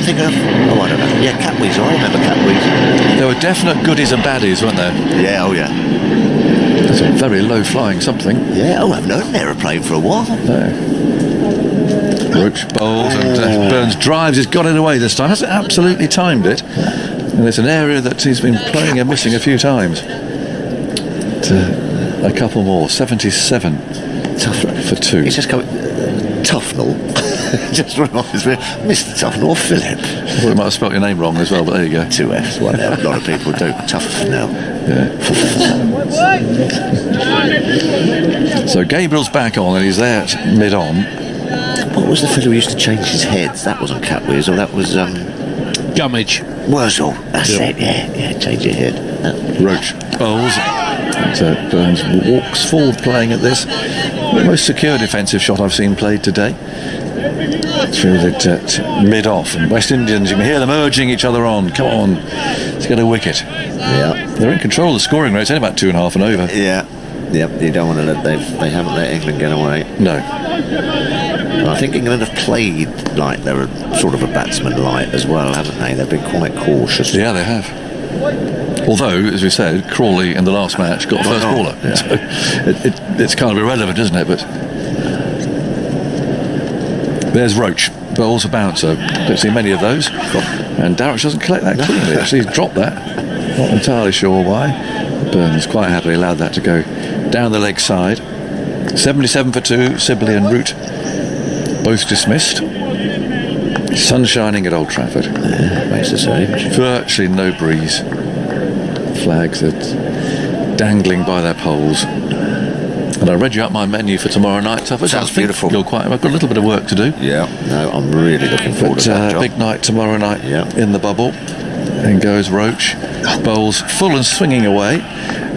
think of... Oh, I don't know. Yeah, Catweasel. I remember Catweasel. There were definite goodies and baddies, weren't there? Yeah, oh yeah. That's a very low-flying something. Yeah, I haven't heard an aeroplane for a while. No. Roach bowls and Burns drives. He's got it away this time. Hasn't absolutely timed it. And it's an area that he's been playing and missing a few times. A couple more. 77 for 2. He's just coming... Tufnell. Just reminds me, Mr. Tufnell, Philip. I thought you might have spelt your name wrong as well, but there you go. 2 F's. Well, a lot of people do. Tufnell. Yeah. So Gabriel's back on and he's there mid-on. What was the fellow who used to change his heads? That wasn't Catweasel, that was... Gummidge. Wurzel. That's it, yeah, change your head. Roach bowls. Burns walks forward playing at this. The most secure defensive shot I've seen played today. Through it at mid-off. And West Indians, you can hear them urging each other on. Come on, let's get a wicket. Yeah. They're in control of the scoring rate. It's only about 2.5 and over. Yeah. Yep, you don't want to let... They haven't let England get away. No. And I think England have played like they're sort of a batsman light as well, haven't they? They've been quite cautious. Yeah, they have. Although, as we said, Crawley in the last match got first bowler. Yeah. So it's kind of irrelevant, isn't it? But there's Roach. Bowls a bouncer. Don't see many of those. And Dowrich doesn't collect that cleanly. Actually, he's dropped that. Not entirely sure why. Burns quite happily allowed that to go down the leg side. 77 for 2. Sibley and Root both dismissed. Sun shining at Old Trafford. Yeah, makes the same. Virtually no breeze. Flags are dangling by their poles. And I read you out my menu for tomorrow night, Tuffers. Sounds beautiful. I've got a little bit of work to do. Yeah, no, I'm really looking forward to that job. Big night tomorrow night in the bubble. In goes Roach. Bowls full and swinging away.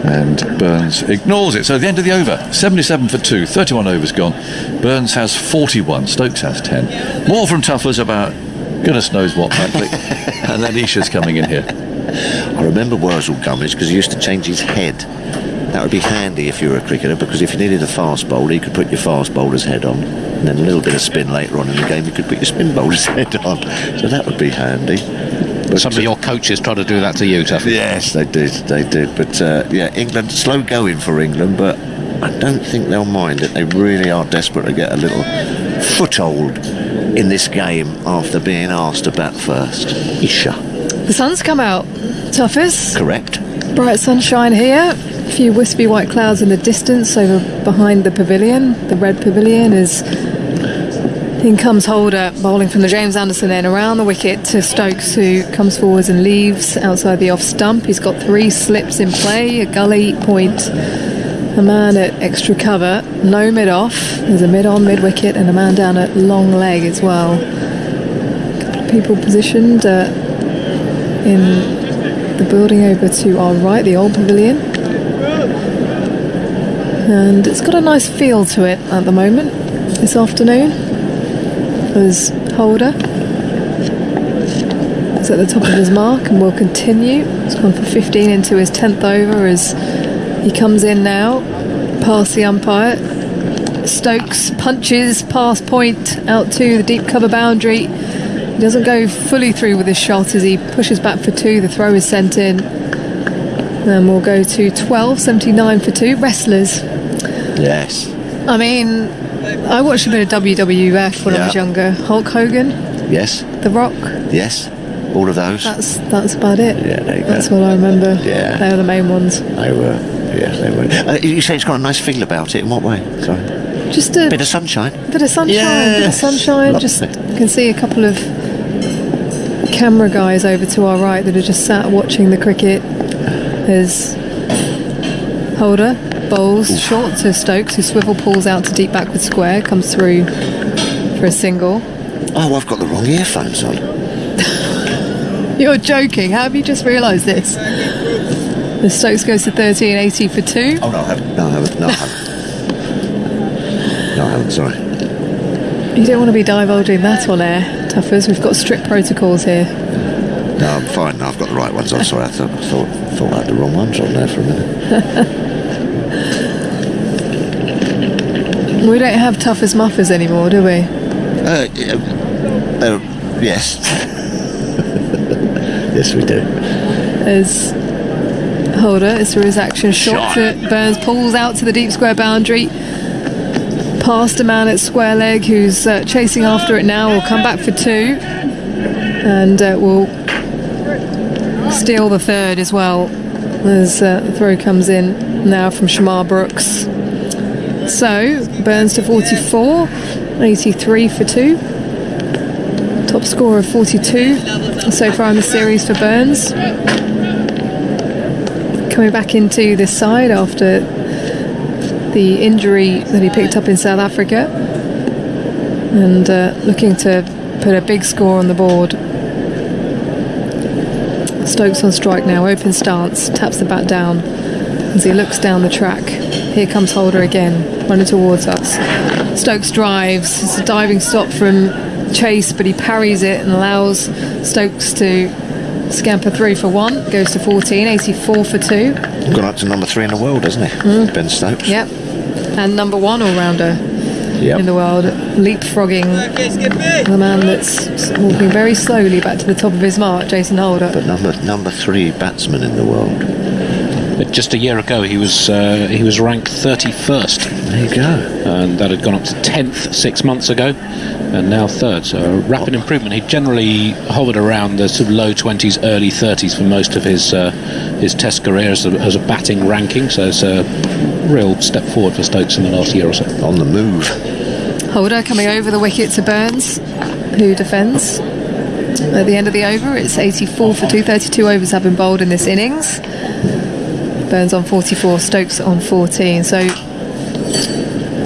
And Burns ignores it. So the end of the over, 77 for 2, 31 overs gone. Burns has 41, Stokes has 10. More from Tuffers about goodness knows what, frankly. And then Isha's coming in here. I remember Wurzel Gummidge because he used to change his head. That would be handy if you were a cricketer, because if you needed a fast bowler, you could put your fast bowler's head on, and then a little bit of spin later on in the game, you could put your spin bowler's head on. So that would be handy. But some of your coaches try to do that to you, Tuff. Yes, they did. But England, slow going for England, but I don't think they'll mind it. They really are desperate to get a little foothold in this game after being asked to bat first. Isha. The sun's come out, Tuffers. Correct. Bright sunshine here. A few wispy white clouds in the distance over behind the pavilion. The red pavilion is... In comes Holder, bowling from the James Anderson end around the wicket to Stokes, who comes forwards and leaves outside the off stump. He's got 3 slips in play, a gully point, a man at extra cover, no mid-off. There's a mid-on, mid-wicket, and a man down at long leg as well. A couple of people positioned in the building over to our right, the old pavilion. And it's got a nice feel to it at the moment this afternoon. As Holder is at the top of his mark and will continue. He's gone for 15 into his 10th over as he comes in now past the umpire. Stokes punches past point out to the deep cover boundary. He doesn't go fully through with his shot as he pushes back for 2. The throw is sent in. Then we'll go to 12, 79 for 2. Wrestlers. Yes. I mean, I watched a bit of WWF when I was younger. Hulk Hogan. Yes. The Rock. Yes. All of those. That's about it. Yeah, there you go. That's what I remember. Yeah. They were the main ones. They were. Yes, they were. You say it's got a nice feel about it. In what way? Sorry. Just a bit of sunshine. Bit of sunshine. Yes. Bit of sunshine. Lovely. Just you can see a couple of camera guys over to our right that are just sat watching the cricket. There's Holder. Bowls short to Stokes, who swivel pulls out to deep backward square, comes through for a single. Oh, I've got the wrong earphones on. You're joking. How have you just realised this? The Stokes goes to 13, 80 for 2. Oh, no, I haven't. No, I haven't, sorry. You don't want to be divulging that on air, Tuffers. We've got strict protocols here. No, I'm fine. No, I've got the right ones on. Sorry, I thought I had the wrong ones on there for a minute. We don't have Tuffers Muffers anymore, do we? Yes. Yes, we do. As Holder is through his action shot. Burns pulls out to the deep square boundary. Past a man at square leg who's chasing after it now. Will come back for 2. And will steal the 3rd as well. As the throw comes in now from Shamarh Brooks. So, Burns to 44. 83 for 2. Top score of 42 so far in the series for Burns. Coming back into this side after the injury that he picked up in South Africa, and looking to put a big score on the board. Stokes on strike now, open stance, taps the bat down as he looks down the track. Here comes Holder again, running towards us. Stokes drives. It's a diving stop from Chase, but he parries it and allows Stokes to scamper through for 1. Goes to 14, 84 for 2. Gone up to number 3 in the world, hasn't he? Ben Stokes. Yep. And number 1 all-rounder in the world, leapfrogging the man that's walking very slowly back to the top of his mark, Jason Holder. But number 3 batsman in the world. Just a year ago, he was ranked 31st. There you go. And that had gone up to 10th 6 months ago, and now 3rd. So a rapid improvement. He generally hovered around the sort of low 20s, early 30s for most of his Test career as a batting ranking. So it's a real step forward for Stokes in the last year or so. On the move. Holder coming over the wicket to Burns, who defends. At the end of the over, it's 84 for 2. 32 overs have been bowled in this innings. Burns on 44, Stokes on 14. So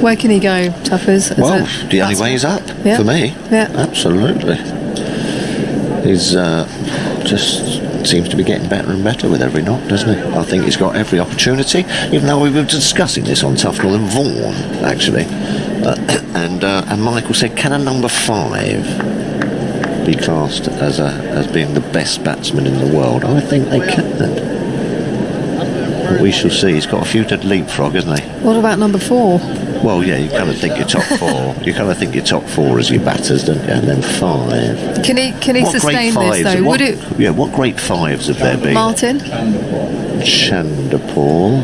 where can he go, Tuffers? Well, the only way is up for me. Yeah, absolutely. He's just seems to be getting better and better with every knock, doesn't he? I think he's got every opportunity. Even though we were discussing this on Tufnell and Vaughan, actually, and Michael said, "Can a number 5 be classed as being the best batsman in the world?" I think they can. We shall see. He's got a few to leapfrog, hasn't he? What about number 4? Well, yeah, you kind of think your top 4. You kind of think your top 4 as your batters, don't you? And then 5. Can he sustain this though? What great 5s have there been? Martin, Chanderpaul,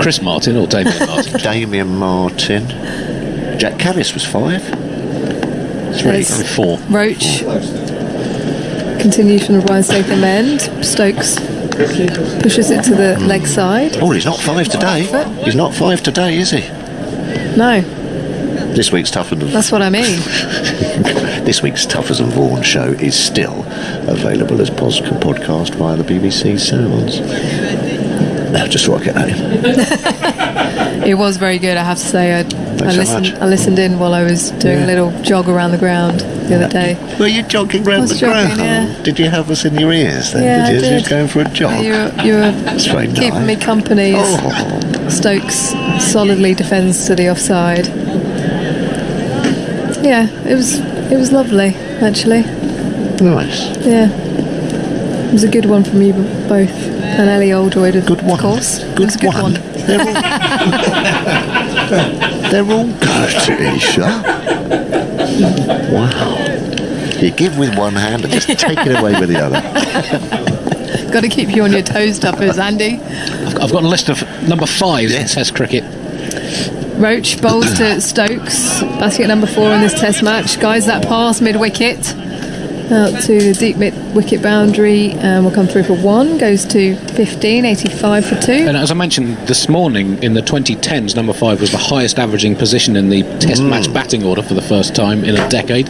Chris Martin or Damien Martin? Damien Martin. Jack Callis was 5. 3, 4. Roach continues from the Brian Statham end. Stokes pushes it to the leg side. Oh, he's not 5 today. He's not 5 today, is he? No. This week's Tougher Than... That's what I mean. This week's Tuffers and Vaughan show is still available as podcast via the BBC Sounds. Now, just rock it home. It was very good, I have to say. I listened in while I was doing a little jog around the ground the other day. Were you jogging around the ground? Yeah. Did you have us in your ears then? Yeah, did you? I did. Just going for a jog? You were keeping me company as Stokes solidly defends to the offside. Yeah, it was lovely, actually. Nice. Yeah. It was a good one from you both. And Ellie Oldroyd, of course. Good one. They're all good, Isha. Wow. You give with one hand and just take it away with the other. Got to keep you on your toes, Tuffers, Andy. I've got a list of number 5s in Test cricket. Roach bowls to Stokes, basket number 4 in this Test match. Guys that pass mid-wicket out to the deep mid-wicket boundary, and will come through for 1. Goes to 15, 85 for 2. And as I mentioned this morning, in the 2010s, number 5 was the highest averaging position in the Test match batting order for the first time in a decade.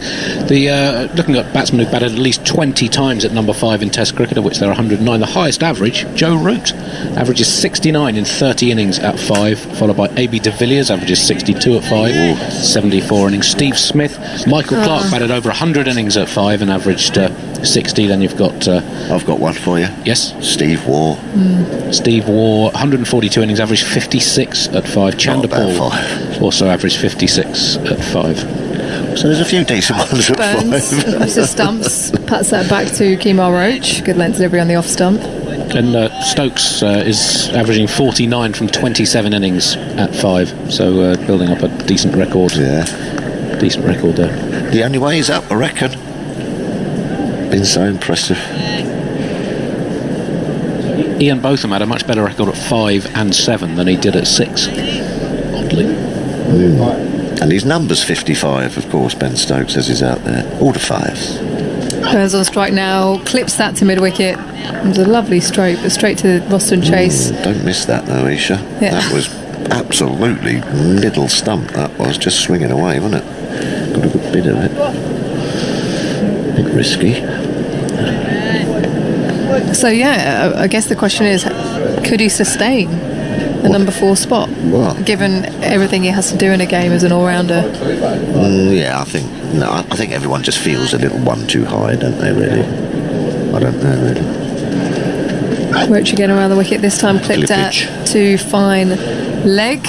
Looking at batsmen who batted at least 20 times at number 5 in Test cricket, of which there are 109, the highest average, Joe Root, averages 69 in 30 innings at 5, followed by A.B. de Villiers, averages 62 at 5, 74 innings. Steve Smith, Michael Clarke batted over 100 innings at 5 and averaged 60. Then you've got... I've got one for you. Yes? Steve Waugh. Steve Waugh, 142 innings, averaged 56 at 5. Chanderpaul also averaged 56 at 5. So there's a few decent ones at 5. Mr. Stumps pats that back to Kemar Roach. Good length delivery on the off stump. And Stokes is averaging 49 from 27 innings at 5. So building up a decent record. Yeah. Decent record there. The only way is up, I reckon. Been so impressive. Ian Botham had a much better record at 5 and 7 than he did at 6. Oddly. And his number's 55, of course, Ben Stokes, as he's out there. All the 5s. Burns on strike now, clips that to mid-wicket. It was a lovely stroke, but straight to Roston chase. Don't miss that, though, Isha. Yeah. That was absolutely middle stump, that was. Just swinging away, wasn't it? Got a good bit of it. A bit risky. So, yeah, I guess the question is, could he sustain a number 4 spot, given everything he has to do in a game as an all-rounder? Yeah, I think everyone just feels a little one too high, don't they, really? I don't know, really. Roach again around the wicket, this time clipped at to fine leg.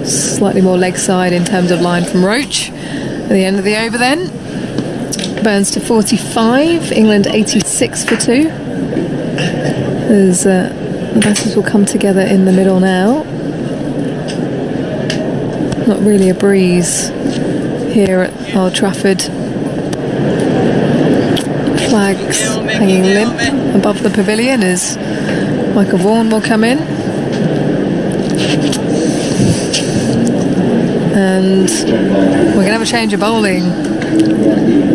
Slightly more leg side in terms of line from Roach. At the end of the over then. Burns to 45, England 86 for 2. As the batters will come together in the middle now. Not really a breeze here at Old Trafford. Flags hanging limp above the pavilion as Michael Vaughan will come in. And we're going to have a change of bowling.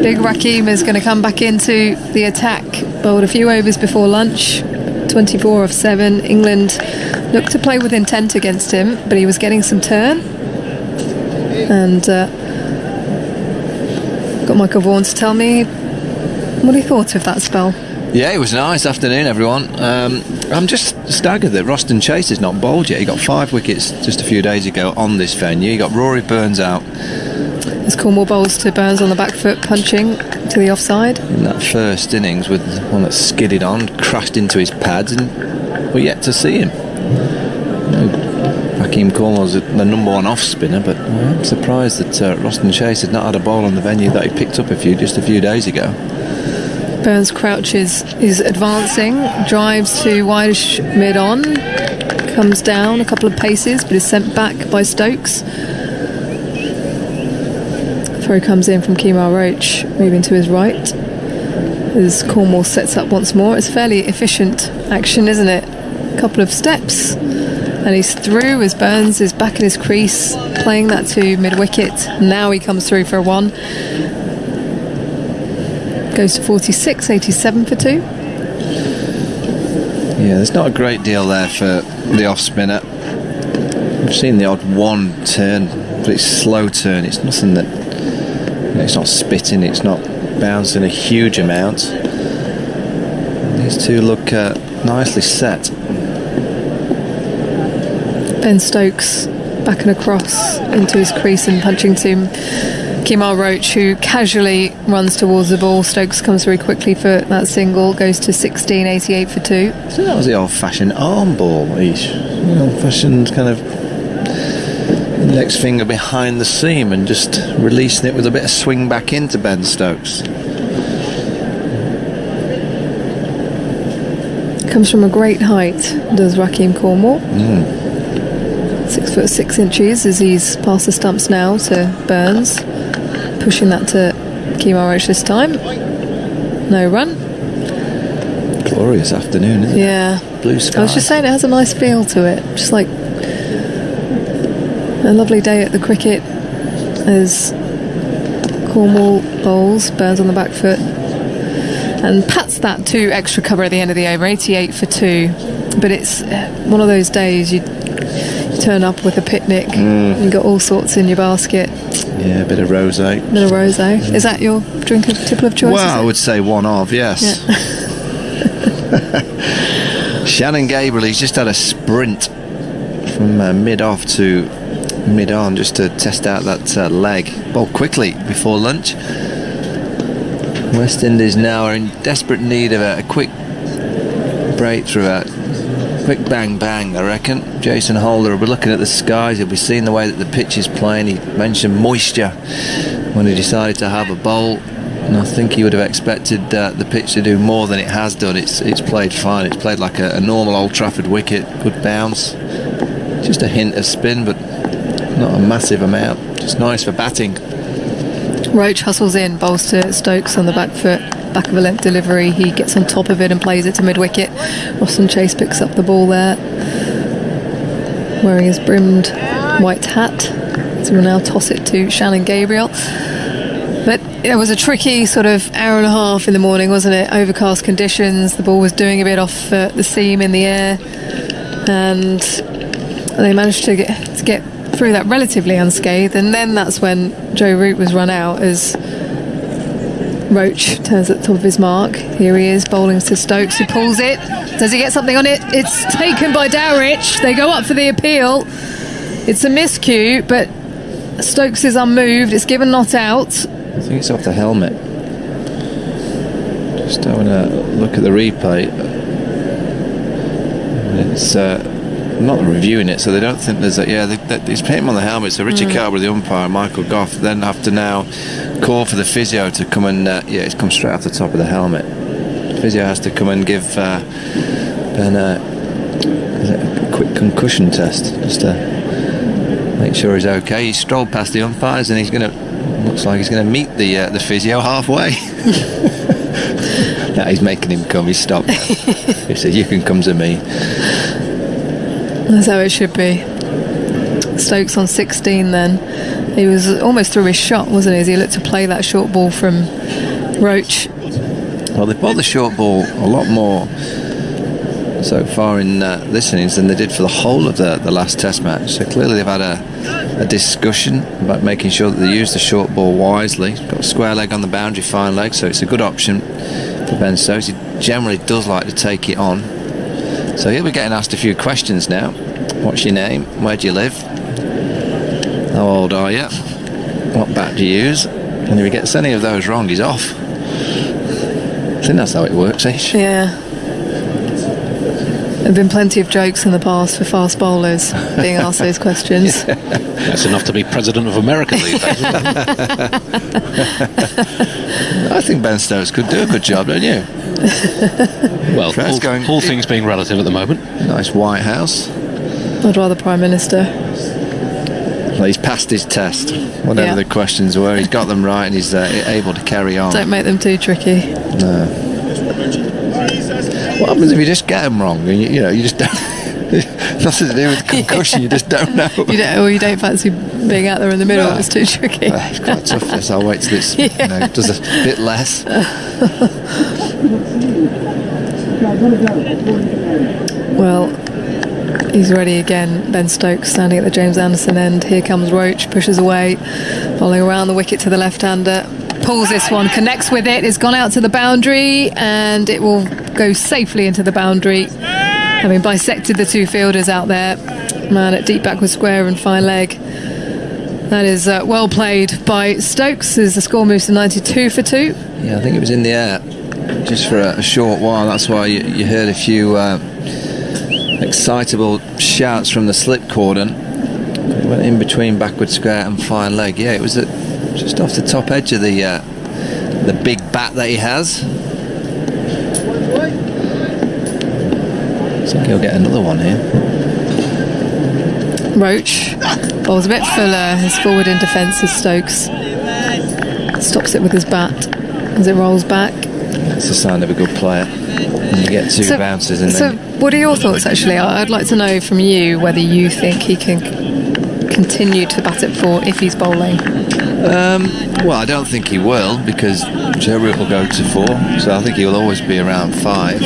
Big Rahkeem is going to come back into the attack. Bowled a few overs before lunch. 24 of 7. England looked to play with intent against him, but he was getting some turn. And got Michael Vaughan to tell me what he thought of that spell. Yeah, it was a nice afternoon, everyone. I'm just staggered that Roston Chase is not bowled yet. He got 5 wickets just a few days ago on this venue. He got Rory Burns out. As Cornwall bowls to Burns on the back foot, punching to the offside. In that first innings with one that skidded on, crashed into his pads, and we're yet to see him. Rahkeem Cornwall's the number 1 off spinner, but I'm surprised that Roston Chase had not had a bowl on the venue that he picked up just a few days ago. Burns crouches, is advancing, drives to wideish mid-on, comes down a couple of paces but is sent back by Stokes. Throw comes in from Kemar Roach, moving to his right as Cornwall sets up once more. It's fairly efficient action, isn't it? A couple of steps and he's through as Burns is back in his crease, playing that to mid-wicket. Now he comes through for a 1. Goes to 46, 87 for 2. Yeah, there's not a great deal there for the off spinner. We've seen the odd 1 turn, but it's slow turn. It's nothing that, it's not spitting, it's not bouncing a huge amount. These two look nicely set. Ben Stokes back and across into his crease and punching to Kemar Roach, who casually runs towards the ball. Stokes comes very quickly for that single, goes to 16, 88 for 2. So that was the old-fashioned arm ball, the old-fashioned kind of index finger behind the seam and just releasing it with a bit of swing back into Ben Stokes. Comes from a great height, does Rahkeem Cornwall. 6 foot 6 inches as he's past the stumps now to Burns. Pushing that to Kemar Roach this time. No run. Glorious afternoon, isn't it? Yeah. Blue sky. I was just saying it has a nice feel to it. Just like a lovely day at the cricket as Cornwall bowls, Burns on the back foot and pats that to extra cover at the end of the over, 88 for 2. But it's one of those days you turn up with a picnic, you've got all sorts in your basket. Yeah, a bit of rosé. A bit of rosé. Is that your drink of tipple of choice? Well, I would say one of, yes. Yeah. Shannon Gabriel, he's just had a sprint from mid-off to mid-on just to test out that leg. Bowled quickly before lunch. West Indies now are in desperate need of a quick breakthrough, a quick bang, I reckon. Jason Holder will be looking at the skies. He'll be seeing the way that the pitch is playing. He mentioned moisture when he decided to have a bowl, and I think he would have expected the pitch to do more than it has done. It's played fine. It's played like a normal Old Trafford wicket. Good bounce, just a hint of spin, but not a massive amount. Just nice for batting. Roach hustles in, bowls to Stokes on the back foot. back of a length delivery. He gets on top of it and plays it to mid-wicket. Roston Chase picks up the ball there, wearing his brimmed white hat. So we'll now toss it to Shannon Gabriel. But it was a tricky sort of hour and a half in the morning, wasn't it? Overcast conditions, the ball was doing a bit off the seam in the air, and they managed to get through that relatively unscathed. And then that's when Joe Root was run out as Roach turns at the top of his mark. Here he is, bowling to Stokes, who pulls it. Does he get something on it? It's taken by Dowrich. They go up for the appeal. It's a miscue, but Stokes is unmoved. It's given not out. I think it's off the helmet. Just having a look at the replay. It's not reviewing it, so they don't think there's a... he's put him on the helmet, so Richard Carver, the umpire, and Michael Goff then have to now call for the physio to come and... it's come straight off the top of the helmet. The physio has to come and give Ben a quick concussion test, just to make sure he's okay. He strolled past the umpires and he's going to... Looks like he's going to meet the physio halfway. No, he's making him come. He stopped. He said, "You can come to me." That's how it should be. Stokes on 16 then. He was almost through his shot, wasn't he, as he looked to play that short ball from Roach. Well, they bowled the short ball a lot more so far in this innings than they did for the whole of the last Test match. So clearly they've had a discussion about making sure that they use the short ball wisely. Got a square leg on the boundary, fine leg, so it's a good option for Ben Stokes. He generally does like to take it on. So he'll be getting asked a few questions now. What's your name? Where do you live? How old are you? What bat do you use? And if he gets any of those wrong, he's off. I think that's how it works, Ish. Yeah. There have been plenty of jokes in the past for fast bowlers being asked those questions. That's enough to be president of America these days. I think Ben Stokes could do a good job, don't you? Well, all things being relative at the moment. Nice White House. I'd rather Prime Minister. Well, he's passed his test, whatever the questions were. He's got them right and he's able to carry on. Don't make them too tricky. No. What happens if you just get them wrong? And you just don't... Nothing to do with concussion, you just don't know. You don't fancy being out there in the middle. No. It's too tricky. It's quite tough. This. I'll wait till it's does a bit less. Well, he's ready again. Ben Stokes standing at the James Anderson end. Here comes Roach, pushes away, bowling around the wicket to the left-hander. Pulls this one, connects with it. It's gone out to the boundary, and it will go safely into the boundary, having bisected the two fielders out there. Man at deep backward square and fine leg. That is well played by Stokes as the score moves to 92 for 2. Yeah, I think it was in the air just for a short while. That's why you heard a few excitable shouts from the slip cordon. It went in between backward square and fine leg. Yeah, it was just off the top edge of the big bat that he has. I think he'll get another one here. Roach bowls a bit fuller. His forward in defence is Stokes. Stops it with his bat as it rolls back. That's a sign of a good player. And you get two bounces and then... So what are your thoughts actually? I'd like to know from you whether you think he can continue to bat at 4 if he's bowling. Well, I don't think he will, because Joe Root will go to 4, so I think he will always be around 5.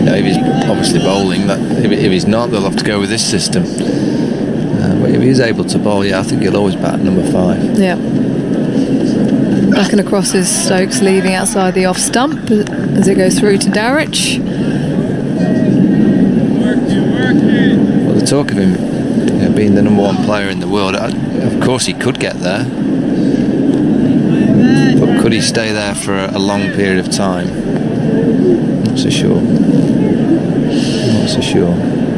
If he's obviously bowling, if he's not, they'll have to go with this system. But if he's able to bowl, I think he'll always bat number 5. Yeah. Back and across is Stokes, leaving outside the off stump as it goes through to Dowrich. Well, the talk of him being the number 1 player in the world, of course he could get there, but could he stay there for a long period of time? Not so sure.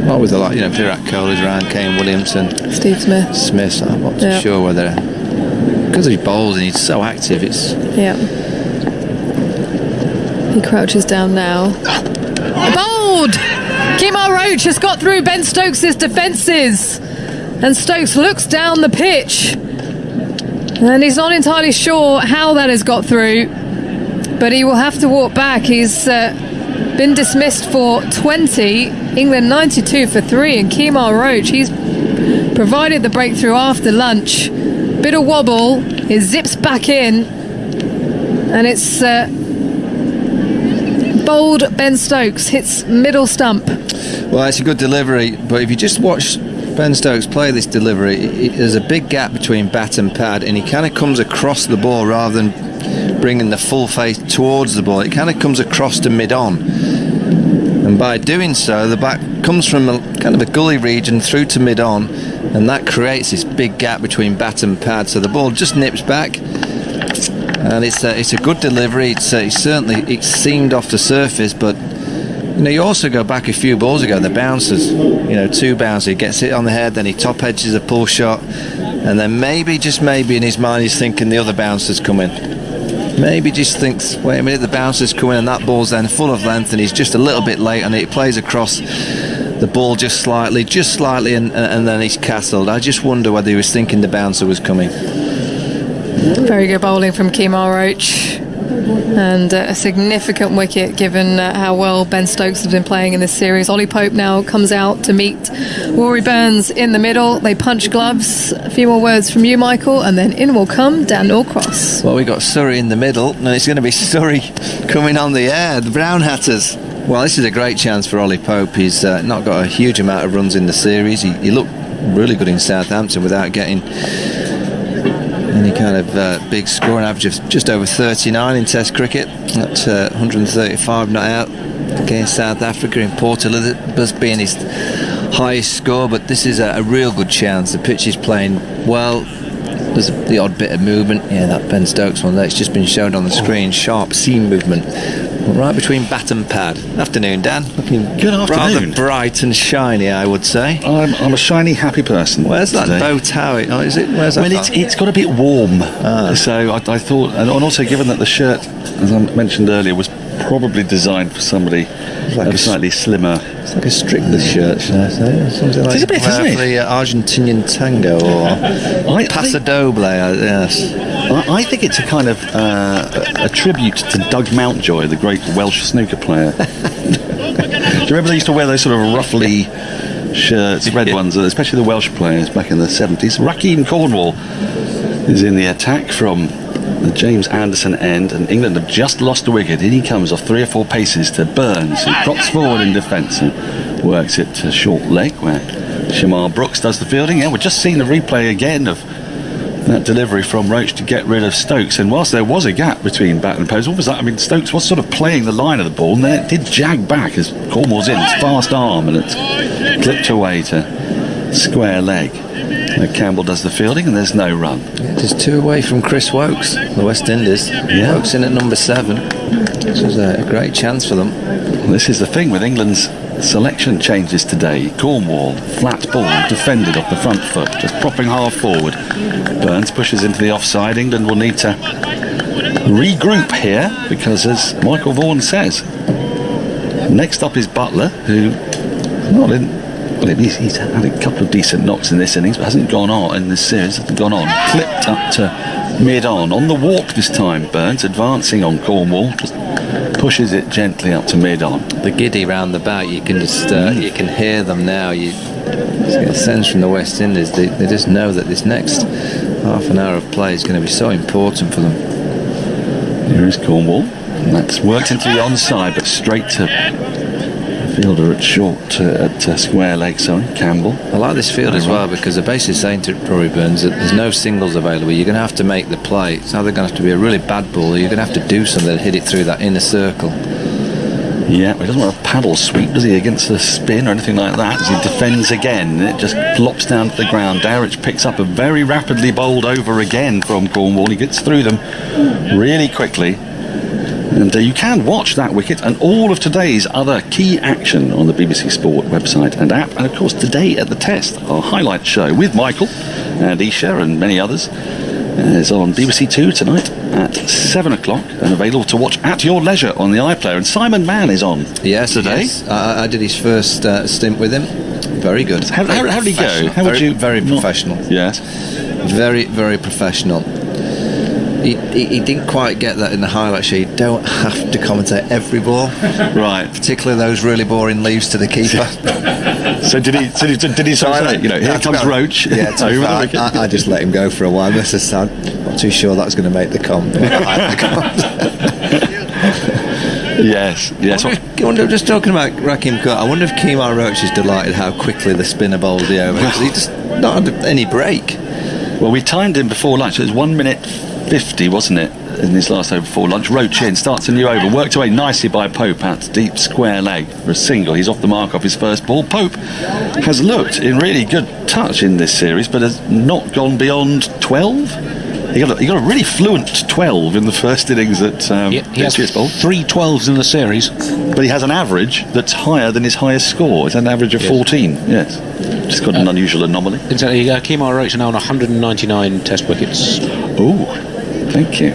Not with a lot, Virat Kohli's around, Kane Williamson, Steve Smith. I'm not too sure whether, because he bowls and he's so active, it's... Yeah. He crouches down now. Bowled! Kemar Roach has got through Ben Stokes' defences, and Stokes looks down the pitch And he's not entirely sure how that has got through, but he will have to walk back. He's been dismissed for 20, England 92 for 3, and Kemar Roach, he's provided the breakthrough after lunch. Bit of wobble, it zips back in, and it's bold Ben Stokes hits middle stump. Well, it's a good delivery, but if you just watch Ben Stokes play this delivery, there's a big gap between bat and pad, and he kind of comes across the ball rather than bringing the full face towards the ball. It kind of comes across to mid-on, and by doing so, the bat comes from a kind of a gully region through to mid-on, and that creates this big gap between bat and pad, so the ball just nips back. And it's a good delivery. It's certainly, it seamed off the surface, but you also go back a few balls ago, the bouncers, 2 bouncers, he gets it on the head, then he top edges a pull shot, and then maybe, just maybe in his mind he's thinking the other bouncer's coming. Maybe just thinks, wait a minute, the bouncer's coming, and that ball's then full of length, and he's just a little bit late, and it plays across the ball just slightly, and then he's castled. I just wonder whether he was thinking the bouncer was coming. Very good bowling from Kemar Roach, and a significant wicket given how well Ben Stokes has been playing in this series. Ollie Pope now comes out to meet Rory Burns in the middle. They punch gloves. A few more words from you, Michael, and then in will come Dan Norcross. Well, we got Surrey in the middle, and it's going to be Surrey coming on the air, the Brown Hatters. Well, this is a great chance for Ollie Pope. He's not got a huge amount of runs in the series. He looked really good in Southampton without getting any kind of big scoring average of just over 39 in Test cricket. At 135 not out against South Africa in Port Elizabeth being his highest score, but this is a real good chance. The pitch is playing well. There's the odd bit of movement. Yeah, that Ben Stokes one that's just been shown on the screen. Sharp seam movement right between bat and pad. Afternoon, Dan. Looking good afternoon. Rather bright and shiny, I would say. I'm a shiny, happy person. Where's that today. bow tie? Oh, is it? Where's that? Well, it's got a bit warm. So I thought, and also given that the shirt, as I mentioned earlier, was probably designed for somebody like a slightly slimmer. It's like a Strictly shirt, should I say? Something like it's a bit, isn't it? The Argentinian tango or Paso Doble, yes. I think it's a kind of a tribute to Doug Mountjoy, the great Welsh snooker player. Do you remember they used to wear those sort of ruffly shirts, red ones, especially the Welsh players back in the 70s? Rahkeem Cornwall is in the attack from the James Anderson end, and England have just lost a wicket. In he comes off 3 or 4 paces to Burns, who drops forward in defence and works it to short leg, where Shamarh Brooks does the fielding. Yeah, we're just seeing the replay again of that delivery from Roach to get rid of Stokes, and whilst there was a gap between bat and post, what was that? I mean, Stokes was sort of playing the line of the ball, and then it did jag back as Cornwall's in. It's fast arm, and it's clipped away to square leg. Campbell does the fielding, and there's no run. It is 2 away from Chris Woakes, the West Indies. Yeah. Woakes in at number 7. This is a great chance for them. Well, this is the thing with England's selection changes today. Cornwall, flat ball, defended off the front foot, just propping half forward. Burns pushes into the offside. England will need to regroup here, because as Michael Vaughan says, next up is Buttler, who he's had a couple of decent knocks in this innings, but hasn't gone on in this series. Hasn't gone on. Clipped up to mid-on on the walk this time. Burns advancing on Cornwall, just pushes it gently up to mid-on. The giddy round the bat, you can just you can hear them now. You just get a sense from the West Indies. They just know that this next half an hour of play is going to be so important for them. Here is Cornwall, and that's worked into the onside, but straight to fielder at short, at square leg, Campbell. I like this field as well, because they're basically saying to Rory Burns that there's no singles available. You're going to have to make the play. It's either going to have to be a really bad ball, or you're going to have to do something to hit it through that inner circle. Yeah, but he doesn't want a paddle sweep, does he, against the spin or anything like that, as he defends again. It just plops down to the ground. Dowrich picks up a very rapidly bowled over again from Cornwall. He gets through them really quickly. And you can watch that wicket and all of today's other key action on the BBC Sport website and app. And of course, today at the Test, our highlight show with Michael and Isha and many others is on BBC Two tonight at 7 o'clock and available to watch at your leisure on the iPlayer. And Simon Mann is on today. Yes. I did his first stint with him. Very good. How did he go? Very professional. Yes. Very, very professional. He didn't quite get that in the highlight show. You don't have to commentate every ball, Right. particularly those really boring leaves to the keeper. So did he sort of say, here comes Roach? Yeah, to be over the fair, wicket? I just let him go for a while. I'm not too sure that's going to make the comp. Yes. I wonder, just talking about Rahkeem Court, I wonder if Kemar Roach is delighted how quickly the spinner bowled the over, because he just not had any break. Well, we timed him before lunch. It was 1 minute 50, wasn't it, in his last over before lunch. Roach in, starts a new over, worked away nicely by Pope out to deep square leg for a single. He's off the mark off his first ball. Pope has looked in really good touch in this series, but has not gone beyond 12. He got a really fluent 12 in the first innings at He has Chisbowl. 3 12s in the series. But he has an average that's higher than his highest score. It's an average of 14, yes. Just got an unusual anomaly. Incidentally, Kemar Roach are now on 199 test wickets. Oh, thank you.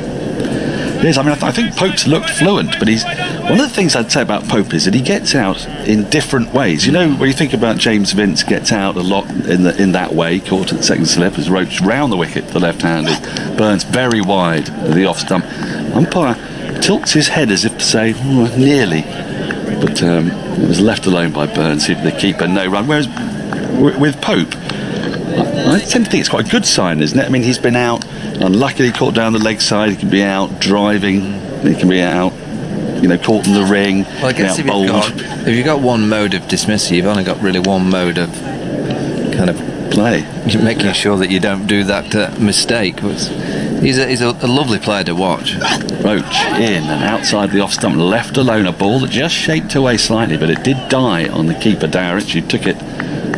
Yes, I mean, I think Pope's looked fluent, but he's... One of the things I'd say about Pope is that he gets out in different ways. You know, when you think about James Vince gets out a lot in that way, caught at the second slip, as Roach round the wicket, the left-handed, Burns very wide of the off-stump. Umpire tilts his head as if to say, nearly. But it was left alone by Burns, the keeper, no run. Whereas with Pope, I tend to think it's quite a good sign, isn't it? I mean, he's been out, unluckily caught down the leg side, he can be out driving, he can be out, caught in the ring, Well, I guess if you've got one mode of dismissal, you've only got really one mode of kind of play. Making sure that you don't do that mistake. He's a lovely player to watch. Roach in and outside the off stump, left alone, a ball that just shaped away slightly, but it did die on the keeper Dowrich, who took it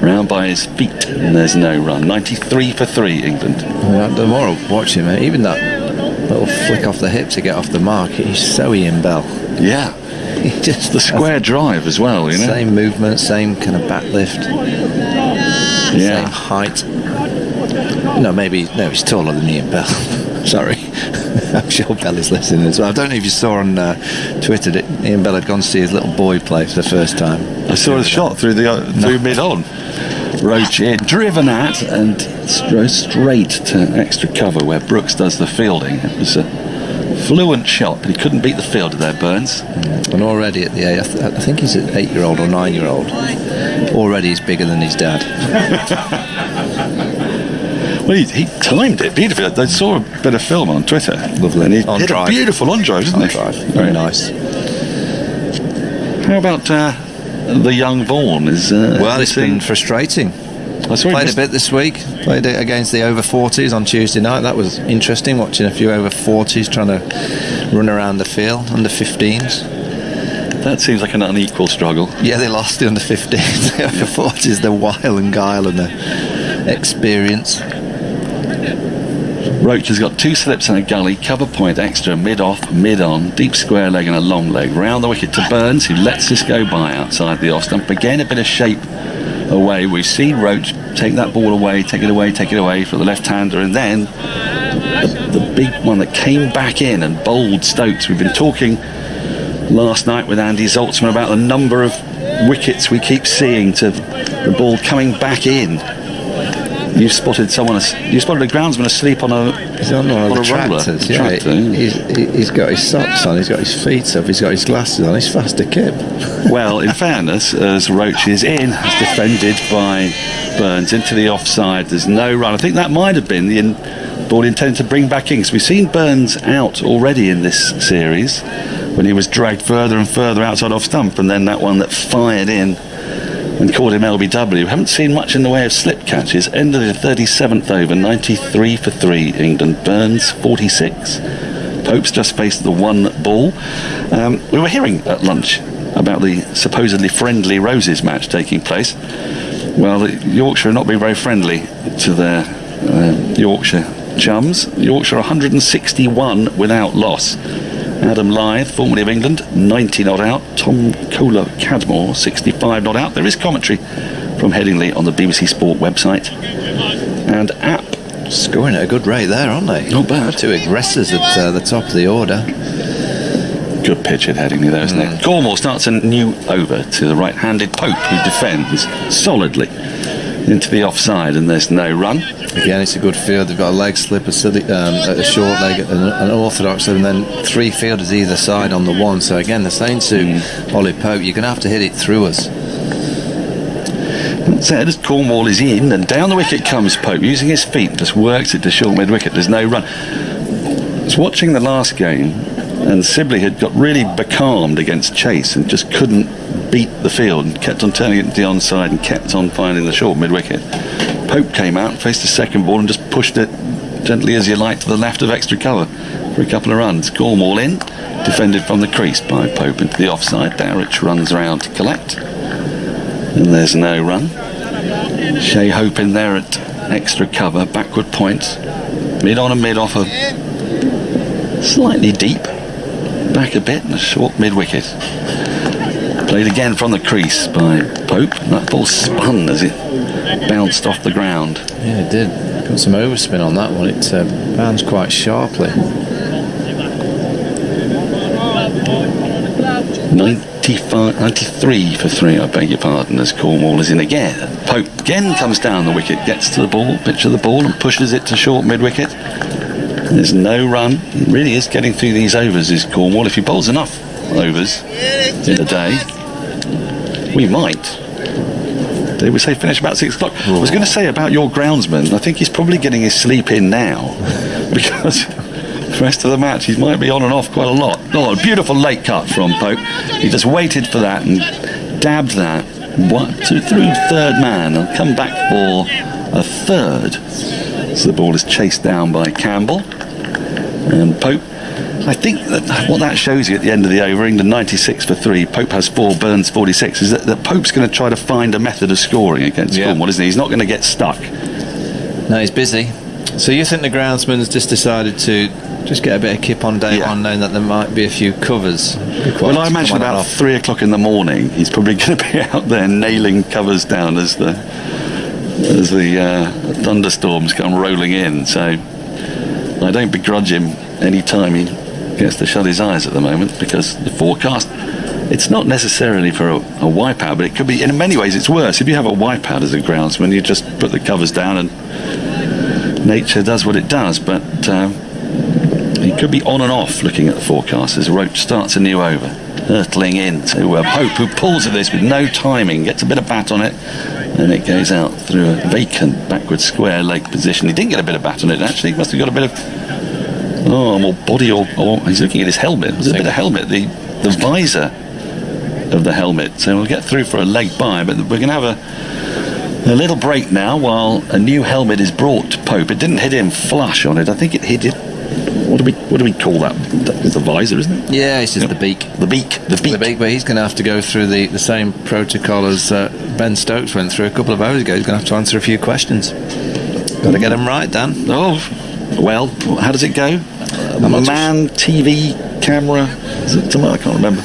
round by his feet, and there's no run. 93 for 3, England. The more I watch him, even that little flick off the hip to get off the mark, he's so Ian Bell. Yeah. He just the square drive as well, Same movement, same kind of back lift. Yeah. Same height. No, he's taller than Ian Bell. Sorry. I'm sure Bell is listening as well. I don't know if you saw on Twitter that Ian Bell had gone to see his little boy play for the first time. I saw a shot through mid-on. Roach in, driven at, and straight to extra cover where Brooks does the fielding. It was a fluent shot, but he couldn't beat the fielder there, Burns. And already at the age, I think he's an 8-year-old or 9-year-old. Already he's bigger than his dad. Well, he timed it beautifully. I saw a bit of film on Twitter. Lovely. And he on hit drive. A beautiful on drive, isn't he? Drive. Very nice. How about the young Vaughan? It's been frustrating. I saw Played a bit this week. Played it against the over 40s on Tuesday night. That was interesting, watching a few over 40s trying to run around the field. Under 15s. That seems like an unequal struggle. Yeah, they lost the under 15s. The over 40s, the wile and guile and the experience. Roach has got 2 slips and a gully, cover point extra, mid-off, mid-on, deep square leg and a long leg. Round the wicket to Burns, who lets this go by outside the off stump. Again, a bit of shape away. We've seen Roach take that ball away, take it away for the left-hander, and then the big one that came back in and bowled Stokes. We've been talking last night with Andy Zoltzman about the number of wickets we keep seeing to the ball coming back in. You spotted a groundsman asleep on a roller. Tractors, yeah. He's got his socks on, he's got his feet up, he's got his glasses on, he's fast a kip. Well, in fairness, as Roach is in, he's defended by Burns into the offside. There's no run. I think that might have been the ball intended to bring back in, because we've seen Burns out already in this series when he was dragged further and further outside off stump, and then that one that fired in and called him LBW. We haven't seen much in the way of slip catches. Ended the 37th over, 93 for 3, England. Burns 46. Pope's just faced the 1 ball. We were hearing at lunch about the supposedly friendly Roses match taking place. Well, Yorkshire have not been very friendly to their Yorkshire chums. Yorkshire 161 without loss. Adam Lyth, formerly of England, 90 not out. Tom Kohler-Cadmore, 65 not out. There is commentary from Headingley on the BBC Sport website. And App. Scoring at a good rate there, aren't they? Not bad. 2 aggressors at the top of the order. Good pitch at Headingley there, isn't it? Cornwall starts a new over to the right-handed Pope, who defends solidly into the offside, and there's no run. Again, it's a good field. They've got a leg slip, a short leg, an orthodox, and then 3 fielders either side on the one. So again, they're saying to Ollie Pope, you're going to have to hit it through us. Said as Cornwall is in, and down the wicket comes Pope, using his feet, just works it to short mid-wicket. There's no run. I was watching the last game, and Sibley had got really becalmed against Chase and just couldn't beat the field and kept on turning it to the onside and kept on finding the short mid-wicket. Pope came out, faced the second ball and just pushed it gently as you like to the left of extra cover for a couple of runs. Cornwall in, defended from the crease by Pope into the offside. Dowrich runs around to collect, and there's no run. Shai Hope in there at extra cover, backward point, mid on and mid off, slightly deep, back a bit, and a short mid-wicket. Played again from the crease by Pope. That ball spun as it bounced off the ground. Yeah, it did. Got some overspin on that one. It bounced quite sharply. 93 for 3, I beg your pardon, as Cornwall is in again. Pope again comes down the wicket, gets to the ball, pitch of the ball, and pushes it to short mid-wicket. There's no run. He really is getting through these overs, is Cornwall. If he bowls enough overs in a day, we might. They would say finish about 6 o'clock. I was going to say about your groundsman, I think he's probably getting his sleep in now, because the rest of the match he might be on and off quite a lot. Oh, a beautiful late cut from Pope. He just waited for that and dabbed that through third man and come back for a third. So the ball is chased down by Campbell and Pope. I think that what that shows you at the end of the over, England 96 for 3, Pope has 4, Burns 46, is that Pope's going to try to find a method of scoring against Cornwall, isn't he? He's not going to get stuck. No, he's busy. So you think the groundsman's just decided to just get a bit of kip on day one, knowing that there might be a few covers? Well, I imagine about 3 o'clock in the morning he's probably going to be out there nailing covers down as the thunderstorms come rolling in. So I don't begrudge him any time he gets to shut his eyes at the moment, because the forecast, it's not necessarily for a wipeout, but it could be, in many ways it's worse. If you have a wipeout as a groundsman, you just put the covers down and nature does what it does. But he could be on and off looking at the forecast as Roach starts a new over, hurtling into Pope, who pulls at this with no timing, gets a bit of bat on it, and it goes out through a vacant backward square leg position. He didn't get a bit of bat on it, actually. He must have got a bit of more body, or he's looking at his helmet. There's a bit of helmet, the visor of the helmet. So we'll get through for a leg by, but we're going to have a little break now while a new helmet is brought to Pope. It didn't hit him flush on it. I think it hit it. What do we call that? It's the visor, isn't it? Yeah, it's just the beak. The beak. But he's going to have to go through the same protocol as Ben Stokes went through a couple of hours ago. He's going to have to answer a few questions. Got to get them right, Dan. Oh, well, how does it go? Man, TV, camera, is it something? I can't remember.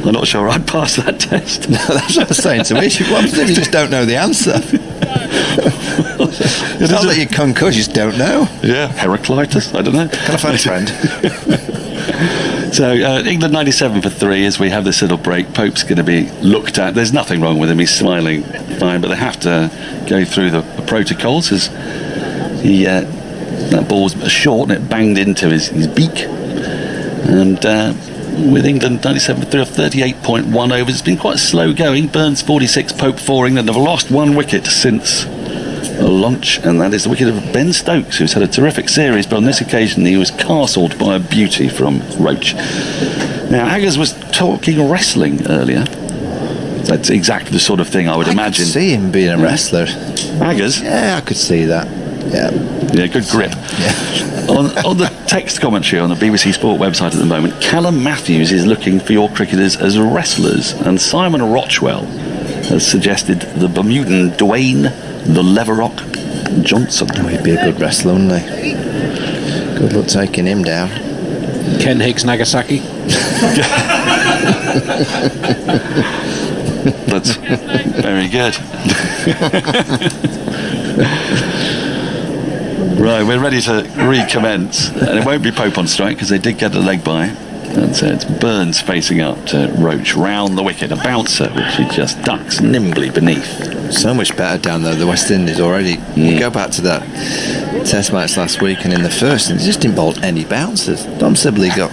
I'm not sure I'd pass that test. No, that's what I was saying to me. What if you just don't know the answer? It's not that you're concussed, you just don't know. Yeah, Heraclitus, I don't know. Can I find a friend? So England 97 for 3 as we have this little break. Pope's going to be looked at. There's nothing wrong with him, he's smiling fine, but they have to go through the protocols as he that ball was short and it banged into his beak. And with England 97 for 3 of 38.1 overs, it's been quite slow going. Burns 46, Pope 4. England have lost 1 wicket since lunch, and that is the wicket of Ben Stokes, who's had a terrific series, but on this occasion he was castled by a beauty from Roach. Now, Aggers was talking wrestling earlier. That's exactly the sort of thing I would imagine. I could see him being a wrestler. Aggers? Yeah, I could see that. Yeah, good grip. Yeah. on the text commentary on the BBC Sport website at the moment, Callum Matthews is looking for your cricketers as wrestlers, and Simon Rochwell has suggested the Bermudan Dwayne the Leverock Johnson. Oh, he'd be a good wrestler, wouldn't he? Good luck taking him down. Ken Higgs Nagasaki. That's very good. Right, we're ready to recommence, and it won't be Pope on strike because they did get a leg by. And it's Burns facing up to Roach round the wicket, a bouncer which he just ducks nimbly beneath. So much better down there, the West Indies already. You go back to that test match last week, and in the first, and they just didn't bowl any bouncers. Dom Sibley got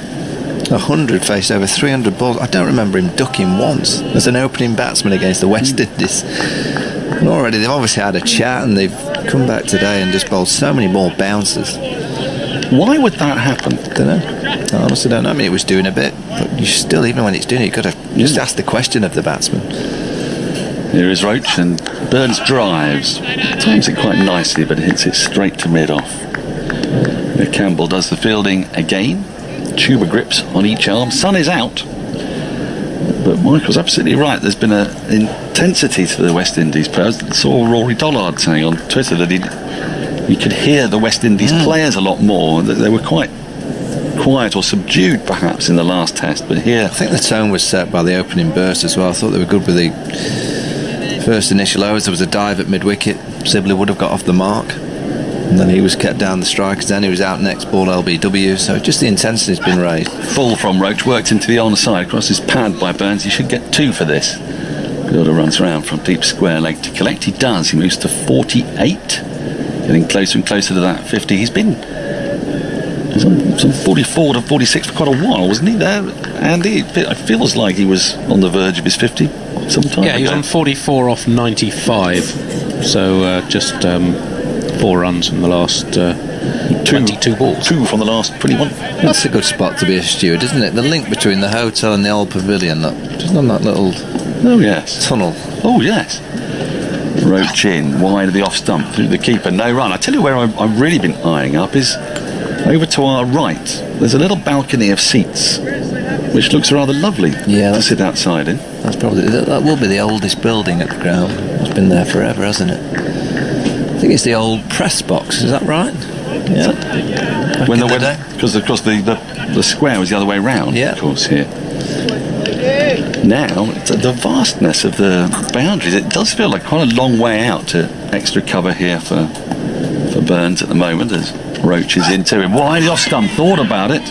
100, faced over 300 balls. I don't remember him ducking once as an opening batsman against the West Indies. And already they've obviously had a chat, and they've come back today and just bowled so many more bouncers. Why would that happen? Don't know. I honestly don't know. I mean, it was doing a bit, but you still, even when it's doing it, you've got to just ask the question of the batsman. Here is Roach, and Burns drives. Times it quite nicely, but hits it straight to mid-off. Campbell does the fielding again. Tuba grips on each arm. Sun is out. But Michael's absolutely right. There's been an intensity to the West Indies players. I saw Rory Dollard saying on Twitter that you could hear the West Indies players a lot more. They were quite quiet or subdued perhaps in the last test, but here I think the tone was set by the opening burst as well. I thought they were good with the first initial overs. There was a dive at mid-wicket. Sibley would have got off the mark, and then he was kept down the strikers. Then he was out next ball LBW, so just the intensity's been raised. Full from Roach, worked into the onside, crosses pad by Burns. He should get 2 for this. Fielder runs around from deep square leg to collect. He does. He moves to 48, getting closer and closer to that 50. He's on some 44 to 46 for quite a while, wasn't he there, Andy? It feels like he was on the verge of his 50 some time ago. He was on 44 off 95, so just 4 runs from the last 22 balls. 2 from the last 21. That's a good spot to be a steward, isn't it? The link between the hotel and the old pavilion, just on that little tunnel. Oh yes. Roach in, wide of the off stump, through the keeper, no run. I tell you where I've really been eyeing up is over to our right. There's a little balcony of seats which looks rather lovely to sit outside in. That will be the oldest building at the ground. It's been there forever, hasn't it? I think it's the old press box, is that right? Yeah. Because of course the square was the other way round, of course, here. Now, the vastness of the boundaries, it does feel like quite a long way out to extra cover here for Burns at the moment, as Roach is into him. Wide off stump, thought about it.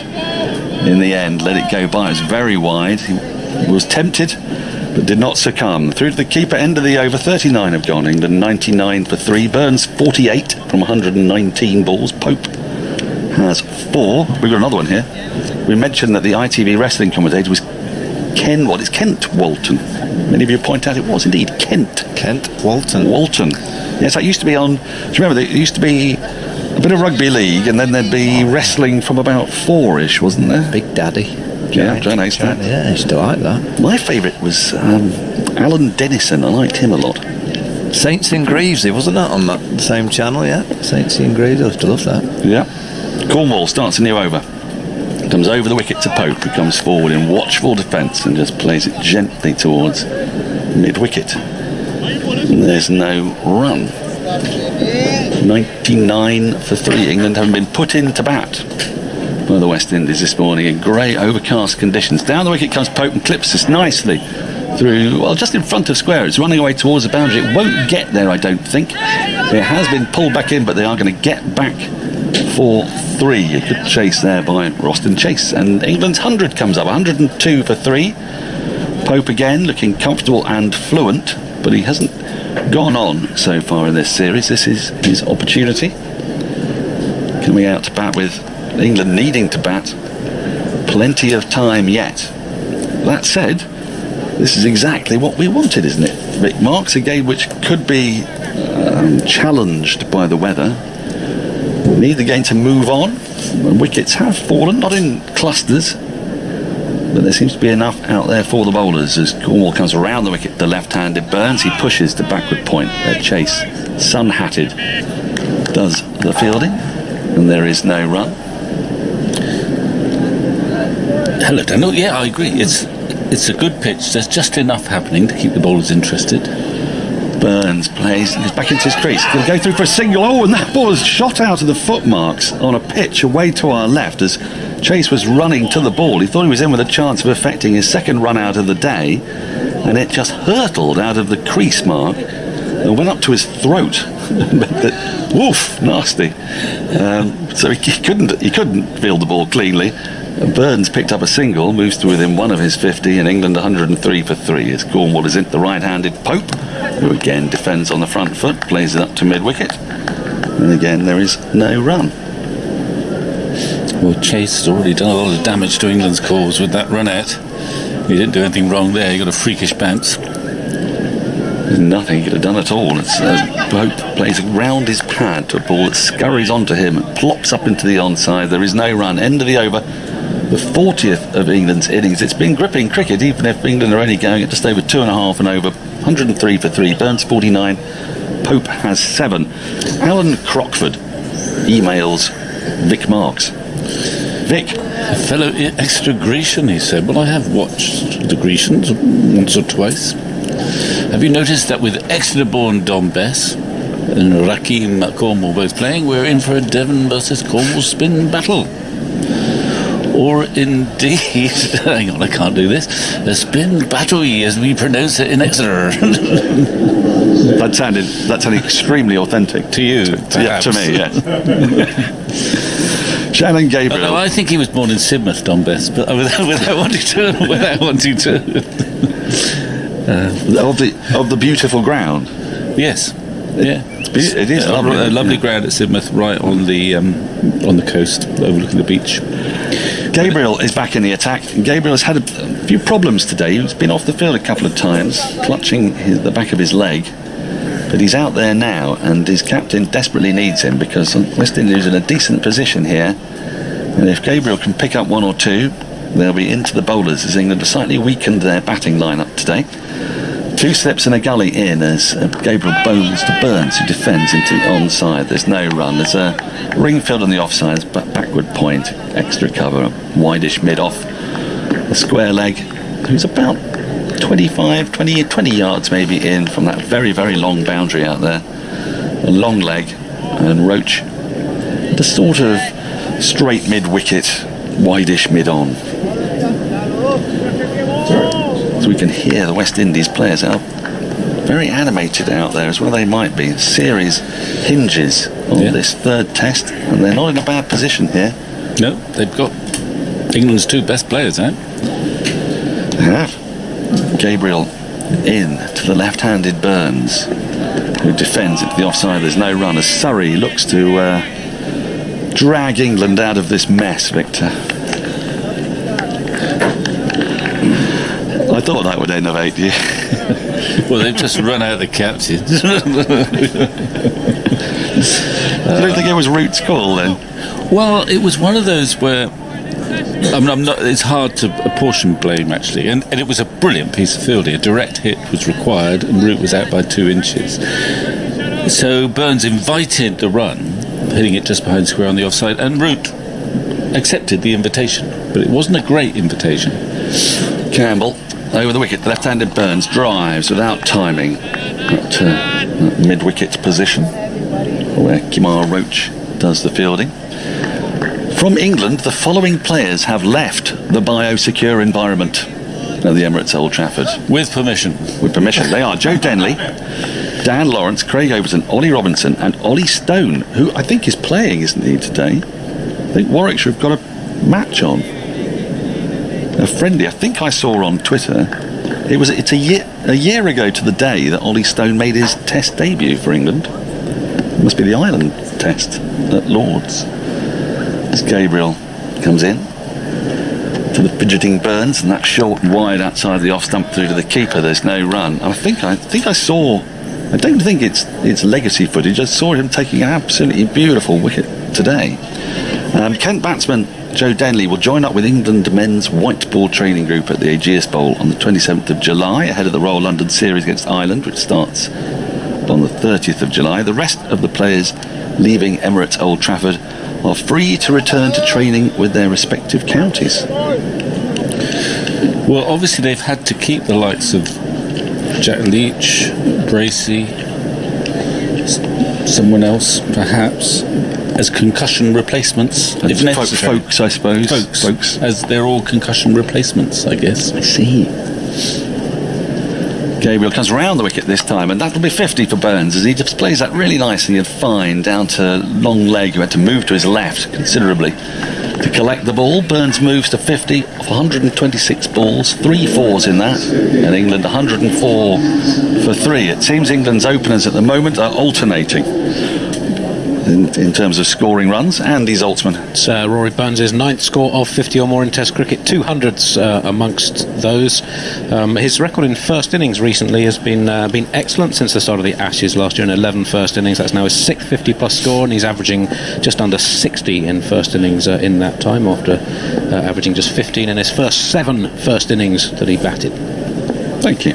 In the end, let it go by. It was very wide. He was tempted, but did not succumb. Through to the keeper, end of the over. 39 have gone. England 99 for 3. Burns 48 from 119 balls. Pope has 4. We've got another one here. We mentioned that the ITV wrestling commentator was it's Kent Walton. Many of you point out it was indeed Kent Walton. Yes, that used to be on. Do you remember? There used to be a bit of rugby league, and then there'd be wrestling from about 4-ish, wasn't there? Big Daddy. Yeah, John Haystack. Yeah, I used to like that. My favourite was Alan Dennison. I liked him a lot. Saints in Greavesy, wasn't that on that same channel? Yeah, Saints in Greavesy. I used to love that. Yeah. Cornwall starts a new over. Comes over the wicket to Pope, who comes forward in watchful defence and just plays it gently towards mid-wicket. And there's no run. 99 for 3. England haven't been put into bat by the West Indies this morning in grey overcast conditions. Down the wicket comes Pope and clips this nicely through, well, just in front of square. It's running away towards the boundary. It won't get there, I don't think. It has been pulled back in, but they are going to get back for 3. A good chase there by Roston Chase, and England's 100 comes up. 102 for 3. Pope again looking comfortable and fluent, but he hasn't gone on so far in this series. This is his opportunity. Coming out to bat with England needing to bat. Plenty of time yet. That said, this is exactly what we wanted, isn't it? It marks a game which could be challenged by the weather. Need the game to move on. Wickets have fallen, not in clusters, but there seems to be enough out there for the bowlers as Cornwall comes around the wicket. The left-handed Burns, he pushes to backward point. Their chase, sun-hatted, does the fielding, and there is no run. Hello, Daniel. Yeah, I agree. It's a good pitch. There's just enough happening to keep the bowlers interested. Burns plays, goes back into his crease. He'll go through for a single. Oh, and that ball is shot out of the footmarks on a pitch away to our left as Chase was running to the ball. He thought he was in with a chance of affecting his second run out of the day, and it just hurtled out of the crease mark and went up to his throat. Woof, nasty. So he couldn't field the ball cleanly. Burns picked up a single, moves to within 1 of his 50, and England 103 for 3 as Cornwall is into the right-handed Pope, who again defends on the front foot, plays it up to mid-wicket, and again there is no run. Well, Chase has already done a lot of damage to England's cause with that run out. He didn't do anything wrong there. He got a freakish bounce. There's nothing he could have done at all. It's Pope plays round his pad to a ball that scurries onto him and plops up into the onside. There is no run. End of the over. The 40th of England's innings. It's been gripping cricket, even if England are only going at just over 2.5 and over. 103 for 3. Burns 49. Pope has 7. Alan Crockford emails Vic Marks. Vic. A fellow extra Grecian, he said. Well, I have watched the Grecians once or twice. Have you noticed that with Exeter-born Dom Bess and Rahkeem at Cornwall both playing, we're in for a Devon versus Cornwall spin battle? Or indeed, hang on, I can't do this, a spin battle, as we pronounce it in Exeter. That sounded extremely authentic. To you, yeah, to me, yes. Shannon Gabriel. I think he was born in Sidmouth, Dom Bess, but without wanting to. Of the beautiful ground. Yes. Yeah. It is lovely. A lovely ground at Sidmouth, right on the coast, overlooking the beach. Gabriel is back in the attack. Gabriel has had a few problems today. He's been off the field a couple of times, clutching the back of his leg. But he's out there now, and his captain desperately needs him because West Indies are in a decent position here. And if Gabriel can pick up 1 or 2, they'll be into the bowlers as England have slightly weakened their batting lineup today. 2 slips and a gully in as Gabriel bowls to Burns, who defends into the onside. There's no run. There's a ring field on the offside, but backward point, extra cover, a wideish mid-off. A square leg, who's about 20 yards maybe in from that very, very long boundary out there. A long leg, and Roach, the sort of straight mid-wicket, wideish mid-on. So we can hear the West Indies players out very animated out there, as well they might be. A series hinges on this 3rd test, and they're not in a bad position here. No, they've got England's 2 best players out. They have. Gabriel in to the left-handed Burns, who defends into the offside. There's no run as Surrey looks to drag England out of this mess, Victor. I thought that would innovate you. Well, they've just run out of the captain. I don't think it was Root's call then. Well, it was one of those where I'm not. It's hard to apportion blame actually, and it was a brilliant piece of fielding. A direct hit was required, and Root was out by 2 inches. So Burns invited the run, hitting it just behind square on the offside, and Root accepted the invitation, but it wasn't a great invitation. Campbell over the wicket, the left-handed Burns drives without timing up to mid-wicket position, where Kemar Roach does the fielding. From England, the following players have left the biosecure environment at the Emirates Old Trafford. With permission. With permission. They are Joe Denley, Dan Lawrence, Kraigg Overton, Ollie Robinson and Ollie Stone, who I think is playing, isn't he, today? I think Warwickshire have got a match on. A friendly, I think I saw on Twitter. It's a year ago to the day that Ollie Stone made his Test debut for England. It must be the Ireland Test at Lord's. As Gabriel comes in to the fidgeting Burns, and that short and wide outside the off stump through to the keeper. There's no run. I think I saw. I don't think it's legacy footage. I saw him taking an absolutely beautiful wicket today. Kent batsman Joe Denley will join up with England men's white ball training group at the Ageas Bowl on the 27th of July, ahead of the Royal London series against Ireland, which starts on the 30th of July. The rest of the players leaving Emirates Old Trafford are free to return to training with their respective counties. Well, obviously they've had to keep the likes of Jack Leach, Bracey, someone else perhaps, as concussion replacements, if necessary. Folks, I suppose. Folks, as they're all concussion replacements, I guess. I see. Gabriel comes round the wicket this time, and that'll be 50 for Burns as he displays that really nicely and fine down to long leg, who had to move to his left considerably to collect the ball. Burns moves to 50 of 126 balls, 3 fours in that, and England 104 for 3. It seems England's openers at the moment are alternating in terms of scoring runs, and his ultimate. It's Rory Burns' 9th score of 50 or more in Test cricket, 200s amongst those. His record in first innings recently has been excellent since the start of the Ashes last year in 11 first innings. That's now his 6th 50 plus score, and he's averaging just under 60 in first innings in that time, after averaging just 15 in his first 7 first innings that he batted. Thank you.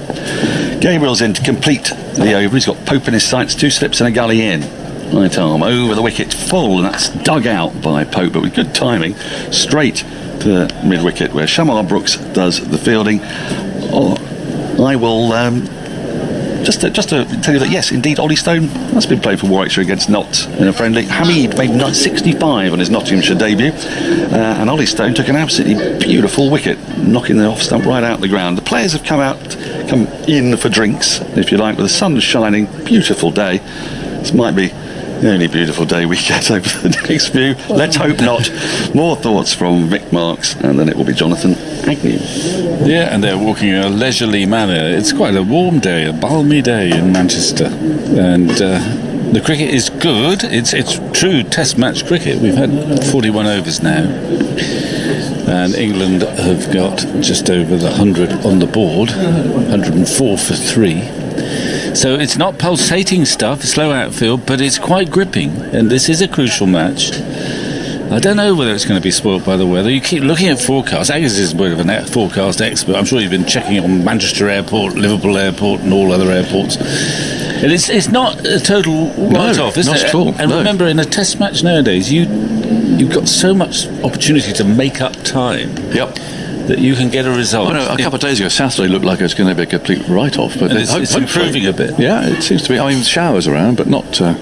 Gabriel's in to complete the over. He's got Pope in his sights, 2 slips and a gully in. Right arm over the wicket, full, and that's dug out by Pope, but with good timing, straight to the mid-wicket where Shamarh Brooks does the fielding. I will just to tell you that yes, indeed, Ollie Stone has been playing for Warwickshire against Notts in a friendly. Hamid made 65 on his Nottinghamshire debut, and Ollie Stone took an absolutely beautiful wicket, knocking the off stump right out the ground. The players have come in for drinks, if you like, with the sun shining. Beautiful day. This might be the only beautiful day we get over the next few. Let's hope not. More thoughts from Vic Marks, and then it will be Jonathan Agnew. Yeah, and they're walking in a leisurely manner. It's quite a warm day, a balmy day in Manchester, and the cricket is good. It's true Test match cricket. We've had 41 overs now, and England have got just over the 100 on the board, 104 for 3. So it's not pulsating stuff, slow outfield, but it's quite gripping, and this is a crucial match. I don't know whether it's going to be spoilt by the weather. You keep looking at forecasts. Agus is a bit of a forecast expert. I'm sure you've been checking on Manchester Airport, Liverpool Airport, and all other airports. And it's not a total write-off, is it? Not at all. And remember, in a Test match nowadays, you've got so much opportunity to make up time. Yep. That you can get a result. Oh, no, a couple of days ago, Saturday looked like it was going to be a complete write-off, but it's improving a bit. Yeah, it seems to be. I mean, showers around, but not a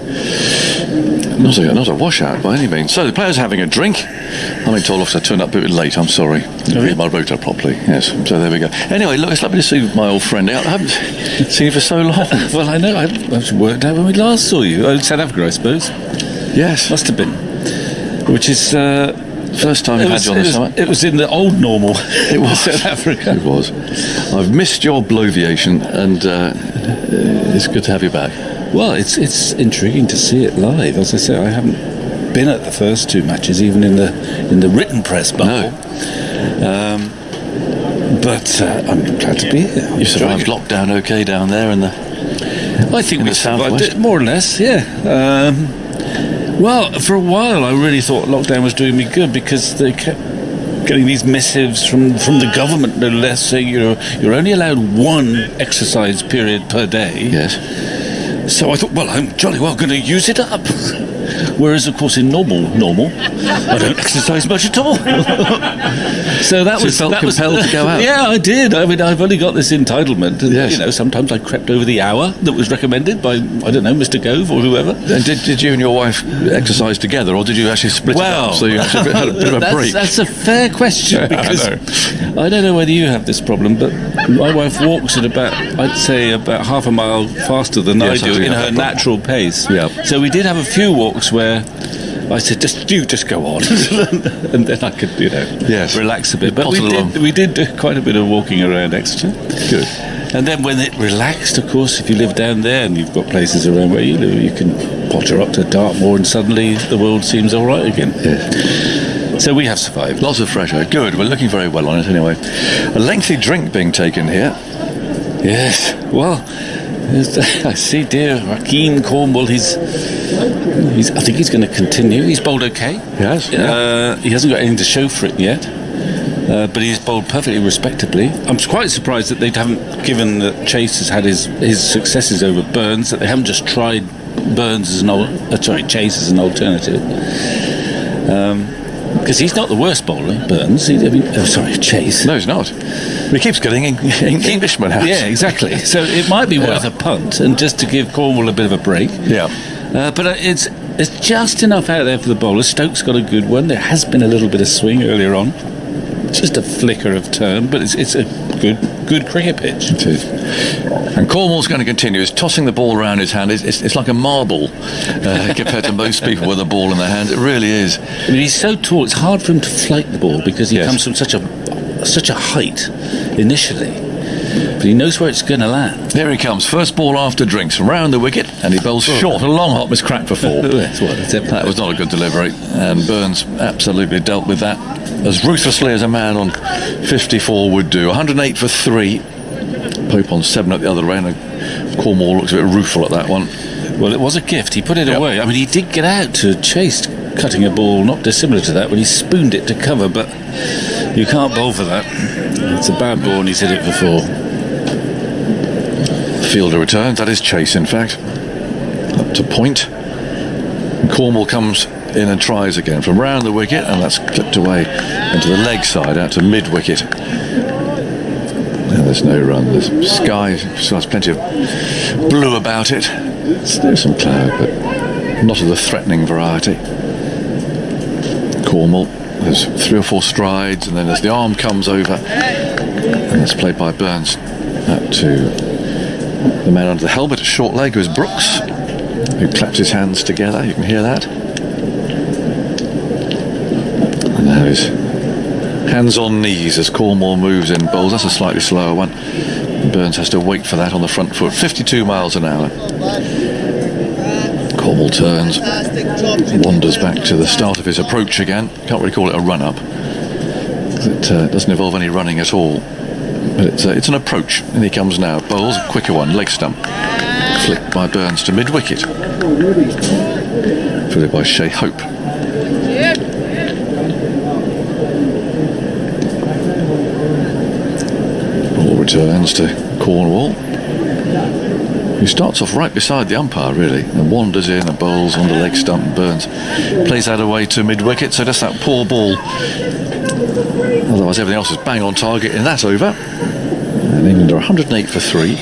washout by any means. So the players are having a drink. I'm being told off, I turned up a bit late. I'm sorry. Read my rota properly. Yes. So there we go. Anyway, look, it's lovely to see my old friend. I haven't seen you for so long. Well, I know. I've worked out when we last saw you. In South Africa, I suppose. Yes, must have been. Which is. First time I've had you on the site. It was in the old normal. It was South Africa. It was. I've missed your bloviation, and it's good to have you back. Well, it's intriguing to see it live. As I say, I haven't been at the first 2 matches, even in the written press bubble. No. But I'm glad to be here. You survived lockdown okay down there in the. I think we survived it more or less. Yeah. Well, for a while I really thought lockdown was doing me good, because they kept getting these missives from the government, no less, saying you're only allowed 1 exercise period per day. Yes. So I thought, well, I'm jolly well going to use it up. Whereas, of course, in normal, I don't exercise much at all. So that was felt compelled to go out. Yeah, I did. I mean, I've only got this entitlement. Yes. Sometimes I crept over the hour that was recommended by, I don't know, Mr. Gove or whoever. And did you and your wife exercise together, or did you actually split it up? So you actually had a bit of a break. That's a fair question, because I don't know whether you have this problem, but my wife walks at about half a mile faster than I do in her natural pace. Yeah. So we did have a few walks where I said, just go on, and then I could, relax a bit. But we did do quite a bit of walking around Exeter. Good. And then when it relaxed, of course, if you live down there and you've got places around where you live, you can potter up to Dartmoor, and suddenly the world seems all right again. Yes. So we have survived. Lots of fresh air. Good. We're looking very well on it anyway. A lengthy drink being taken here. Yes. Well, I see dear Rahkeem Cornwall, I think he's going to continue. He's bowled okay. Yes. He hasn't got anything to show for it yet, but he's bowled perfectly respectably. I'm quite surprised that they haven't, given that Chase has had his successes over Burns, that they haven't just tried Burns as Chase as an alternative. Because he's not the worst bowler, Burns. Chase. No, he's not. He keeps getting Englishmen out. Yeah, exactly. So it might be worth a punt, and just to give Cornwall a bit of a break. Yeah. But it's just enough out there for the bowlers. Stokes got a good one. There has been a little bit of swing earlier on. just a flicker of turn, but it's a good cricket pitch. It is. And Cornwall's going to continue. He's tossing the ball around his hand. It's like a marble compared to most people with a ball in their hands. It really is. I mean, he's so tall, it's hard for him to flight the ball because he comes from such a height initially. But he knows where it's going to land. There he comes. First ball after drinks. Round the wicket, and he bowls short. A long hop was cracked for 4. That was not a good delivery. And Burns absolutely dealt with that as ruthlessly as a man on 54 would do. 108 for 3. Pope on 7 at the other end. And Cornwall looks a bit rueful at that one. Well, it was a gift. He put it away. I mean, he did get out to chase cutting a ball not dissimilar to that when he spooned it to cover, but you can't bowl for that. It's a bad ball and he's hit it for 4. Fielder returns, that is chase in fact, up to point. And Cornwall comes in and tries again from round the wicket, and that's clipped away into the leg side out to mid wicket. And there's no run. The sky still has plenty of blue about it. There's some cloud, but not of the threatening variety. Cornwall, there's 3 or 4 strides, and then as the arm comes over, and that's played by Burns out to the man under the helmet, a short leg, was Brooks, who claps his hands together. You can hear that. And now his hands on knees as Cornwall moves in bowls. That's a slightly slower one. Burns has to wait for that on the front foot. 52 miles an hour. Cornwall turns, wanders back to the start of his approach again. Can't really call it a run-up. It doesn't involve any running at all. But it's an approach, and he comes now. Bowls, a quicker one, leg stump. Flicked by Burns to mid-wicket. Fielded by Shai Hope. Ball returns to Cornwall, who starts off right beside the umpire, really, and wanders in and bowls on the leg stump. And Burns plays that away to mid-wicket, so just that poor ball. Otherwise everything else is bang on target in that over. And England are 108 for 3.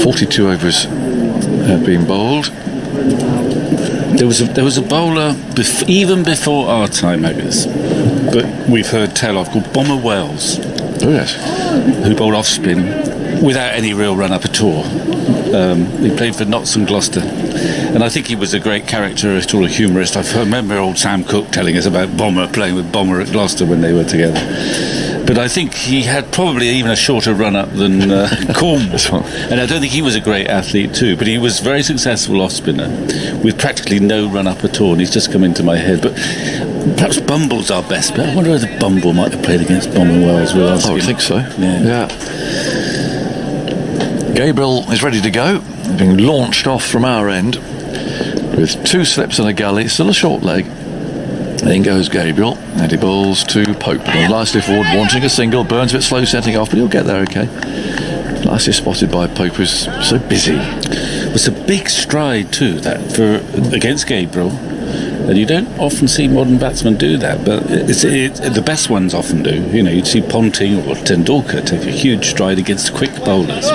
42 overs have been bowled. There was a bowler even before our time, Agus, but we've heard tell of, called Bomber Wells. Oh yes. Who bowled off spin without any real run up at all. He played for Notts and Gloucester, and I think he was a great caricaturist or a humorist. I remember old Sam Cooke telling us about Bomber playing with Bomber at Gloucester when they were together. But I think he had probably even a shorter run-up than Cornwall. And I don't think he was a great athlete too, but he was very successful off-spinner with practically no run-up at all, and he's just come into my head. But perhaps Bumble's our best bet. I wonder whether Bumble might have played against Bomber Wells. I would think so. Yeah. Gabriel is ready to go, being launched off from our end with 2 slips and a gully, still a short leg. In goes Gabriel, and he bowls to Pope. Nicely forward, wanting a single. Burns a bit slow setting off, but he'll get there okay. Nicely spotted by Pope, who's so busy. It's a big stride too, that for against Gabriel. And you don't often see modern batsmen do that, but the best ones often do. You know, you'd see Ponting or Tendulkar take a huge stride against quick bowlers.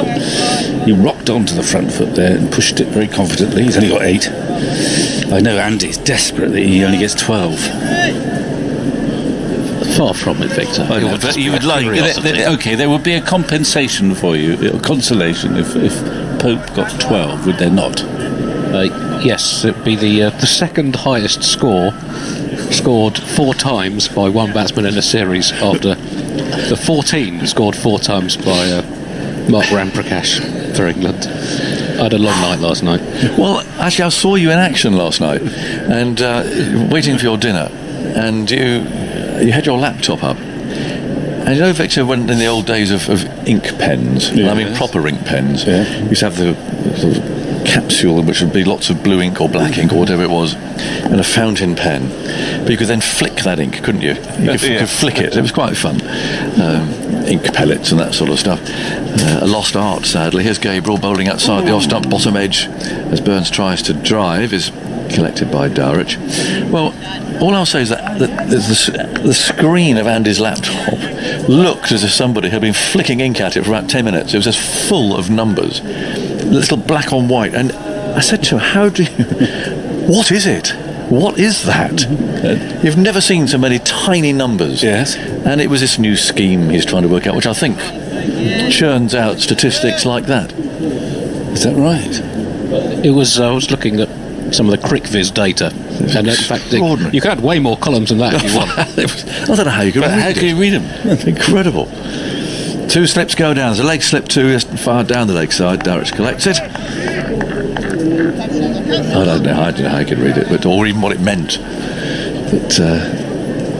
He rocked onto the front foot there and pushed it very confidently. He's only got 8. I know Andy's desperate that he only gets 12. Far from it, Victor. You would like. Okay, there would be a compensation for you, a consolation, if Pope got 12, would there not? Yes, it'd be the second highest score scored 4 times by one batsman in a series after the 14 scored 4 times by Mark Ramprakash for England. I had a long night last night. Well, actually, I saw you in action last night, and waiting for your dinner, and you had your laptop up. And you know, Victor, when in the old days of ink pens, I mean proper ink pens, you used to have the sort of capsule in which would be lots of blue ink or black ink or whatever it was, and a fountain pen. But you could then flick that ink, couldn't you? You could flick it. It was quite fun. Ink pellets and that sort of stuff. A lost art, sadly. Here's Gabriel bowling outside the off-stump bottom edge as Burns tries to drive. Is collected by Dowrich. Well, all I'll say is that the screen of Andy's laptop looked as if somebody had been flicking ink at it for about 10 minutes. It was just full of numbers, little black on white. And I said to him, what is it? what is that? You've never seen so many tiny numbers. Yes. And it was this new scheme he's trying to work out, which I think churns out statistics like that. Is that right? It was. I was looking at some of the CrickViz data, and in fact, you could add way more columns than that if you want. I don't know how you could But read how it. can you read them? Incredible. 2 slips go down. There's a leg slip 2 just far down the leg side. Dowrich collects it. I don't know how you could read it, or even what it meant. But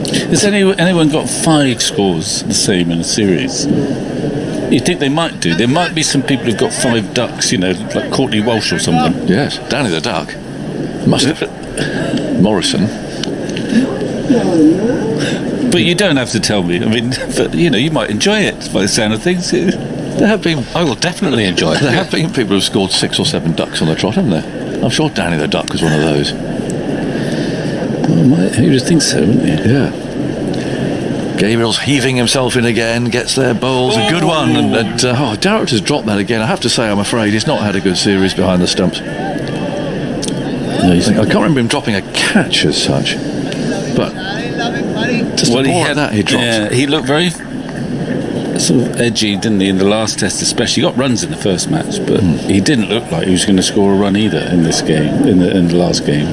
Has anyone got 5 scores the same in a series? You think they might do? There might be some people who've got 5 ducks, like Courtney Walsh or something. yes, Danny the Duck must have. Morrison. But you don't have to tell me. I mean, but, you might enjoy it by the sound of things. There have been. I will definitely enjoy it. There have been people who've scored 6 or 7 ducks on the trot, haven't there? I'm sure Danny the Duck was one of those. You would think so, wouldn't you? Yeah. Gabriel's heaving himself in again, gets there, bowls, a good one, and Dowrich has dropped that again. I have to say, I'm afraid he's not had a good series behind the stumps. I can't remember him dropping a catch as such, but just a ball like that he dropped. Yeah, he looked very sort of edgy, didn't he, in the last test especially. He got runs in the first match, but he didn't look like he was going to score a run either in this game, in the last game.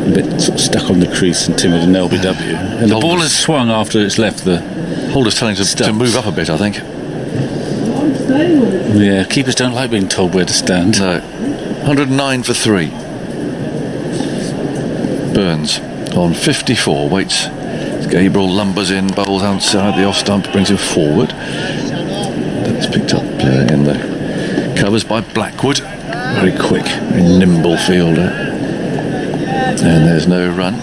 A bit sort of stuck on the crease and timid in LBW. And the ball has swung after it's left the Holder's telling him to move up a bit, I think. Yeah, keepers don't like being told where to stand. No. 109 for 3. Burns on 54, waits. Gabriel lumbers in, bowls outside the off stump, brings him forward. That's picked up in the covers by Blackwood. Very quick, very nimble fielder. And there's no run.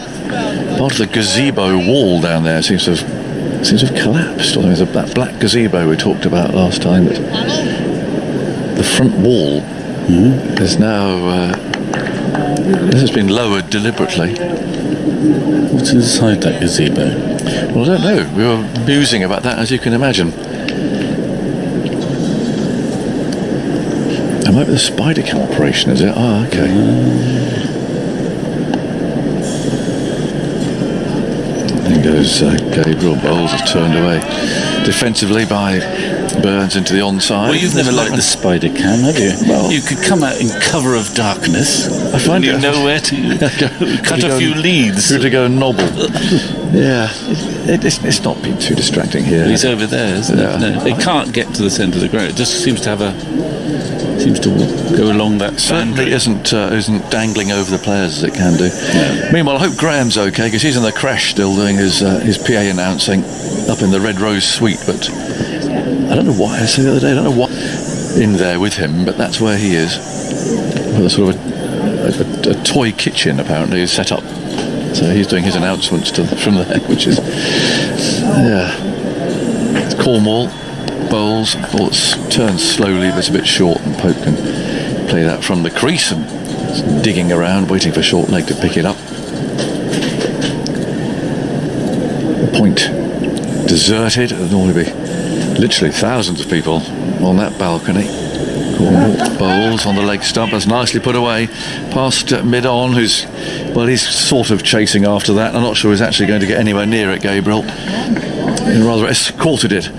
Part of the gazebo wall down there seems to have collapsed. Or there's that black gazebo we talked about last time. The front wall is now. This has been lowered deliberately. What's inside that gazebo? Well, I don't know. We were musing about that, as you can imagine. It might be the spider cam operation, is it? Oh, okay. There goes Gabriel. Bowles is turned away defensively by Burns into the onside. Well, you've never liked the spider cam, have you? Well, you could come out in cover of darkness. I find you know where to cut a few leads. Who to go nobble. Yeah, it's not been too distracting here. He's over there, isn't it? No, it can't get to the centre of the ground. It just seems to go along that. Certainly isn't dangling over the players as it can do. No. Meanwhile, I hope Graham's okay, because he's in the crash still doing his PA announcing up in the Red Rose suite. But I don't know why. I said the other day, I don't know what in there with him, but that's where he is. With a sort of a toy kitchen apparently is set up. So he's doing his announcements from there, which is It's Cornwall. Bowls, ball turns slowly, but it's a bit short, and Pope can play that from the crease and digging around, waiting for short leg to pick it up. The point deserted. There'll normally be literally thousands of people on that balcony. Cornwall bowls on the leg stump. That's nicely put away past mid-on, he's sort of chasing after that. I'm not sure he's actually going to get anywhere near it, Gabriel. And rather escorted it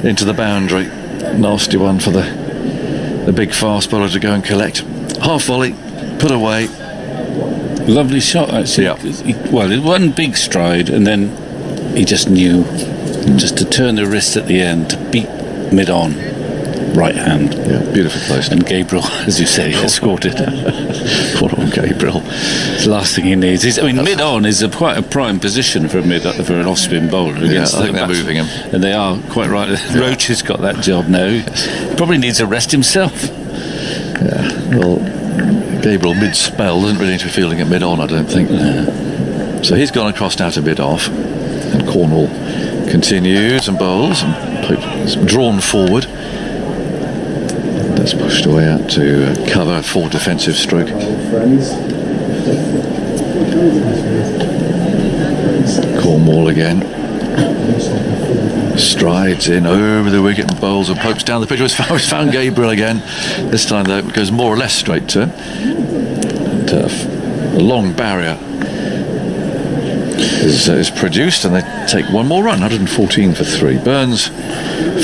into the boundary. Nasty one for the big fast bowler to go and collect. Half volley, put away. Lovely shot, actually. It one big stride, and then he just knew just to turn the wrist at the end to beat mid-on. Right hand. Yeah, beautiful place. And Gabriel, as you say, escorted. Poor old Gabriel. It's the last thing he needs. Mid-on is quite a prime position for an off-spin bowler. I think they're moving him. And they are, quite right. Yeah. Roach has got that job now. He probably needs a rest himself. Yeah, well, Gabriel mid-spell doesn't really need to be fielding at mid-on, I don't think. No. So he's gone across now to mid-off. And Cornwall continues and bowls. And is drawn forward. That's pushed away out to cover for defensive stroke. Cornwall again. Strides in over the wicket and bowls and Pope's down the pitch. He's found Gabriel again. This time though it goes more or less straight to him. And The long barrier is produced, and they take one more run. 114 for 3. Burns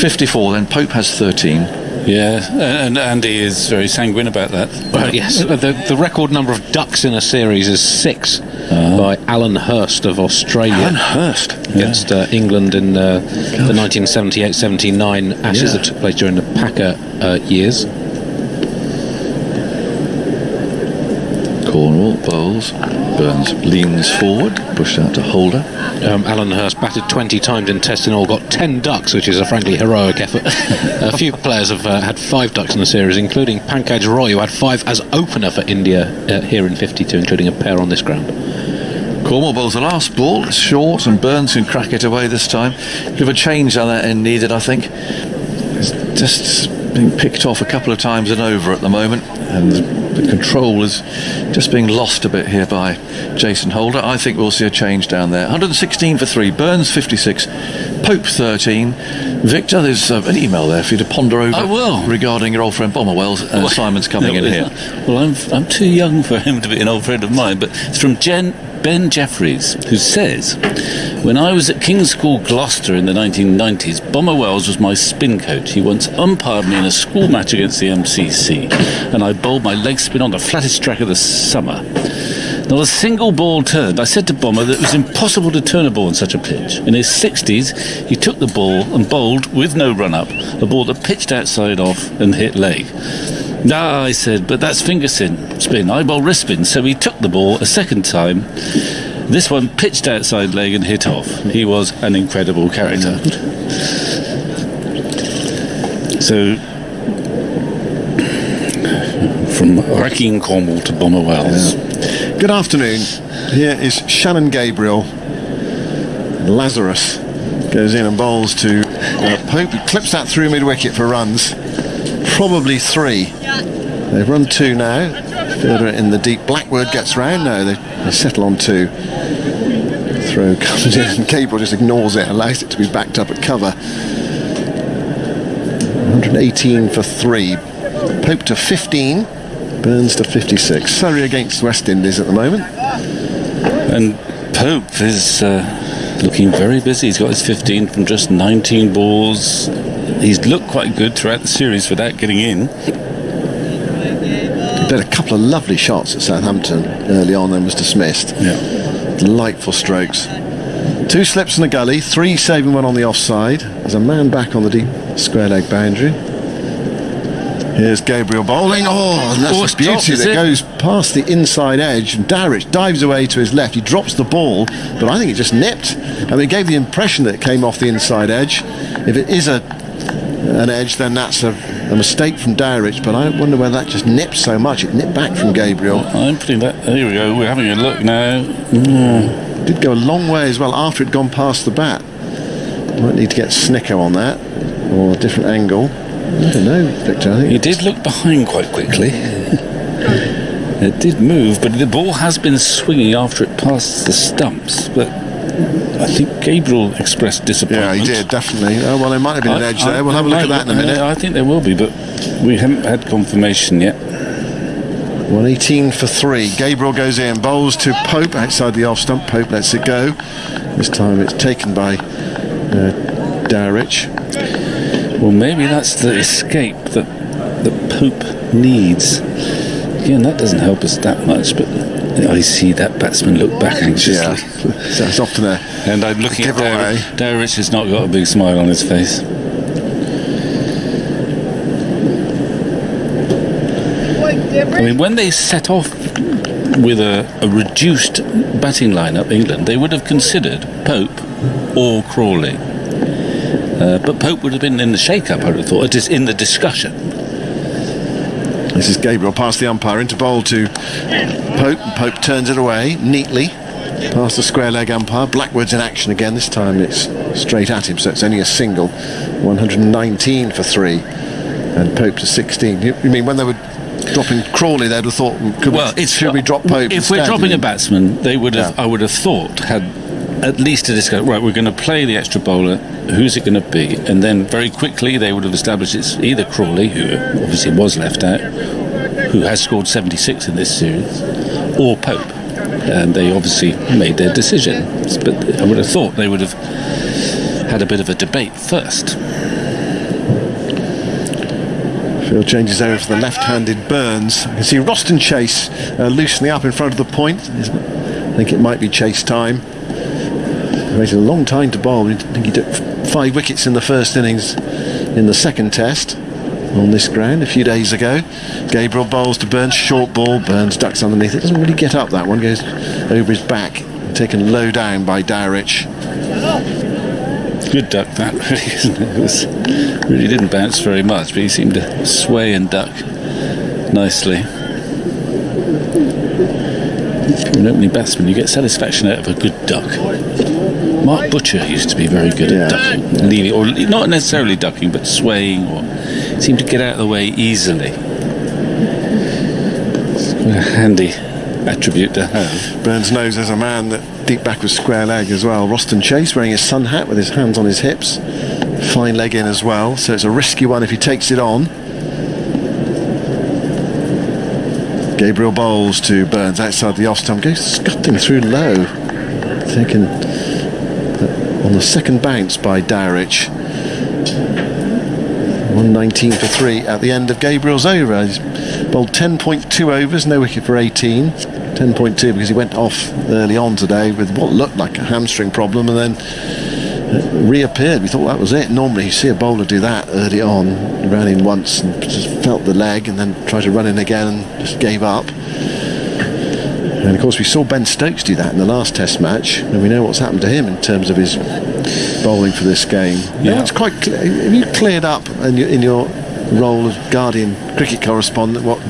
54, then Pope has 13. Yeah, and Andy is very sanguine about that. Well, yes, the record number of ducks in a series is 6 by Alan Hurst of Australia. Alan Hurst against England in the 1978-79 Ashes that took place during the Packer years. Cornwall bowls. Burns leans forward, pushed out to Holder. Alan Hurst batted 20 times in Tests in all, got 10 ducks, which is a frankly heroic effort. A few players have had 5 ducks in the series, including Pankaj Roy, who had 5 as opener for India here in 52, including a pair on this ground. Cornwall bowls the last ball. It's short, and Burns can crack it away this time. Bit of a change on that end needed, I think. It's just being picked off a couple of times and over at the moment, and the control is just being lost a bit here by Jason Holder. I think we'll see a change down there. 116 for 3. Burns 56. Pope 13. Victor, there's an email there for you to ponder over. I will. Regarding your old friend Bomberwell, and Simon's coming in here. Well, I'm too young for him to be an old friend of mine, but it's from Ben Jeffries, who says, when I was at King's School Gloucester in the 1990s, Bomber Wells was my spin coach. He once umpired me in a school match against the MCC, and I bowled my leg spin on the flattest track of the summer. Not a single ball turned. I said to Bomber that it was impossible to turn a ball on such a pitch. In his 60s, he took the ball and bowled, with no run-up, a ball that pitched outside off and hit leg. Ah, I said, but that's finger spin. I bowl wrist spin. So he took the ball a second time. This one pitched outside leg and hit off. He was an incredible character. So, from Rahkeem Cornwall to Bomber Wells. Yeah. Good afternoon. Here is Shannon Gabriel. Lazarus goes in and bowls to Pope, who clips that through mid-wicket for runs. Probably 3. They've run 2 now. Further in the deep. Blackwood gets round. No, they settle on 2. Throw comes in and Gabriel just ignores it, allows it to be backed up at cover. 118 for 3. Pope to 15. Burns to 56. Surrey against West Indies at the moment. And Pope is looking very busy. He's got his 15 from just 19 balls. He's looked quite good throughout the series without getting in. He played a couple of lovely shots at Southampton early on, then was dismissed. Yeah. Delightful strokes. 2 slips in the gully, 3 saving one on the offside. There's a man back on the deep square leg boundary. Here's Gabriel bowling. Oh, and that's a beauty that goes past the inside edge. And Dowrich dives away to his left. He drops the ball, but I think it just nipped. I mean, it gave the impression that it came off the inside edge. If it is an edge, then that's a mistake from Dowrich, but I wonder whether that just nipped so much. It nipped back from Gabriel. I'm putting that. Here we go. We're having a look now. It did go a long way as well after it'd gone past the bat. Might need to get Snicko on that, or a different angle. I don't know, Victor. I think He did look behind quite quickly. It did move, but the ball has been swinging after it passed the stumps. But I think Gabriel expressed disappointment. Yeah, he did, definitely. Oh, well, there might have been an edge there. We'll have a look at that in a minute. I think there will be, but we haven't had confirmation yet. 118 for 3. Gabriel goes in, bowls to Pope outside the off stump. Pope lets it go. This time it's taken by Dowrich. Well, maybe that's the escape that Pope needs. Again, that doesn't help us that much, but I see that batsman look back anxiously. Yeah, so it's often a and I'm looking at giveaway. Dowrich has not got a big smile on his face. I mean, when they set off with a reduced batting lineup, England, they would have considered Pope or Crawley. But Pope would have been in the shake-up, I would have thought. It is in the discussion. This is Gabriel past the umpire into bowl to Pope. Pope turns it away neatly past the square leg umpire. Blackwood's in action again. This time it's straight at him, so it's only a single. 119 for 3 and Pope to 16. You mean when they were dropping Crawley, they'd have thought, should we drop Pope if instead? We're dropping a batsman, they would have. Yeah. I would have thought had at least a discussion. Right, we're going to play the extra bowler. Who's it going to be? And then very quickly they would have established it's either Crawley, who obviously was left out, who has scored 76 in this series, or Pope. And they obviously made their decision. But I would have thought they would have had a bit of a debate first. Field changes over for the left-handed Burns. I can see Roston Chase loosening up in front of the point. I think it might be Chase time. He waited a long time to bowl. I think he took 5 wickets in the first innings in the second test on this ground a few days ago. Gabriel bowls to Burns, short ball. Burns ducks underneath it. Doesn't really get up, that one. Goes over his back. Taken low down by Dowrich. Good duck, that, really, isn't it? Really didn't bounce very much, but he seemed to sway and duck nicely. If you're an opening batsman, you get satisfaction out of a good duck. Mark Butcher used to be very good at ducking, leaving, or not necessarily ducking, but swaying, or seemed to get out of the way easily. It's quite a handy attribute to have. Burns knows there's a man that deep back with square leg as well. Roston Chase wearing his sun hat with his hands on his hips. Fine leg in as well, so it's a risky one if he takes it on. Gabriel bowls to Burns outside the off stump, goes scutting through low. Taken on the second bounce by Dowrich. 119 for 3 at the end of Gabriel's over. He's bowled 10.2 overs, no wicket for 18. 10.2 because he went off early on today with what looked like a hamstring problem and then reappeared. We thought that was it. Normally you see a bowler do that early on. He ran in once and just felt the leg and then tried to run in again and just gave up. And of course we saw Ben Stokes do that in the last test match, and we know what's happened to him in terms of his bowling for this game. Yeah. It's quite have you cleared up in your role as Guardian cricket correspondent what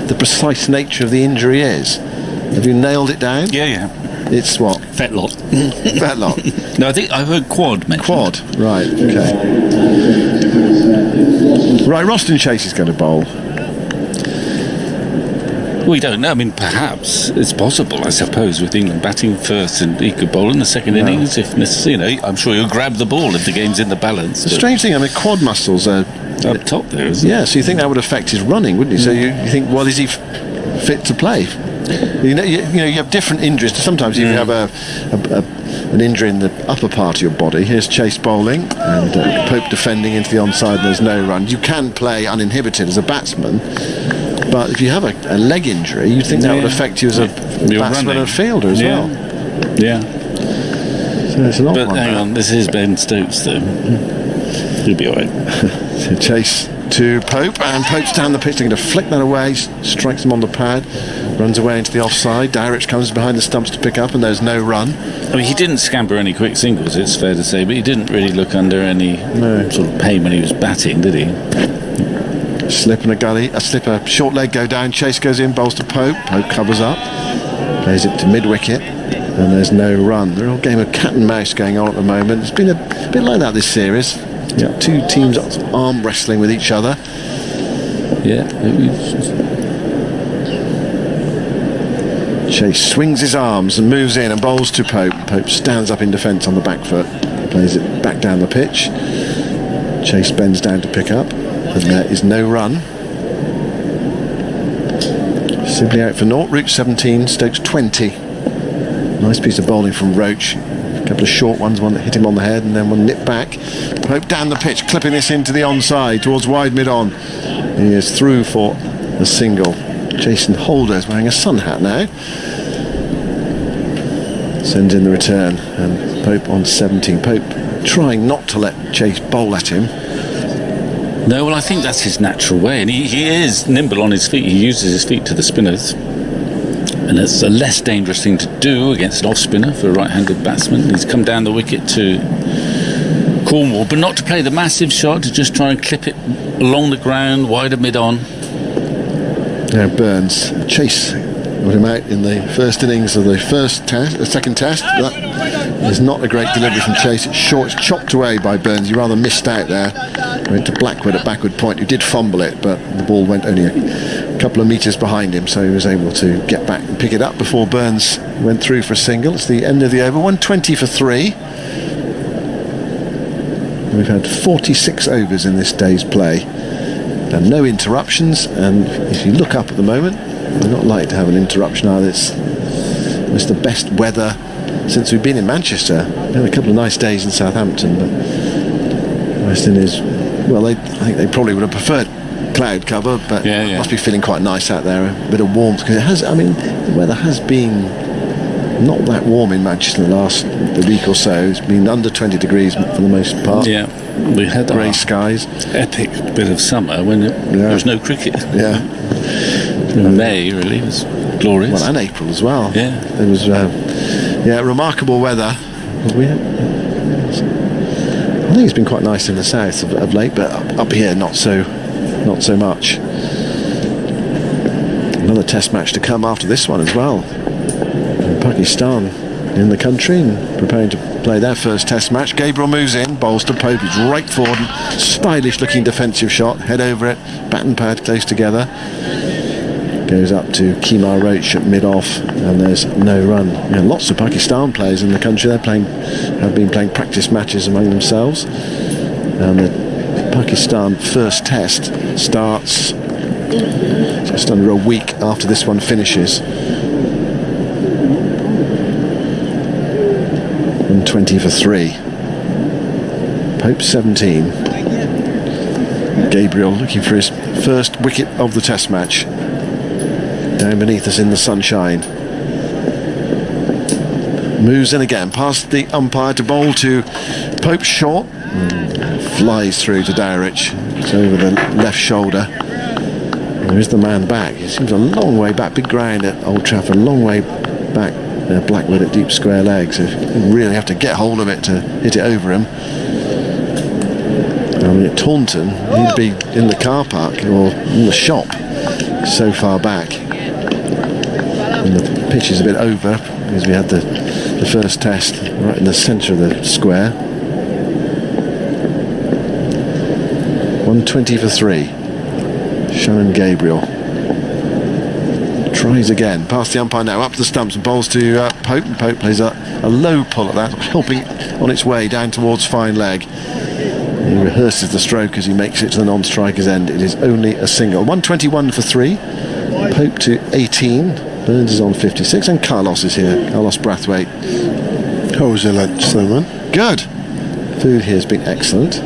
the precise nature of the injury is? Have you nailed it down? Yeah. It's what? Fetlock. Fetlock. No, I think I've heard quad mentioned. Quad, right, okay. Right, Roston Chase is going to bowl. We don't know. I mean, perhaps it's possible, I suppose, with England batting first, and he could bowl in the second innings if necessary. I'm sure he'll grab the ball if the game's in the balance. The strange thing, I mean, quad muscles are up top there, isn't it? Yeah, so you think that would affect his running, wouldn't you? So you think, well, is he fit to play? You know, you have different injuries. Sometimes you have an injury in the upper part of your body. Here's Chase bowling and Pope defending into the onside and there's no run. You can play uninhibited as a batsman, but if you have a leg injury, you'd think that would affect you as a batsman and fielder as well. Yeah. So it's an odd one. Hang on, this is Ben Stokes though. He'll be alright. So Chase to Pope, and Pope's down the pitch, they're going to flick that away, strikes him on the pad, runs away into the offside. Dowrich comes behind the stumps to pick up, and there's no run. I mean, he didn't scamper any quick singles, it's fair to say, but he didn't really look under any sort of pain when he was batting, did he? Slip and a short leg go down, Chase goes in, bowls to Pope, Pope covers up, plays it to mid-wicket, and there's no run. They're all a game of cat and mouse going on at the moment. It's been a bit like that this series. Yeah, two teams arm wrestling with each other. Yeah. Chase swings his arms and moves in and bowls to Pope. Pope stands up in defence on the back foot, plays it back down the pitch. Chase bends down to pick up, and there is no run. Sibley out for naught, Root 17, Stokes 20. Nice piece of bowling from Roach. A couple of short ones, one that hit him on the head and then one nipped back. Pope down the pitch, clipping this into the onside towards wide mid-on. He is through for the single. Jason Holder's wearing a sun hat now. Sends in the return, and Pope on 17. Pope trying not to let Chase bowl at him. No, well, I think that's his natural way, and he is nimble on his feet. He uses his feet to the spinners, and it's a less dangerous thing to do against an off-spinner for a right-handed batsman. He's come down the wicket to Cornwall, but not to play the massive shot, to just try and clip it along the ground, wider mid-on. Now Burns, Chase got him out in the first innings of the second test. That is not a great delivery from Chase. It's short, it's chopped away by Burns. He rather missed out there. Went to Blackwood at backward point, who did fumble it, but the ball went only a couple of metres behind him, so he was able to get back and pick it up before Burns went through for a single. It's the end of the over, 120 for 3. We've had 46 overs in this day's play and no interruptions, and if you look up at the moment, We're not like to have an interruption either. It's the best weather since we've been in Manchester. We had a couple of nice days in Southampton, but West Indies, well, I think they probably would have preferred cloud cover, but it must be feeling quite nice out there. A bit of warmth, because it has, I mean, the weather has been not that warm in Manchester the week or so. It's been under 20 degrees for the most part. Yeah, we had grey skies. Epic bit of summer when there was no cricket. Yeah. May really was glorious. Well, and April as well. Yeah. It was, remarkable weather. I think it's been quite nice in the south of late, but up here not so much. Another test match to come after this one as well. Pakistan in the country and preparing to play their first test match. Gabriel moves in, bowls to Pope, he's right forward, stylish looking defensive shot, head over it, bat and pad close together. Goes up to Kemar Roach at mid-off, and there's no run. Lots of Pakistan players in the country. Have been playing practice matches among themselves. And the Pakistan first test starts just under a week after this one finishes. 120 for 3. Pope 17. Gabriel looking for his first wicket of the test match. Down beneath us in the sunshine. Moves in again, past the umpire to bowl to Pope short. Flies through to Dowrich. It's over the left shoulder. There is the man back. It seems a long way back. Big ground at Old Trafford, a long way back. Blackwood at deep square legs. So you really have to get hold of it to hit it over him. I mean, at Taunton, he'd be in the car park or in the shop. So far back. And the pitch is a bit over because we had the first test right in the centre of the square. 120 for 3. Shannon Gabriel tries again, past the umpire now, up to the stumps and bowls to Pope. And Pope plays a low pull at that, helping on its way down towards fine leg. He rehearses the stroke as he makes it to the non-striker's end. It is only a single. 121 for 3. Pope to 18. Burns is on 56, and Carlos is here. Carlos Brathwaite. How was your lunch, Simon? Good. Food here has been excellent.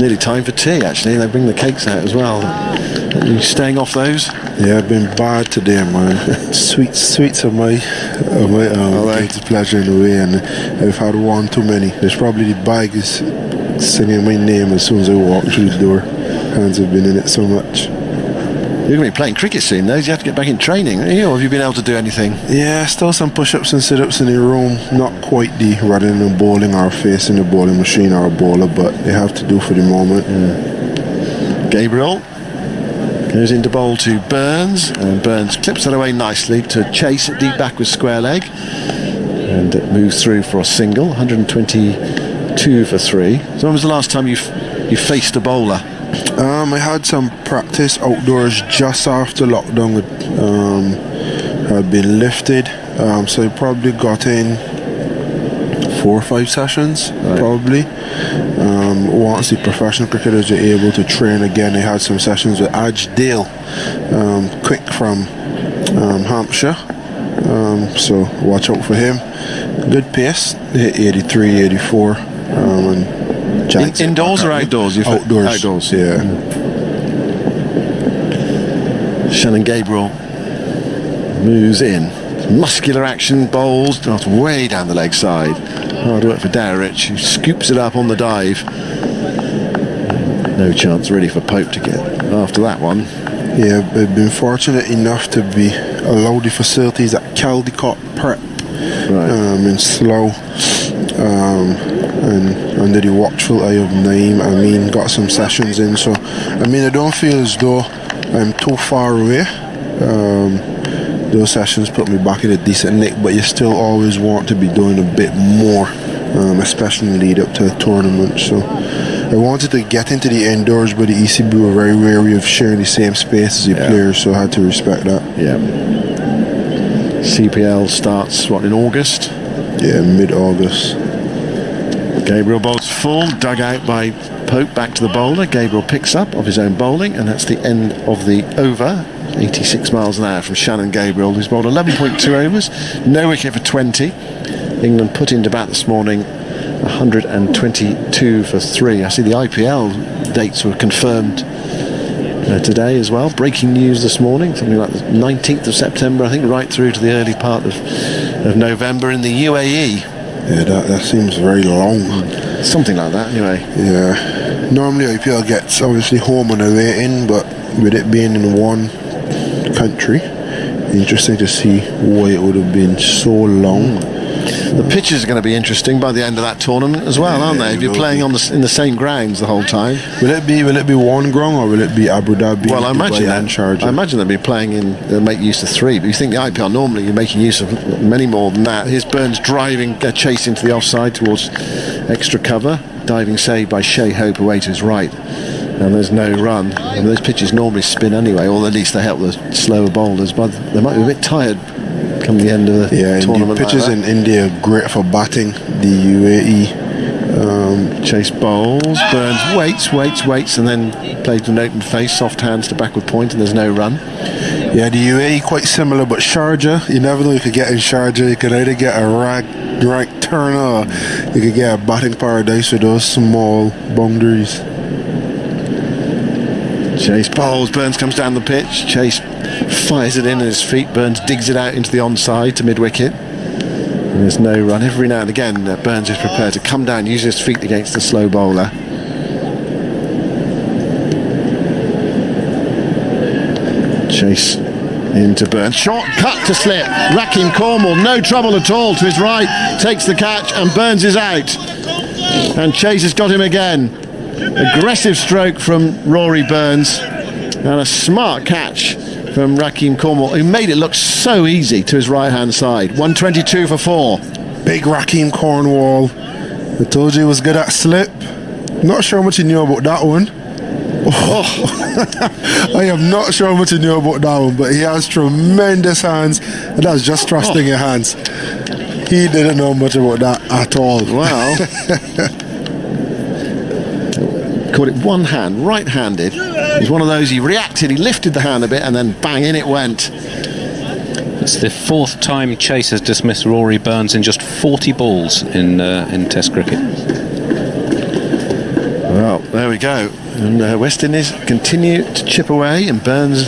Nearly time for tea, actually. They bring the cakes out as well. Are you staying off those? Yeah, I've been bad today, man. Sweets are my greatest pleasure in a way, and I've had one too many. There's probably the bag is singing my name as soon as I walk through the door. Hands have been in it so much. You're going to be playing cricket soon, though. You have to get back in training, or have you been able to do anything? Yeah, still some push-ups and sit-ups in the room. Not quite the running and bowling or facing the bowling machine or a bowler, but they have to do for the moment. Yeah. Gabriel goes into bowl to Burns, and Burns clips that away nicely to chase it deep back with square leg, and it moves through for a single. 122 for 3. So when was the last time you faced a bowler? I had some practice outdoors just after lockdown had been lifted, so I probably got in 4 or 5 sessions, probably. Once the professional cricketers are able to train again, I had some sessions with Dale, quick from Hampshire, so watch out for him. Good pace, hit 83, 84, and indoors or outdoors? Outdoors, yeah. Shannon Gabriel moves in. Muscular action, bowls, starts way down the leg side. Hard work for Dowrich, who scoops it up on the dive. No chance really for Pope to get after that one. Yeah, I've been fortunate enough to be allowed the facilities at Caldecott Prep in Slough. And under the watchful eye of Naeem, got some sessions in, so I don't feel as though I'm too far away. Those sessions put me back in a decent nick, but you still always want to be doing a bit more, especially in the lead up to a tournament. So I wanted to get into the indoors, but the ECB were very wary of sharing the same space as the players, so I had to respect that. Yeah. CPL starts in August? Yeah, mid-August. Gabriel bowls full, dug out by Pope, back to the bowler. Gabriel picks up of his own bowling, and that's the end of the over. 86 miles an hour from Shannon Gabriel, who's bowled 11.2 overs, no wicket for 20. England put into bat this morning 122 for 3. I see the IPL dates were confirmed today as well. Breaking news this morning, something like the 19th of September, I think, right through to the early part of November in the UAE. Yeah, that seems very long. Something like that, anyway. Yeah. Normally IPL gets obviously home and away in, but with it being in one country, interesting to see why it would have been so long. The pitches are going to be interesting by the end of that tournament as well, aren't they? If you're playing in the same grounds the whole time. Will it be one ground or will it be Abu Dhabi? Well, I imagine and Sharjah? I imagine they'll be playing they'll make use of 3. But you think the IPL normally you're making use of many more than that. Here's Burns driving a chase into the offside towards extra cover. Diving save by Shai Hope away to his right. And there's no run. And those pitches normally spin anyway, or at least they help the slower bowlers. But they might be a bit tired come the end of the tournament. Pitches like in India are great for batting. The UAE. Chase bowls, Burns waits, and then plays with an open face, soft hands to backward point, and there's no run. Yeah, the UAE quite similar, but Sharjah, you never know you could get in Sharjah. You could either get a right turn or you could get a batting paradise with those small boundaries. Chase bowls, Burns comes down the pitch, Chase fires it in at his feet, Burns digs it out into the onside to mid-wicket. And there's no run. Every now and again Burns is prepared to come down, use his feet against the slow bowler. Chase into Burns, short cut to slip. Rahkeem Cornwall, no trouble at all to his right, takes the catch and Burns is out. And Chase has got him again. Aggressive stroke from Rory Burns and a smart catch from Rahkeem Cornwall, who made it look so easy to his right hand side. 122 for 4. Big Rahkeem Cornwall. I told you he was good at slip. Not sure how much he knew about that one. I am not sure how much he knew about that one, but he has tremendous hands, and that's just trusting your hands. He didn't know much about that at all. Wow. Caught it one hand, right-handed. He's one of those, he reacted, he lifted the hand a bit and then bang, in it went. It's the 4th time Chase has dismissed Rory Burns in just 40 balls in Test cricket. Well, there we go. And West Indies continue to chip away, and Burns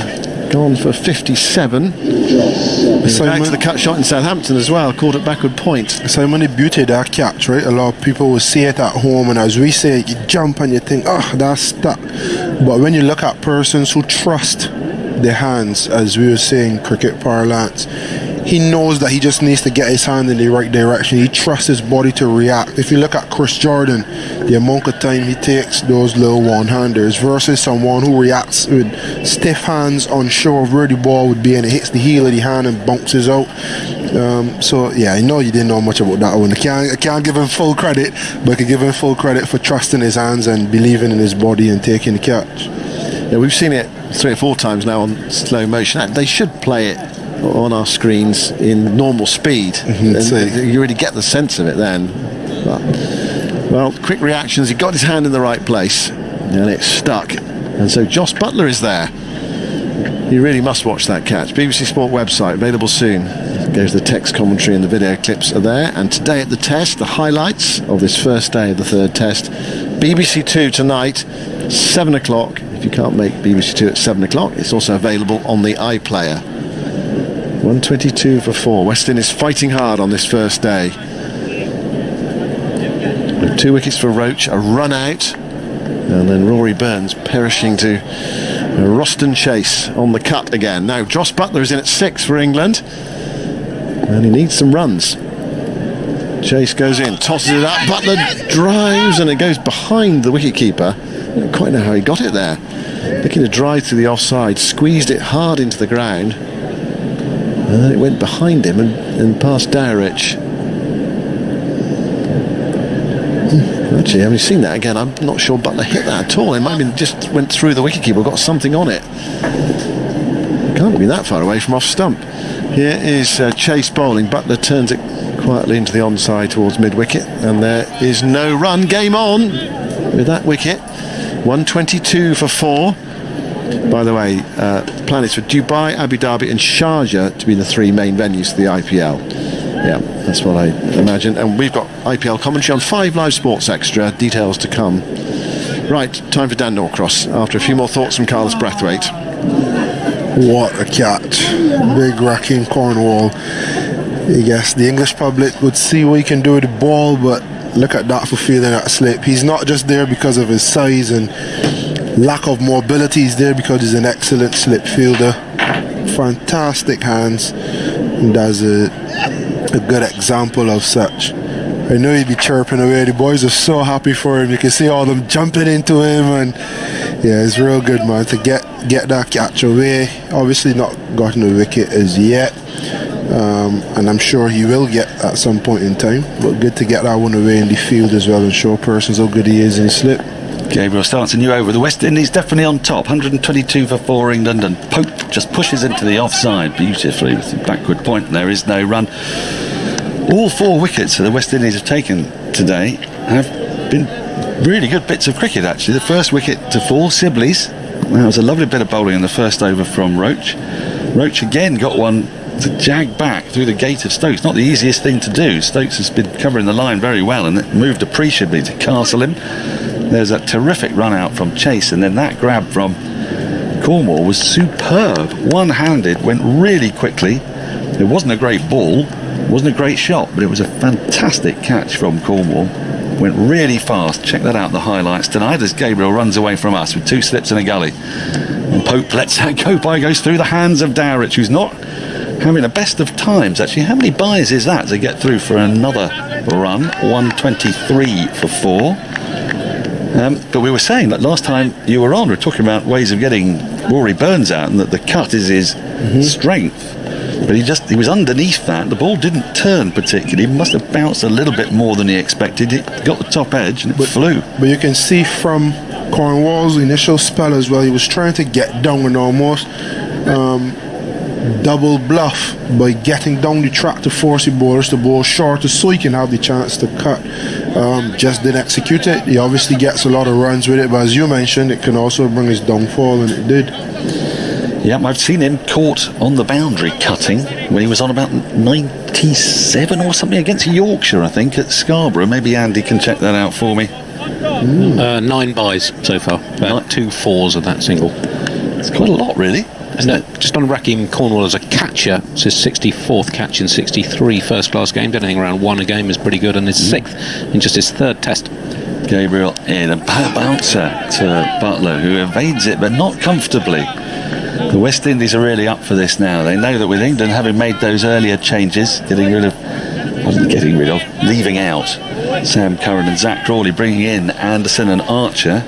gone for 57. Back to the cut shot in Southampton as well, caught at backward point. So many beauty that catch, right? A lot of people will see it at home, and as we say, you jump and you think, oh, that's stuck. But when you look at persons who trust their hands, as we were saying, cricket parlance, he knows that he just needs to get his hand in the right direction. He trusts his body to react. If you look at Chris Jordan, the amount of time he takes those little one-handers versus someone who reacts with stiff hands, unsure of where the ball would be, and it hits the heel of the hand and bounces out. So yeah, I know you didn't know much about that one. I can't give him full credit, but I can give him full credit for trusting his hands and believing in his body and taking the catch. Yeah, we've seen it 3 or 4 times now on slow motion. They should play it on our screens in normal speed. You really get the sense of it then. But, well, quick reactions. He got his hand in the right place and it stuck. And so Jos Buttler is there. You really must watch that catch. BBC Sport website, available soon. Goes the text commentary and the video clips are there. And today at the test, the highlights of this first day of the 3rd test. BBC 2 tonight, 7 o'clock. If you can't make BBC 2 at 7 o'clock, it's also available on the iPlayer. 122 for 4. West Indies fighting hard on this first day. With 2 wickets for Roach, a run out, and then Rory Burns perishing to Roston Chase on the cut again. Now Jos Buttler is in at 6 for England, and he needs some runs. Chase goes in, tosses it up, Buttler drives, and it goes behind the wicketkeeper. I don't quite know how he got it there. Looking to drive through the offside, squeezed it hard into the ground, and then it went behind him and past Dowrich. Actually, having seen that again, I'm not sure Buttler hit that at all. It might have been just went through the wicketkeeper, got something on it. Can't be that far away from off stump. Here is Chase bowling. Buttler turns it quietly into the onside towards mid-wicket, and there is no run. Game on with that wicket. 122 for 4. By the way, plans for Dubai, Abu Dhabi and Sharjah to be the 3 main venues for the IPL. Yeah, that's what I imagine. And we've got IPL commentary on 5 Live Sports Extra. Details to come. Right, time for Dan Norcross. After a few more thoughts from Carlos Brathwaite. What a catch. Big Rahkeem Cornwall. I guess the English public would see what he can do with the ball, but look at that for fielding that slip. He's not just there because of his size and lack of mobility. He's there because he's an excellent slip fielder. Fantastic hands. And that's a good example of such. I know he'd be chirping away. The boys are so happy for him. You can see all of them jumping into him, and yeah, it's real good, man, to get that catch away. Obviously not gotten a wicket as yet, and I'm sure he will get at some point in time, but good to get that one away in the field as well and show persons how good he is in his slip. Gabriel starts a new over. The West Indies definitely on top. 122 for England, and Pope just pushes into the offside beautifully with the backward point. There is no run. All 4 wickets that the West Indies have taken today have been really good bits of cricket, actually. The first wicket to fall, Sibley's. That was a lovely bit of bowling in the first over from Roach. Roach again got one to jag back through the gate of Stokes. Not the easiest thing to do. Stokes has been covering the line very well, and it moved appreciably to castle him. There's a terrific run out from Chase, and then that grab from Cornwall was superb. One-handed, went really quickly. It wasn't a great ball, wasn't a great shot, but it was a fantastic catch from Cornwall. Went really fast. Check that out, the highlights tonight, as Gabriel runs away from us with 2 slips in a gully. And Pope lets that go by, goes through the hands of Dowrich, who's not having the best of times, actually. How many buys is that to get through for another run? 123 for 4. But we were saying that last time you were on, we were talking about ways of getting Rory Burns out, and that the cut is his strength. But he was underneath that. The ball didn't turn particularly. He must have bounced a little bit more than he expected. It got the top edge and it flew. But you can see from Cornwall's initial spell as well, he was trying to get down and almost double bluff by getting down the track to force the bowlers to bowl shorter so he can have the chance to cut. Just didn't execute it. He obviously gets a lot of runs with it, but as you mentioned, it can also bring his downfall, and it did. Yeah, I've seen him caught on the boundary cutting when he was on about 97 or something against Yorkshire, I think, at Scarborough. Maybe Andy can check that out for me. 9 buys so far. About 2 fours of that single. It's quite a lot, really. No, just on Rahkeem Cornwall as a catcher, it's his 64th catch in 63 first-class games. Anything around 1 a game is pretty good, and his 6th in just his 3rd test. Gabriel in a bouncer to Buttler, who evades it, but not comfortably. The West Indies are really up for this now. They know that with England having made those earlier changes, leaving out Sam Curran and Zach Crawley, bringing in Anderson and Archer.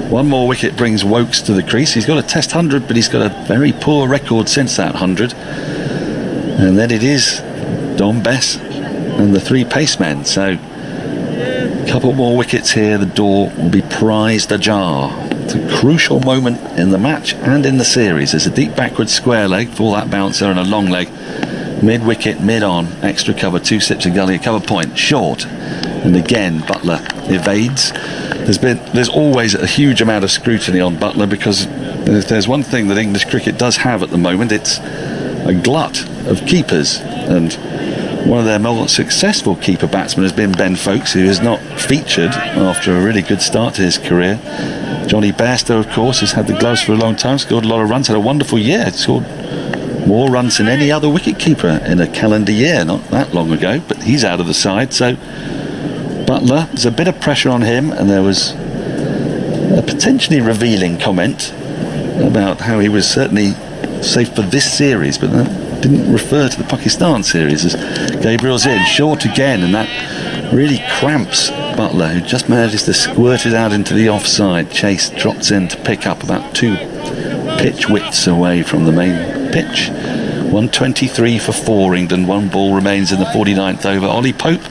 1 more wicket brings Woakes to the crease. He's got a test 100, but he's got a very poor record since that 100. And then it is Dom, Bess and the 3 pacemen. So a couple more wickets here. The door will be prized ajar. It's a crucial moment in the match and in the series. There's a deep backward square leg for that bouncer and a long leg. Mid-wicket, mid-on, extra cover, 2 slips a gully, a cover point, short. And again, Buttler evades. There's always a huge amount of scrutiny on Buttler, because if there's one thing that English cricket does have at the moment, it's a glut of keepers. And one of their more successful keeper batsmen has been Ben Foakes, who has not featured after a really good start to his career. Johnny Bairstow, of course, has had the gloves for a long time, scored a lot of runs, had a wonderful year, scored more runs than any other wicketkeeper in a calendar year, not that long ago, but he's out of the side. So Buttler, there's a bit of pressure on him, and there was a potentially revealing comment about how he was certainly safe for this series, but that didn't refer to the Pakistan series. As Gabriel's in, short again, and that really cramps Buttler, who just manages to squirt it out into the offside. Chase drops in to pick up about 2 pitch widths away from the main pitch. 123 for 4 England. 1 ball remains in the 49th over. Ollie Pope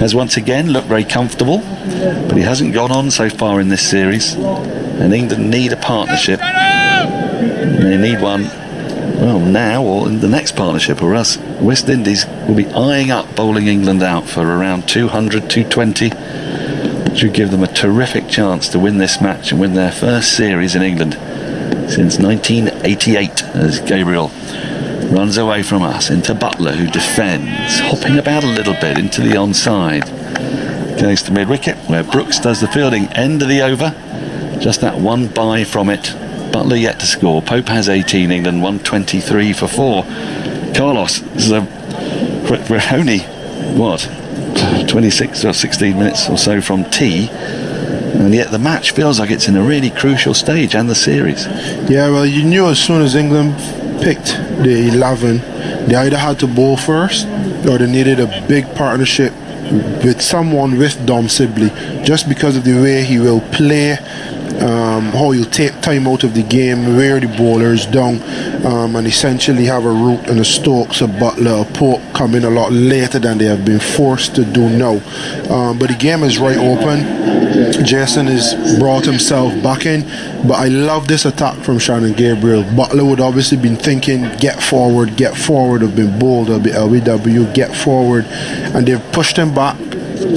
has once again looked very comfortable, but he hasn't gone on so far in this series, and England need a partnership. They need one, well, now or in the next partnership, or else West Indies will be eyeing up bowling England out for around 200, 220, which would give them a terrific chance to win this match and win their first series in England since 1988 as Gabriel runs away from us into Buttler, who defends, hopping about a little bit into the onside. Goes to mid-wicket where Brooks does the fielding. End of the over, just that one bye from it. Buttler yet to score. Pope has 18, England 123 for 4. Carlos, we're only 26 or 16 minutes or so from tea, and yet the match feels like it's in a really crucial stage, and the series. Yeah, well, you knew as soon as England picked the 11, they either had to bowl first or they needed a big partnership with someone with Dom Sibley, just because of the way he will play, how he'll take time out of the game, wear the bowlers down, and essentially have a Root and a Stokes, a Buttler, a Pope come in a lot later than they have been forced to do now. But the game is right open. Jason has brought himself back in, but I love this attack from Shannon Gabriel. Buttler would obviously been thinking, get forward, have been bold, LBW, get forward, and they've pushed him back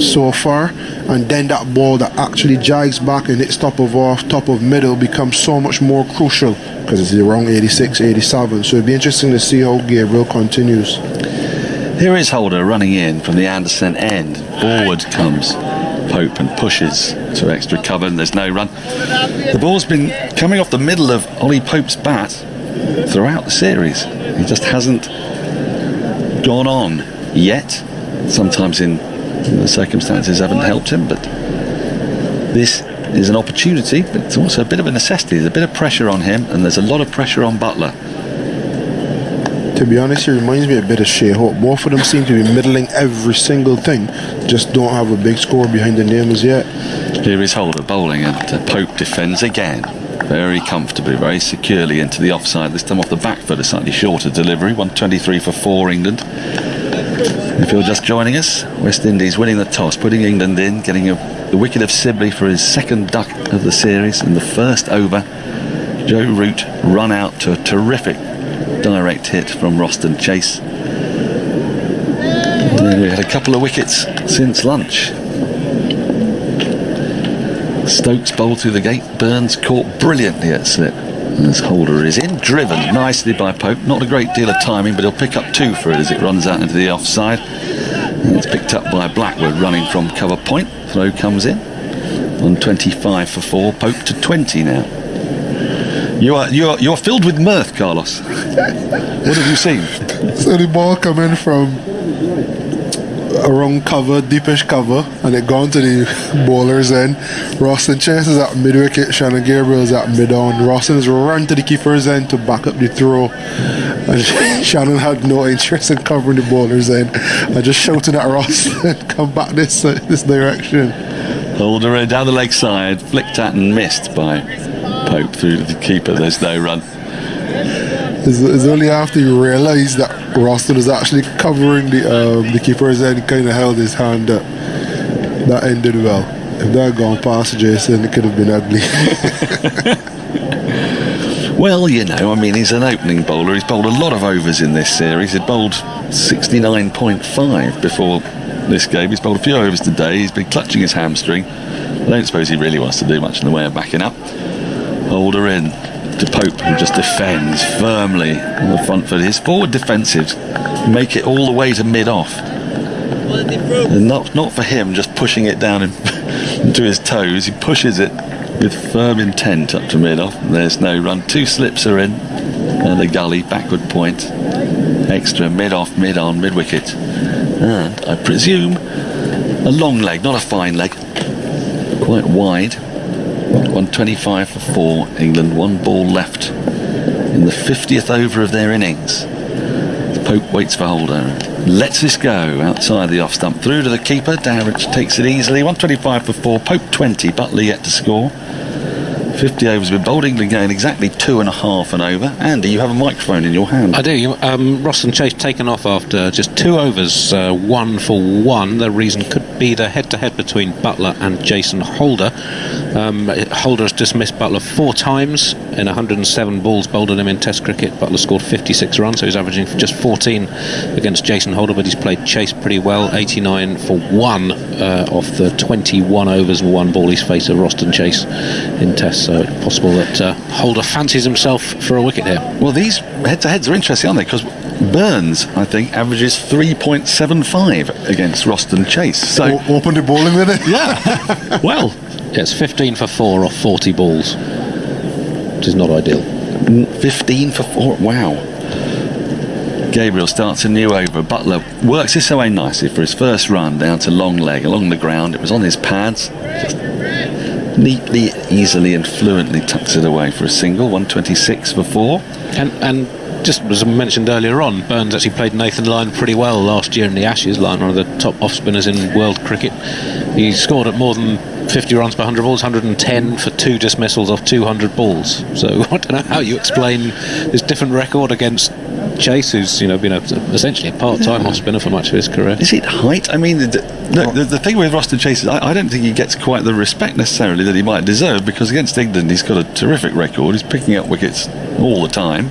so far, and then that ball that actually jigs back and hits top of middle becomes so much more crucial because it's around 86, 87. So it'd be interesting to see how Gabriel continues. Here is Holder running in from the Anderson end. Forward comes Pope and pushes to extra cover, and there's no run. The ball's been coming off the middle of Ollie Pope's bat throughout the series. He just hasn't gone on yet. Sometimes in the circumstances haven't helped him, but this is an opportunity, but it's also a bit of a necessity. There's a bit of pressure on him, and there's a lot of pressure on Buttler. To be honest, he reminds me a bit of Shai. Both of them seem to be middling every single thing, just don't have a big score behind the name as yet. Here is Holder bowling, and Pope defends again, very comfortably, very securely into the offside, this time off the back foot, a slightly shorter delivery. 123 for 4 England. If you're just joining us, West Indies winning the toss, putting England in, getting the wicket of Sibley for his second duck of the series in the first over. Joe Root run out to a terrific direct hit from Roston chase. And then we had a couple of wickets since lunch. Stokes bowled through the gate, Burns caught brilliantly at slip. As Holder is in, driven nicely by Pope. Not a great deal of timing, but he'll pick up 2 for it as it runs out into the offside. And it's picked up by Blackwood running from cover point. Throw comes in on 25 for 4. Pope to 20 now. You're filled with mirth, Carlos. What have you seen? So the ball coming from around cover, deepish cover, and it gone to the bowler's end. Roston chases at mid-wicket, Shannon Gabriel's at mid-on. Roston's run to the keeper's end to back up the throw, and Shannon had no interest in covering the bowler's end. I just shouting at Roston, come back this direction. Holder in down the leg side, flicked at and missed by Pope through to the keeper. There's no run. It's only after you realise that Roston is actually covering the keeper's end, kind of held his hand up. That ended well. If that had gone past Jason, it could have been ugly. Well, you know, I mean, he's an opening bowler. He's bowled a lot of overs in this series. He'd bowled 69.5 before this game. He's bowled a few overs today. He's been clutching his hamstring. I don't suppose he really wants to do much in the way of backing up. Holder in to Pope, who just defends firmly on the front foot. His forward defensives make it all the way to mid-off. And not for him just pushing it down into his toes. He pushes it with firm intent up to mid-off. There's no run. 2 slips are in. And the gully, backward point. Extra, mid-off, mid-on, mid-wicket. And I presume a long leg, not a fine leg. Quite wide. 125 for 4 England. 1 ball left in the 50th over of their innings. Pope waits for Holder, lets this go outside the off stump, through to the keeper. Dowrich takes it easily. 125 for 4. Pope 20. Buttler yet to score. 50 overs with bowled. England going exactly 2.5 and over. Andy, you have a microphone in your hand. I do. Roston Chase taken off after just 2 overs, 1 for 1. The reason could be the head-to-head between Buttler and Jason Holder. Holder has dismissed Buttler 4 times in 107 balls bowled at him in Test cricket. Buttler scored 56 runs, so he's averaging just 14 against Jason Holder, but he's played chase pretty well. 89 for 1 off the 21 overs and 1 ball he's faced a Roston chase in Test, so it's possible that Holder fancies himself for a wicket here. Well, these head-to-heads are interesting, aren't they? Because Burns, I think, averages 3.75 against Roston chase. So open the bowling with it. yeah. Well, it's 15 for 4 off 40 balls, which is not ideal. 15 for 4. Wow. Gabriel starts a new over. Buttler works this away nicely for his first run down to long leg along the ground. It was on his pads. Just neatly, easily and fluently tucks it away for a single. 126 for 4. And just as I mentioned earlier on, Burns actually played Nathan Lyon pretty well last year in the Ashes. Lyon, one of the top off-spinners in world cricket. He scored at more than 50 runs per 100 balls, 110 for 2 dismissals off 200 balls. So I don't know how you explain this different record against Chase, who's been essentially a part-time off-spinner for much of his career. Is it height? I mean, the thing with Roston Chase is I don't think he gets quite the respect necessarily that he might deserve, because against England he's got a terrific record. He's picking up wickets all the time.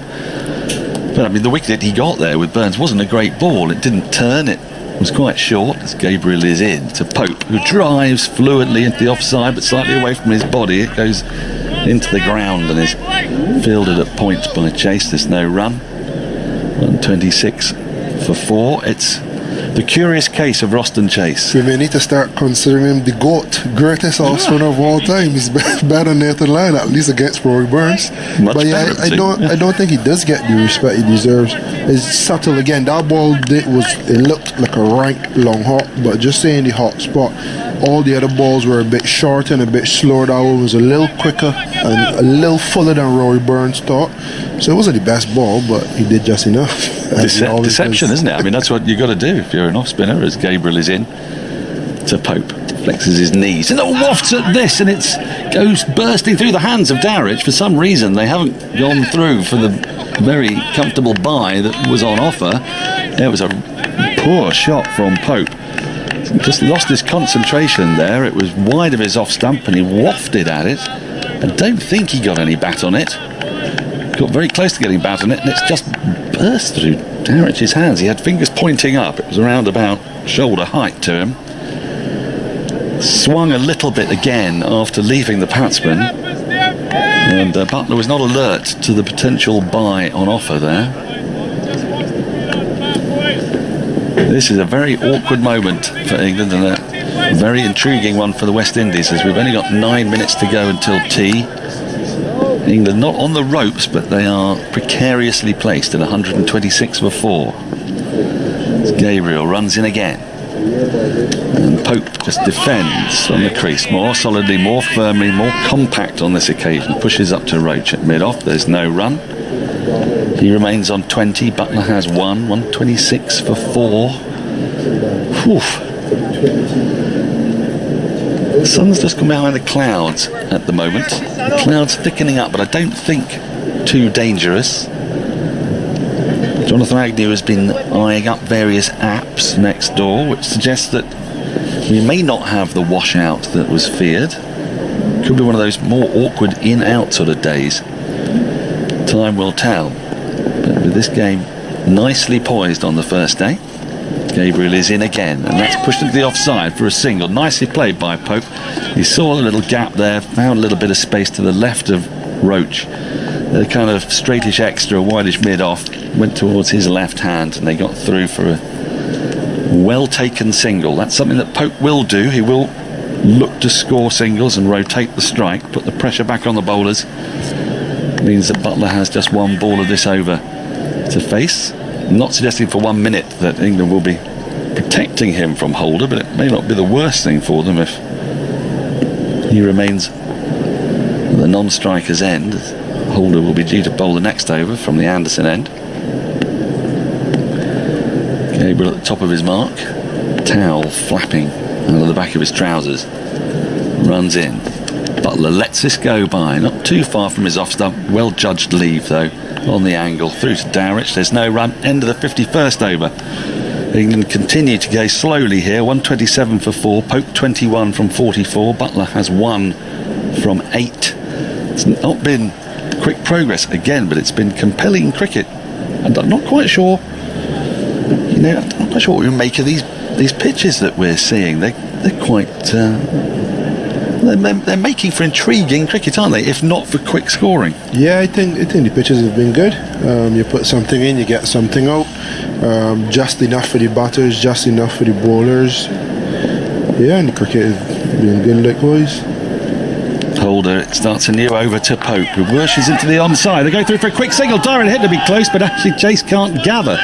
But I mean, the wicket he got there with Burns wasn't a great ball. It didn't turn. It was quite short as Gabriel is in to Pope, who drives fluently into the offside but slightly away from his body. It goes into the ground and is fielded at points by Chase. There's no run. 126 for 4. It's the curious case of Roston Chase. We may need to start considering him the GOAT, greatest off-spinner of all time. He's better than Nathan Lyon, at least against Rory Burns. But yeah, I don't think he does get the respect he deserves. It's subtle again. That ball it looked like a rank long hop, but just saying the hot spot. All the other balls were a bit shorter and a bit slower. That one was a little quicker and a little fuller than Rory Burns thought. So it wasn't the best ball, but he did just enough. Deception, isn't it? I mean, that's what you've got to do if you're an off-spinner, as Gabriel is in to Pope. Flexes his knees and wafts at this, and it goes bursting through the hands of Dowrich. For some reason, they haven't gone through for the very comfortable bye that was on offer. There was a poor shot from Pope. Just lost his concentration there. It was wide of his off stump and he wafted at it. I don't think he got any bat on it. Got very close to getting bat on it, and it's just burst through Dowrich's hands. He had fingers pointing up. It was around about shoulder height to him. Swung a little bit again after leaving the batsman, and Buttler was not alert to the potential bye on offer there. This is a very awkward moment for England and a very intriguing one for the West Indies, as we've only got 9 minutes to go until tea. England not on the ropes, but they are precariously placed at 126 for 4. As Gabriel runs in again, and Pope just defends on the crease more solidly, more firmly, more compact on this occasion. Pushes up to Roach at mid-off. There's no run. He remains on 20. Buttler has 126 for 4. Whew. The sun's just come behind the clouds at the moment. The clouds thickening up, but I don't think too dangerous. Jonathan Agnew has been eyeing up various apps next door, which suggests that we may not have the washout that was feared. Could be one of those more awkward in-out sort of days. Time will tell. But with this game nicely poised on the first day, Gabriel is in again, and that's pushed into the offside for a single. Nicely played by Pope. He saw a little gap there, found a little bit of space to the left of Roach. A kind of straightish extra, wideish mid-off, went towards his left hand, and they got through for a well-taken single. That's something that Pope will do. He will look to score singles and rotate the strike, put the pressure back on the bowlers. Means that Buttler has just one ball of this over to face. Not suggesting for 1 minute that England will be protecting him from Holder, but it may not be the worst thing for them if he remains at the non-striker's end. Holder will be due to bowl the next over from the Anderson end. Gabriel at the top of his mark, towel flapping under the back of his trousers, runs in. Buttler lets this go by, not too far from his off stump. Well judged leave though on the angle through to Dowrich. There's no run. End of the 51st over. England continue to go slowly here. 127 for 4. Pope 21 from 44. Buttler has 1 from 8. It's not been quick progress again, but it's been compelling cricket. And I'm not quite sure. I'm not quite sure what we make of these pitches that we're seeing. They're quite. They're making for intriguing cricket, aren't they? If not for quick scoring. Yeah, I think the pitches have been good. You put something in, you get something out. Just enough for the batters, just enough for the bowlers. Yeah, and the cricket has been good likewise. Holder, it starts a new over to Pope, who rushes into the onside. They go through for a quick single. Dowrich hit to be close, but actually Chase can't gather.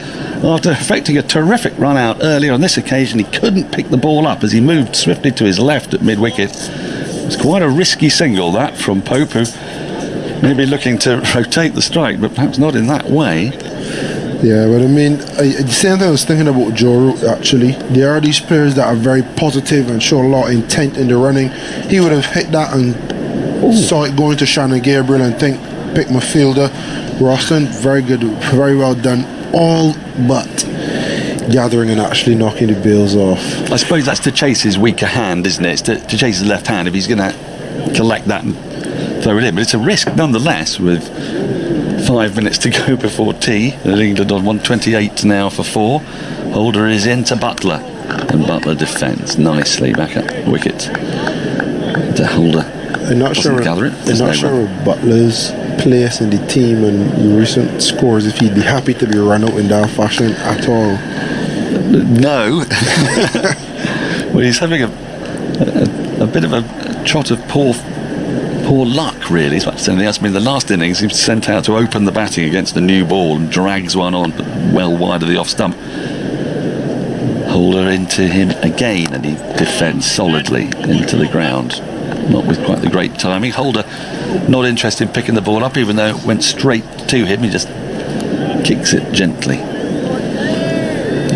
After effecting a terrific run out earlier on this occasion, he couldn't pick the ball up as he moved swiftly to his left at mid-wicket. It's quite a risky single, that, from Pope, who may be looking to rotate the strike, but perhaps not in that way. Yeah, but I mean, the same thing I was thinking about Joe Root, actually. There are these players that are very positive and show a lot of intent in the running. He would have hit that and saw it going to Shannon Gabriel and pick my fielder. Roston, very good, very well done. All but gathering and actually knocking the bails off. I suppose that's to chase his weaker hand, isn't it? It's to chase his left hand if he's going to collect that and throw it in. But it's a risk nonetheless with 5 minutes to go before tea. England on 128 now for 4. Holder is into Buttler, and Buttler defends nicely back up wicket to Holder. I'm not sure of Butler's place in the team and the recent scores, if he'd be happy to be run out in that fashion at all. No. Well, he's having a bit of a trot of poor luck, really, as much as anything else. I mean, the last innings he was sent out to open the batting against a new ball and drags one on well wide of the off stump. Holder into him again, and he defends solidly into the ground. Not with quite the great timing. Holder not interested in picking the ball up, even though it went straight to him. He just kicks it gently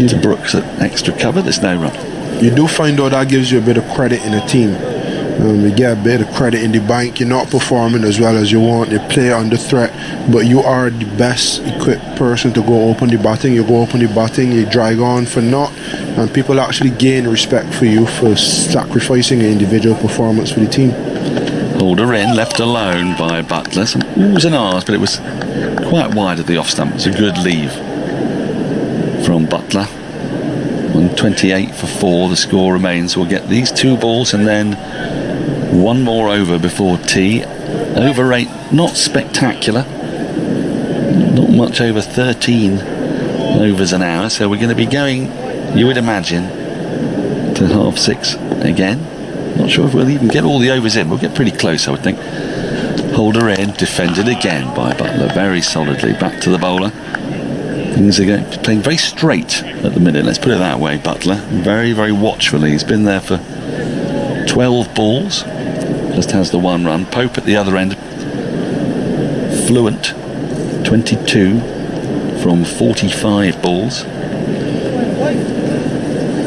to Brooks at extra cover. There's no run. You do find out that gives you a bit of credit in a team. You get a bit of credit in the bank. You're not performing as well as you want. You play under threat, but you are the best equipped person to go open the batting. You go open the batting, you drag on for naught, and people actually gain respect for you for sacrificing an individual performance for the team. Holder in, left alone by Buttler. Some oohs and ahs, but it was quite wide of the off stump. It's a good leave from Buttler. 128 for 4. The score remains. We'll get these 2 balls and then 1 more over before tea. Over 8, not spectacular. Not much over 13 overs an hour. So we're going to be going, you would imagine, to 6:30 again. Not sure if we'll even get all the overs in. We'll get pretty close, I would think. Holder in, defended again by Buttler, very solidly. Back to the bowler. Things are playing very straight at the minute, let's put it that way. Buttler, very, very watchfully. He's been there for 12 balls, just has the 1 run. Pope at the other end, fluent, 22 from 45 balls.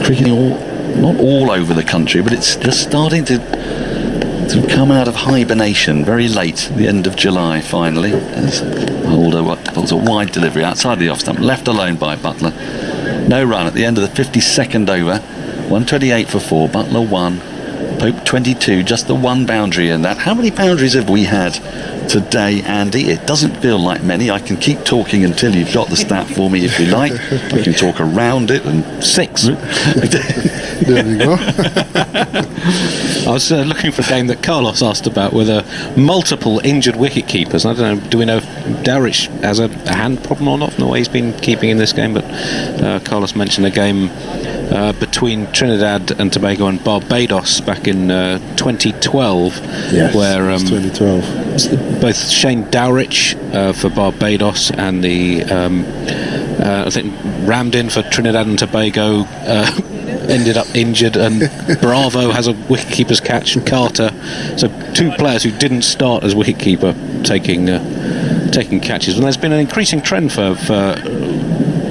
Cricketing not all over the country, but it's just starting to come out of hibernation very late, the end of July finally, as Holder pulls a wide delivery outside the off stump, left alone by Buttler. No run at the end of the 52nd over. 128 for 4, Buttler 1, Pope 22, just the 1 boundary in that. How many boundaries have we had today, Andy? It doesn't feel like many. I can keep talking until you've got the stat for me if you like. I can talk around it. And 6. There we go. I was looking for a game that Carlos asked about with multiple injured wicket keepers. I don't know, do we know if Dowrich has a hand problem or not from the way he's been keeping in this game? But Carlos mentioned a game between Trinidad and Tobago and Barbados back in 2012. Yes, where 2012. both Shane Dowrich for Barbados and the I think rammed in for Trinidad and Tobago ended up injured, and Bravo has a wicketkeeper's catch, and Carter, so 2 players who didn't start as wicketkeeper taking catches. And there's been an increasing trend for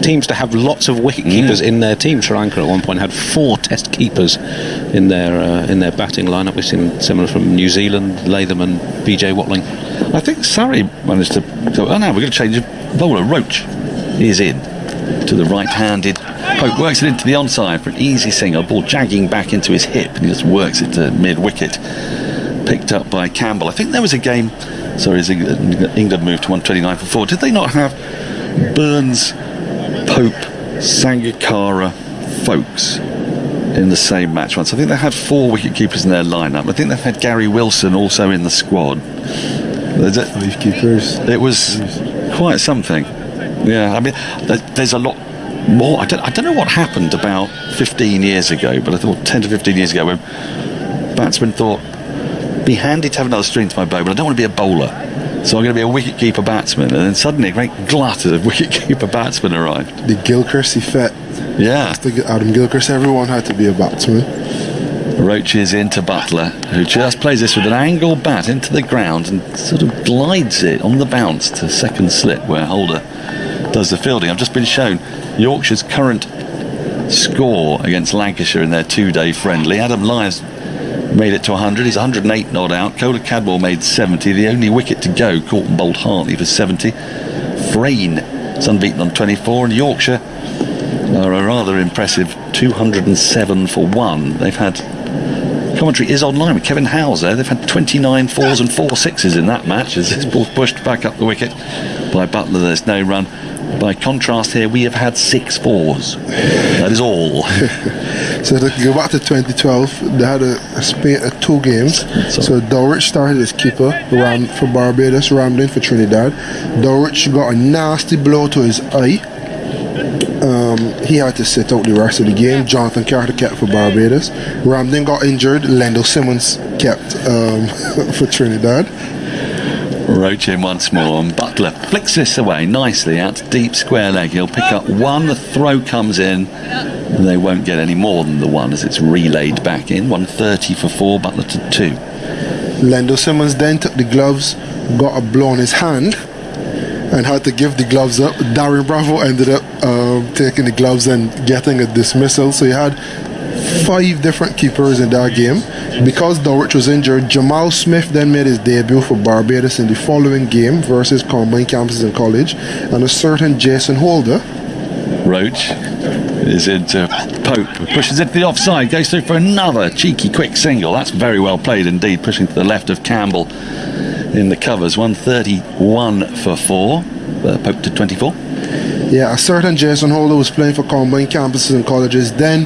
teams to have lots of wicketkeepers in their team. Sri Lanka at one point had 4 test keepers in their batting lineup. We've seen similar from New Zealand, Latham and BJ Watling. I think Surrey managed to go, oh no, we're going to change the bowler. Roach is in to the right-handed Pope works it into the onside for an easy single. Ball jagging back into his hip, and he just works it to mid-wicket. Picked up by Campbell. I think there was a game. Sorry, as England moved to 129 for 4. Did they not have Burns, Pope, Sangakkara, Woakes in the same match once? I think they had 4 wicket keepers in their lineup. I think they've had Gary Wilson also in the squad. 5 keepers. It was quite something. Yeah, I mean, there's a lot more. I don't know what happened about 15 years ago, but I thought 10 to 15 years ago when batsmen thought, be handy to have another string to my bow, but I don't want to be a bowler, so I'm going to be a wicket-keeper batsman. And then suddenly a great glut of wicket-keeper batsmen arrived. The Gilchrist effect. Yeah. Adam Gilchrist, everyone had to be a batsman. Roach is into Buttler, who just plays this with an angle bat into the ground and sort of glides it on the bounce to second slip where Holder does the fielding. I've just been shown Yorkshire's current score against Lancashire in their 2-day friendly. Adam Lyons made it to 100. He's 108 not out. Kohler Cadwell made 70. The only wicket to go, caught and bowled Hartley for 70. Frayne is unbeaten on 24, and Yorkshire are a rather impressive 207 for 1. They've had, commentary is online with Kevin Hauser. They've had 29 4s and 4 6s in that match as this ball's pushed back up the wicket by Buttler. There's no run. By contrast here, we have had 6 4s. That is all. So to go back to 2012, they had a spate of 2 games. So Dowrich started as keeper for Barbados, rammed in for Trinidad. Dowrich got a nasty blow to his eye. He had to sit out the rest of the game. Jonathan Carter kept for Barbados. Ramden got injured. Lendl Simmons kept for Trinidad. Roach in once more, and Buttler flicks this away nicely out to deep square leg. He'll pick up 1. The throw comes in, and they won't get any more than the 1 as it's relayed back in. 130 for 4, Buttler to 2. Lendl Simmons then took the gloves, got a blow on his hand, and had to give the gloves up. Darren Bravo ended up taking the gloves and getting a dismissal. So you had 5 different keepers in that game. Because Dowrich was injured, Jamal Smith then made his debut for Barbados in the following game versus Combined Campuses and College, and a certain Jason Holder. Roach is into Pope, pushes it to the offside, goes through for another cheeky quick single. That's very well played indeed, pushing to the left of Campbell in the covers. 131 for 4, Pope to 24. Yeah, a certain Jason Holder was playing for Combined Campuses and Colleges then.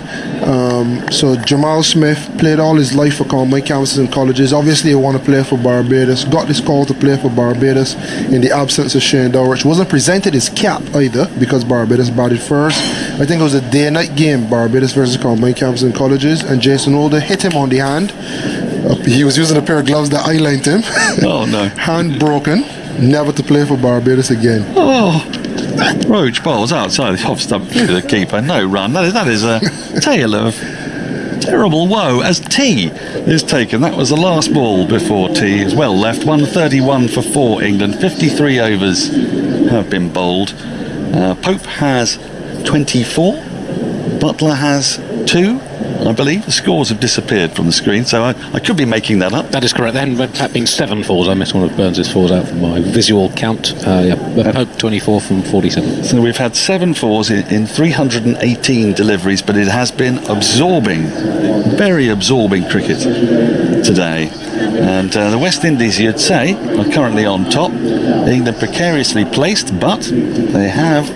So Jamal Smith played all his life for Combined Campuses and Colleges. Obviously he wanted to play for Barbados. Got this call to play for Barbados in the absence of Shane Dowrich. Wasn't presented his cap either because Barbados batted first. I think it was a day-night game, Barbados versus Combined Campuses and Colleges, and Jason Holder hit him on the hand. He was using a pair of gloves that eyelined him. Oh no. Hand broken. Never to play for Barbados again. Oh, Roach bowls outside the off stump through the keeper. No run. That is a tale of terrible woe as tea is taken. That was the last ball before tea. It's well left. 131 for 4 England. 53 overs have been bowled. Pope has 24. Buttler has 2. I believe the scores have disappeared from the screen, so I could be making that up. That is correct. Then that being 7 4s, I missed one of Burns' 4s out from my visual count. Pope 24 from 47. So we've had 7 4s in 318 deliveries, but it has been absorbing, very absorbing cricket today. And the West Indies, you'd say, are currently on top. England precariously placed, but they have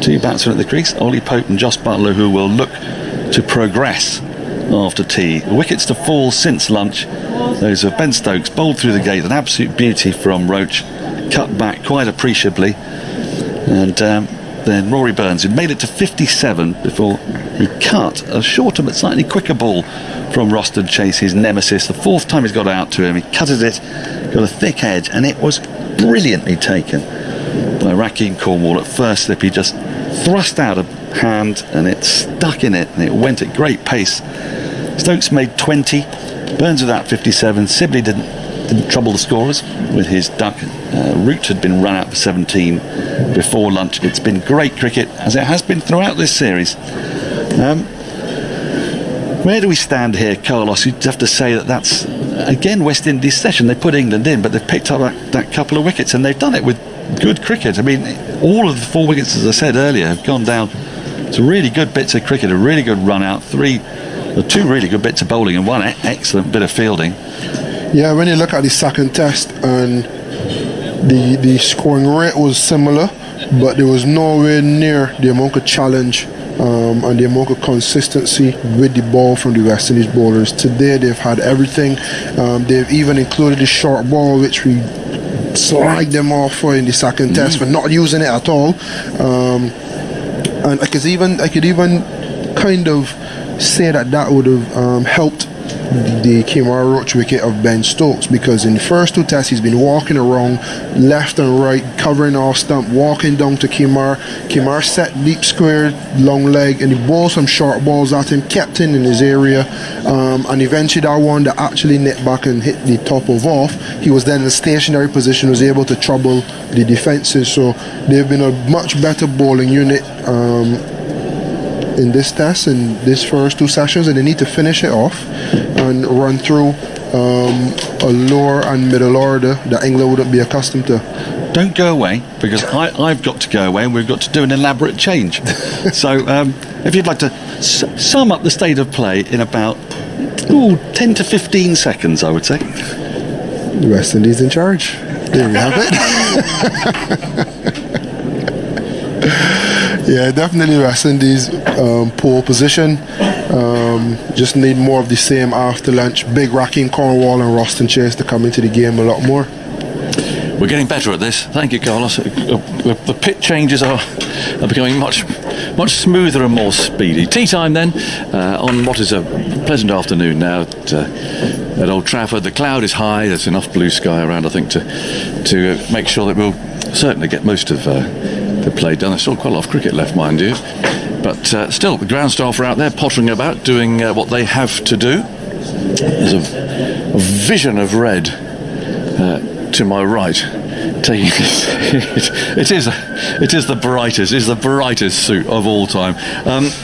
2 batsmen at the crease, Ollie Pope and Jos Buttler, who will look to progress after tea. The wickets to fall since lunch. Those of Ben Stokes bowled through the gate, an absolute beauty from Roach, cut back quite appreciably, and then Rory Burns, who made it to 57 before he cut a shorter but slightly quicker ball from Roston Chase, his nemesis. The 4th time he's got out to him, he cutted it, got a thick edge, and it was brilliantly taken by Rahkeem Cornwall. At first slip he just thrust out a hand and it stuck in it, and it went at great pace. Stokes made 20, Burns without 57. Sibley didn't trouble the scorers with his duck. Root had been run out for 17 before lunch. It's been great cricket, as it has been throughout this series. Where do we stand here, Carlos? You'd have to say that's again West Indies session. They put England in, but they've picked up that couple of wickets, and they've done it with good cricket. I mean, all of the 4 wickets, as I said earlier, have gone down It's a really good bits of cricket, a really good run out, two really good bits of bowling and one excellent bit of fielding. Yeah, when you look at the second test, and the scoring rate was similar, but there was nowhere near the amount of challenge and the amount of consistency with the ball from the West Indies bowlers. Today they've had everything. They've even included the short ball, which we slagged them off for in the second test for not using it at all. And I could even kind of say that would have helped the Kemar Roach wicket of Ben Stokes, because in the first two tests he's been walking around left and right, covering off stump, walking down to Kemar set deep square, long leg, and he bowled some short balls at him, kept in his area, and eventually that one that actually nipped back and hit the top of off, he was then in a stationary position, was able to trouble the defences. So they've been a much better bowling unit in this test, in these first two sessions, and they need to finish it off and run through a lower and middle order that England wouldn't be accustomed to. Don't go away, because I've got to go away and we've got to do an elaborate change. So if you'd like to sum up the state of play in about 10 to 15 seconds, I would say. The West Indies in charge. There we have it. Yeah, definitely West Indies poor position. Just need more of the same after lunch. Big Rahkeem, Cornwall and Roston chase to come into the game a lot more. We're getting better at this. Thank you, Carlos. The pitch changes are becoming much smoother and more speedy. Tea time then, on what is a pleasant afternoon now at Old Trafford. The cloud is high. There's enough blue sky around, I think, to make sure that we'll certainly get most of the play done. There's still quite a lot of cricket left, mind you, but still the ground staff are out there pottering about, doing what they have to do. There's a vision of red to my right. It is the brightest suit of all time.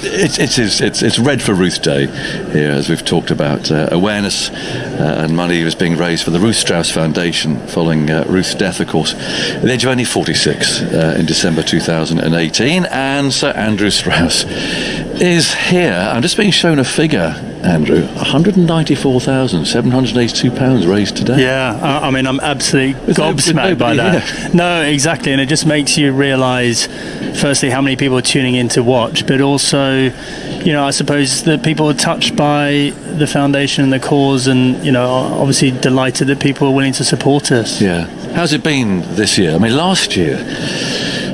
It's red for Ruth Day here, as we've talked about. Awareness and money was being raised for the Ruth Strauss Foundation following Ruth's death, of course, at the age of only 46 in December 2018. And Sir Andrew Strauss is here. I'm just being shown a figure, Andrew. £194,782 raised today. Yeah, I mean, I'm absolutely gobsmacked by that. Yeah. No, exactly, and it just makes you realise, firstly, how many people are tuning in to watch, but also, I suppose that people are touched by the foundation and the cause, and obviously delighted that people are willing to support us. Yeah. How's it been this year? I mean, last year,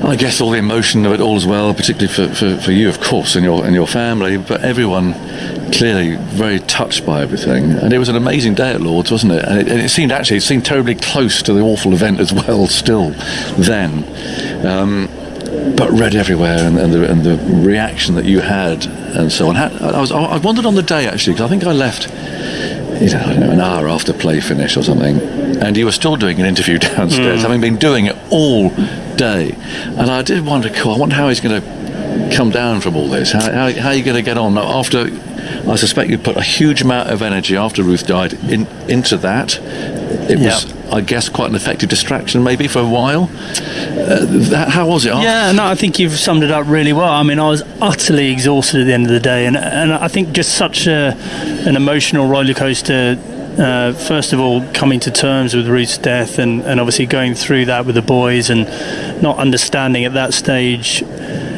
I guess all the emotion of it all as well, particularly for you, of course, and your family, but everyone clearly very touched by everything. And it was an amazing day at Lord's, wasn't it? And it seemed terribly close to the awful event as well still then. But red everywhere, and the reaction that you had and so on. I wondered on the day, actually, because I think I left an hour after play finish or something, and you were still doing an interview downstairs, having been doing it all day. And I did wonder, I wonder how he's going to come down from all this. How are you going to get on after? I suspect you put a huge amount of energy after Ruth died into that. It was, I guess, quite an effective distraction maybe for a while. How was it? Yeah, no, I think you've summed it up really well. I mean, I was utterly exhausted at the end of the day, and I think just such an emotional roller coaster. First of all, coming to terms with Ruth's death, and obviously going through that with the boys, and not understanding at that stage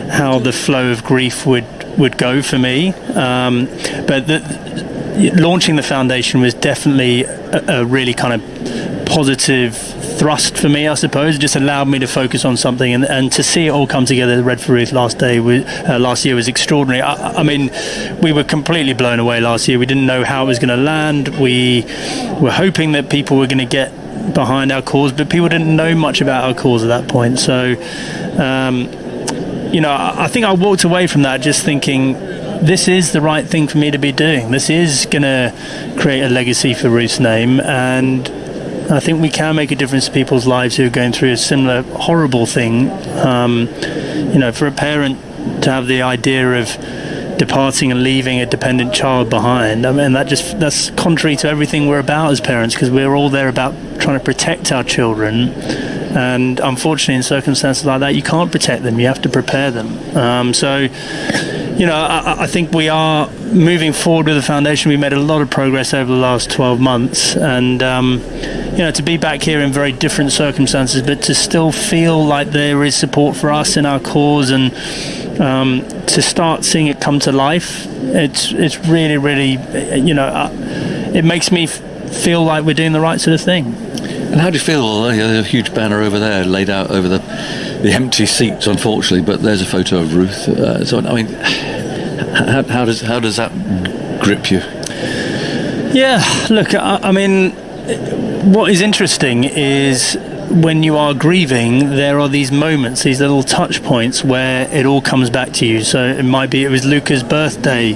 how the flow of grief would go for me. But launching the foundation was definitely a really kind of positive thrust for me, I suppose. It just allowed me to focus on something, and to see it all come together. Red for Ruth last year was extraordinary. I mean, we were completely blown away last year. We didn't know how it was going to land. We were hoping that people were going to get behind our cause, but people didn't know much about our cause at that point. So I think I walked away from that just thinking, this is the right thing for me to be doing. This is going to create a legacy for Ruth's name, and I think we can make a difference to people's lives who are going through a similar horrible thing. For a parent to have the idea of departing and leaving a dependent child behind, I mean, that's contrary to everything we're about as parents, because we're all there about trying to protect our children. And unfortunately, in circumstances like that, you can't protect them. You have to prepare them. So, I think we are moving forward with the foundation. We made a lot of progress over the last 12 months. And, to be back here in very different circumstances, but to still feel like there is support for us in our cause, and to start seeing it come to life, it's really, really, it makes me feel like we're doing the right sort of thing. And how do you feel? A huge banner over there laid out over the empty seats, unfortunately, but there's a photo of Ruth. So, I mean, how does that grip you? Yeah, look, I mean, what is interesting is when you are grieving, there are these moments, these little touch points where it all comes back to you. So it was Luca's birthday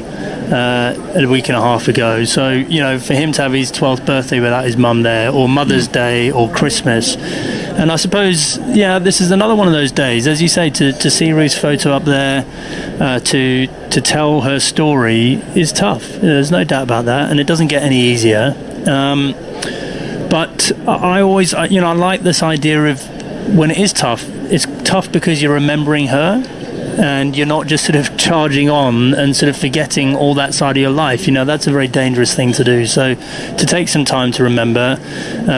a week and a half ago. So, for him to have his 12th birthday without his mum there, or Mother's Day, or Christmas. And I suppose, this is another one of those days, as you say, to see Ruth's photo up there, to tell her story is tough. There's no doubt about that, and it doesn't get any easier. But I always, I like this idea of when it is tough, it's tough because you're remembering her, and you're not just sort of charging on and sort of forgetting all that side of your life. That's a very dangerous thing to do. So to take some time to remember,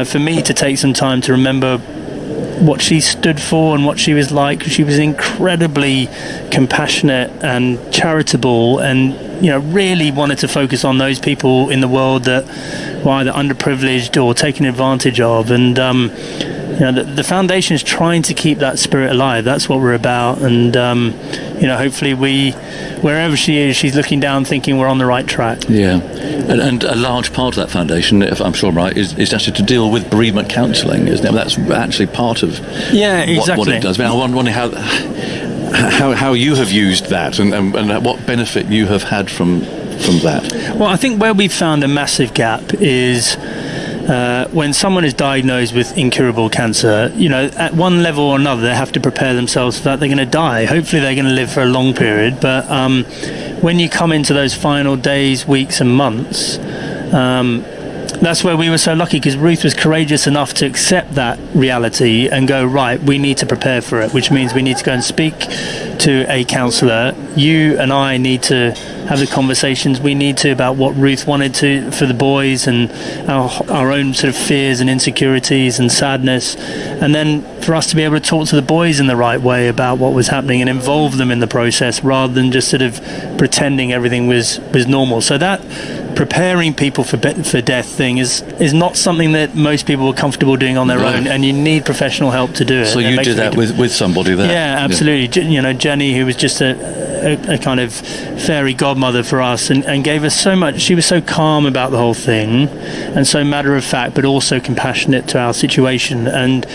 for me to take some time to remember what she stood for and what she was like. She was incredibly compassionate and charitable, and really wanted to focus on those people in the world that were either underprivileged or taken advantage of. And the foundation is trying to keep that spirit alive. That's what we're about. And hopefully wherever she is, she's looking down thinking we're on the right track. Yeah. And a large part of that foundation, if I'm sure I'm right, is actually to deal with bereavement counselling, isn't it? That's actually part of what it does. I wonder how you have used that, and what benefit you have had from that. Well, I think where we've found a massive gap is when someone is diagnosed with incurable cancer, at one level or another, they have to prepare themselves for that they're going to die. Hopefully they're going to live for a long period, but when you come into those final days, weeks and months, that's where we were so lucky, because Ruth was courageous enough to accept that reality and go, right, we need to prepare for it, which means we need to go and speak to a counsellor. You and I need to have the conversations we need to about what Ruth wanted to for the boys, and our own sort of fears and insecurities and sadness, and then for us to be able to talk to the boys in the right way about what was happening and involve them in the process, rather than just sort of pretending everything was normal. So that preparing people for death thing is not something that most people are comfortable doing on their own, and you need professional help to do it. So you did that with somebody there? Yeah, absolutely. Yeah. Jenny, who was just a kind of fairy godmother for us, and gave us so much. She was so calm about the whole thing, and so matter of fact, but also compassionate to our situation, and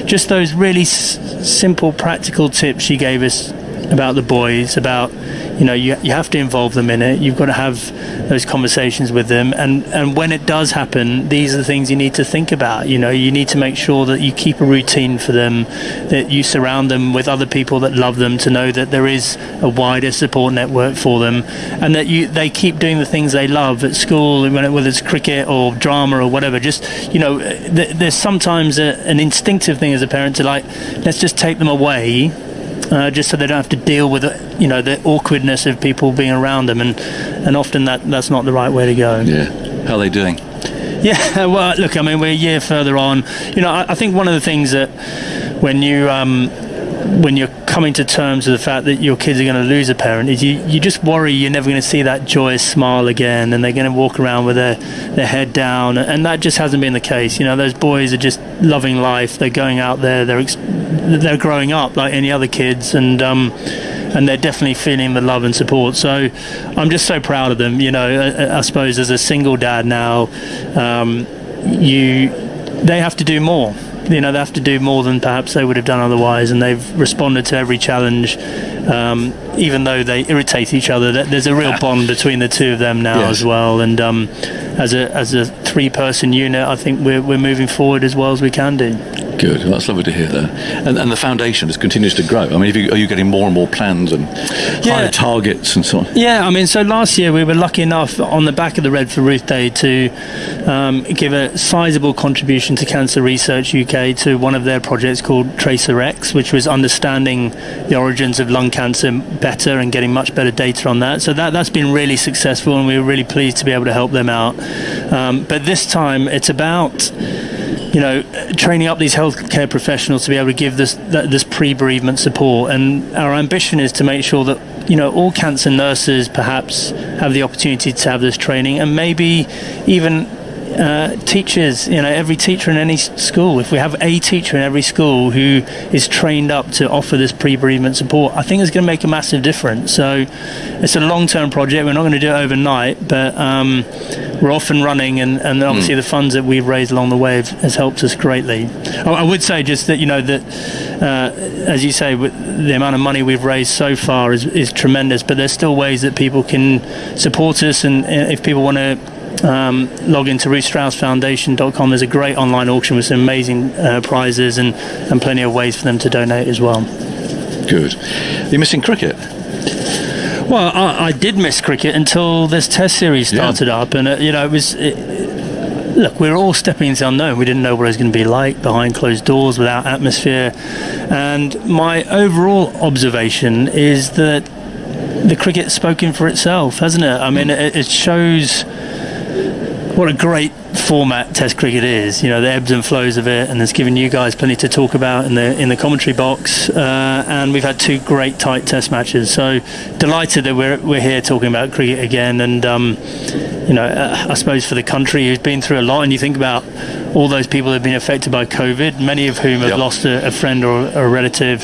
just those really simple, practical tips she gave us about the boys, about you have to involve them in it. You've got to have those conversations with them, and when it does happen, these are the things you need to think about. You need to make sure that you keep a routine for them, that you surround them with other people that love them, to know that there is a wider support network for them, and that they keep doing the things they love at school, whether it's cricket or drama or whatever. Just there's sometimes an instinctive thing as a parent to let's just take them away, just so they don't have to deal with the awkwardness of people being around them, and often that's not the right way to go. Yeah. How are they doing? Yeah, well, look, I mean, we're a year further on. I think one of the things that when you're coming to terms with the fact that your kids are going to lose a parent, is you just worry you're never going to see that joyous smile again, and they're going to walk around with their head down, and that just hasn't been the case. Those boys are just loving life. They're going out there, they're growing up like any other kids, and they're definitely feeling the love and support. So I'm just so proud of them. I suppose as a single dad now, they have to do more. They have to do more than perhaps they would have done otherwise, and they've responded to every challenge, even though they irritate each other. There's a real bond between the two of them now as well, and as a 3-person unit, I think we're moving forward as well as we can do. Good. Well, that's lovely to hear that. And the foundation just continues to grow. I mean, are you getting more and more plans and higher targets and so on? Yeah, I mean, so last year we were lucky enough on the back of the Red for Ruth Day to give a sizable contribution to Cancer Research UK to one of their projects called Tracer X, which was understanding the origins of lung cancer better and getting much better data on that. So that's been really successful, and we were really pleased to be able to help them out. But this time it's about training up these healthcare professionals to be able to give this pre-bereavement support, and our ambition is to make sure that all cancer nurses perhaps have the opportunity to have this training, and maybe even teachers, every teacher in any school. If we have a teacher in every school who is trained up to offer this pre-bereavement support, I think it's going to make a massive difference. So it's a long-term project. We're not going to do it overnight, but we're off and running, and obviously the funds that we've raised along the way has helped us greatly. I would say just that, as you say, the amount of money we've raised so far is tremendous, but there's still ways that people can support us, and if people want to log into ruthstraussfoundation.com. There's a great online auction with some amazing prizes and plenty of ways for them to donate as well. Good. You're missing cricket? Well, I did miss cricket until this Test series started up, and it was. Look, we were all stepping into the unknown. We didn't know what it was going to be like behind closed doors, without atmosphere. And my overall observation is that the cricket's spoken for itself, hasn't it? I mean, it shows what a great format Test cricket is. The ebbs and flows of it, and it's given you guys plenty to talk about in the commentary box. And we've had 2 great tight Test matches. So delighted that we're here talking about cricket again. And I suppose for the country who's been through a lot, and you think about all those people who've been affected by COVID, many of whom have lost a friend or a relative,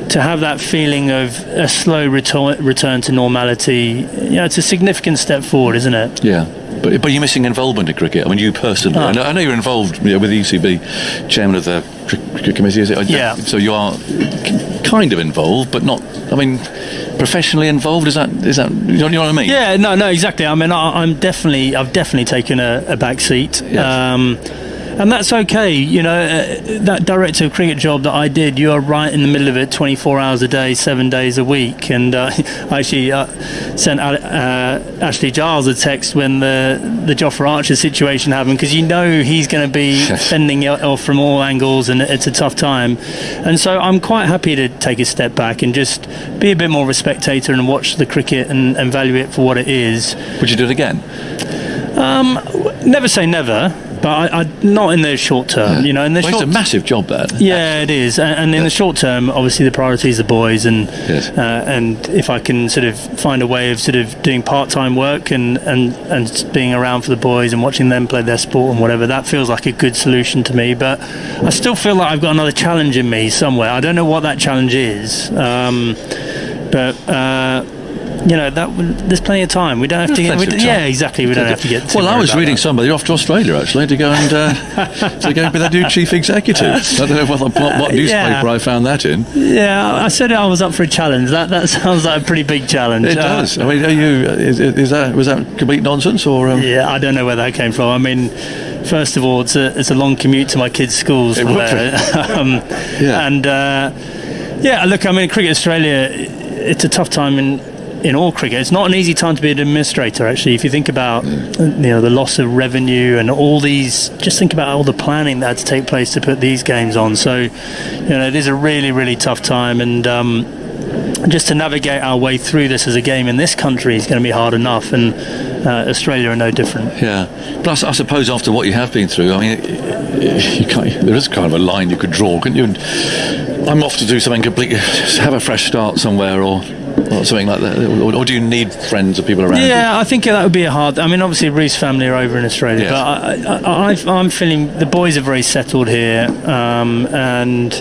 to have that feeling of a slow return to normality, it's a significant step forward, isn't it? Yeah. But you're missing involvement in cricket. I mean, you personally. I know you're involved with the ECB, chairman of the cricket committee, is it? Yeah. So you are kind of involved, but not. I mean, professionally involved. Is that? You know what I mean? Yeah. No. Exactly. I mean, I've definitely taken a back seat. Yes. And that's okay, that director of cricket job that I did, you are right in the middle of it, 24 hours a day, 7 days a week. And I actually sent Ashley Giles a text when the Jofra Archer situation happened, because he's going to be fending it off from all angles, and it's a tough time. And so I'm quite happy to take a step back and just be a bit more of a spectator and watch the cricket and value it for what it is. Would you do it again? Never say never. But I not in the short term, It's a massive job, that. Yeah, it is. And in the short term, obviously the priority is the boys, and if I can sort of find a way of sort of doing part-time work and being around for the boys and watching them play their sport and whatever, that feels like a good solution to me. But I still feel like I've got another challenge in me somewhere. I don't know what that challenge is, there's plenty of time. We don't have to get. Yeah, exactly. We don't have to get. Well, I was reading somebody off to Australia actually to go and to go be their new chief executive. I don't know what newspaper I found that in. Yeah, I said I was up for a challenge. That sounds like a pretty big challenge. It does. I mean, was that complete nonsense or? Yeah, I don't know where that came from. I mean, first of all, it's a long commute to my kids' schools from there. Look, I mean, Cricket Australia, it's a tough time in all cricket. It's not an easy time to be an administrator, actually. If you think about the loss of revenue and all these, just think about all the planning that had to take place to put these games on. So it is a really, really tough time, and just to navigate our way through this as a game in this country is going to be hard enough, and Australia are no different. Yeah. Plus, I suppose after what you have been through, I mean, there is kind of a line you could draw, couldn't you? And I'm off to do something completely, have a fresh start somewhere, or something like that, or do you need friends or people around you? I think that would be a hard. I mean, obviously Reece family are over in Australia, but I'm feeling the boys are very settled here, and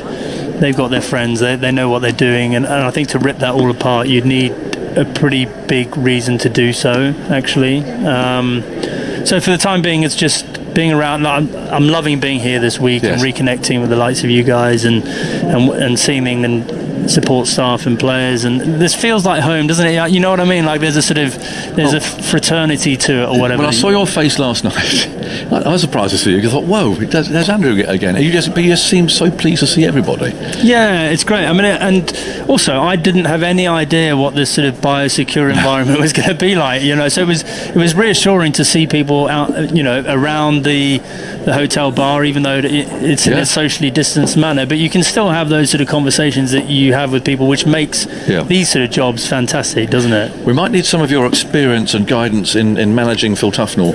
they've got their friends. They know what they're doing, and I think to rip that all apart, you'd need a pretty big reason to do so, actually. So for the time being, it's just being around. I'm loving being here this week and reconnecting with the likes of you guys and seeing support staff and players, and this feels like home, doesn't it? You know what I mean? Like there's a fraternity to it or whatever. Well, I saw your face last night. I was surprised to see you. I thought, whoa, there's Andrew again. But you just seem so pleased to see everybody. Yeah, it's great. I mean, and also I didn't have any idea what this sort of biosecure environment was going to be like. So it was reassuring to see people out, around the hotel bar, even though it's in a socially distanced manner. But you can still have those sort of conversations that you have with people, which makes these sort of jobs fantastic, doesn't it? We might need some of your experience and guidance in managing Phil Tufnell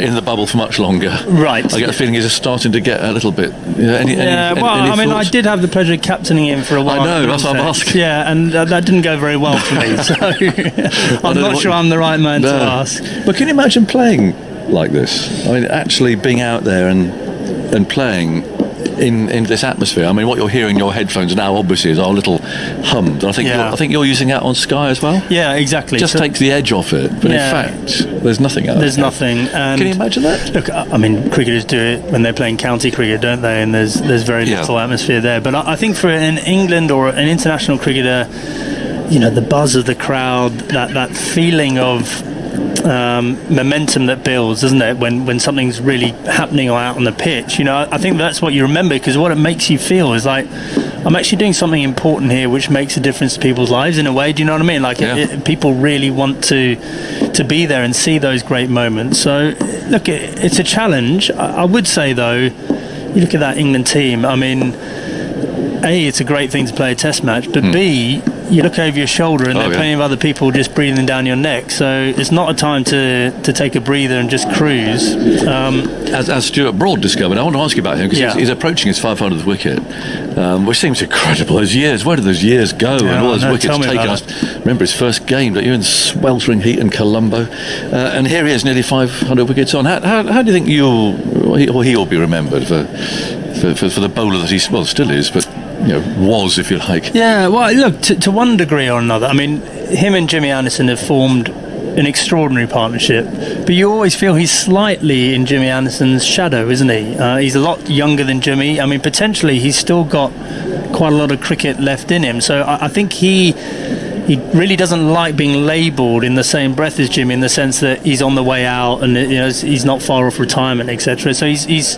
in the bubble for much longer. Right. I get the feeling he's starting to get a little bit. I did have the pleasure of captaining him for a while. I know, that's what I'm asking. Yeah, and that didn't go very well for me, so I'm not sure I'm the right man to ask. But can you imagine playing like this? I mean, actually being out there and playing in this atmosphere. I mean, what you're hearing in your headphones now obviously is our little hum. And I think you're using that on Sky as well. Yeah, exactly. Just takes the edge off it. But in fact, there's nothing else. There's nothing. And can you imagine that? Look, I mean, cricketers do it when they're playing county cricket, don't they? And there's very little atmosphere there. But I think for an England or an international cricketer, the buzz of the crowd, that feeling of momentum that builds, doesn't it, when something's really happening out on the pitch. I think that's what you remember, because what it makes you feel is like, I'm actually doing something important here which makes a difference to people's lives in a way. Do you know what I mean? Like people really want to be there and see those great moments. So look, it's a challenge. I would say though, you look at that England team, I mean, A, it's a great thing to play a test match, but B, you look over your shoulder and there are plenty of other people just breathing down your neck, so it's not a time to take a breather and just cruise. As Stuart Broad discovered, I want to ask you about him, because he's approaching his 500th wicket, which seems incredible. Those years, where did those years go? And all those wickets taken. I remember his first game, that you in sweltering heat in Colombo, and here he is, nearly 500 wickets on. How do you think he'll be remembered for the bowler that he still is, but was, if you like? Yeah, well, look, to one degree or another, I mean, him and Jimmy Anderson have formed an extraordinary partnership, but you always feel he's slightly in Jimmy Anderson's shadow, isn't he? He's a lot younger than Jimmy. I mean, potentially he's still got quite a lot of cricket left in him, so I think he really doesn't like being labelled in the same breath as Jimmy, in the sense that he's on the way out and he's not far off retirement, etc. So he's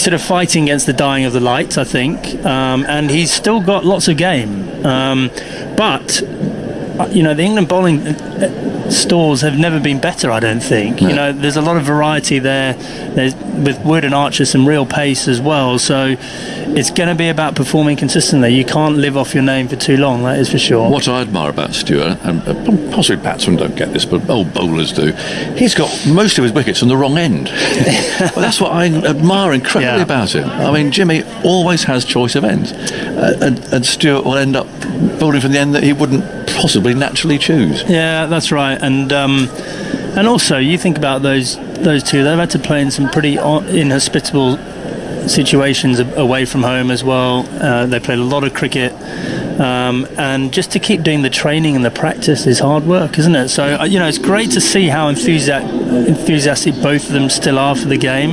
sort of fighting against the dying of the light, I think, and he's still got lots of game. But the England bowling stores have never been better, I don't think. No. There's a lot of variety there. There's, with Wood and Archer, some real pace as well. So it's going to be about performing consistently. You can't live off your name for too long, that is for sure. What I admire about Stuart, and possibly batsmen don't get this, but old bowlers do, he's got most of his wickets on the wrong end. Well, that's what I admire incredibly about him. I mean, Jimmy always has choice of ends, and Stuart will end up bowling from the end that he wouldn't possibly naturally choose. Yeah, that's right. And also you think about those two, they've had to play in some pretty inhospitable situations away from home as well. They played a lot of cricket, and just to keep doing the training and the practice is hard work, isn't it? So it's great to see how enthusiastic both of them still are for the game.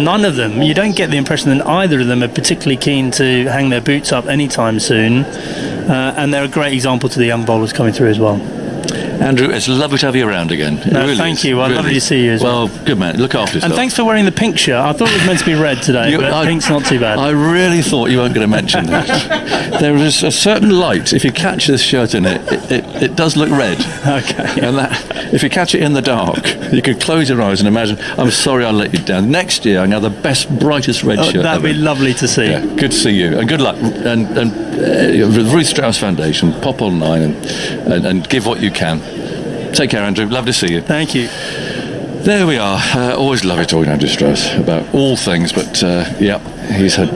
None of them, you don't get the impression that either of them are particularly keen to hang their boots up anytime soon, and they're a great example to the young bowlers coming through as well. Andrew, it's lovely to have you around again. Thank you. I'd love to see you as well. Well, good man. Look after yourself. And thanks for wearing the pink shirt. I thought it was meant to be red today, but pink's not too bad. I really thought you weren't going to mention that. There is a certain light. If you catch this shirt in it does look red. Okay. And if you catch it in the dark, you could close your eyes and imagine, I'm sorry I let you down. Next year, I'm going to have the best, brightest red shirt that'd be lovely to see. Yeah, good to see you. And good luck. And Ruth Strauss Foundation, pop online and give what you can. Take care, Andrew. Love to see you. Thank you. There we are. Always love talking to Andrew Strauss about all things, but he's had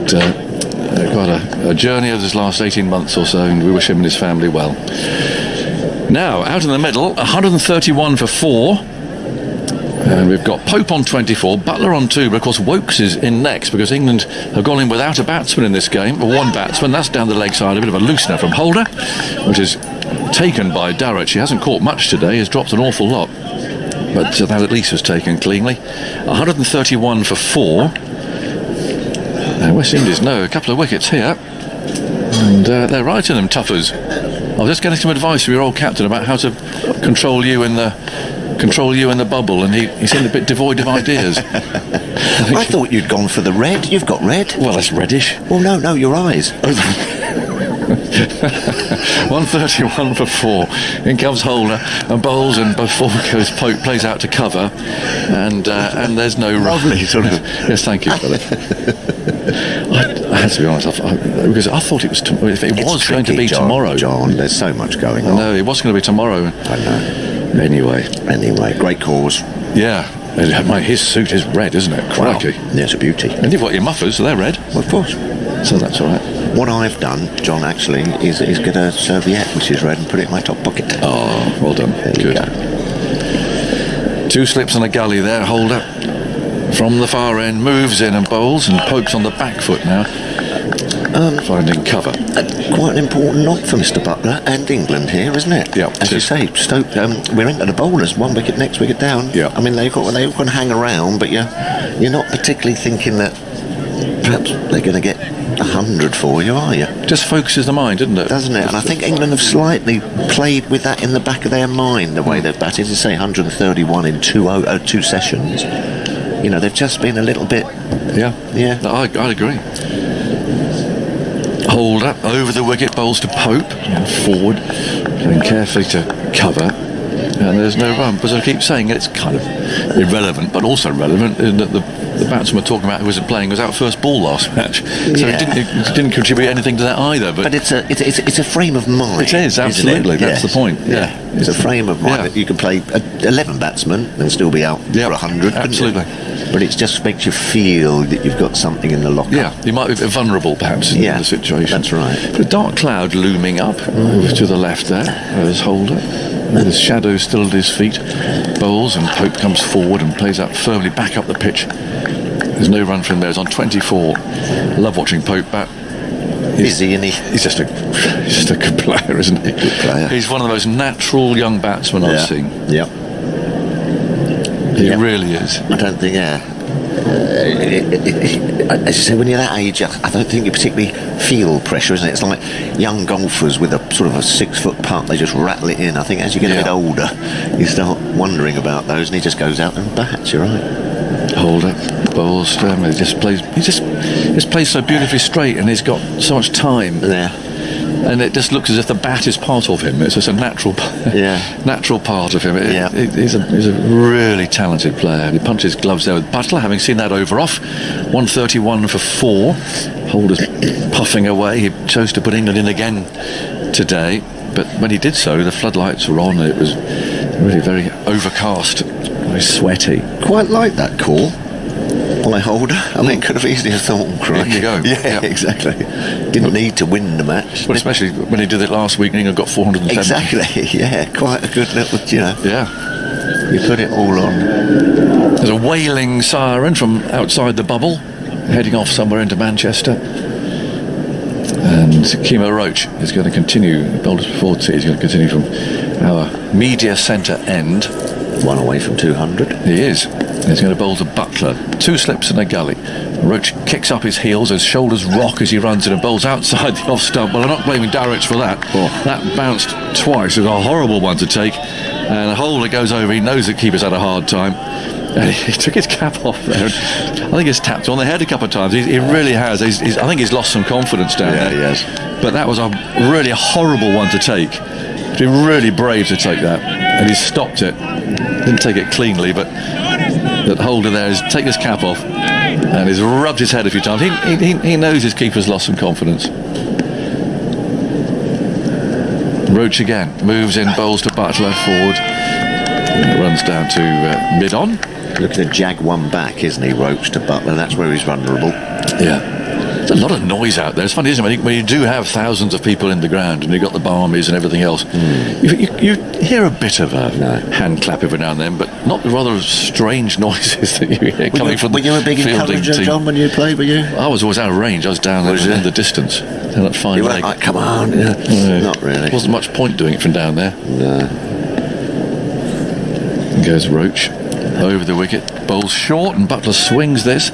quite a journey of his last 18 months or so, and we wish him and his family well. Now, out in the middle, 131 for 4. And we've got Pope on 24, Buttler on 2, but of course Woakes is in next, because England have gone in without a batsman in this game, or one batsman. That's down the leg side, a bit of a loosener from Holder, which is taken by Dowrich. He hasn't caught much today, he's dropped an awful lot, but that at least was taken cleanly. 131 for 4. West Indies, a couple of wickets here. And they're right in them, Tuffers. I was just getting some advice from your old captain about how to control you in the bubble, and he seemed a bit devoid of ideas. I thought you'd gone for the red. You've got red. Well, that's reddish. Well, no, your eyes. 131 for 4. In comes Holder and bowls, and before goes Pope, plays out to cover, and there's no Lovely, sort of. Yes, thank you, brother. I had to be honest, because I thought it was if it was tricky, going to be tomorrow. John, there's so much going on. No, it was going to be tomorrow. I know. Anyway, great cause. Yeah. His suit is red, isn't it? Crikey. Wow. Yeah, it's a beauty. And you've got your muffers, so they're red. Well, of course. So that's all right. What I've done, John, actually, is get a serviette which is red and put it in my top pocket. Oh, well done. There you go. 2 slips and a gully there. Holder from the far end moves in and bowls, and Pope's on the back foot now, finding cover. Quite an important knock for Mr. Buttler and England here, isn't it? Yeah. As you say, Stoke. We're into the bowlers. 1 wicket, next wicket down. Yeah. I mean, they can hang around, but you're not particularly thinking that perhaps they're going to get 100 for you, are you? Just focuses the mind, doesn't it? Doesn't it? And I think England have slightly played with that in the back of their mind, the way they've batted. To say 131 in 2 sessions. You know, they've just been a little bit. Yeah. No, I'd agree. Hold up over the wicket, bowls to Pope, and forward, playing carefully to cover, and there's no run. But as I keep saying, it's kind of irrelevant, but also relevant in that the batsman we're talking about who wasn't playing was out first ball last match, so it didn't contribute anything to that either. But it's a frame of mind. It is, absolutely. That's the point. Yeah. It's a frame of mind that you can play 11 batsmen and still be out for 100. Absolutely. But it just makes you feel that you've got something in the locker. Yeah, you might be vulnerable perhaps in the situation. That's right. But a dark cloud looming up over to the left there. There's Holder. With his shadow still at his feet. Bowls, and Pope comes forward and plays out firmly back up the pitch. There's no run from there. He's on 24. Love watching Pope bat. Is he? He's just a good player, isn't he? Good player. He's one of the most natural young batsmen I've seen. Yeah. He really is. I don't think, as you say, when you're that age, I don't think you particularly feel pressure, isn't it? It's like young golfers with a sort of a 6-foot putt, they just rattle it in. I think as you get a bit older, you start wondering about those, and he just goes out and bats. You're right. Holder, bowls, he just plays so beautifully straight, and he's got so much time. Yeah. And it just looks as if the bat is part of him. It's just a natural part of him. He's a really talented player. He punches gloves there with Buttler, having seen that over off. 131 for 4. Holder's puffing away. He chose to put England in again today, but when he did so, the floodlights were on. It was really very overcast, very sweaty. Quite like that call by Holder. I mean, could have easily have thought, Kraigg. There you go. Yeah, exactly. Didn't need to win the match. Well, especially when he did it last week and England got 470. Exactly, yeah. Quite a good little, Yeah. You put it all on. There's a wailing siren from outside the bubble, heading off somewhere into Manchester. And Kemar Roach is going to continue. Bowlers before tea is going to continue from our media centre end. 1 away from 200. He is. He's going to bowl to Buttler. 2 slips and a gully. Roach kicks up his heels, his shoulders rock as he runs in and bowls outside the off stump. Well, I'm not blaming Dowrich for that. That bounced twice. It was a horrible one to take. And a Holder goes over. He knows the keeper's had a hard time. And he took his cap off there. I think he's tapped on the head a couple of times. He really has. I think he's lost some confidence down there. Yeah, he has. But that was a really horrible one to take. He's been really brave to take that. And he's stopped it. Didn't take it cleanly, but that Holder there has taken his cap off and he's rubbed his head a few times. He knows his keeper's lost some confidence. Roach again moves in, bowls to Buttler forward, runs down to mid-on. Looking to jag one back, isn't he, Roach to Buttler? That's where he's vulnerable. Yeah. There's a lot of noise out there. It's funny, isn't it? When you do have thousands of people in the ground and you've got the barmies and everything else, you hear a bit of a hand clap every now and then, but not the rather strange noises that you hear coming from the fielding team. Were you a big encourager, John, when you played, were you? I was always out of range. I was down there in the distance. Down at fine you leg. weren't like, come on. Yeah. Not really. There wasn't much point doing it from down there. No. Goes Roach over the wicket, bowls short, and Buttler swings this.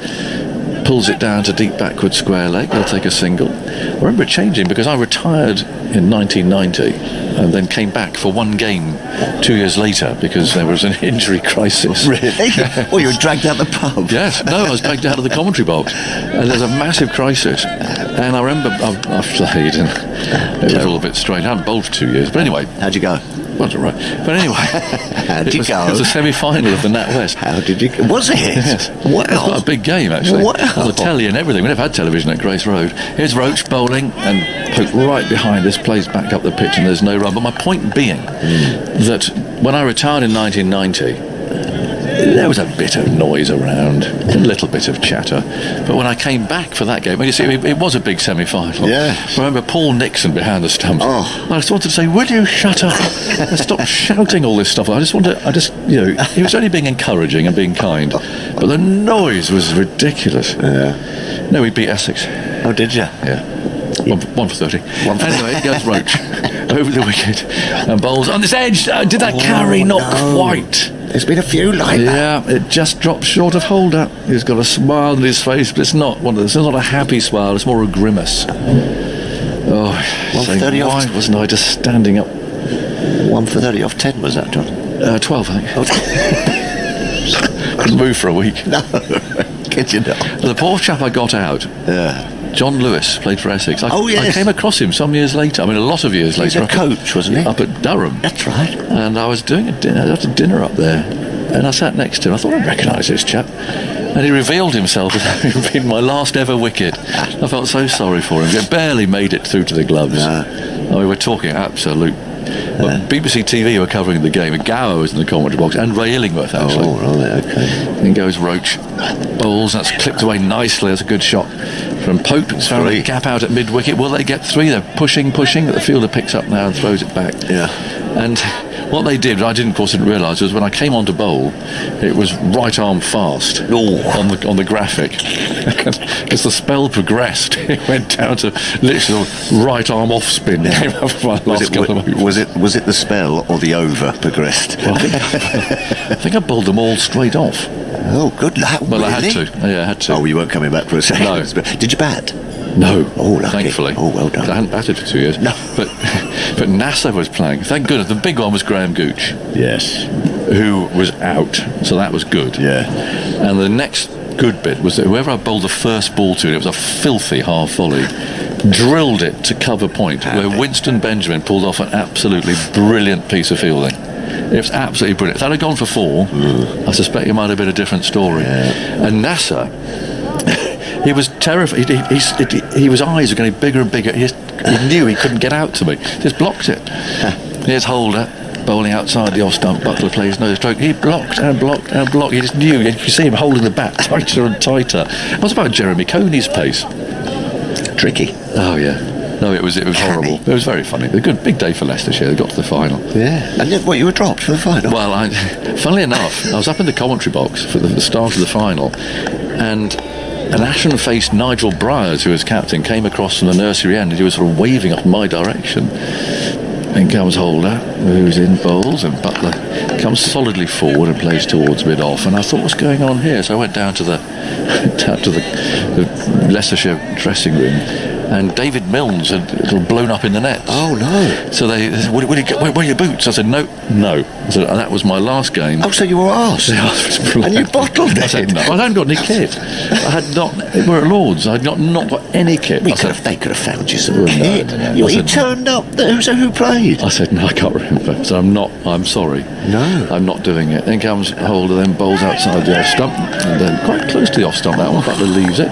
pulls it down to deep backward square leg. They'll take a single. I remember it changing because I retired in 1990 and then came back for one game 2 years later because there was an injury crisis. Really? Well, you were dragged out the pub. Yes, no, I was dragged out of the commentary box, and there's a massive crisis. And I remember I played, and it was all a bit strange. I hadn't bowled for 2 years, but anyway. How'd you go? Wasn't right. But anyway, How'd you go? It was a semi-final of the NatWest. How did you? Was it? Yes. Wow. It was quite a big game actually. Wow. On the telly and everything. We never had television at Grace Road. Here's Roach bowling and poked right behind. This plays back up the pitch and there's no run. But my point being that when I retired in 1990. There was a bit of noise around, a little bit of chatter, but when I came back for that game, you see, it was a big semi-final. Yeah. I remember Paul Nixon behind the stumps. Oh. I just wanted to say, "Will you shut up? Stop shouting all this stuff." He was only being encouraging and being kind, but the noise was ridiculous. Yeah. No, we beat Essex. Oh, did you? Yeah. One for 30. Anyway, it goes Roach over the wicket and bowls on this edge. Did that carry? Not quite. There's been a few like that. Yeah, it just dropped short of holder. He's got a smile on his face, but it's not it's not a happy smile. It's more a grimace. Oh, 130 why off. wasn't I just standing up? 1 for 30 off 10 was that, John? 12, I think. Couldn't move for a week. No, kid you not. The poor chap I got out. Yeah. John Lewis played for Essex. Oh, yes. I came across him some years later. I mean, a lot of years later. He was a coach, wasn't he? Up at Durham. That's right. And I was doing a dinner up there, and I sat next to him. I thought I'd recognise this chap, and he revealed himself as having been my last ever wicket. I felt so sorry for him. He barely made it through to the gloves. No. We were talking absolute. Well, BBC TV were covering the game. Gower was in the commentary box, and Ray Illingworth actually. Oh, right, okay. In goes Roach, bowls. That's clipped away nicely. That's a good shot from Pope. It's found a gap out at mid wicket. Will they get 3? They're pushing, but the fielder picks up now and throws it back. Yeah. And what they did, I didn't realise, was when I came on to bowl, it was right arm fast on the graphic. As the spell progressed, it went down to literally right arm off spin. Came up for my last couple of overs. Was it the spell or the over progressed? Well, I think I bowled them all straight off. Oh, good luck. Well, really? I had to. Yeah, I had to. Oh, you weren't coming back for a second. No. Did you bat? No. Oh, lucky. Thankfully. Oh, well done. I hadn't batted for 2 years. No. But NASA was playing. Thank goodness. The big one was Graham Gooch. Yes. Who was out. So that was good. Yeah. And the next good bit was that whoever I bowled the first ball to, it was a filthy half volley, drilled it to cover point, where Winston Benjamin pulled off an absolutely brilliant piece of fielding. It was absolutely brilliant. If that had gone for 4, I suspect it might have been a different story. Yeah. And NASA, he was terrified. His eyes were getting bigger and bigger. He knew he couldn't get out to me. Just blocked it. Here's Holder bowling outside the off stump. Buttler plays no stroke. He blocked and blocked and blocked. He just knew. You could see him holding the bat tighter and tighter. What about Jeremy Coney's pace? Tricky. Oh yeah. No, it was horrible. It was very funny. A good big day for Leicestershire. They got to the final. Yeah. And then, you were dropped for the final? Well, funnily enough, I was up in the commentary box for the start of the final, and an ashen-faced Nigel Bryars, who was captain, came across from the nursery end, and he was sort of waving up my direction. In comes Holder, who's in bowls, and Buttler comes solidly forward and plays towards mid-off. And I thought, what's going on here? So I went down to the Leicestershire dressing room, and David Milnes had blown up in the net. Oh no! So they said, where are your boots? I said, no. So that was my last game. Oh, so you were asked? And you bottled it? I said, no, I hadn't got any kit. I had not. We're at Lords. I had not got any kit. They could have found you some kit. No. You turned up. So who played? I said, no, I can't remember. So I'm sorry. No. I'm not doing it. Then comes Holder, then bowls outside the off stump, and then quite close to the off stump. That one, Buttler leaves it.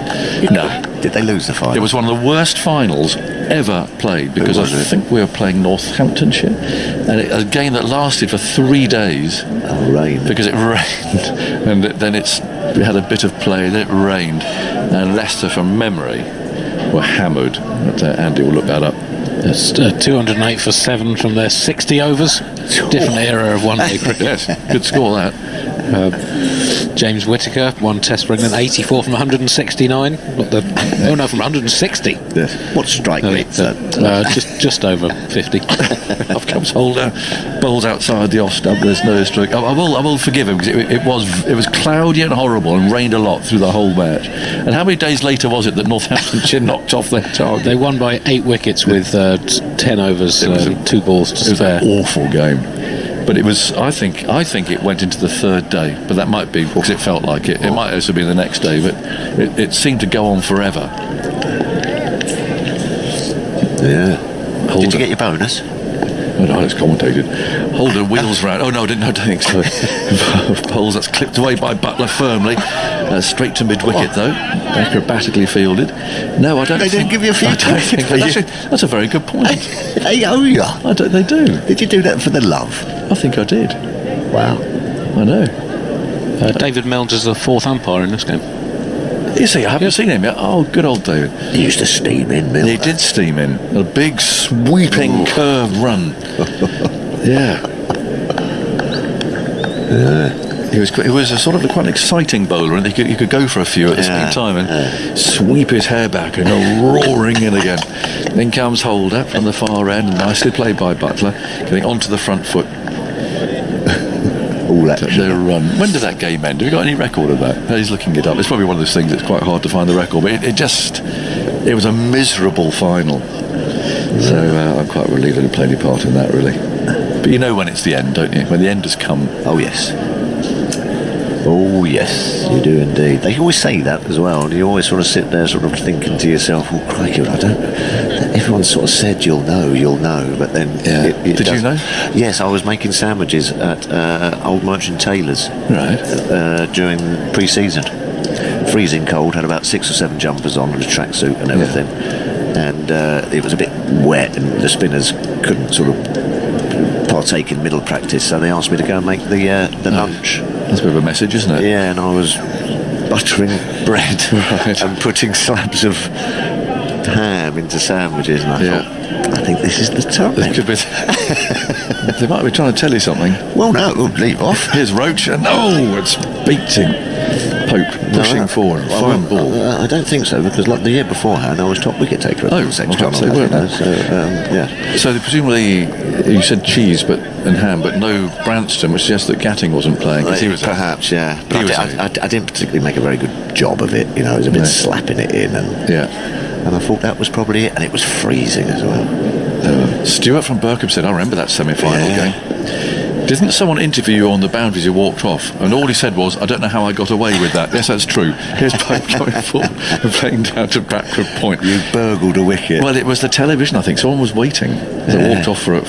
No. Did they lose the final? It was one of the worst finals ever played because I think we were playing Northamptonshire, and a game that lasted for 3 days. Oh, rain. Because it rained, and then we had a bit of play, then it rained, and Leicester, from memory, were hammered. Andy will look that up. It's 208 for 7 from their 60 overs. Different era of one-day cricket. Yes, good score that. James Whittaker, one Test for England, 84 from 169. From 160. Yes. What strike rate? Just over 50. Off comes Holder, bowls outside the off stump. There's no stroke. I will forgive him because it was cloudy and horrible and rained a lot through the whole match. And how many days later was it that Northamptonshire knocked off their target? They won by 8 wickets with 10 overs, 2 balls to spare. It was an awful game. But it was. I think it went into the 3rd day, but that might be because it felt like it. It might also be the next day, but it seemed to go on forever. Yeah. Did you get your bonus? Oh, no, it's commentated. Holder wheels round. Oh no, I don't think so. Bowls, that's clipped away by Buttler firmly. Straight to mid-wicket though. Acrobatically fielded. No, I don't. They didn't give you a few. I don't think that's a very good point. They owe you. They do. Did you do that for the love? I think I did. Wow. I know. David Mills is the 4th umpire in this game. Is he? I haven't seen him yet. Oh, good old David. He used to steam in, Mills. He did steam in. A big sweeping curved run. Yeah. He was a sort of quite an exciting bowler, and he could go for a few at the same time and sweep his hair back and go roaring in again. Then comes Holder from the far end, nicely played by Buttler, getting onto the front foot. All that. Their run. When did that game end? Have you got any record of that? He's looking it up. It's probably one of those things that's quite hard to find the record, but it was a miserable final. So I'm quite relieved I didn't play any part in that, really. But you know when it's the end, don't you? When the end has come. Oh yes. Oh yes, you do indeed. They always say that as well. You always sort of sit there sort of thinking to yourself, oh crikey, I don't. Everyone sort of said you'll know, but then Did you know? Yes, I was making sandwiches at Old Merchant Taylor's during pre-season. Freezing cold, had about 6 or 7 jumpers on and a tracksuit and everything, and it was a bit wet and the spinners couldn't sort of partake in middle practice, so they asked me to go and make the lunch. That's a bit of a message, isn't it? Yeah, and I was buttering bread and putting slabs of ham into sandwiches, and I thought, I think this is the time. They might be trying to tell you something. Well, no, leave off. Here's Roach, and it's beating Pope, pushing forward, fine ball. I don't think so, because like the year beforehand, I was top wicket taker at the section. So presumably, you said cheese and ham, but no Branston, which suggests that Gatting wasn't playing. Perhaps, yeah. But I didn't particularly make a very good job of it. You know, it was a bit slapping it in, and I thought that was probably it, and it was freezing as well. Stuart from Birkham said, I remember that semi-final game. Didn't someone interview you on the boundaries you walked off? And all he said was, I don't know how I got away with that. Yes, that's true. Here's Pope going forward and playing down to Blackwood Point. You burgled a wicket. Well, it was the television, I think. Someone was waiting. They walked off for a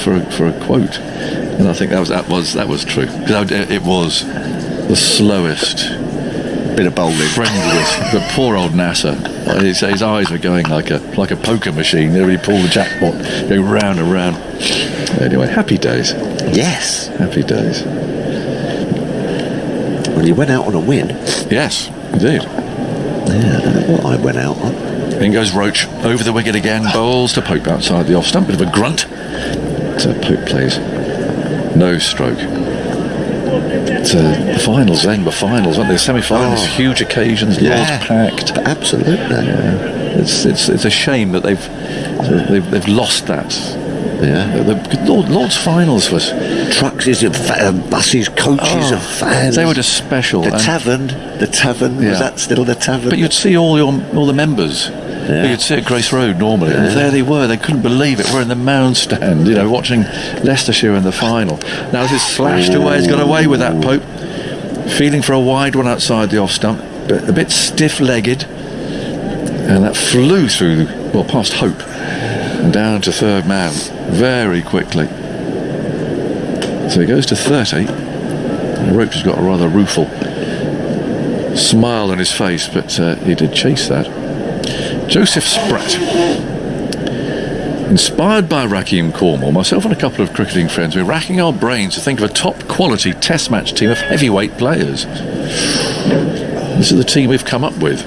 quote. And I think that was true. Because it was the slowest bit of bowling. Friendliest. But poor old Nasser. His eyes were going like a poker machine. They really pulled the jackpot, go round and round. Anyway, happy days. Yes. Happy days. Well, you went out on a win. Yes, indeed. Yeah, I don't know what I went out on. In goes Roach, over the wicket again, bowls to Pope outside the off stump, bit of a grunt. So Pope plays no stroke. The finals then were finals, weren't they? Semi-finals, huge occasions, Lord's packed. Absolutely. Yeah. It's a shame that they've lost that. Yeah, the Lord's finals was trucks, buses, coaches of fans. They were just special. The tavern was that still the tavern? But you'd see all the members. Yeah. You'd see at Grace Road normally, and there they were. They couldn't believe it. We're in the mound stand, watching Leicestershire in the final. Now this is slashed away. He's got away with that, Pope. Feeling for a wide one outside the off stump, but a bit stiff-legged, and that flew through, past Hope and down to third man very quickly. So he goes to 30. Roach has got a rather rueful smile on his face, but he did chase that. Joseph Spratt. Inspired by Rahkeem Cornwall, myself and a couple of cricketing friends, we're racking our brains to think of a top-quality test match team of heavyweight players. This is the team we've come up with.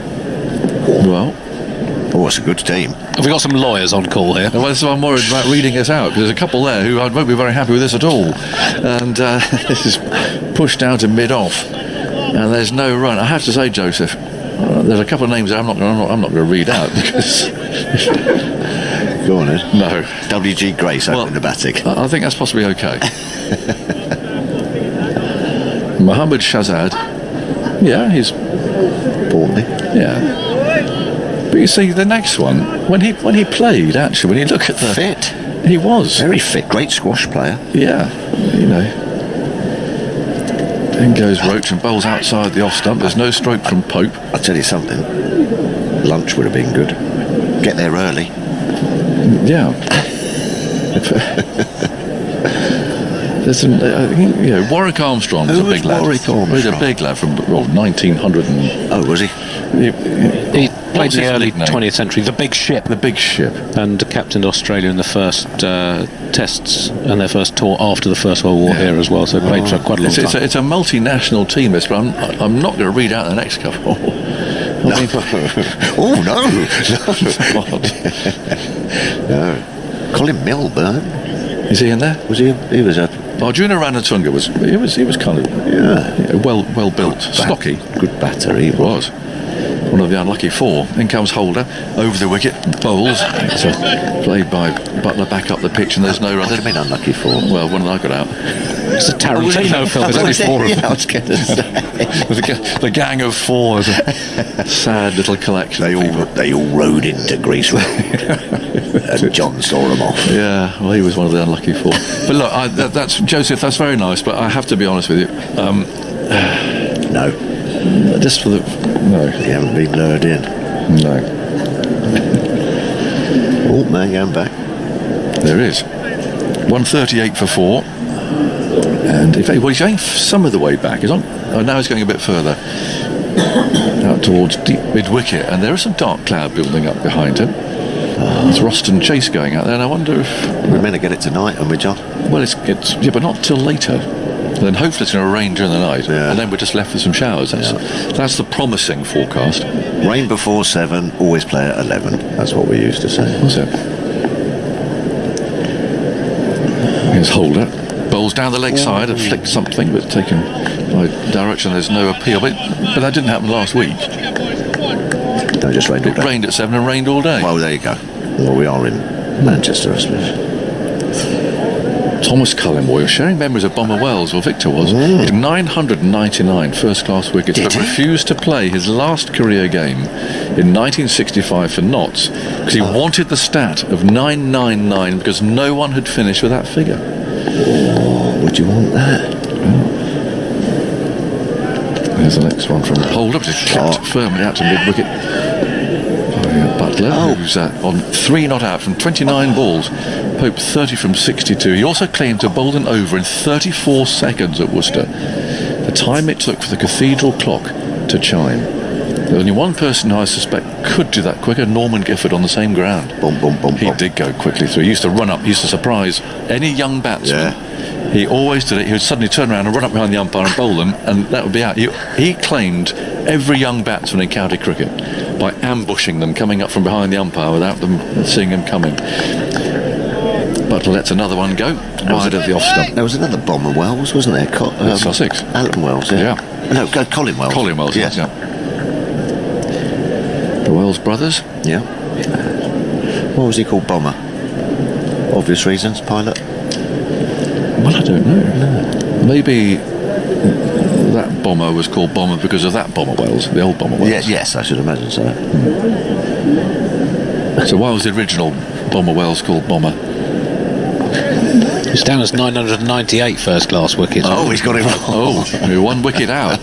Well, it's a good team. Have we got some lawyers on call here? Well, so I'm worried about reading this out. There's a couple there who won't be very happy with this at all. And this is pushed down to mid-off. And there's no run. I have to say, Joseph, there's a couple of names that I'm not going to read out because. Go on, then. No. W.G. Grace opening the batting. I think that's possibly okay. Mohammed Shahzad. Yeah, he's Portly. Yeah. But you see, the next one, when he played, actually, when you look at the Fit. he was Very fit. Great squash player. Yeah, you know. Then goes Roach and bowls outside the off stump. There's no stroke from Pope. I'll tell you something. Lunch would have been good. Get there early. Yeah. There's some, I think, you know, Warwick Armstrong was Who a big was lad. Warwick Armstrong? He was a big lad from 1900 and... Oh, was he? He played in the early 20th century, the Big Ship. The Big Ship. And captained Australia in the first tests and their first tour after the First World War here as well, so played for quite a long time. It's a multinational team, this, but I'm not going to read out the next couple. No. Oh, no. No. Colin Milburn. Is he in there? Was he? He was a... Arjuna Ranatunga was kind of well built, stocky. Good batter he was. One of the unlucky four. In comes Holder over the wicket, bowls. It's played by Buttler back up the pitch, and there's no run. What do you mean unlucky four? Well, one that I got out. It's a Tarantino film. There's only four of them. I was going to say. The gang of four is a sad little collection. They all rode into Greece and John saw them off. Yeah, well, he was one of the unlucky four. But look, that's Joseph. That's very nice, but I have to be honest with you. No. Just for the no. You haven't been lured in. No. Oh, man, going back. There is 138 for 4. And if he's going some of the way back. He's on. Oh, now he's going a bit further out towards deep mid wicket, and there is some dark cloud building up behind him. It's Roston Chase going out there, and I wonder if we're meant to get it tonight, aren't we, John? Well, it's but not till later. And then hopefully it's going to rain during the night, and then we're just left with some showers. That's the promising forecast. Rain before 7, always play at 11. That's what we used to say. Was it? Here's Holder. Bowls down the leg side and flicks something, but taken by Dowrich, and there's no appeal. But that didn't happen last week. No, just rained all day. It rained at 7 and rained all day. Well, there you go. Well, we are in Manchester, I suppose. Thomas Cullenboy was sharing memories of Bomber Wells, or Victor was. He had 999 first-class wickets, but refused to play his last career game in 1965 for Notts because he wanted the stat of 999 because no one had finished with that figure. Oh, would you want that? There's the next one from Holder, but it's kept firmly out to mid-wicket. Buttler, who's on 3 not out from 29 balls. Pope 30 from 62. He also claimed to bowl an over in 34 seconds at Worcester, the time it took for the cathedral clock to chime. There's only one person who I suspect could do that quicker, Norman Gifford, on the same ground. He did go quickly through. He used to run up, he used to surprise any young batsman. Yeah. He always did it. He would suddenly turn around and run up behind the umpire and bowl them, and that would be out. He claimed every young batsman in county cricket by ambushing them, coming up from behind the umpire without them seeing him coming. But lets another one go wide of the off stump. There was another Bomber Wells, wasn't there? Sussex. Alan Wells, yeah. No, Colin Wells. Colin Wells, yes. Yeah. The Wells brothers. Yeah. What was he called? Bomber? Obvious reasons, pilot? Well, I don't know. No. Maybe that bomber was called Bomber because of that Bomber Wells, the old Bomber Wells. Yes, I should imagine so. So why was the original Bomber Wells called Bomber? It's down as 998 first-class wickets. Oh, he's got it wrong. Oh, 1 wicket out.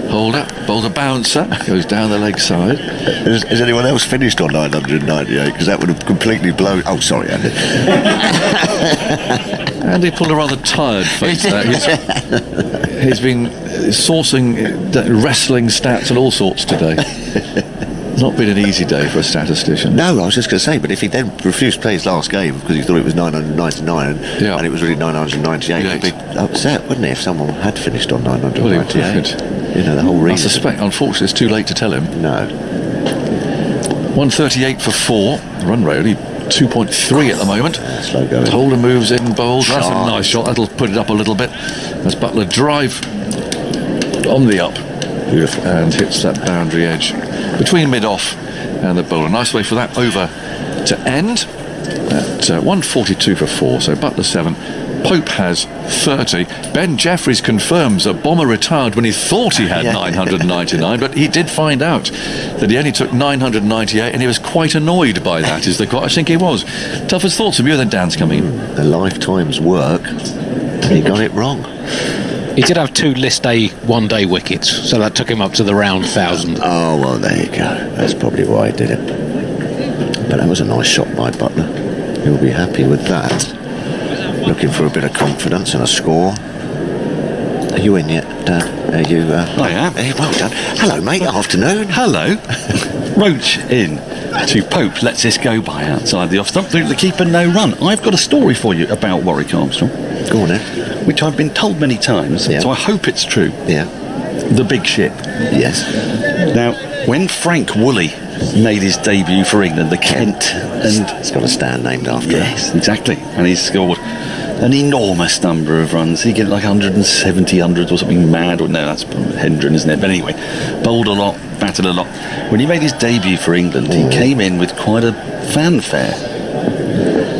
Holder, bowls a bouncer, goes down the leg side. Has anyone else finished on 998? Because that would have completely blown... Oh, sorry, Andy. Andy pulled a rather tired face there. He's been sourcing wrestling stats and all sorts today. It's not been an easy day for a statistician. No, I was just going to say, but if he then refused to play his last game because he thought it was 999 and it was really 998, he'd be upset, wouldn't he, if someone had finished on 998? You know, the whole reason. I suspect, unfortunately, it's too late to tell him. No. 138 for 4. Run rate only 2.3 at the moment. Slow going. Holder moves in, bowls. That's a nice shot. That'll put it up a little bit. As Buttler drive on the up. Beautiful. And hits that boundary edge between mid-off and the bowler. Nice way for that over to end at 142 for 4. So Buttler 7, Pope has 30. Ben Jeffries confirms that Bomber retired when he thought he had 999, but he did find out that he only took 998, and he was quite annoyed by that. I think he was. Toughest thoughts of you, then Dan's coming in. A lifetime's work. He got it wrong. He did have 2 list A one-day wickets, so that took him up to the round 1,000. Oh, well, there you go. That's probably why he did it. But that was a nice shot by Buttler. He'll be happy with that. Looking for a bit of confidence and a score. Are you in yet, Dan? Are you? I am. Hey, well done. Hello, mate. Afternoon. Hello. Roach in to Pope. Lets this go by outside the off stump. The keeper, no run. I've got a story for you about Warwick Armstrong. Go on then. Which I've been told many times, so I hope it's true. Yeah. The big ship. Yes. Now, when Frank Woolley made his debut for England, the Kent, and it's got a stand named after him. Yes, exactly. And he scored an enormous number of runs. He get like 170 hundreds or something mad. Or no, that's Hendren, isn't it? But anyway, bowled a lot, batted a lot. When he made his debut for England, he came in with quite a fanfare.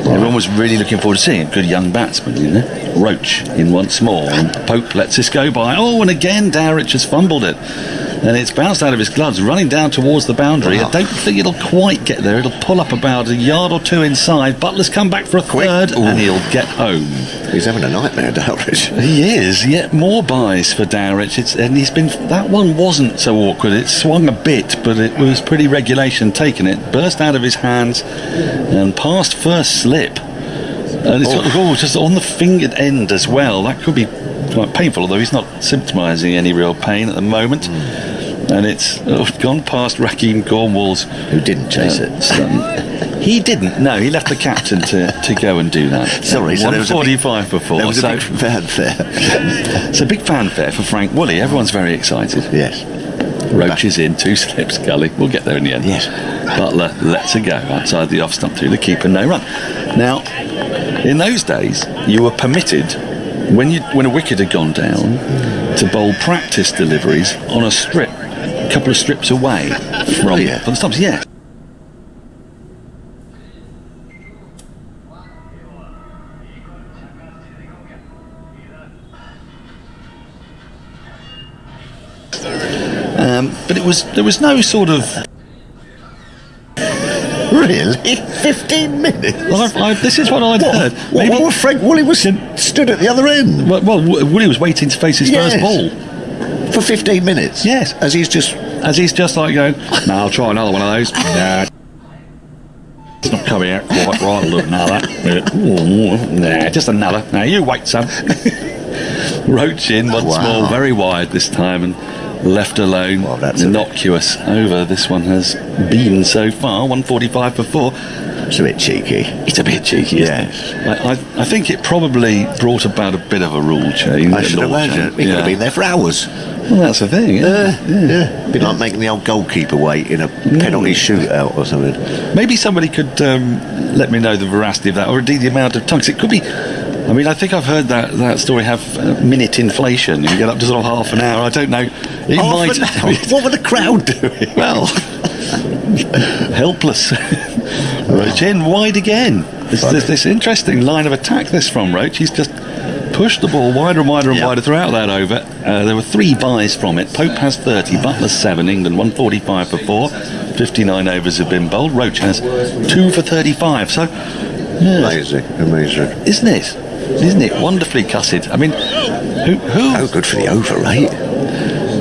Everyone was really looking forward to seeing a good young batsman, you know. Roach in once more, and Pope lets this go by. Oh, and again Dowrich has fumbled it, and it's bounced out of his gloves, running down towards the boundary. I don't think it'll quite get there. It'll pull up about a yard or two inside. Butler's come back for a third, and he'll get home. He's having a nightmare, Dowrich. He is. Yet more buys for Dowrich. That one wasn't so awkward. It swung a bit, but it was pretty regulation taking it. Burst out of his hands and past first slip. And it's just on the fingered end as well. That could be quite painful, although he's not symptomising any real pain at the moment. And it's gone past Rahkeem Cornwall's, who didn't chase it. He didn't. No, he left the captain to go and do that. Sorry, so 145 for 4. There was a big fanfare. It's a big fanfare for Frank Woolley. Everyone's very excited. Yes. Roach is in, 2 slips, Gully. We'll get there in the end. Yes. Butler lets it go outside the off stump through the keeper, no run. Now, in those days, you were permitted, when a wicket had gone down, to bowl practice deliveries on a strip, a couple of strips away from the stumps. Yeah. But there was no sort of... Really? 15 minutes? Well, this is what I'd heard. Maybe Frank Woolley was stood at the other end. Well, Woolley was waiting to face his first ball. For 15 minutes? Yes. As he's just like going, no, I'll try another one of those. Nah. It's not coming out quite right. I'll look another. Nah, just another. Now, you wait, son. Roach in once more, very wide this time, and left alone. Well, that's innocuous over this one has been so far. 145 for 4. It's a bit cheeky. It's a bit cheeky, isn't it? I think it probably brought about a bit of a rule change. I should imagine. He could have been there for hours. Well, that's the thing, isn't it? A bit like making the old goalkeeper wait in a penalty shootout or something. Maybe somebody could let me know the veracity of that, or indeed the amount of times. It could be... I mean, I think I've heard that story have minute inflation. You can get up to sort of half an hour. I don't know. Half an hour? What were the crowd doing? Well, helpless. Roach in wide again. This interesting line of attack this from Roach. He's just pushed the ball wider and wider and wider throughout that over. There were 3 buys from it. Pope has 30, Butler 7, England 145 for 4. 59 overs have been bowled. Roach has 2 for 35. So, amazing. Isn't it wonderfully cussed? I mean, who? Oh, good for the over rate.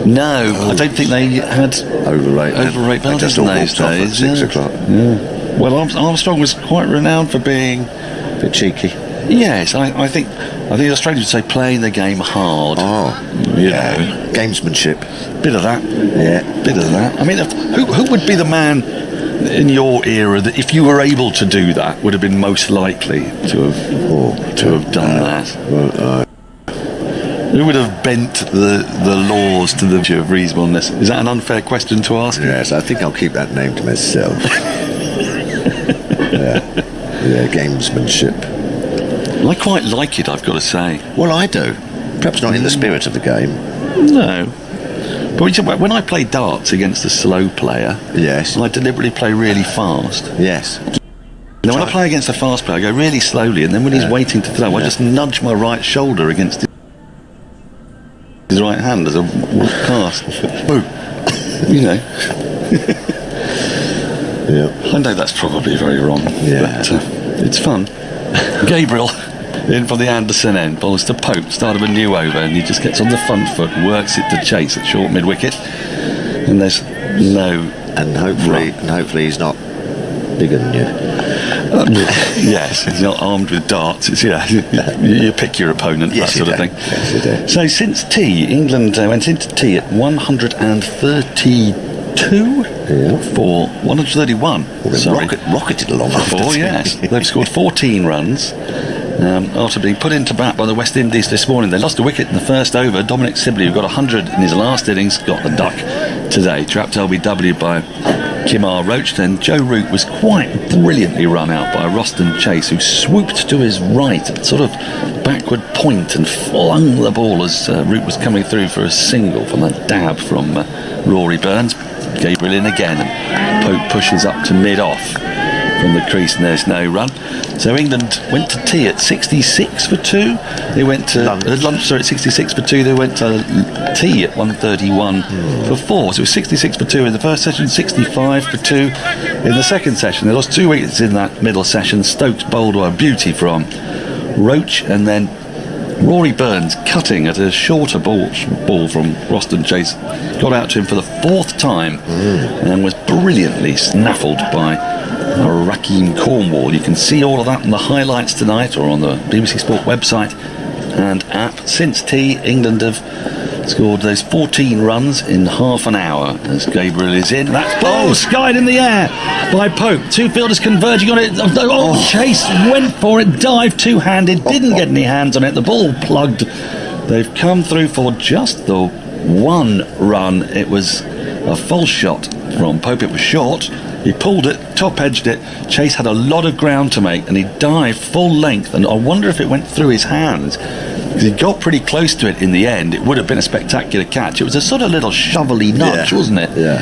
No, I don't think they had overrate penalties in those days. At 6 o'clock. Yeah. Well, Armstrong was quite renowned for being a bit cheeky. Yes, I think Australians would say playing the game hard. You know, gamesmanship. Bit of that. Yeah, bit of that. I mean, who would be the man in your era that, if you were able to do that, would have been most likely to have done that? Who would have bent the laws to the view of reasonableness? Is that an unfair question to ask? Yes, I think I'll keep that name to myself. Gamesmanship. I quite like it, I've got to say. Well, I do. Perhaps not in the spirit of the game. No. But when I play darts against a slow player, Yes. I deliberately play really fast. Yes. Now, when I play against a fast player, I go really slowly, and then when he's waiting to throw, I just nudge my right shoulder against his right hand as I walk past. Boom. You know. Yeah. I know that's probably very wrong, Yeah. but it's fun. Gabriel in from the Anderson end, bowls to Pope, start of a new over, and he just gets on the front foot, works it to Chase at short mid wicket, and there's no. And hopefully he's not bigger than you. Yes, he's not armed with darts. It's, you pick your opponent, Yes, that sort of you thing. do. Yes, you do. So since tea, England went into tea at 132 for 131. Sorry. Rocketed along after Oh, tea. yes. They've scored 14 runs. After being put into bat by the West Indies this morning. They lost a wicket in the first over. Dominic Sibley, who got 100 in his last innings, got the duck today. Trapped LBW by Kemar, Roach. Then Joe Root was quite brilliantly run out by Roston Chase, who swooped to his right at sort of backward point and flung the ball as Root was coming through for a single from a dab from Rory Burns. Gabriel in again, and Pope pushes up to mid-off from the crease, and there's no run. So England went to tea at 66 for 2. They went to lunch at 66 for 2. They went to tea at 131 for 4. So it was 66 for 2 in the first session, 65 for 2 in the second session. They lost 2 wickets in that middle session. Stokes bowled a beauty from Roach, and then Rory Burns cutting at a shorter ball from Roston Chase, got out to him for the 4th time and was brilliantly snaffled by Rahkeem Cornwall. You can see all of that in the highlights tonight or on the BBC Sport website and app. Since tea, England have scored those 14 runs in half an hour as Gabriel is in. That ball skied in the air by Pope. 2 fielders converging on it. Chase went for it, dived two-handed, didn't get any hands on it. The ball plugged. They've come through for just the 1 run. It was a false shot from Pope. It was short. He pulled it, top-edged it. Chase had a lot of ground to make, and he dived full length, and I wonder if it went through his hands, because he got pretty close to it in the end. It would have been a spectacular catch. It was a sort of little shovelly nudge, wasn't it? Yeah.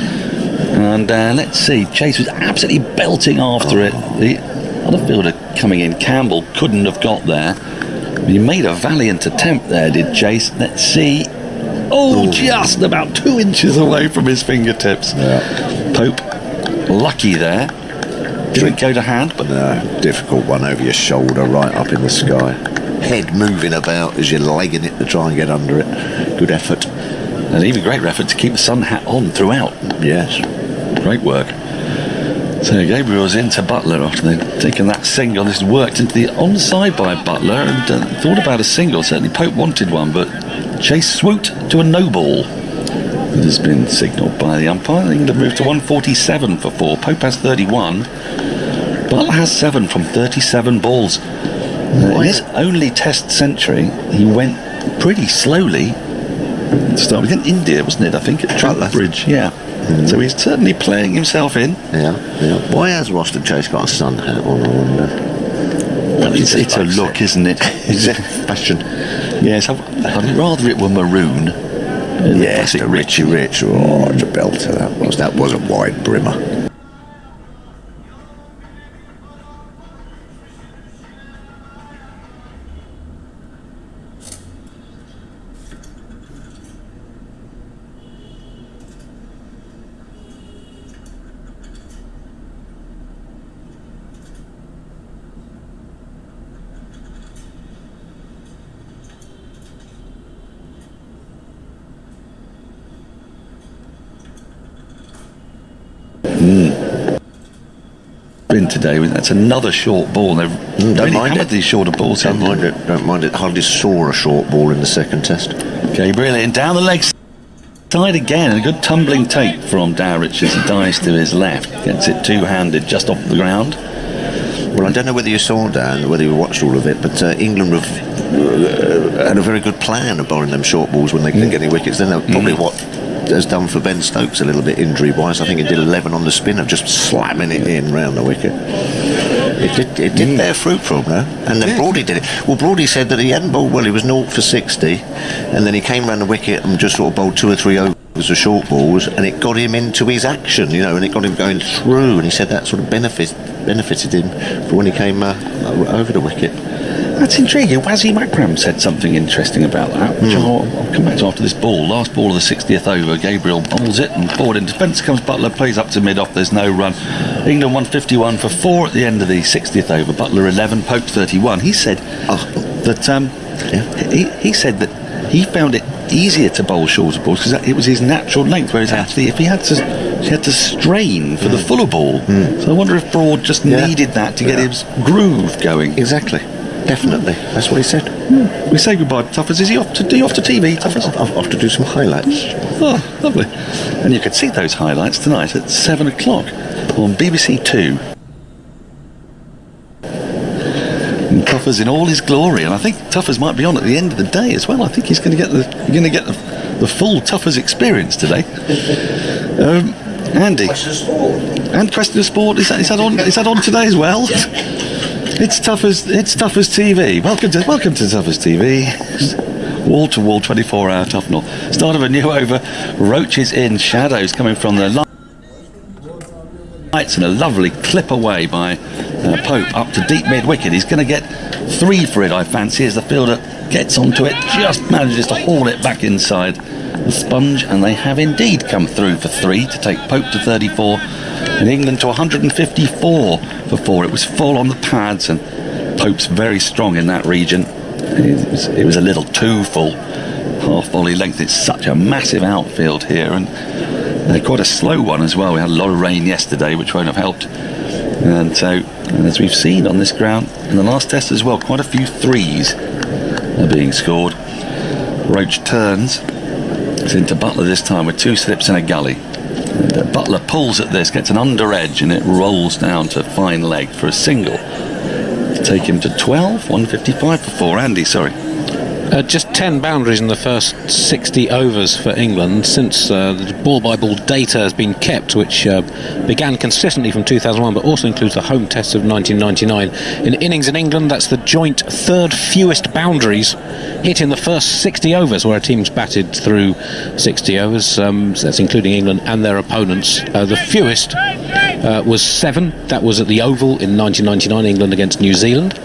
And let's see, Chase was absolutely belting after it. The other fielder coming in, Campbell, couldn't have got there. He made a valiant attempt there, did Chase. Let's see. Just about 2 inches away from his fingertips. Yeah. Pope, lucky there. Didn't go to hand, but No, difficult one over your shoulder, right up in the sky. Head moving about as you're legging it to try and get under it. Good effort. an even greater effort to keep the sun hat on throughout. Yes. Great work. So Gabriel's into Buttler after they've taken that single. This worked into the onside by Buttler and thought about a single. Certainly Pope wanted one, but Chase swooped to a no ball. It has been signalled by the umpire. England moved to 147 for 4. Pope has 31. Buttler has 7 from 37 balls. In his only Test century, he went pretty slowly to start with. In India, wasn't it? I think at Trent Bridge. Yeah. So he's certainly playing himself in. Yeah. Why has Roston Chase got a sun hat on, I wonder? Well, it's a look, isn't it? Is it fashion? Yes, I'd rather it were maroon. Yes, a Richie Rich. Oh, it's a belter that was. That was a wide brimmer. Been today. That's another short ball. They've Don't mind it. These shorter balls. Don't mind it. Don't mind it. Hardly saw a short ball in the second Test. Gabriel in down the leg side again. A good tumbling take from Dowrich as he dives to his left. Gets it two-handed just off the ground. Well, I don't know whether you saw, Dan, whether you watched all of it, but England had a very good plan of bowling them short balls when they couldn't get any wickets. Then probably what has done for Ben Stokes a little bit injury-wise. I think he did 11 on the spinner, just slamming it in round the wicket. It did bear fruit for him, though. And then Broady did it. Well, Broady said that he hadn't bowled well. He was 0 for 60, and then he came round the wicket and just sort of bowled 2 or 3 overs was the short balls, and it got him into his action, and it got him going through, and he said that sort of benefited him for when he came over the wicket. That's intriguing. Wazzy Makram said something interesting about that, which I'll come back to after this ball. Last ball of the 60th over, Gabriel bowls it, and forward in defence comes Buttler, plays up to mid-off, there's no run. England 151 for 4 at the end of the 60th over, Buttler 11, Pope 31. He said he said that he found it easier to bowl shorter balls because it was his natural length, whereas actually if he had to strain for the fuller ball. So I wonder if Broad just needed that to get his groove going. Exactly. Definitely, that's what he said. We say goodbye to Tuffers. Is he off to TV? Tuffers? Off to do some highlights. Oh, lovely. And you can see those highlights tonight at 7 o'clock on BBC Two. And Tuffers in all his glory, and I think Tuffers might be on at the end of the day as well. I think he's going to get the full Tuffers experience today. Andy, and Question of Sport is that on today as well? It's Tuffers TV. Welcome to Tuffers TV. Wall to wall, 24-hour Tufnell. Start of a new over. Roach is in. Shadows coming from the lights, and a lovely clip away by Pope up to deep mid wicket. He's going to get 3 for it, I fancy, as the fielder gets onto it, just manages to haul it back inside the sponge, and they have indeed come through for 3 to take Pope to 34. And England to 154 for 4. It was full on the pads, and Pope's very strong in that region. It was a little too full. Half volley length. It's such a massive outfield here, and quite a slow one as well. We had a lot of rain yesterday, which won't have helped. And so, as we've seen on this ground in the last test as well, quite a few 3s are being scored. Roach turns. It's into Buttler this time with 2 slips and a gully. And Buttler pulls at this, gets an under edge, and it rolls down to fine leg for a single. Take him to 12, 155 for 4. Andy, sorry. Just 10 boundaries in the first 60 overs for England since the ball-by-ball data has been kept, which began consistently from 2001 but also includes the home tests of 1999. In innings in England, that's the joint 3rd fewest boundaries hit in the first 60 overs, where a team's batted through 60 overs. So that's including England and their opponents. The fewest was 7. That was at the Oval in 1999, England against New Zealand.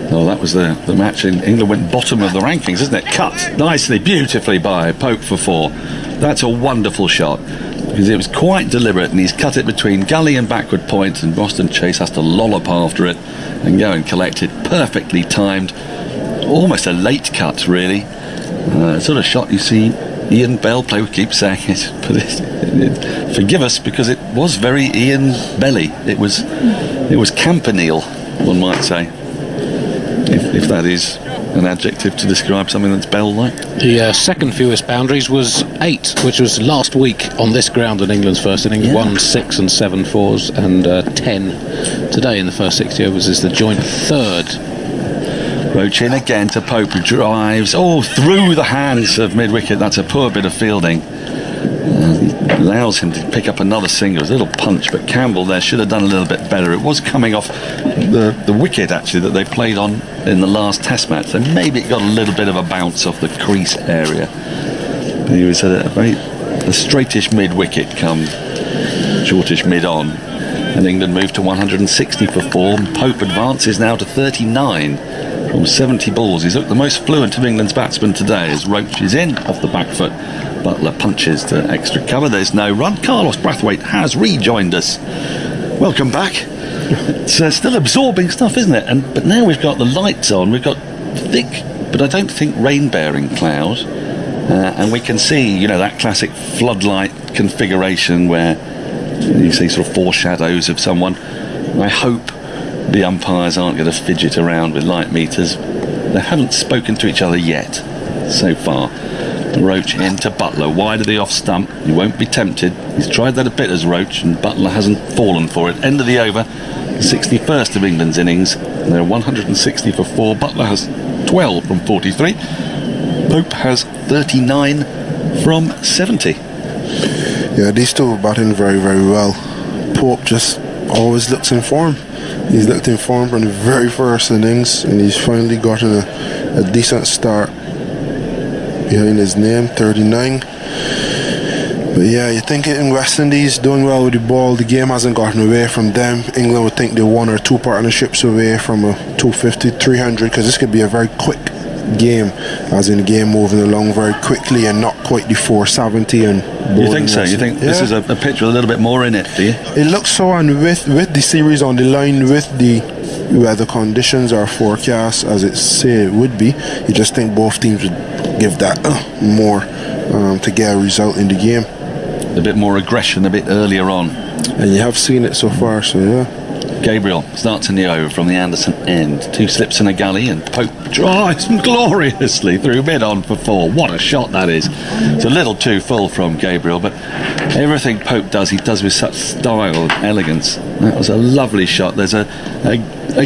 Oh, that was the match. England went bottom of the rankings, isn't it? Cut nicely, beautifully by Pope for 4. That's a wonderful shot, because it was quite deliberate, and he's cut it between gully and backward point, and Roston Chase has to lollop after it and go and collect it. Perfectly timed. Almost a late cut, really. Sort of shot you see Ian Bell play. We keep saying it, but forgive us, because it was very Ian Belly. It was Campanile, one might say. If that is an adjective to describe something that's Bell-like. The second fewest boundaries was 8, which was last week on this ground in England's first innings. 1, 6 and 7 fours, and 10 today in the first 60 overs is the joint 3rd. Roach in again to Pope, who drives through the hands of mid-wicket. That's a poor bit of fielding. Allows him to pick up another single. It was a little punch, but Campbell there should have done a little bit better. It was coming off the wicket, actually, that they played on in the last test match, so maybe it got a little bit of a bounce off the crease area. He was at a straightish mid-wicket come shortish mid-on, and England moved to 160 for 4. Pope advances now to 39 from 70 balls. He's looked the most fluent of England's batsmen today as Roach is in off the back foot. Buttler punches to extra cover. There's no run. Carlos Brathwaite has rejoined us. Welcome back. It's still absorbing stuff, isn't it? But now we've got the lights on. We've got thick, but I don't think rain-bearing clouds. And we can see, that classic floodlight configuration where you see sort of foreshadows of someone. I hope the umpires aren't going to fidget around with light meters. They haven't spoken to each other yet so far. Roach into Buttler, wide of the off stump. He won't be tempted. He's tried that a bit as Roach, and Buttler hasn't fallen for it. End of the over, 61st of England's innings. They're 160 for 4. Buttler has 12 from 43. Pope has 39 from 70. Yeah, these two are batting very, very well. Pope just always looks in form. He's looked in form from the very first innings, and he's finally gotten a decent start behind his name, 39. But yeah, you think in West Indies doing well with the ball, the game hasn't gotten away from them. England would think they're 1 or 2 partnerships away from a 250, 300, because this could be a very quick game, as in the game moving along very quickly and not quite the 470. And you think so? You think this is a pitch with a little bit more in it, do you? It looks so, and with the series on the line, with the weather conditions or forecast as it say it would be, you just think both teams would give that more to get a result in the game. A bit more aggression a bit earlier on. And you have seen it so far, so yeah. Gabriel starts in the over from the Anderson end. 2 slips in a gully, and Pope drives gloriously through mid-on for 4. What a shot that is. It's a little too full from Gabriel, but everything Pope does, he does with such style and elegance. That was a lovely shot. There's a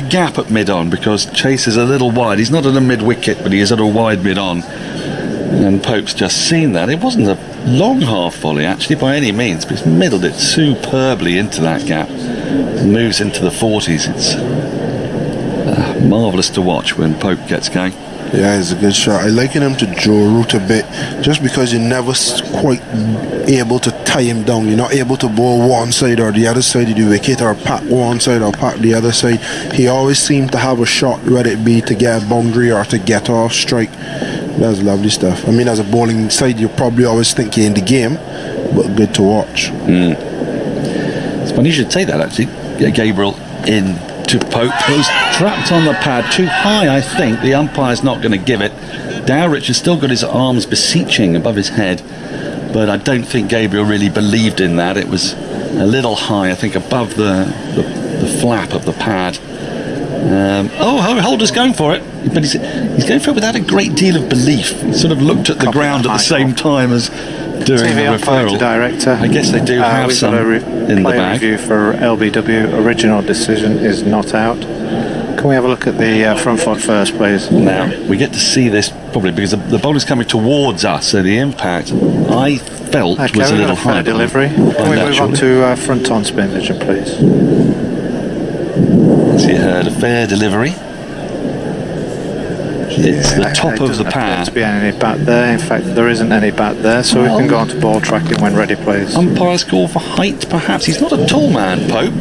gap at mid-on because Chase is a little wide. He's not at a mid-wicket, but he is at a wide mid-on. And Pope's just seen that. It wasn't a long half volley actually by any means, but he's middled it superbly into that gap. Moves into the 40s. It's marvellous to watch when Pope gets going. Yeah, it's a good shot. I liken him to Joe Root a bit, just because you're never quite able to tie him down. You're not able to bowl one side or the other side of the wicket, or pack one side or pack the other side. He always seemed to have a shot, whether it be to get a boundary or to get off strike. That's lovely stuff. I mean, as a bowling side, you probably always think you're in the game, but good to watch. It's funny you should say that, actually. Gabriel in to Pope, who's trapped on the pad too high. I think the umpire's not going to give it. Dowrich has still got his arms beseeching above his head, but I don't think Gabriel really believed in that. It was a little high, I think, above the flap of the pad. Holder's going for it, but he's going for it without a great deal of belief. He sort of looked at the ground at the same time as doing the referral. Director. I guess they do have some in the bag. Review for LBW. Original decision is not out. Can we have a look at the front foot first, please? Now we get to see this probably because the bowler's coming towards us, so the impact I felt was a little high. Delivery. Can we move on to front on spin vision, please? As you heard, a fair delivery. It's the top of the pad. To be any bat there. In fact, there isn't any bat there, so we can go on to ball tracking when ready, please. Umpire's call for height, perhaps. He's not a tall man, Pope.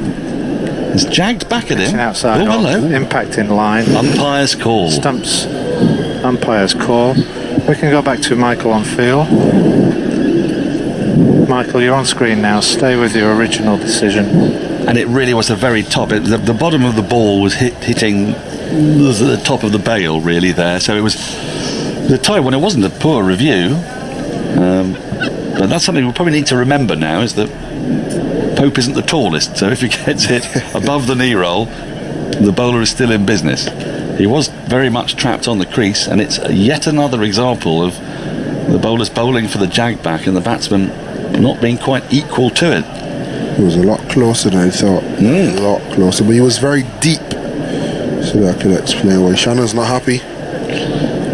He's jagged back at him. Outside hello. Impact in line. Umpire's call. Stumps. Umpire's call. We can go back to Michael on field. Michael, you're on screen now. Stay with your original decision. And it really was the very top. The bottom of the ball was hitting the top of the bail, really, there. So it was the time when it wasn't a poor review. But that's something we probably need to remember now, is that Pope isn't the tallest. So if he gets hit above the knee roll, the bowler is still in business. He was very much trapped on the crease, and it's yet another example of the bowlers bowling for the jag back and the batsman not being quite equal to it. It was a lot closer than I thought. A lot closer, but he was very deep, so that could explain why Shannon's not happy.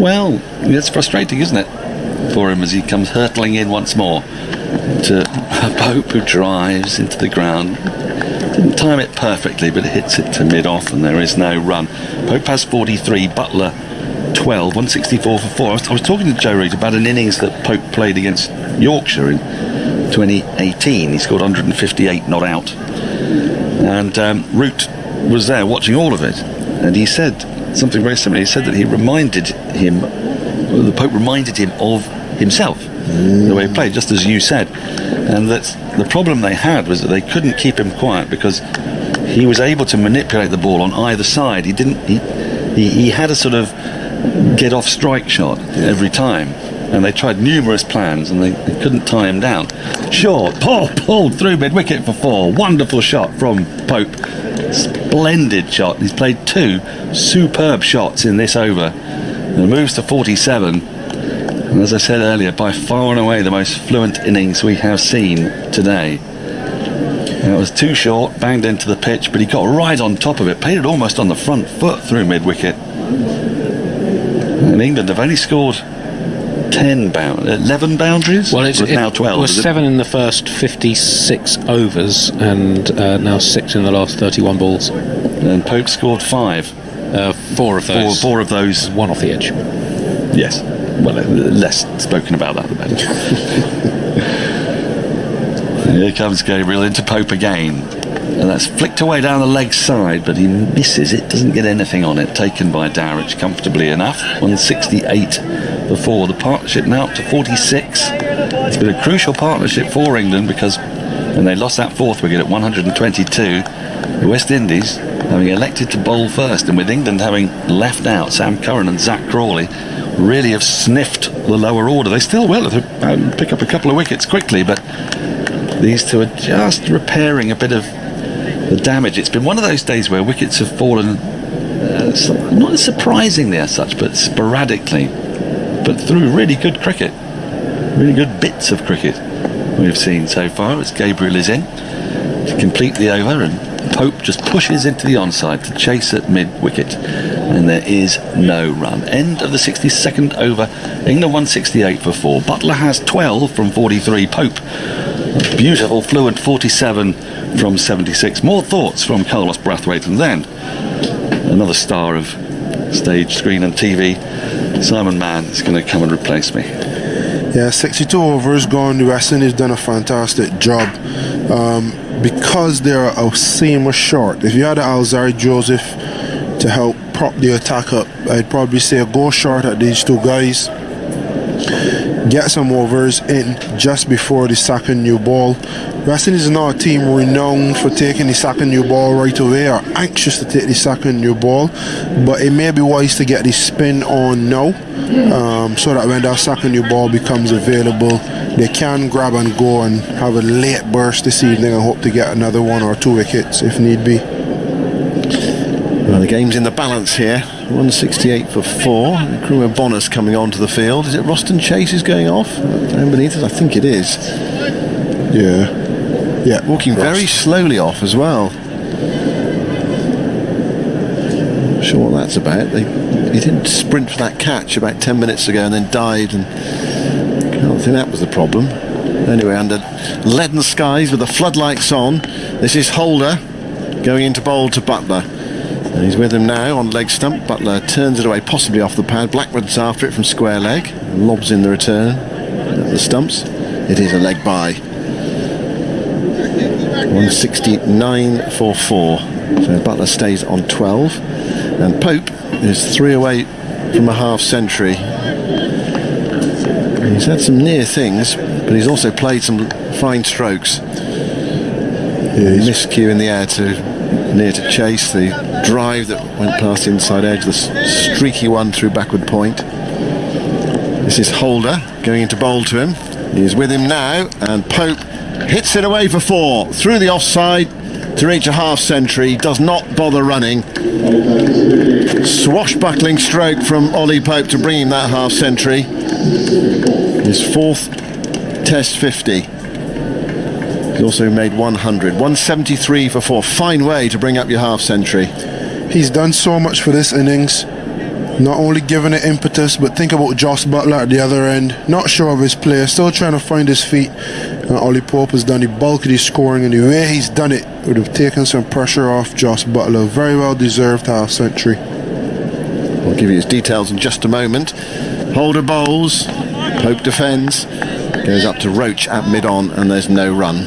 Well, it's frustrating, isn't it, for him as he comes hurtling in once more to Pope, who drives into the ground. Didn't time it perfectly, but it hits it to mid-off and there is no run. Pope has 43, Buttler 12, 164 for 4. I was talking to Joe Reid about an innings that Pope played against Yorkshire in 2018. He scored 158 not out, and Root was there watching all of it, and he said something very similar. He said that the Pope reminded him of himself, the way he played, just as you said, and that the problem they had was that they couldn't keep him quiet because he was able to manipulate the ball on either side. He had a sort of get off strike shot every time, and they tried numerous plans and they couldn't tie him down. Short, pulled through mid-wicket for 4. Wonderful shot from Pope. Splendid shot. He's played 2 superb shots in this over and moves to 47. And as I said earlier, by far and away the most fluent innings we have seen today. And it was too short, banged into the pitch, but he got right on top of it, played it almost on the front foot through mid-wicket. And England have only scored 11 boundaries? Well, it's now 12. It was 7 in the first 56 overs and now 6 in the last 31 balls. And Pope scored 5. 4 of those. 4 of those. 1 off the edge. Yes. Well, less spoken about that, the better. Here comes Gabriel into Pope again. And that's flicked away down the leg side, but he misses it, doesn't get anything on it. Taken by Dowrich comfortably enough. 168 before. The partnership now up to 46. It's been a crucial partnership for England because when they lost that fourth wicket at 122, the West Indies having elected to bowl first, and with England having left out Sam Curran and Zach Crawley, really have sniffed the lower order. They still will pick up a couple of wickets quickly, but these two are just repairing a bit of the damage. It's been one of those days where wickets have fallen not surprisingly as such, but sporadically, but through really good cricket, really good bits of cricket we've seen so far as Gabriel is in to complete the over, and Pope just pushes into the onside to chase at mid-wicket, and there is no run. End of the 62nd over. England 168 for 4. Buttler has 12 from 43. Pope, beautiful fluent 47 from 76. More thoughts from Carlos Brathwaite, and then another star of stage, screen and TV, Simon Mann, is going to come and replace me. Yeah, 62 overs gone. The West Indies done a fantastic job. Because they're a seamer short, if you had Alzari Joseph to help prop the attack up, I'd probably say go short at these two guys, get some overs in just before the second new ball. West Indies is not a team renowned for taking the second new ball right away, or anxious to take the second new ball, but it may be wise to get the spin on now, so that when that second new ball becomes available, they can grab and go and have a late burst this evening and hope to get another 1 or 2 wickets if need be. Well, the game's in the balance here. 168 for 4. Crew of Bonus coming onto the field. Is it Roston Chase is going off down beneath us? I think it is. Yeah, walking very slowly off as well. Not sure what that's about. He didn't sprint for that catch about 10 minutes ago and then dived, and I don't think that was the problem. Anyway, under leaden skies with the floodlights on, this is Holder going into bowl to Buttler. And he's with him now on leg stump. Buttler turns it away, possibly off the pad. Blackwood's after it from square leg, lobs in the return at the stumps. It is a leg by. 169 for 4. So Buttler stays on 12, and Pope is 3 away from a half century. He's had some near things, but he's also played some fine strokes. Miscue in the air to near to chase, the drive that went past the inside edge, the streaky one through backward point. This is Holder going into bowl to him. He's with him now, and Pope hits it away for 4 through the offside to reach a half century. Does not bother running. Swashbuckling stroke from Ollie Pope to bring him that half century. His 4th Test 50. He's also made 100. 173 for 4. Fine way to bring up your half century. He's done so much for this innings. Not only giving it impetus, but think about Joss Buttler at the other end. Not sure of his play, still trying to find his feet. Ollie Pope has done the bulk of the scoring, and the way he's done it would have taken some pressure off Joss Buttler. Very well deserved half century. I'll give you his details in just a moment. Holder bowls, Pope defends, goes up to Roach at mid-on, and there's no run.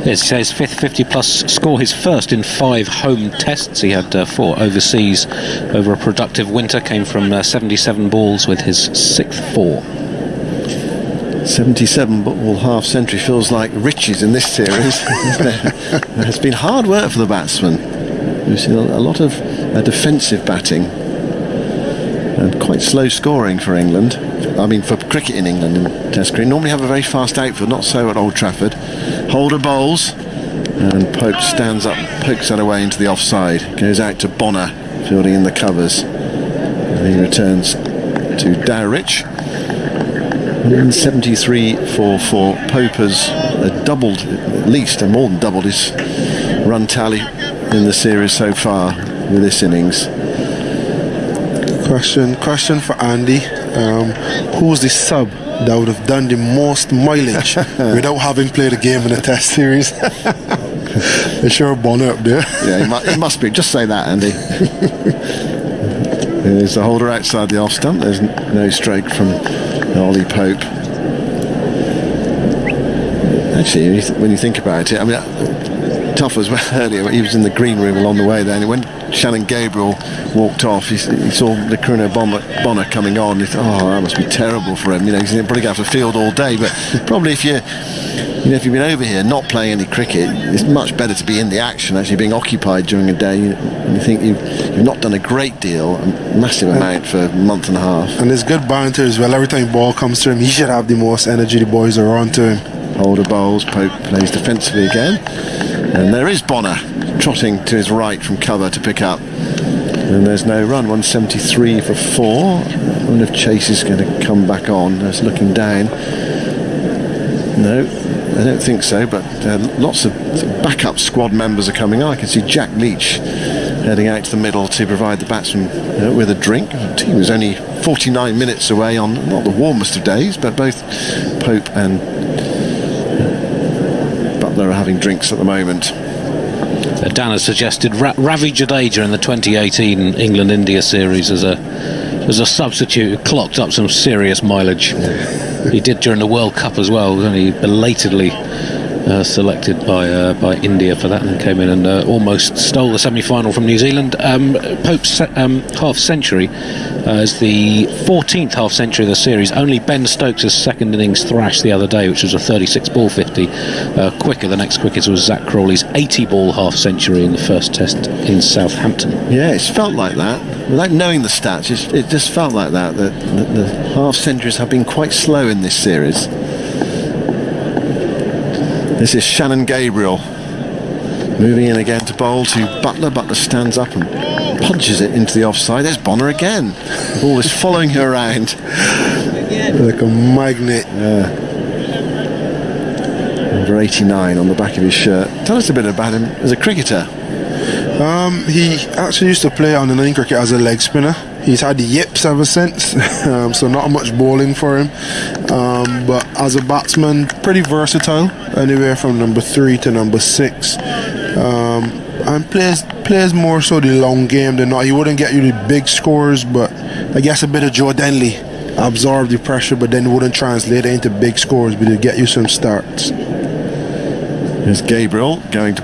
Yes, he says 5th 50-plus score, his first in 5 home tests. He had 4 overseas over a productive winter, came from 77 balls with his 6th 4. 77 ball half century feels like riches in this series. It's been hard work for the batsman. We've seen a lot of defensive batting and quite slow scoring for England. I mean, for cricket in England in Test cricket. Normally have a very fast outfield, not so at Old Trafford. Holder bowls, and Pope stands up, pokes that away into the offside. Goes out to Bonner, fielding in the covers. And he returns to Dowrich. 173 for 4. Pope has doubled, at least, and more than doubled his run tally in the series so far with this innings. Question for Andy. Who's the sub that would have done the most mileage without having played a game in a Test series? They're sure Bonner up there. Yeah, it must be. Just say that, Andy. There's the Holder outside the off stump. There's no stroke from Ollie Pope. Actually, when you think about it, I mean, tough as well earlier. He was in the green room along the way there, and when Shannon Gabriel walked off, he saw the Cornwall Bonner coming on. He thought, oh, that must be terrible for him. You know, he's probably going to have to field all day. But probably if you've been over here not playing any cricket, it's much better to be in the action, actually being occupied during a day. You think you've not done a great deal, a massive amount for a month and a half. And there's good banter as well. Every time ball comes to him, he should have the most energy. The boys are on to him. Holder bowls, Pope plays defensively again, and there is Bonner trotting to his right from cover to pick up, and there's no run. 173 for 4. I wonder if Chase is going to come back on. Just looking down, no, I don't think so, but lots of backup squad members are coming on. I can see Jack Leach heading out to the middle to provide the batsman with a drink. He was only 49 minutes away on not the warmest of days, but both Pope and Buttler are having drinks at the moment. Dan has suggested Ravi Jadeja in the 2018 England-India series as a substitute who clocked up some serious mileage. He did during the World Cup as well. Was only belatedly selected by India for that, and then came in and almost stole the semi-final from New Zealand. Pope's half-century is the 14th half-century of the series. Only Ben Stokes' second innings thrash the other day, which was a 36-ball 50, quicker. The next quickest was Zach Crawley's 80-ball half-century in the first test in Southampton. Yeah, it's felt like that. Without knowing the stats, it just felt like that the half-centuries have been quite slow in this series. This is Shannon Gabriel moving in again to bowl to Buttler. Buttler stands up and punches it into the offside. There's Bonner again. The ball is following her around like a magnet. Number 89 on the back of his shirt. Tell us a bit about him as a cricketer. He actually used to play on the 9 cricket as a leg spinner. He's had the yips ever since, so not much bowling for him. But as a batsman, pretty versatile, anywhere from number 3 to number 6. And plays more so the long game than not. He wouldn't get you the big scores, but I guess a bit of Joe Denley. Absorb the pressure, but then wouldn't translate it into big scores, but he'd get you some starts. Here's Gabriel going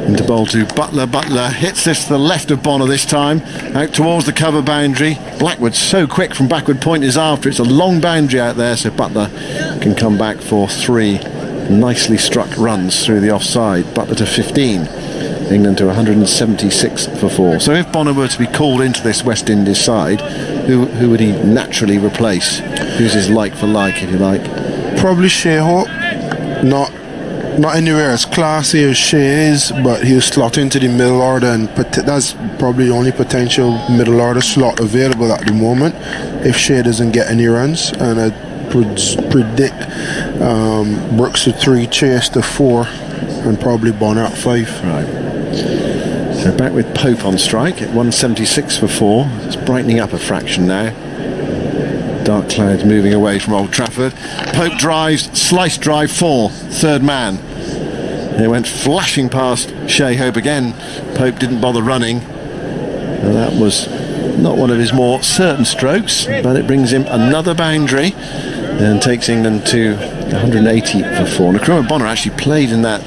into bowl to Buttler. Buttler hits this to the left of Bonner this time, out towards the cover boundary. Blackwood so quick from backward point is after. It's a long boundary out there, so Buttler can come back for 3 nicely struck runs through the offside. Buttler to 15. England to 176 for 4. So if Bonner were to be called into this West Indies side, who would he naturally replace? Who's his like for like, if you like? Probably Shai. Not anywhere as classy as Shai is, but he'll slot into the middle order, and that's probably the only potential middle order slot available at the moment if Shai doesn't get any runs. And I predict Brooks to 3, Chase to 4, and probably Bonner at 5. Right. So back with Pope on strike at 176 for 4. It's brightening up a fraction now. Dark clouds moving away from Old Trafford. Pope drives, slice drive 4, third man. They went flashing past Shai Hope again. Pope didn't bother running. And that was not one of his more certain strokes, but it brings him another boundary and takes England to 180 for 4. Nkrumah Bonner actually played in that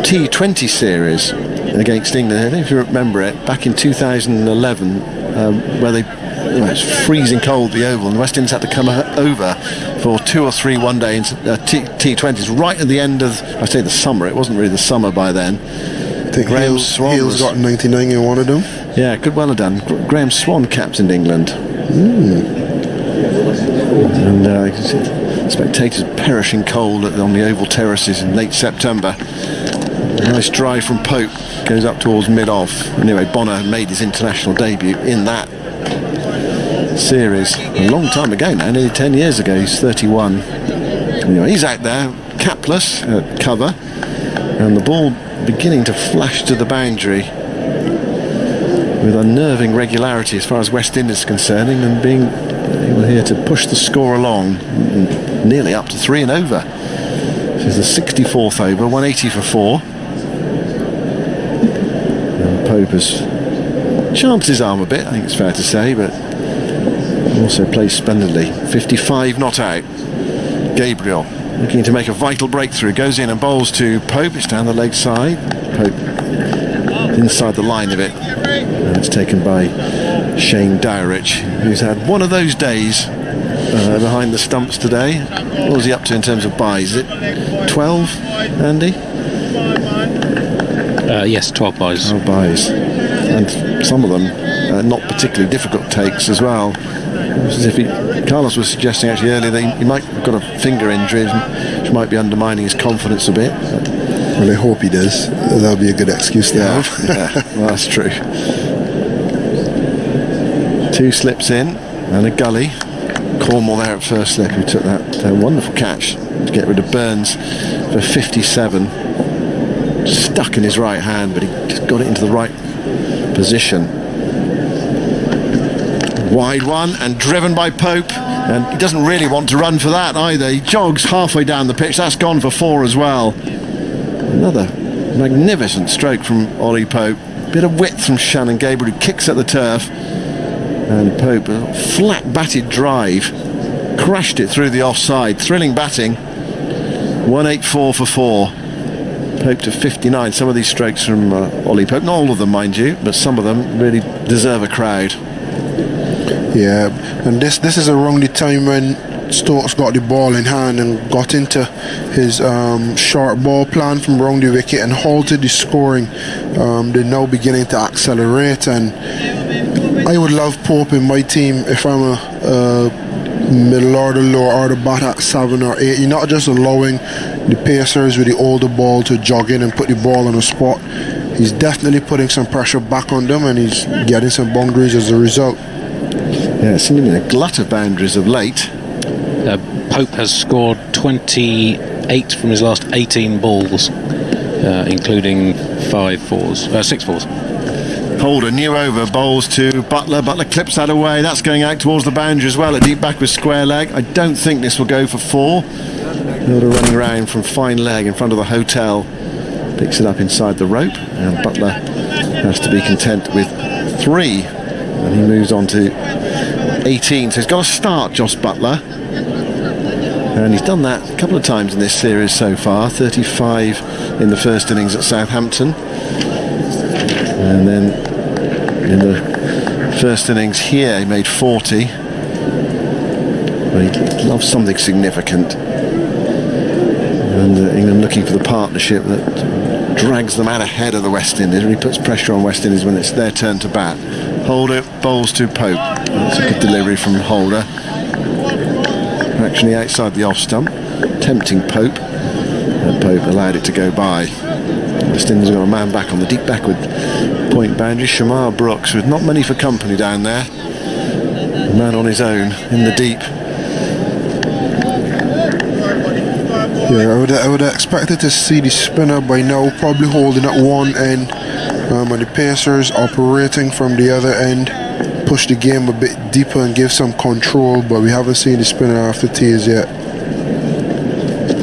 T20 series against England. I don't know if you remember it, back in 2011, where it was freezing cold, the Oval, and the West Indies had to come over for 2 or 3 one-day T20s right at the end of, I say, the summer. It wasn't really the summer by then. I think Hales got 99 in one of them. Yeah, good, well done. Graham Swan captained England. And spectators perishing cold on the Oval terraces in late September. A nice drive from Pope, goes up towards mid-off. Anyway, Bonner made his international debut in that series a long time ago now, nearly 10 years ago. He's 31. Anyway, he's out there, capless at cover, and the ball beginning to flash to the boundary with unnerving regularity as far as West Indies is concerned, and being able here to push the score along, nearly up to 3 and over. This is the 64th over, 180 for 4. And Pope has chanced his arm a bit, I think it's fair to say, but also plays splendidly. 55 not out. Gabriel looking to make a vital breakthrough. Goes in and bowls to Pope. It's down the leg side. Pope inside the line of it. And it's taken by Shane Dowrich, who's had one of those days behind the stumps today. What was he up to in terms of buys? Is it 12, Andy? Yes, 12 buys. 12 buys. And some of them not particularly difficult takes as well. As if Carlos was suggesting actually earlier that he might have got a finger injury, which might be undermining his confidence a bit. Well, I hope he does. That'll be a good excuse to have. Yeah, well, that's true. 2 slips in and a gully. Cornwall there at first slip, who took that wonderful catch to get rid of Burns for 57. Stuck in his right hand, but he just got it into the right position. Wide one and driven by Pope, and he doesn't really want to run for that either. He jogs halfway down the pitch. That's gone for 4 as well. Another magnificent stroke from Ollie Pope. Bit of width from Shannon Gabriel, who kicks at the turf, and Pope, a flat batted drive, crashed it through the offside. Thrilling batting. 184 for 4. Pope to 59. Some of these strokes from Ollie Pope, not all of them mind you, but some of them really deserve a crowd. Yeah, and this is around the time when Stokes got the ball in hand and got into his short ball plan from around the wicket and halted the scoring. They're now beginning to accelerate, and I would love Pope in my team if I'm a middle order, lower order bat at 7 or 8. You're not just allowing the pacers with the older ball to jog in and put the ball on a spot. He's definitely putting some pressure back on them, and he's getting some boundaries as a result. Yeah, it's been a glut of boundaries of late. Pope has scored 28 from his last 18 balls, including 6 fours. Holder, new over, bowls to Buttler. Buttler clips that away. That's going out towards the boundary as well. A deep back with square leg. I don't think this will go for 4. Holder running around from fine leg in front of the hotel. Picks it up inside the rope, and Buttler has to be content with 3. And he moves on to 18. So he's got a start, Joss Buttler. And he's done that a couple of times in this series so far. 35 in the first innings at Southampton. And then in the first innings here, he made 40. But he loves something significant. And England looking for the partnership that drags them out ahead of the West Indies. Really puts pressure on West Indies when it's their turn to bat. Holder bowls to Pope. That's a good delivery from Holder. Actually outside the off stump, tempting Pope. And Pope allowed it to go by. West Indies have got a man back on the deep backward point boundary. Shamarh Brooks, with not many for company down there. A man on his own in the deep. Yeah, I would have expected to see the spinner by now, probably holding at one end, and the pacers operating from the other end, push the game a bit deeper and give some control, but we haven't seen the spinner after tees yet.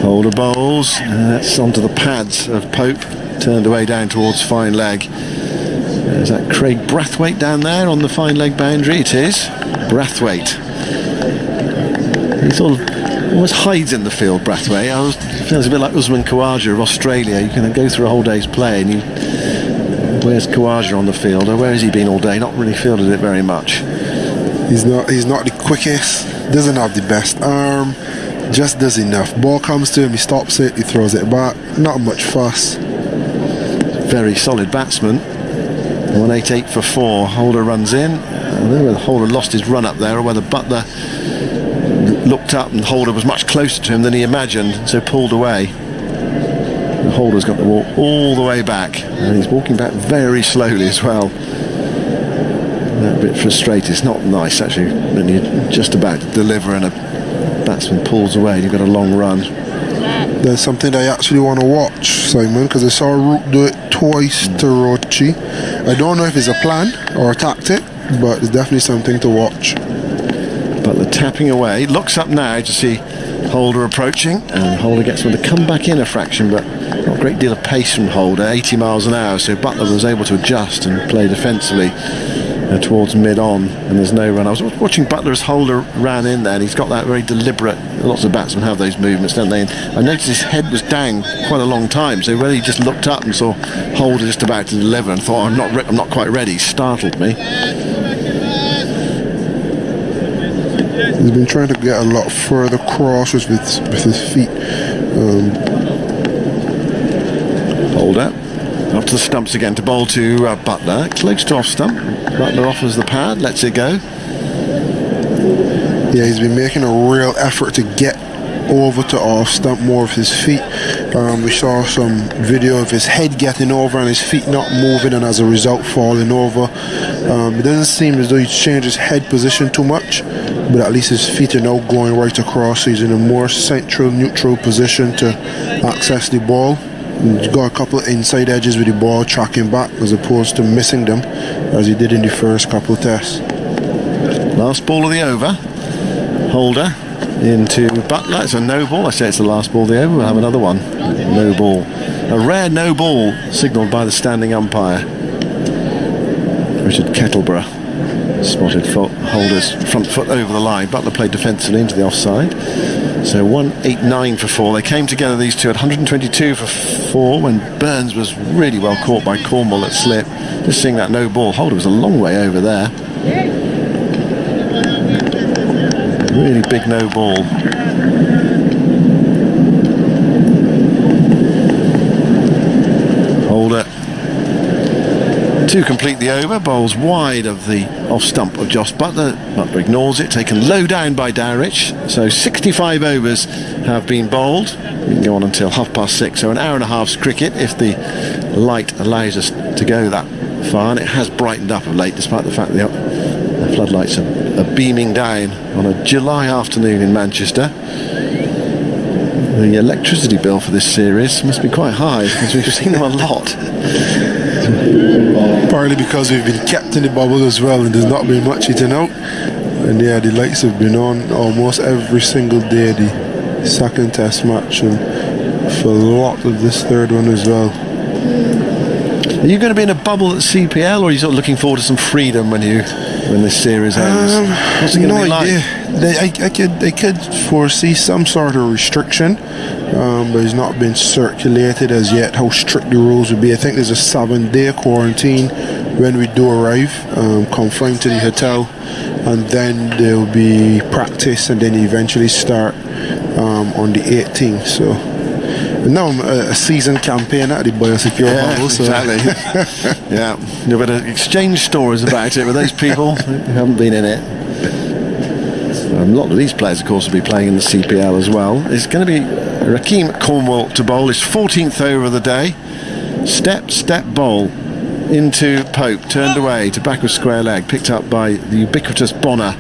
Holder bowls, that's onto the pads of Pope, turned away down towards fine leg. Is that Kraigg Brathwaite down there on the fine leg boundary? It is. Brathwaite. He sort of almost hides in the field, Brathwaite. Feels a bit like Usman Khawaja of Australia. You can go through a whole day's play and where's Khawaja on the field, or where has he been all day? Not really fielded it very much. He's not the quickest, doesn't have the best arm, just does enough. Ball comes to him, he stops it, he throws it back. Not much fuss. Very solid batsman. 188 for 4. Holder runs in. I don't know whether Holder lost his run up there or whether Buttler looked up and Holder was much closer to him than he imagined, so pulled away. And Holder's got the walk all the way back, and he's walking back very slowly as well. That a bit frustrated. It's not nice actually when you're just about to deliver and a batsman pulls away and you've got a long run. There's something I actually want to watch, Simon, because I saw Root do it twice to Roach. I don't know if it's a plan or a tactic, but it's definitely something to watch. Buttler tapping away, looks up now to see Holder approaching, and Holder gets him to come back in a fraction, but not a great deal of pace from Holder, 80 miles an hour, so Buttler was able to adjust and play defensively. towards mid-on, and there's no run. I was watching Buttler as Holder ran in there, and he's got that very deliberate. Lots of batsmen have those movements, don't they? And I noticed his head was down quite a long time, so when he just looked up and saw Holder just about to deliver and thought, I'm not quite ready, startled me. He's been trying to get a lot further crosses with his feet. Holder up to the stumps again to bowl to Buttler, close to off stump. Buttler offers the pad, lets it go. Yeah, he's been making a real effort to get over to off stump more of his feet. We saw some video of his head getting over and his feet not moving, and as a result falling over. It doesn't seem as though he's changed his head position too much, but at least his feet are now going right across, so he's in a more central, neutral position to access the ball. He's got a couple of inside edges with the ball tracking back as opposed to missing them as he did in the first couple of tests. Last ball of the over. Holder into Buttler. It's a no ball. I say it's the last ball of the over. We'll have another one. No ball. A rare no ball signalled by the standing umpire. Richard Kettleborough spotted Holder's front foot over the line. Buttler played defensively into the offside. So 189 for 4. They came together, these two, at 122 for 4 when Burns was really well caught by Cornwall at slip. Just seeing that no ball. Holder was a long way over there. Really big no ball. Holder to complete the over, bowls wide of the off stump of Josh Buttler. Buttler ignores it, taken low down by Dowrich. So 65 overs have been bowled. We can go on until 6:30, so an hour and a half's cricket if the light allows us to go that far. And it has brightened up of late, despite the fact that the floodlights are beaming down on a July afternoon in Manchester. The electricity bill for this series must be quite high, because we've seen them a lot. Partly because we've been kept in the bubble as well, and there's not been much eaten out. And yeah, the lights have been on almost every single day, the second test match, and for a lot of this third one as well. Are you going to be in a bubble at CPL, or are you sort of looking forward to some freedom when this series ends? What's it going to be like? I could foresee some sort of restriction, but it's not been circulated as yet how strict the rules would be. I think there's a 7-day quarantine when we do arrive, confined to the hotel, and then there will be practice, and then eventually start on the 18th. So now I'm a seasoned campaign at the biosecure bubble. So. Exactly. Yeah, you better exchange stories about it with those people who haven't been in it. A lot of these players, of course, will be playing in the CPL as well. It's going to be Rahkeem Cornwall to bowl. His 14th over of the day. Step bowl into Pope, turned away to backward square leg, picked up by the ubiquitous Bonner.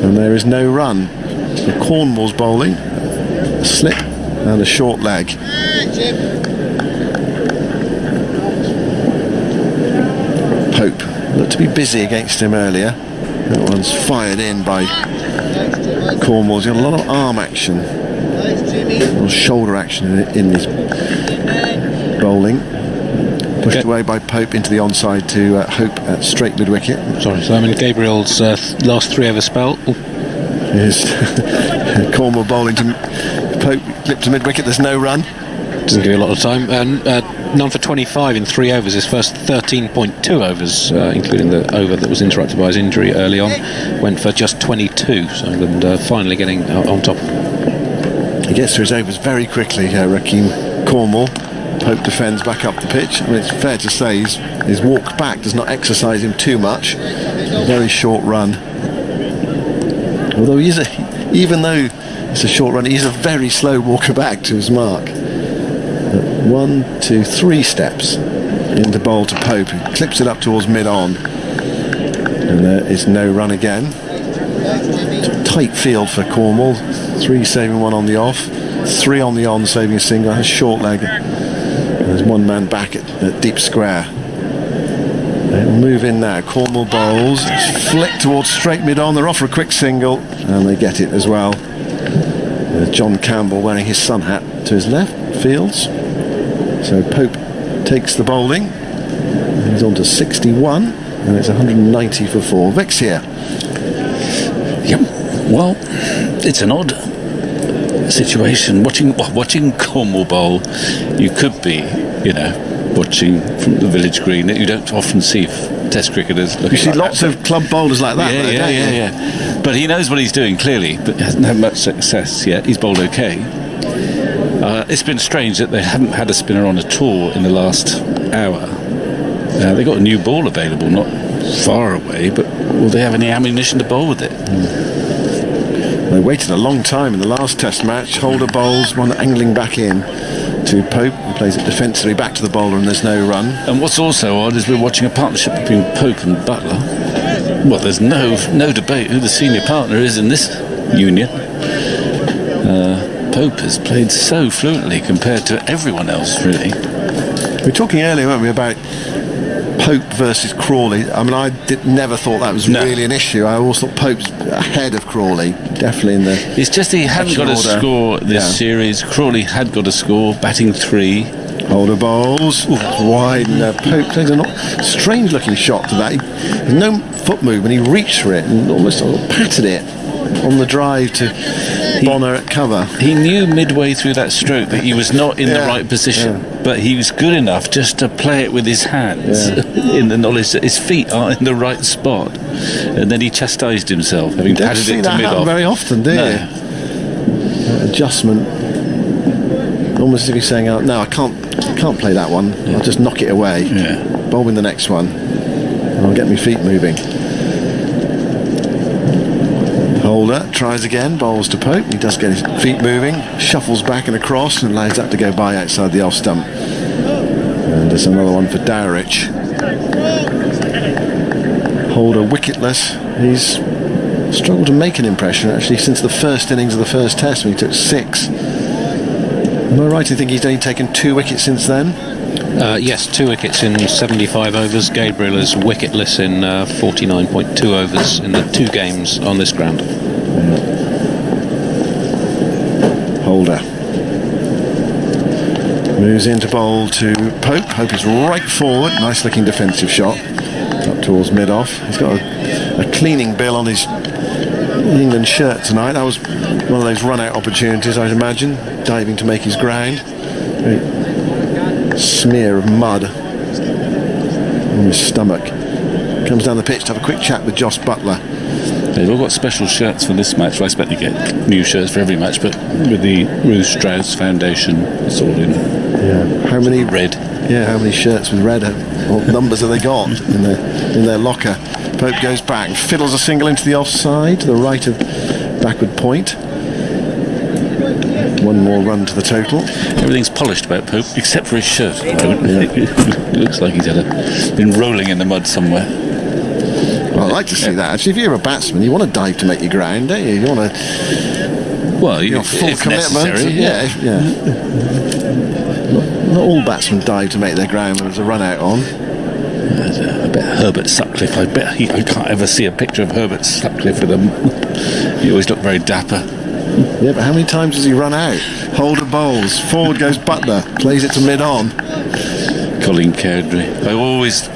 And there is no run. So Cornwall's bowling. A slip and a short leg. Pope looked to be busy against him earlier. That one's fired in by Cornwall. He's got a lot of arm action, a lot of shoulder action in his bowling. Pushed away by Pope into the onside to Hope at straight mid wicket. Sorry, so Gabriel's last 3 over spell. Is Cornwall bowling to Pope, clipped to mid wicket. There's no run. Doesn't give you a lot of time. None for 25 in 3 overs. His first 13.2 overs, including the over that was interrupted by his injury early on, went for just 22. So England finally getting on top. He gets to his overs very quickly, Rahkeem Cornwall. Pope defends back up the pitch. I mean, it's fair to say his walk back does not exercise him too much. A very short run. Although even though it's a short run, he's a very slow walker back to his mark. 1, 2, 3 steps into bowl to Pope, who clips it up towards mid-on. And there is no run again. Tight field for Cornwall. 3 saving 1 on the off, 3 on the on saving a single, and a short leg. And there's 1 man back at deep square. They'll move in now. Cornwall bowls. It's flicked towards straight mid-on. They're off for a quick single, and they get it as well. John Campbell wearing his sun hat to his left, fields. So Pope takes the bowling. He's on to 61, and it's 190 for 4. Vic's here. Yep. Well, it's an odd situation. Watching Cornwall bowl, you could be, watching from the village green. You don't often see Test cricketers looking. You see like lots of club bowlers like that. Yeah. But he knows what he's doing clearly, but hasn't had much success yet. He's bowled okay. It's been strange that they haven't had a spinner on at all in the last hour. They got a new ball available, not far away, but will they have any ammunition to bowl with it? They waited a long time in the last Test match. Holder bowls, one angling back in to Pope, who plays it defensively back to the bowler, and there's no run. And what's also odd is we're watching a partnership between Pope and Buttler. Well, there's no debate who the senior partner is in this union. Pope has played so fluently compared to everyone else, really. We were talking earlier, weren't we, about Pope versus Crawley. I mean, never thought that was really an issue. I always thought Pope's ahead of Crawley, definitely in the... It's just he hadn't got a score this series. Crawley had got a score, batting 3. Holder bowls, wide, and Pope plays a strange looking shot to that. There's no foot movement, he reached for it and almost patted it on the drive to Bonner at cover. He knew midway through that stroke that he was not in the right position, but he was good enough just to play it with his hands in the knowledge that his feet aren't in the right spot. And then he chastised himself, having patted it to mid-off. Very often, do you? Adjustment, almost as if he's saying, "No, I can't play that one. I'll just knock it away. Bowl in the next one, and I'll get my feet moving." Holder tries again, bowls to Pope. He does get his feet moving, shuffles back and across, and allows that to go by outside the off stump. And there's another one for Dowrich. Holder wicketless. He's struggled to make an impression actually since the first innings of the first Test when he took 6. Am I right to think he's only taken 2 wickets since then? Yes, 2 wickets in 75 overs. Gabriel is wicketless in 49.2 overs in the 2 games on this ground. Holder moves into bowl to Pope. Pope is right forward. Nice looking defensive shot up towards mid-off. He's got a cleaning bill on his England shirt tonight. That was one of those run-out opportunities, I'd imagine, diving to make his ground. Smear of mud on his stomach. Comes down the pitch to have a quick chat with Josh Buttler. They've all got special shirts for this match. Well, I expect they get new shirts for every match, but with the Ruth Strauss Foundation, it's all in how many red? Yeah, how many shirts with red? What numbers have they got in their locker? Pope goes back, fiddles a single into the offside, to the right of backward point. One more run to the total. Everything's polished about Pope except for his shirt. It looks like he's been rolling in the mud somewhere. Well, I'd like to see that. Actually, if you're a batsman, you want to dive to make your ground, don't you? You want to. Well, full if commitment. Necessary, Not all batsmen dive to make their ground when there's a run out on. I bet Herbert Sutcliffe. I can't ever see a picture of Herbert Sutcliffe with him. He always looked very dapper. Yeah, but how many times does he run out? Holder bowls, forward goes Buttler, plays it to mid-on. Colin Cowdrey. I always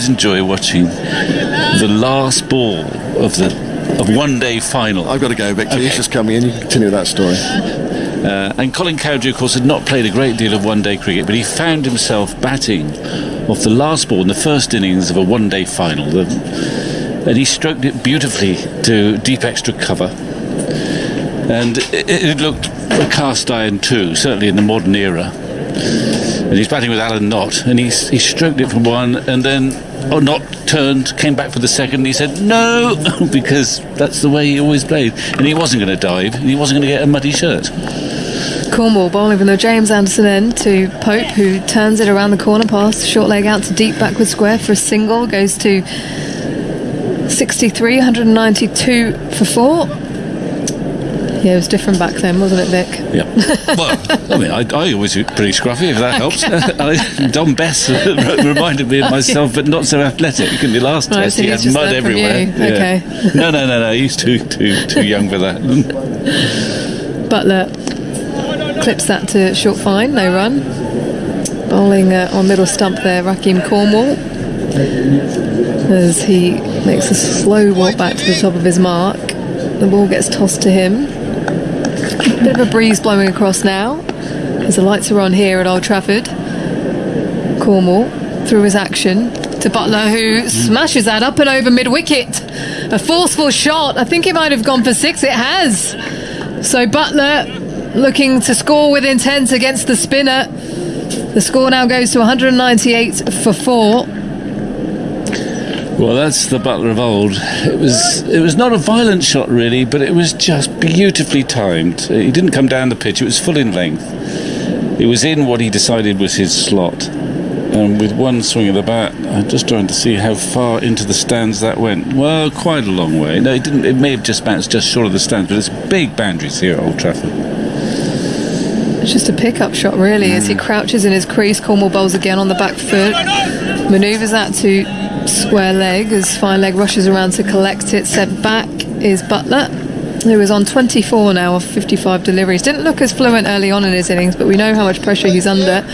enjoy watching the last ball of one day final. I've got to go, Victor. He's just coming in. You can continue that story. And Colin Cowdrey, of course, had not played a great deal of one-day cricket, but he found himself batting off the last ball in the first innings of a one-day final, and he stroked it beautifully to deep extra cover. And it looked a cast iron too, certainly in the modern era. And he's batting with Alan Knott, and he stroked it for one, and then Knott turned, came back for the second, and he said no, because that's the way he always played, and he wasn't going to dive, and he wasn't going to get a muddy shirt. Cornwall bowling from the James Anderson end to Pope, who turns it around the corner pass, short leg out to deep backward square for a single, goes to 63, 192 for 4. Yeah, it was different back then, wasn't it, Vic? Yeah. Well, I mean, I always look pretty scruffy, if that helps. Don Bess reminded me of myself, but not so athletic. In the last Test, he had mud everywhere. Yeah. Okay. No, he's too young for that. Buttler clips that to short fine, no run. Bowling on middle stump there, Rahkeem Cornwall. as he makes a slow walk back to the top of his mark. The ball gets tossed to him. Bit of a breeze blowing across now as the lights are on here at Old Trafford. Cornwall through his action to Buttler, who smashes that up and over mid-wicket. A forceful shot. I think it might have gone for 6. It has. So Buttler looking to score with intent against the spinner. The score now goes to 198 for 4. Well, that's the Buttler of old. It was not a violent shot really, but it was just beautifully timed. He didn't come down the pitch, it was full in length. It was in what he decided was his slot. And with one swing of the bat, I'm just trying to see how far into the stands that went. Well, quite a long way. No, it didn't. It may have just bounced just short of the stands, but it's big boundaries here at Old Trafford. It's just a pickup shot really as he crouches in his crease. Cornwall bowls again on the back foot, manoeuvres that to square leg as fine leg rushes around to collect it. Set back is Buttler, who is on 24 now of 55 deliveries. Didn't look as fluent early on in his innings, but we know how much pressure he's under.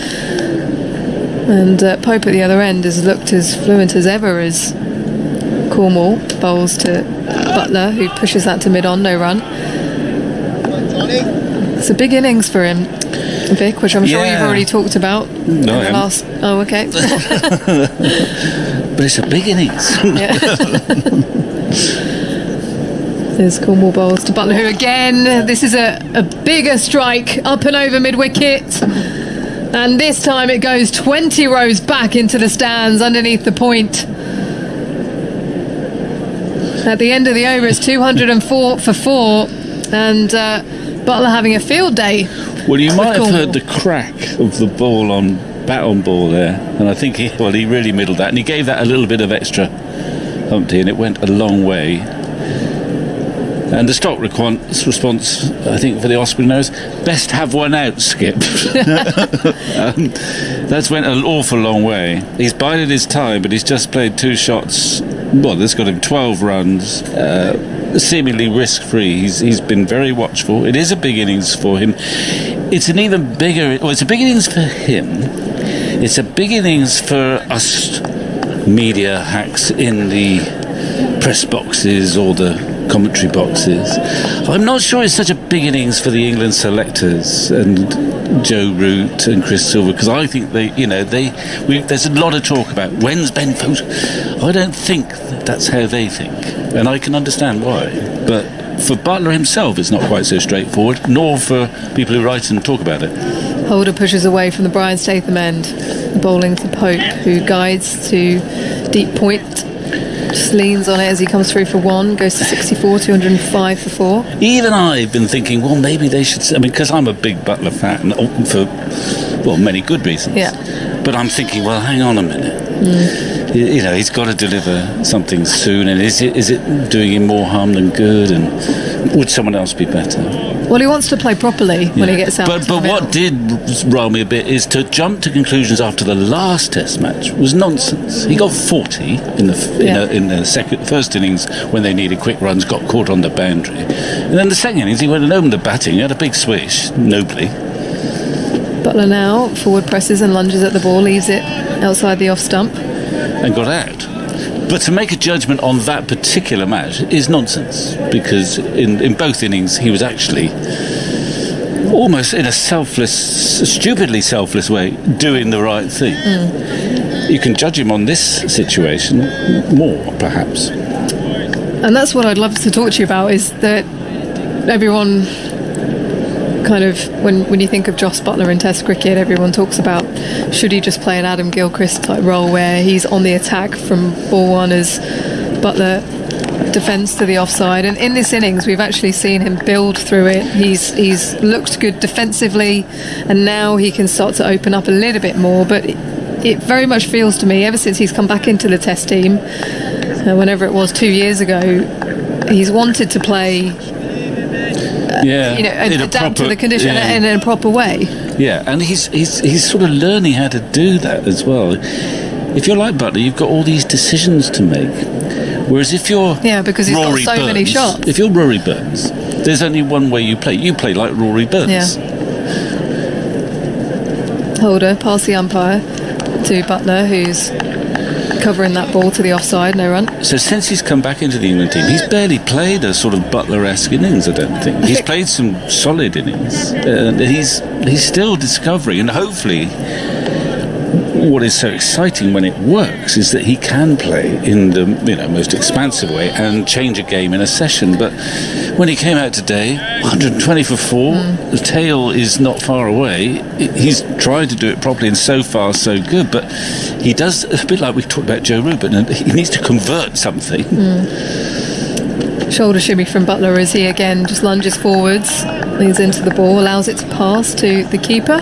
And Pope at the other end has looked as fluent as ever as Cornwall bowls to Buttler, who pushes that to mid-on, no run. It's a big innings for him, Vic, which I'm sure you've already talked about. No, I haven't. Oh, okay. But it's a big innings. There's Cornwall bowls to Buttler, who again, this is a bigger strike, up and over mid-wicket. And this time it goes 20 rows back into the stands underneath the point. At the end of the over, it's 204 for 4. And Buttler having a field day. Well, you might have heard the crack of the ball on bat on ball there. And I think he really middled that. And he gave that a little bit of extra Humpty, and it went a long way. And the stock response, I think, for the Osprey knows, best have one out, Skip. That's went an awful long way. He's bided his time, but he's just played 2 shots. Well, that's got him 12 runs, seemingly risk-free. He's been very watchful. It is a big innings for him. It's an even bigger... Well, it's a big innings for him. It's a big innings for us media hacks in the press boxes or the commentary boxes. I'm not sure it's such a big innings for the England selectors and Joe Root and Chris Silver, because I think there's a lot of talk about when's Ben Fote. I don't think that's how they think, and I can understand why. But for Buttler himself, it's not quite so straightforward, nor for people who write and talk about it. Holder pushes away from the Brian Statham end, bowling to Pope, who guides to deep point. Just leans on it as he comes through for 1, goes to 64, 205 for 4. Even I've been thinking, well, maybe they should... I mean, because I'm a big Buttler fan for, well, many good reasons. Yeah. But I'm thinking, well, hang on a minute. He's got to deliver something soon, and is it doing him more harm than good, and would someone else be better? Well, he wants to play properly when he gets out. But what did rile me a bit is to jump to conclusions after the last Test match was nonsense. He got 40 in the first innings when they needed quick runs, got caught on the boundary, and then the second innings he went and opened the batting. He had a big swish, nobly. Buttler now forward presses and lunges at the ball, leaves it outside the off stump, and got out. But to make a judgment on that particular match is nonsense, because in both innings he was actually almost in a stupidly selfless way doing the right thing. You can judge him on this situation more, perhaps. And that's what I'd love to talk to you about, is that everyone kind of, when you think of Jos Buttler in Test cricket, everyone talks about, should he just play an Adam Gilchrist type role where he's on the attack from ball 1 as Buttler defends to the offside. And in this innings we've actually seen him build through it. He's looked good defensively, and now he can start to open up a little bit more. But it very much feels to me, ever since he's come back into the Test team, whenever it was 2 years ago, he's wanted to play and adapt to the condition in a proper way. Yeah, and he's sort of learning how to do that as well. If you're like Buttler, you've got all these decisions to make. Whereas if you're because he's Rory got so Burns, many shots. If you're Rory Burns, there's only one way you play. You play like Rory Burns. Yeah. Holder past the umpire to Buttler, who's covering that ball to the offside, no run. So since he's come back into the England team, he's barely played a sort of Buttler-esque innings, I don't think. He's played some solid innings. He's still discovering, and hopefully what is so exciting when it works is that he can play in the most expansive way and change a game in a session. But when he came out today, 120 for 4, the tail is not far away. He's tried to do it properly, and so far so good. But he does, a bit like we talked about Joe Rubin, and he needs to convert something. Shoulder shimmy from Buttler as he again just lunges forwards, leans into the ball, allows it to pass to the keeper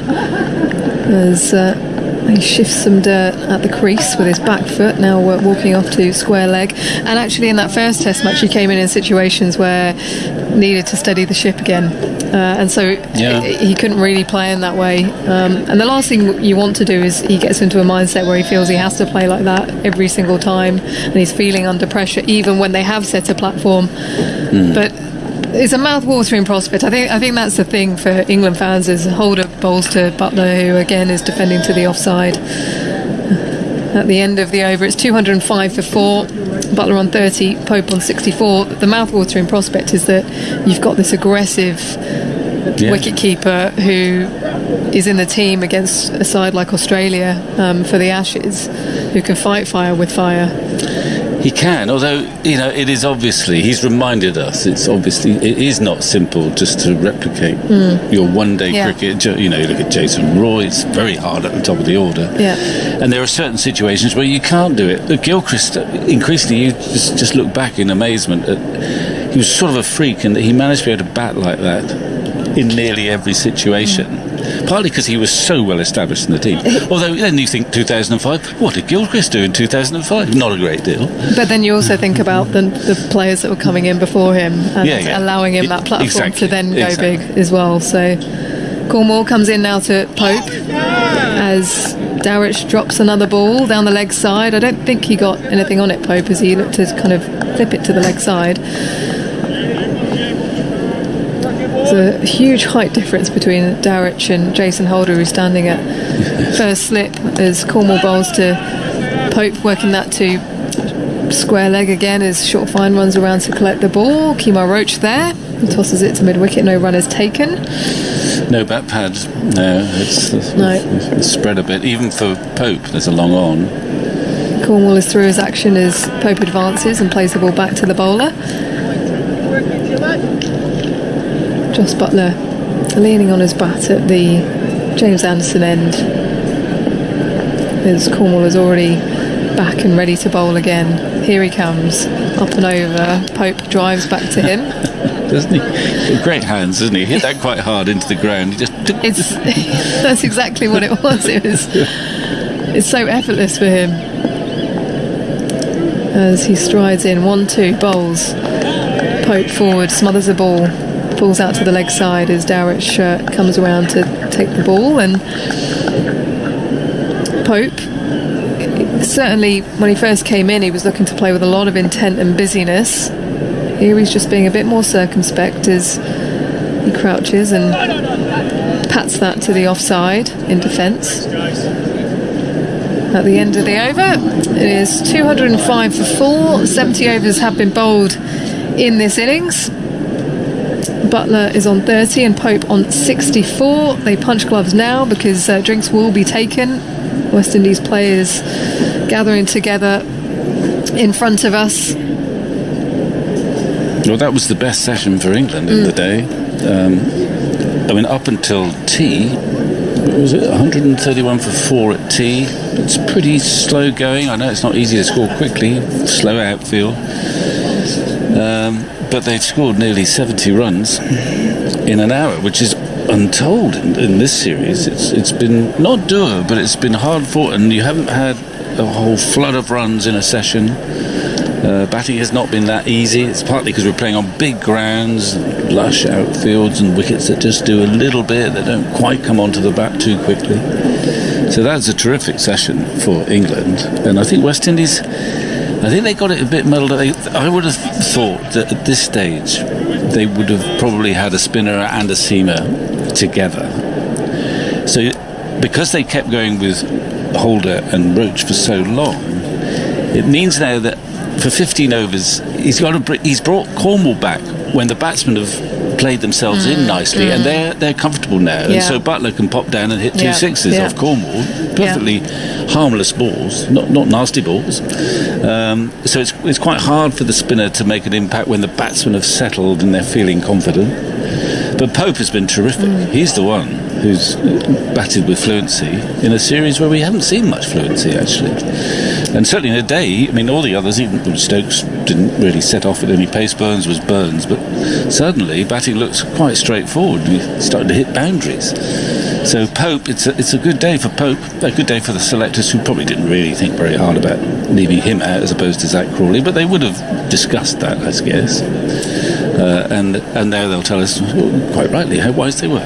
as he shifts some dirt at the crease with his back foot, now walking off to square leg. And actually in that first test match he came in situations where needed to steady the ship again, and so he couldn't really play in that way, and the last thing you want to do is he gets into a mindset where he feels he has to play like that every single time, and he's feeling under pressure even when they have set a platform. But it's a mouth-watering prospect. I think that's the thing for England fans, is Holder bowls to Buttler, who again is defending to the offside. At the end of the over, it's 205 for 4, Buttler on 30, Pope on 64. The mouth-watering prospect is that you've got this aggressive wicket-keeper who is in the team against a side like Australia for the Ashes, who can fight fire with fire. He can, although, it is obviously, he's reminded us, it is not simple just to replicate your one-day cricket. You look at Jason Roy, it's very hard at the top of the order. Yeah. And there are certain situations where you can't do it. Gilchrist, increasingly, you just look back in amazement at, he was sort of a freak in that he managed to be able to bat like that in nearly every situation. Partly because he was so well established in the team. Although then you think 2005, what did Gilchrist do in 2005? Not a great deal. But then you also think about the players that were coming in before him and allowing him that platform to then go big as well. So Cornwall comes in now to Pope as Dowrich drops another ball down the leg side. I don't think he got anything on it, Pope, as he looked to kind of flip it to the leg side. There's a huge height difference between Dowrich and Jason Holder, who's standing at first slip, as Cornwall bowls to Pope, working that to square leg again as Short Fine runs around to collect the ball. Kemar Roach there, he tosses it to mid-wicket, no run is taken. No bat pads, no, it's spread a bit. Even for Pope, there's a long on. Cornwall is through his action as Pope advances and plays the ball back to the bowler. Joss Buttler leaning on his bat at the James Anderson end, as Cornwall is already back and ready to bowl again. Here he comes, up and over. Pope drives back to him. Doesn't he? Great hands, doesn't he? Hit that quite hard into the ground. He just that's exactly what it was. It's so effortless for him as he strides in. 1-2 bowls. Pope forward, smothers the ball, pulls out to the leg side as Dowrich comes around to take the ball. And Pope, certainly when he first came in, he was looking to play with a lot of intent and busyness. Here he's just being a bit more circumspect as he crouches and pats that to the offside in defence. At the end of the over, it is 205 for 4. 70 overs have been bowled in this innings. Buttler is on 30 and Pope on 64. They punch gloves now because drinks will be taken. West Indies players gathering together in front of us. Well, that was the best session for England in the day. Up until tea, was it 131 for 4 at tea? It's pretty slow going. I know it's not easy to score quickly, slow outfield. But they've scored nearly 70 runs in an hour, which is untold in this series. It's been not doable, but it's been hard fought, and you haven't had a whole flood of runs in a session. Batting has not been that easy. It's partly because we're playing on big grounds, lush outfields and wickets that just do a little bit, that don't quite come onto the bat too quickly. So that's a terrific session for England. And I think West Indies, I think they got it a bit muddled. I would have thought that at this stage they would have probably had a spinner and a seamer together. So because they kept going with Holder and Roach for so long, It means now that for 15 overs, he's brought Cornwall back when the batsmen have played themselves in nicely, and they're comfortable now. And so Buttler can pop down and hit two sixes off Cornwall, perfectly harmless balls, not nasty balls. So it's quite hard for the spinner to make an impact when the batsmen have settled and they're feeling confident. But Pope has been terrific. He's the one who's batted with fluency in a series where we haven't seen much fluency, actually. And certainly in a day, I mean, all the others, even Stokes didn't really set off at any pace. Burns was Burns, but suddenly batting looks quite straightforward. We started to hit boundaries. So Pope, it's a good day for Pope, a good day for the selectors, who probably didn't really think very hard about leaving him out as opposed to Zach Crawley, but they would have discussed that, I guess. And now they'll tell us, quite rightly, how wise they were.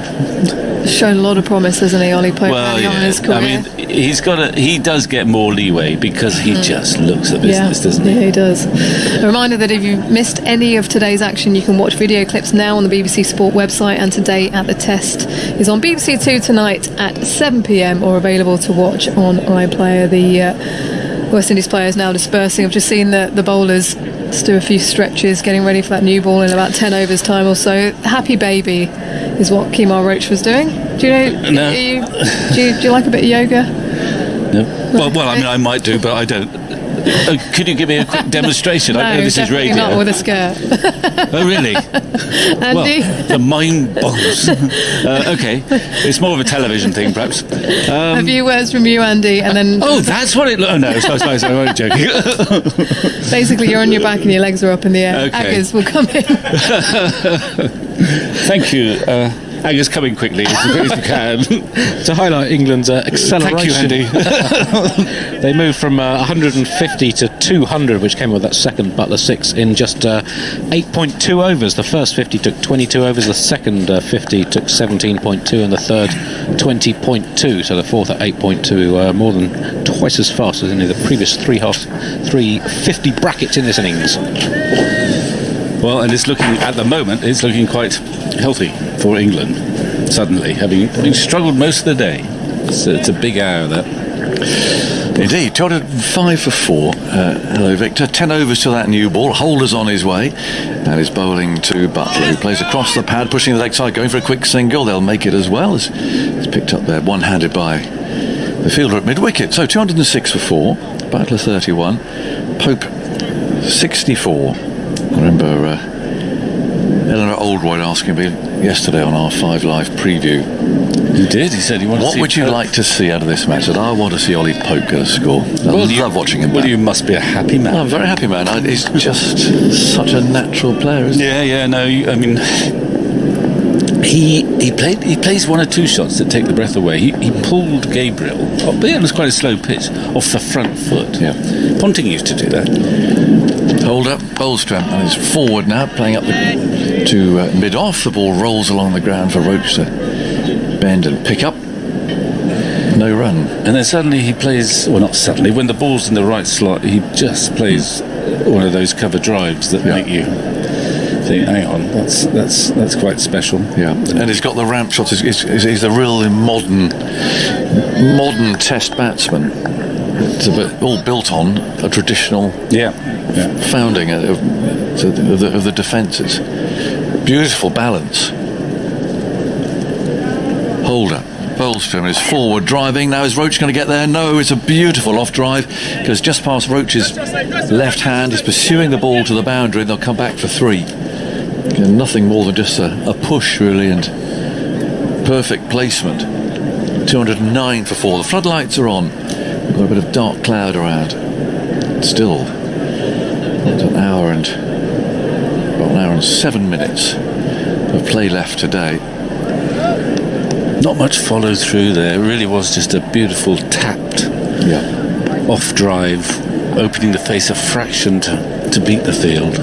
Shown a lot of promise, hasn't he, Ollie Pope? Well, in his career. I mean, he does get more leeway because he just looks at business, doesn't he? Yeah, he does. A reminder that if you've missed any of today's action, you can watch video clips now on the BBC Sport website, and today at the Test is on BBC Two tonight at 7 p.m. or available to watch on iPlayer. The West Indies players now dispersing. I've just seen the bowlers just do a few stretches, getting ready for that new ball in about 10 overs time or so. Happy baby is what Kemar Roach was doing. Do you know? No. Do you like a bit of yoga? No. Well, I mean, I might do, but I don't. Could you give me a quick demonstration? No, I know this is radio. not with a skirt. Oh, really? Andy? Well, the mind boggles. Okay, it's more of a television thing, perhaps. A few words from you, Andy, and then... Oh, that's what it... Oh, no, sorry, I'm joking. Basically, you're on your back and your legs are up in the air. Okay. Aggers will come in. Thank you. Aggers coming quickly as quick as we can. To highlight England's acceleration. Thank you, Andy. They moved from 150 to 200, which came with that second Buttler 6 in just 8.2 overs. The first 50 took 22 overs, the second 50 took 17.2, and the third 20.2. So the fourth at 8.2, more than twice as fast as any of the previous three 50 brackets in this innings. Well, and at the moment, it's looking quite healthy for England, suddenly, having struggled most of the day. So it's a big hour, that. Indeed, 205 for 4. Hello, Victor. 10 overs to that new ball. Holder's on his way, and is bowling to Buttler, who plays across the pad, pushing the leg side, going for a quick single. They'll make it as well. It's picked up there, one-handed by the fielder at mid-wicket. So 206 for 4. Buttler 31. Pope 64. I remember Eleanor Oldroyd asking me yesterday on our 5 Live preview. He did? He said he wanted to see... What would you like to see out of this match? I said, I want to see Ollie Pope get a score. I love watching him. Well, you must be a happy man. I'm a very happy man. He's just such a natural player, isn't he? Yeah, no, I mean... He plays one or two shots that take the breath away. He pulled Gabriel, but it was quite a slow pitch, off the front foot. Yeah. Ponting used to do that. Hold up, Bolstrom, and he's forward now, playing up to mid-off. The ball rolls along the ground for Roach to bend and pick up. No run. And then suddenly he plays, well, not suddenly, when the ball's in the right slot, he just plays one of those cover drives that make you think, hang on, that's quite special. Yeah, and he's got the ramp shots. He's a real modern Test batsman. It's all built on a traditional founding of the defences. Beautiful balance. Holder. Bolstrom is forward driving. Now is Roach going to get there? No, it's a beautiful off drive, because just past Roach's left hand, he's pursuing the ball to the boundary, and they'll come back for 3. Nothing more than just a push, really, and perfect placement. 209 for 4. The floodlights are on. We've got a bit of dark cloud around. Still, it's an hour and 7 minutes of play left today. Not much follow through there. It really was just a beautiful tapped off drive, opening the face a fraction to beat the field.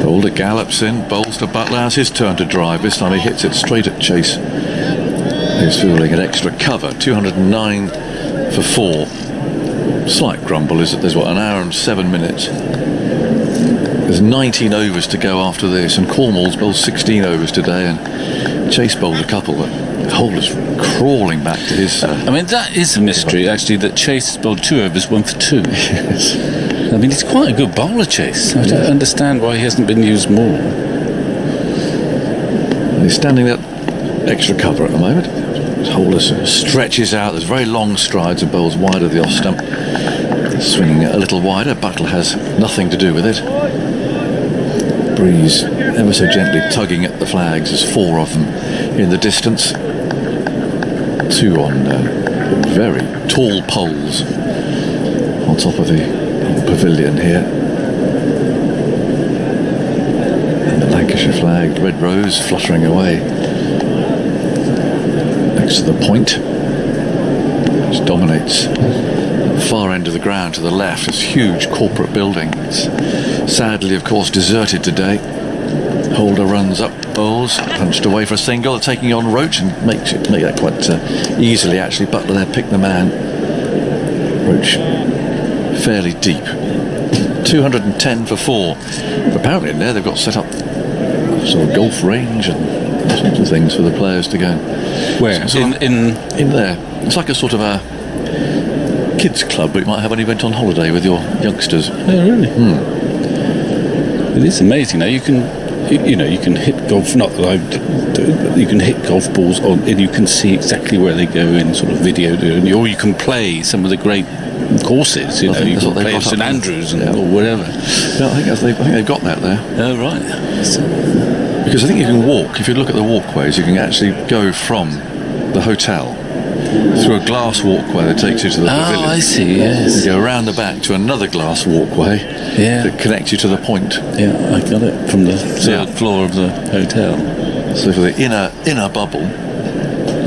Holder gallops in, bowls to Buttler. It's his turn to drive. This time he hits it straight at Chase. He's fielding an extra cover. 209 for 4. Slight grumble is that there's an hour and 7 minutes. There's 19 overs to go after this, and Cornwall's bowled 16 overs today, and Chase bowled a couple that Holder's crawling back to his... I mean, that is a mystery, actually, that Chase has bowled 2 overs, 1 for 2. Yes. I mean, he's quite a good bowler, Chase. I don't understand why he hasn't been used more. He's standing at extra cover at the moment. Holder stretches out. There's very long strides and bowls wide of the off stump. Swinging a little wider. Buttler has nothing to do with it. Breeze ever so gently tugging at the flags. There's 4 of them in the distance. 2 on very tall poles on top of the pavilion here. And the Lancashire flag, red rose, fluttering away next to the point, which dominates the far end of the ground to the left. This huge corporate building. It's sadly, of course, deserted today. Holder runs up, bowls, punched away for a single, taking on Roach, and make that quite easily, actually. Buttler there picked the man. Roach fairly deep. 210 for 4. Apparently in there they've got set up sort of golf range and all sorts of things for the players to go. Where? In there. It's like a sort of a kids club, but you might have an event on holiday with your youngsters. Oh, really? It is amazing. Now you can hit golf. Not that I do, but you can hit golf balls on, and you can see exactly where they go in sort of video, or you can play some of the great courses. You can play at St Andrews or whatever. No, I think they've got that there. Oh, right. Because I think you can walk. If you look at the walkways, you can actually go from the hotel through a glass walkway that takes you to the pavilion. Oh, I see, yes. You go around the back to another glass walkway that connects you to the point. Yeah, I got it from the third floor of the hotel. So for the inner bubble,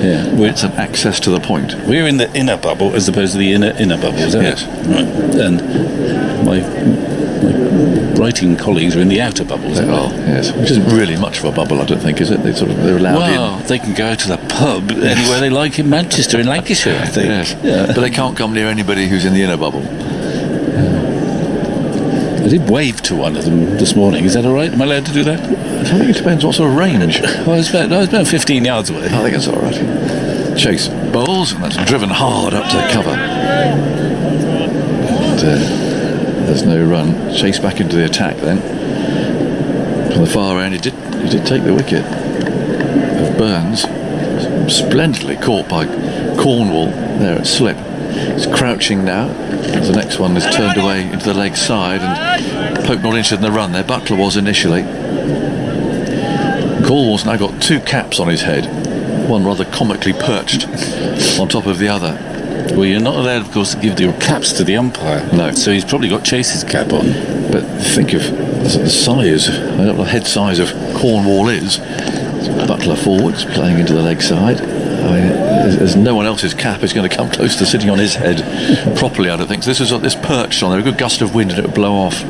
it's an access to the point. We're in the inner bubble as opposed to the inner bubble, is that yes. it? Right. And my writing colleagues are in the outer bubbles. Yes, which isn't really much of a bubble, I don't think, is it? They're allowed in. Well, they can go to the pub anywhere they like in Manchester, in Lancashire, I think. Yes, but they can't come near anybody who's in the inner bubble. I did wave to one of them this morning. Is that all right? Am I allowed to do that? I think it depends what sort of range. I was about 15 yards away. I think that's all right. Chase bowls, and that's driven hard up to cover. And, there's no run. Chase back into the attack then. From the far end, he did take the wicket of Burns. Splendidly caught by Cornwall there at slip. He's crouching now as the next one is turned away into the leg side, and Pope not interested in the run there. Buttler was initially. Cornwall's now got 2 caps on his head, one rather comically perched on top of the other. Well, you're not allowed, of course, to give your caps to the umpire. No. So he's probably got Chase's cap on. But think of the size, I don't know what the head size of Cornwall is. Buttler forwards, playing into the leg side. I mean, there's no one else's cap is going to come close to sitting on his head properly, I don't think. So this perched on there, a good gust of wind and it would blow off.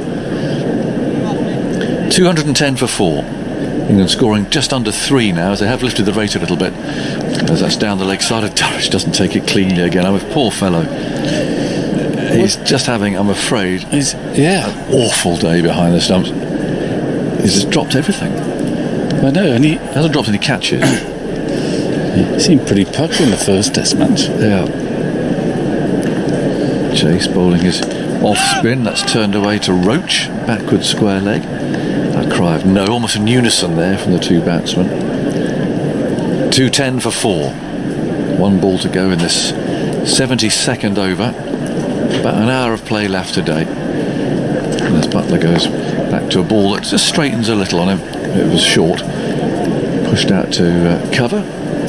210 for 4. England scoring just under 3 now, as they have lifted the rate a little bit. As that's down the leg side of Dowrich, doesn't take it cleanly again. I'm a poor fellow. He's just having, I'm afraid, an awful day behind the stumps. He's just dropped everything. I know, and he hasn't dropped any catches. He seemed pretty pucked in the first Test match. Yeah. Chase bowling his off spin. That's turned away to Roach, backward square leg. A cry of no, almost in unison there from the 2 batsmen. 210 for 4. 1 ball to go in this 72nd over. About an hour of play left today. And as Buttler goes back to a ball that just straightens a little on him. It was short. Pushed out to cover.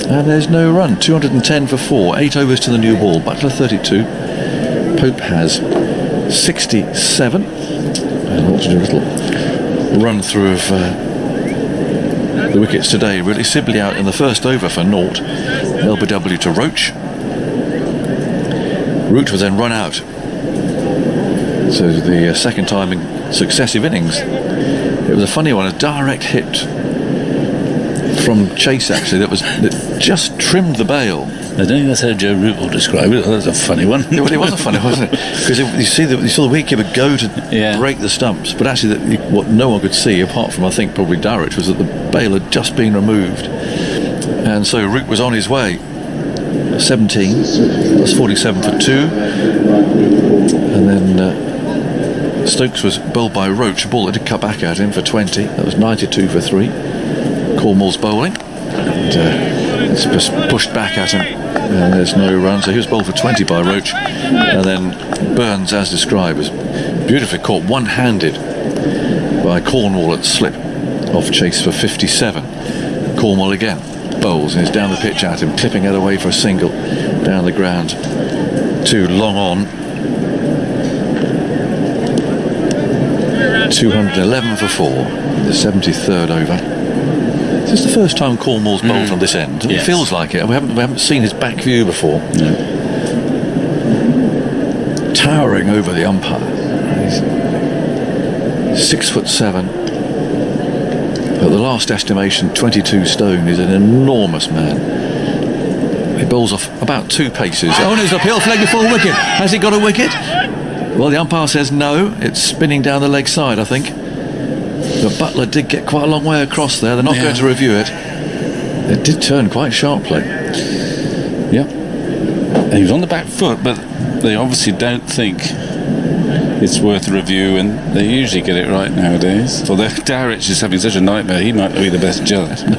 And there's no run. 210 for 4. 8 overs to the new ball. Buttler 32. Pope has 67. And we'll do a little run through of the wickets today. Really, Sibley out in the first over for naught. LBW to Roach. Roach was then run out. So the second time in successive innings. It was a funny one, a direct hit from Chase actually that just trimmed the bail. I don't think that's how Joe Root will describe it. That was a funny one. Well, it was a funny one, wasn't it? Because you saw the wicketkeeper go to break the stumps, but actually what no one could see, apart from I think probably Dowrich, was that the bail had just been removed. And so Root was on his way. 17, that's 47 for 2. And then Stokes was bowled by Roach, a ball that did cut back at him for 20. That was 92 for 3. Cornwall's bowling. And it's just pushed back at him. And there's no run. So he was bowled for 20 by Roach. And then Burns, as described, was beautifully caught one-handed by Cornwall at slip off chase for 57. Cornwall again bowls and is down the pitch at him, clipping it away for a single down the ground. 2 long on. 211 for 4. The 73rd over. This is the first time Cornwall's bowled on this end. Yes. It feels like it. We haven't seen his back view before. No. Towering over the umpire. He's 6'7". At the last estimation, 22 stone. He's an enormous man. He bowls off about 2 paces. Oh, and it's uphill leg before wicket. Has he got a wicket? Well, the umpire says no. It's spinning down the leg side, I think. But Buttler did get quite a long way across there. They're not going to review it. It did turn quite sharply. Yeah. He was on the back foot, but they obviously don't think it's worth a review, and they usually get it right nowadays. Although Dowrich is having such a nightmare, he might not be the best judge. No.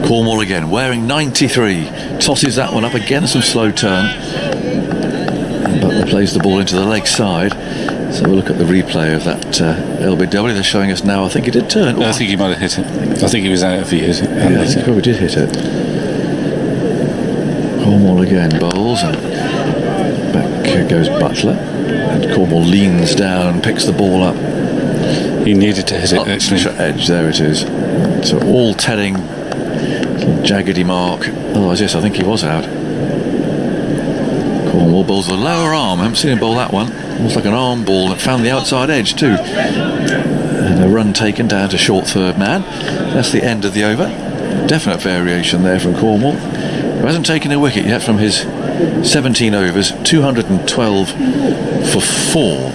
Cornwall again, wearing 93. Tosses that one up again, some slow turn. And Buttler plays the ball into the leg side. So we'll look at the replay of that LBW. They're showing us now. I think he did turn. I think he might have hit it. I think he was out if he hit it. Yeah, I think he probably did hit it. Cornwall again bowls, and back goes Buttler. And Cornwall leans down and picks the ball up. He needed to hit it, actually. Edge, there it is. So all telling, jaggedy mark. Otherwise, yes, I think he was out. Cornwall bowls the lower arm. I haven't seen him bowl that one. Almost like an arm ball that found the outside edge too. And a run taken down to short third man. That's the end of the over. Definite variation there from Cornwall, who hasn't taken a wicket yet from his 17 overs. 212 for 4.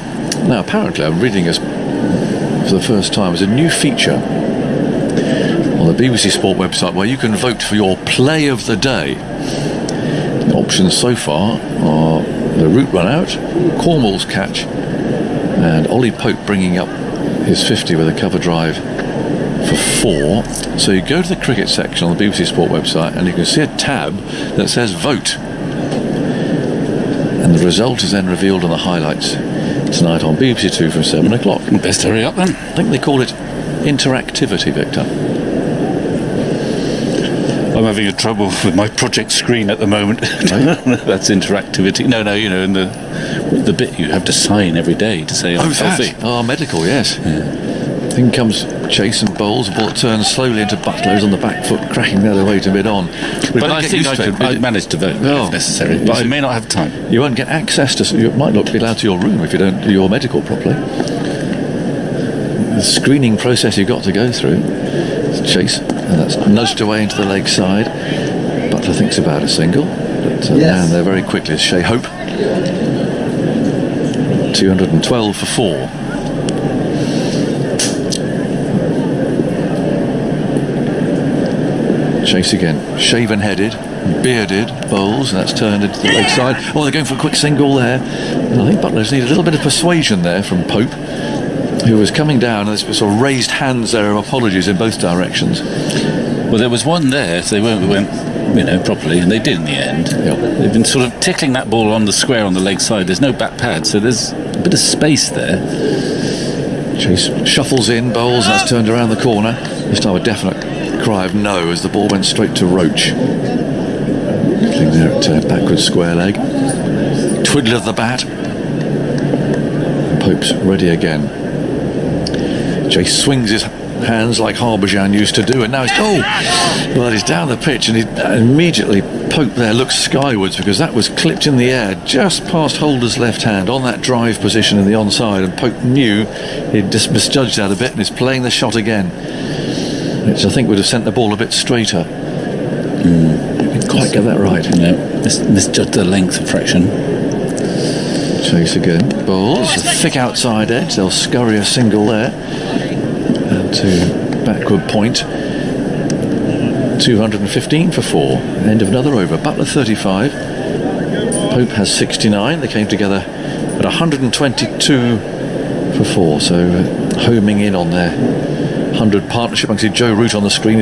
Now apparently I'm reading this for the first time as a new feature on the BBC Sport website where you can vote for your play of the day. The options so far are the Root run out, Cornwall's catch, and Ollie Pope bringing up his 50 with a cover drive for 4. So you go to the cricket section on the BBC Sport website and you can see a tab that says vote, and the result is then revealed on the highlights tonight on BBC 2 from 7 o'clock. Best hurry up then. I think they call it interactivity, Victor. I'm having a trouble with my project screen at the moment. That's interactivity. No, you know, in the bit you have to sign every day to say I'm healthy. Oh, medical, yes. Yeah. Thing comes Chase and bowls. The ball turns slowly into Buttler, who's on the back foot, cracking the other way to mid-on. But I think I'd manage to vote if necessary, but I may not have time. You won't get access to... You might not be allowed to your room if you don't do your medical properly. The screening process you've got to go through. Chase, and that's nudged away into the leg side. Buttler thinks about a single, but down there very quickly is Shai Hope. 212 for 4. Chase again, shaven-headed, bearded, bowls, and that's turned into the leg side. Oh, they're going for a quick single there. And I think Buttler's needed a little bit of persuasion there from Pope, who was coming down, and there's sort of raised hands there of apologies in both directions. Well, there was one there, so they went properly, and they did in the end. Yep. They've been sort of tickling that ball on the square on the leg side. There's no back pad, so there's a bit of space there. Chase shuffles in, bowls, and that's turned around the corner. This time a definite cry of no as the ball went straight to Roach. Playing there at backward square leg. Twiddle of the bat. Pope's ready again. Chase swings his hands like Harbhajan used to do, and now he's down the pitch, and he immediately Pope there looks skywards because that was clipped in the air just past Holder's left hand on that drive position in the onside, and Pope knew he'd just misjudged that a bit and is playing the shot again, which I think would have sent the ball a bit straighter. Didn't quite get that right. No, misjudged the length fraction. Chase again, balls, thick outside edge, they'll scurry a single there, and to backward point 215 for 4. End of another over. Buttler 35. Pope has 69. They came together at 122 for 4. So homing in on their 100 partnership. I can see Joe Root on the screen.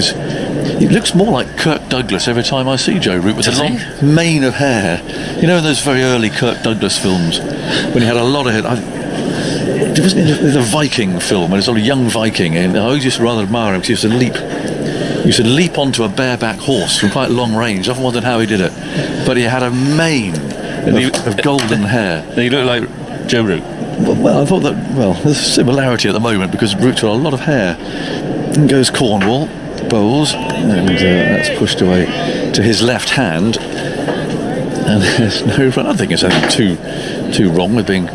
He looks more like Kirk Douglas every time I see Joe Root with a long mane of hair. You know, in those very early Kirk Douglas films when he had a lot of hair. It wasn't in the Viking film, and it's sort of young Viking, and I always used to rather admire him because he used to leap onto a bareback horse from quite long range. I often wondered how he did it, but he had a mane of golden hair. He looked like Joe Root. Well, I thought that, there's a similarity at the moment because Root's got a lot of hair. In goes Cornwall, bowls, and that's pushed away to his left hand. And there's no run. I think it's only too wrong with being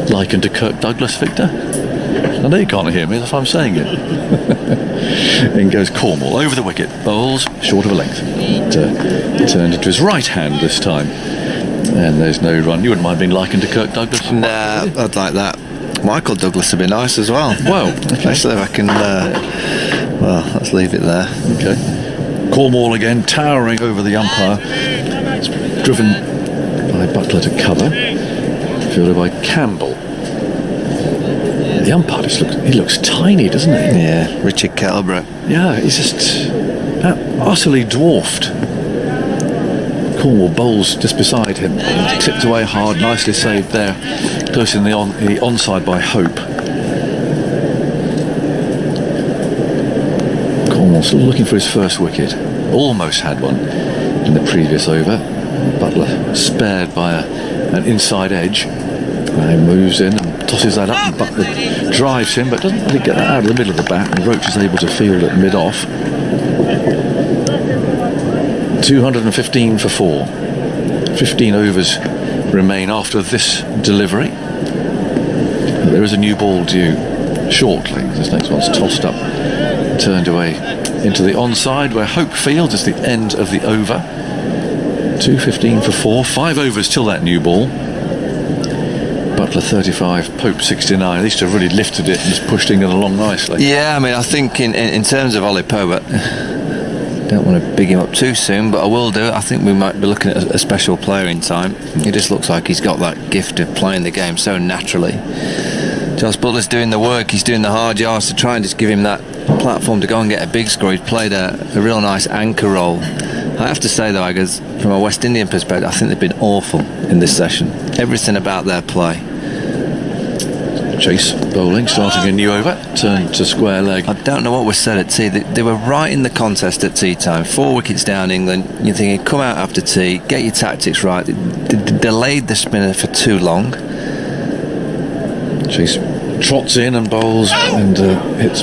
likened to Kirk Douglas, Victor. I know you can't hear me, that's why I'm saying it. In goes Cornwall, over the wicket, bowls, short of a length. Turned into his right hand this time. And there's no run. You wouldn't mind being likened to Kirk Douglas? Nah, I'd like that. Michael Douglas would be nice as well. Well, okay. Especially if I can. Let's leave it there. Okay. Cornwall again, towering over the umpire. It's driven by Buttler to cover. Fielded by Campbell. The umpire looks tiny, doesn't he? Yeah, Richard Kettleborough. Yeah, he's just utterly dwarfed. Cornwall bowls just beside him. Tipped away hard, nicely saved there. Close in the onside by Hope. Cornwall still looking for his first wicket. Almost had one in the previous over. Buttler spared by an inside edge. He moves in and tosses that up, and Buttler drives him, but doesn't really get that out of the middle of the bat, and Roach is able to field it mid-off. 215 for 4. 15 overs remain after this delivery. There is a new ball due shortly. This next one's tossed up, turned away into the onside where Hope fields. It's the end of the over. 215 for 4. 5 overs till that new ball. Buttler 35, Pope 69. These two have really lifted it and just pushed it along nicely. Yeah, I mean, I think in terms of Ollie Pope, don't want to big him up too soon, but I will do it. I think we might be looking at a special player in time. He just looks like he's got that gift of playing the game so naturally. Josh Butler's doing the work, he's doing the hard yards to try and just give him that platform to go and get a big score. He's played a real nice anchor role. I have to say though, I guess from a West Indian perspective, I think they've been awful in this session. Everything about their play. Chase bowling, starting a new over, turn to square leg. I don't know what was said at tea. They were right in the contest at tea time. 4 wickets down England. You're thinking, come out after tea, get your tactics right. They delayed the spinner for too long. Chase trots in and bowls and hits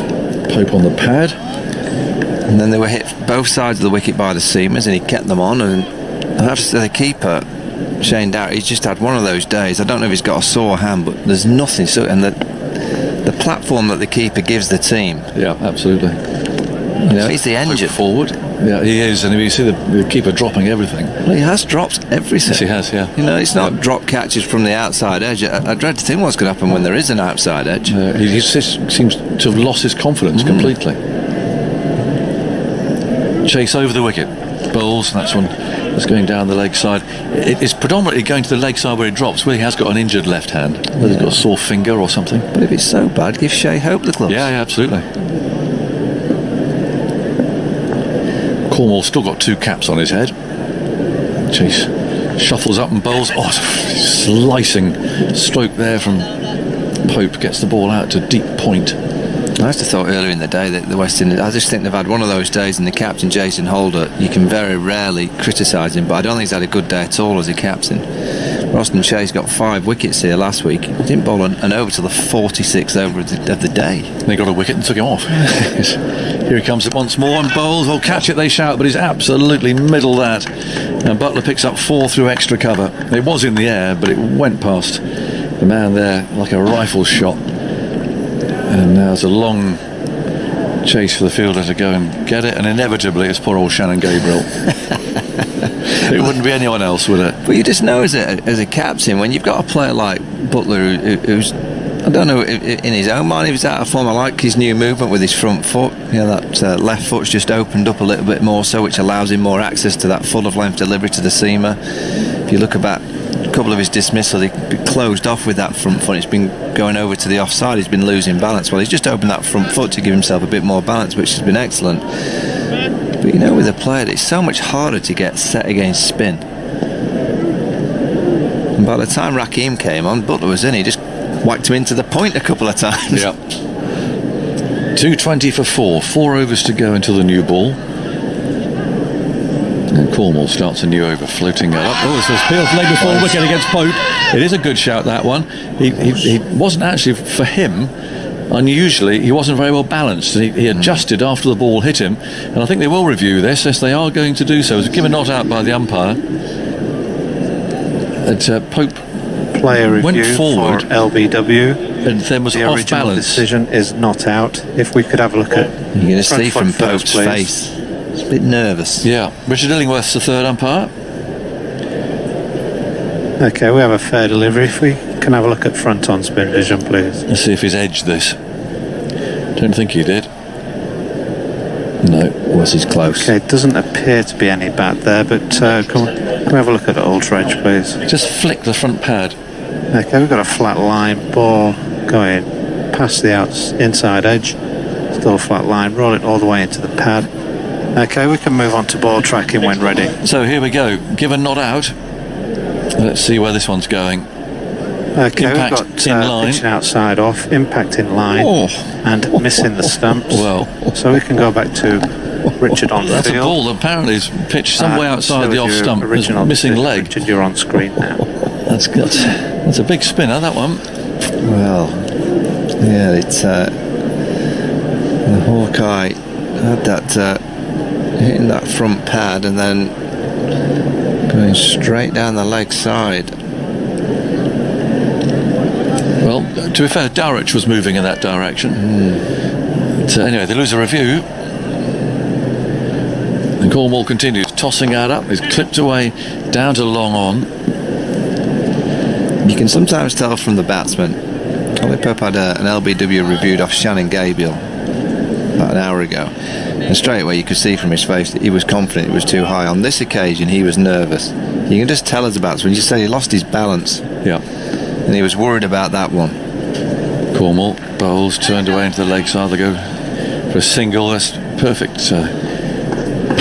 Pope on the pad. And then they were hit both sides of the wicket by the seamers, and he kept them on. And I have to say, the keeper, Shane Dowrich, he's just had one of those days. I don't know if he's got a sore hand, but there's nothing. So, and the platform that the keeper gives the team. Yeah, absolutely. You know, he's the engine. Forward. Yeah, he is. And you see the keeper dropping everything. Well, he has dropped everything. Yes, he has, yeah. You know, it's not drop catches from the outside edge. I dread to think what's going to happen when there is an outside edge. He seems to have lost his confidence completely. Chase over the wicket. Bowls, and that's one that's going down the leg side. It's predominantly going to the leg side where he drops, where he has got an injured left hand. Whether he's got a sore finger or something. But if it's so bad, give Shai Hope the gloves. Yeah, absolutely. Cornwall still got 2 caps on his head. Chase shuffles up and bowls. Oh, slicing stroke there from Pope. Gets the ball out to deep point. I used to thought earlier in the day that the West Indies, I just think they've had one of those days, and the captain Jason Holder, you can very rarely criticise him, but I don't think he's had a good day at all as a captain. Roston Chase got 5 wickets here last week. He didn't bowl an over till the 46th over of the day. And he got a wicket and took him off. Here he comes once more and bowls. Oh, catch it, they shout, but he's absolutely middled that. And Buttler picks up 4 through extra cover. It was in the air, but it went past the man there like a rifle shot. And now it's a long chase for the fielder to go and get it, and inevitably it's poor old Shannon Gabriel. It wouldn't be anyone else, would it? But you just know as a captain, when you've got a player like Buttler who's I don't know, in his own mind he was out of form. I like his new movement with his front foot. That left foot's just opened up a little bit more, so which allows him more access to that full of length delivery to the seamer. If you look about a couple of his dismissals, he closed off with that front foot. It's been going over to the offside. He's been losing balance. Well, he's just opened that front foot to give himself a bit more balance, which has been excellent. But with a player, it's so much harder to get set against spin. And by the time Rahkeem came on, Buttler was in. He just whacked him into the point a couple of times. Yeah. 2:20 for 4 overs to go until the new ball. And Cornwall starts a new over, floating it up. Oh, this was Peel's leg before the wicket against Pope. It is a good shout, that one. He wasn't actually, for him, unusually, he wasn't very well balanced. He adjusted after the ball hit him, and I think they will review this, yes, they are going to do so. It was given not out by the umpire. Pope player review went forward for LBW, and then was the off original balance. Decision is not out. If we could have a look at, you're going to see from Pope's please. face, it's a bit nervous. Yeah, Richard Illingworth's the third umpire. Okay, we have a fair delivery. If we can have a look at front on spin vision, please. Let's see if he's edged this. Don't think he did. No, was he's close. Okay, it doesn't appear to be any bat there, but can we have a look at Ultra Edge, please? Just flick the front pad. Okay, we've got a flat line, ball going past the inside edge, still a flat line, roll it all the way into the pad. Okay, we can move on to ball tracking when ready. So here we go, given not out. Let's see where this one's going. Okay, impact we've got in line. pitching outside off, impact in line, and missing the stumps. Well, so we can go back to Richard on that's field. a ball that apparently is pitched some way outside the off stump. There's Original missing leg. Richard, you're on screen now. That's a big spinner, that one. Well, yeah, it's the Hawkeye had that hitting that front pad and then going straight down the leg side. Well, to be fair, Dowrich was moving in that direction. But, anyway, they lose a review. And Cornwall continues, tossing out up. He's clipped away down to long on. You can sometimes tell from the batsman. Ollie Pope had an LBW reviewed off Shannon Gabriel about an hour ago. And straight away you could see from his face that he was confident it was too high. On this occasion, he was nervous. You can just tell as a batsman. You say he lost his balance. Yeah. And he was worried about that one. Cornwall bowls turned away into the leg side. They go for a single. That's perfect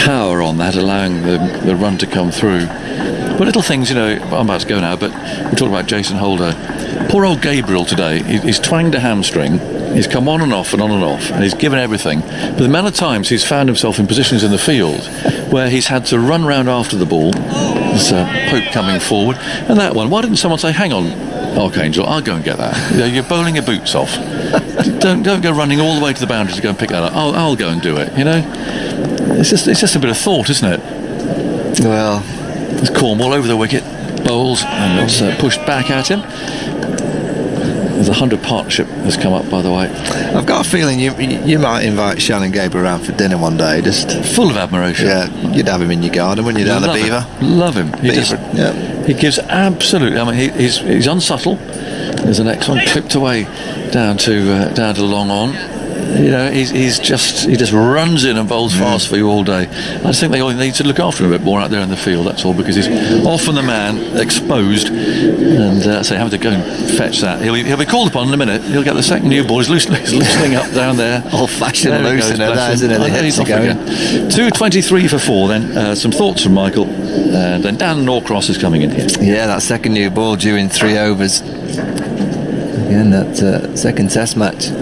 power on that, allowing the run to come through. But little things, I'm about to go now, but we talked about Jason Holder. Poor old Gabriel today, he's twanged a hamstring. He's come on and off, and he's given everything. But the amount of times he's found himself in positions in the field where he's had to run round after the ball. There's Pope coming forward. And that one, why didn't someone say, hang on, Archangel, I'll go and get that. You're bowling your boots off. Don't go running all the way to the boundary to go and pick that up. I'll go and do it, It's just a bit of thought, isn't it? Well, it's Cornwall over the wicket, bowls, and it's pushed back at him. The 100 partnership has come up, by the way. I've got a feeling you might invite Shannon Gabriel around for dinner one day. Just full of admiration. Yeah, you'd have him in your garden, wouldn't you, down the Beaver? Love him. He gives absolutely. I mean, he's unsubtle. There's the next one clipped away down to long on. He just runs in and bowls fast for you all day. I just think they all need to look after him a bit more out there in the field. That's all, because he's often the man exposed, and having to go and fetch that. He'll be called upon in a minute. He'll get the second new ball. He's loosening up down there. Old-fashioned loosener, that isn't it? He's off again. 2:23 for 4. Then some thoughts from Michael, and then Dan Norcross is coming in here. Yeah, that second new ball due in 3 overs. Again, that second Test match.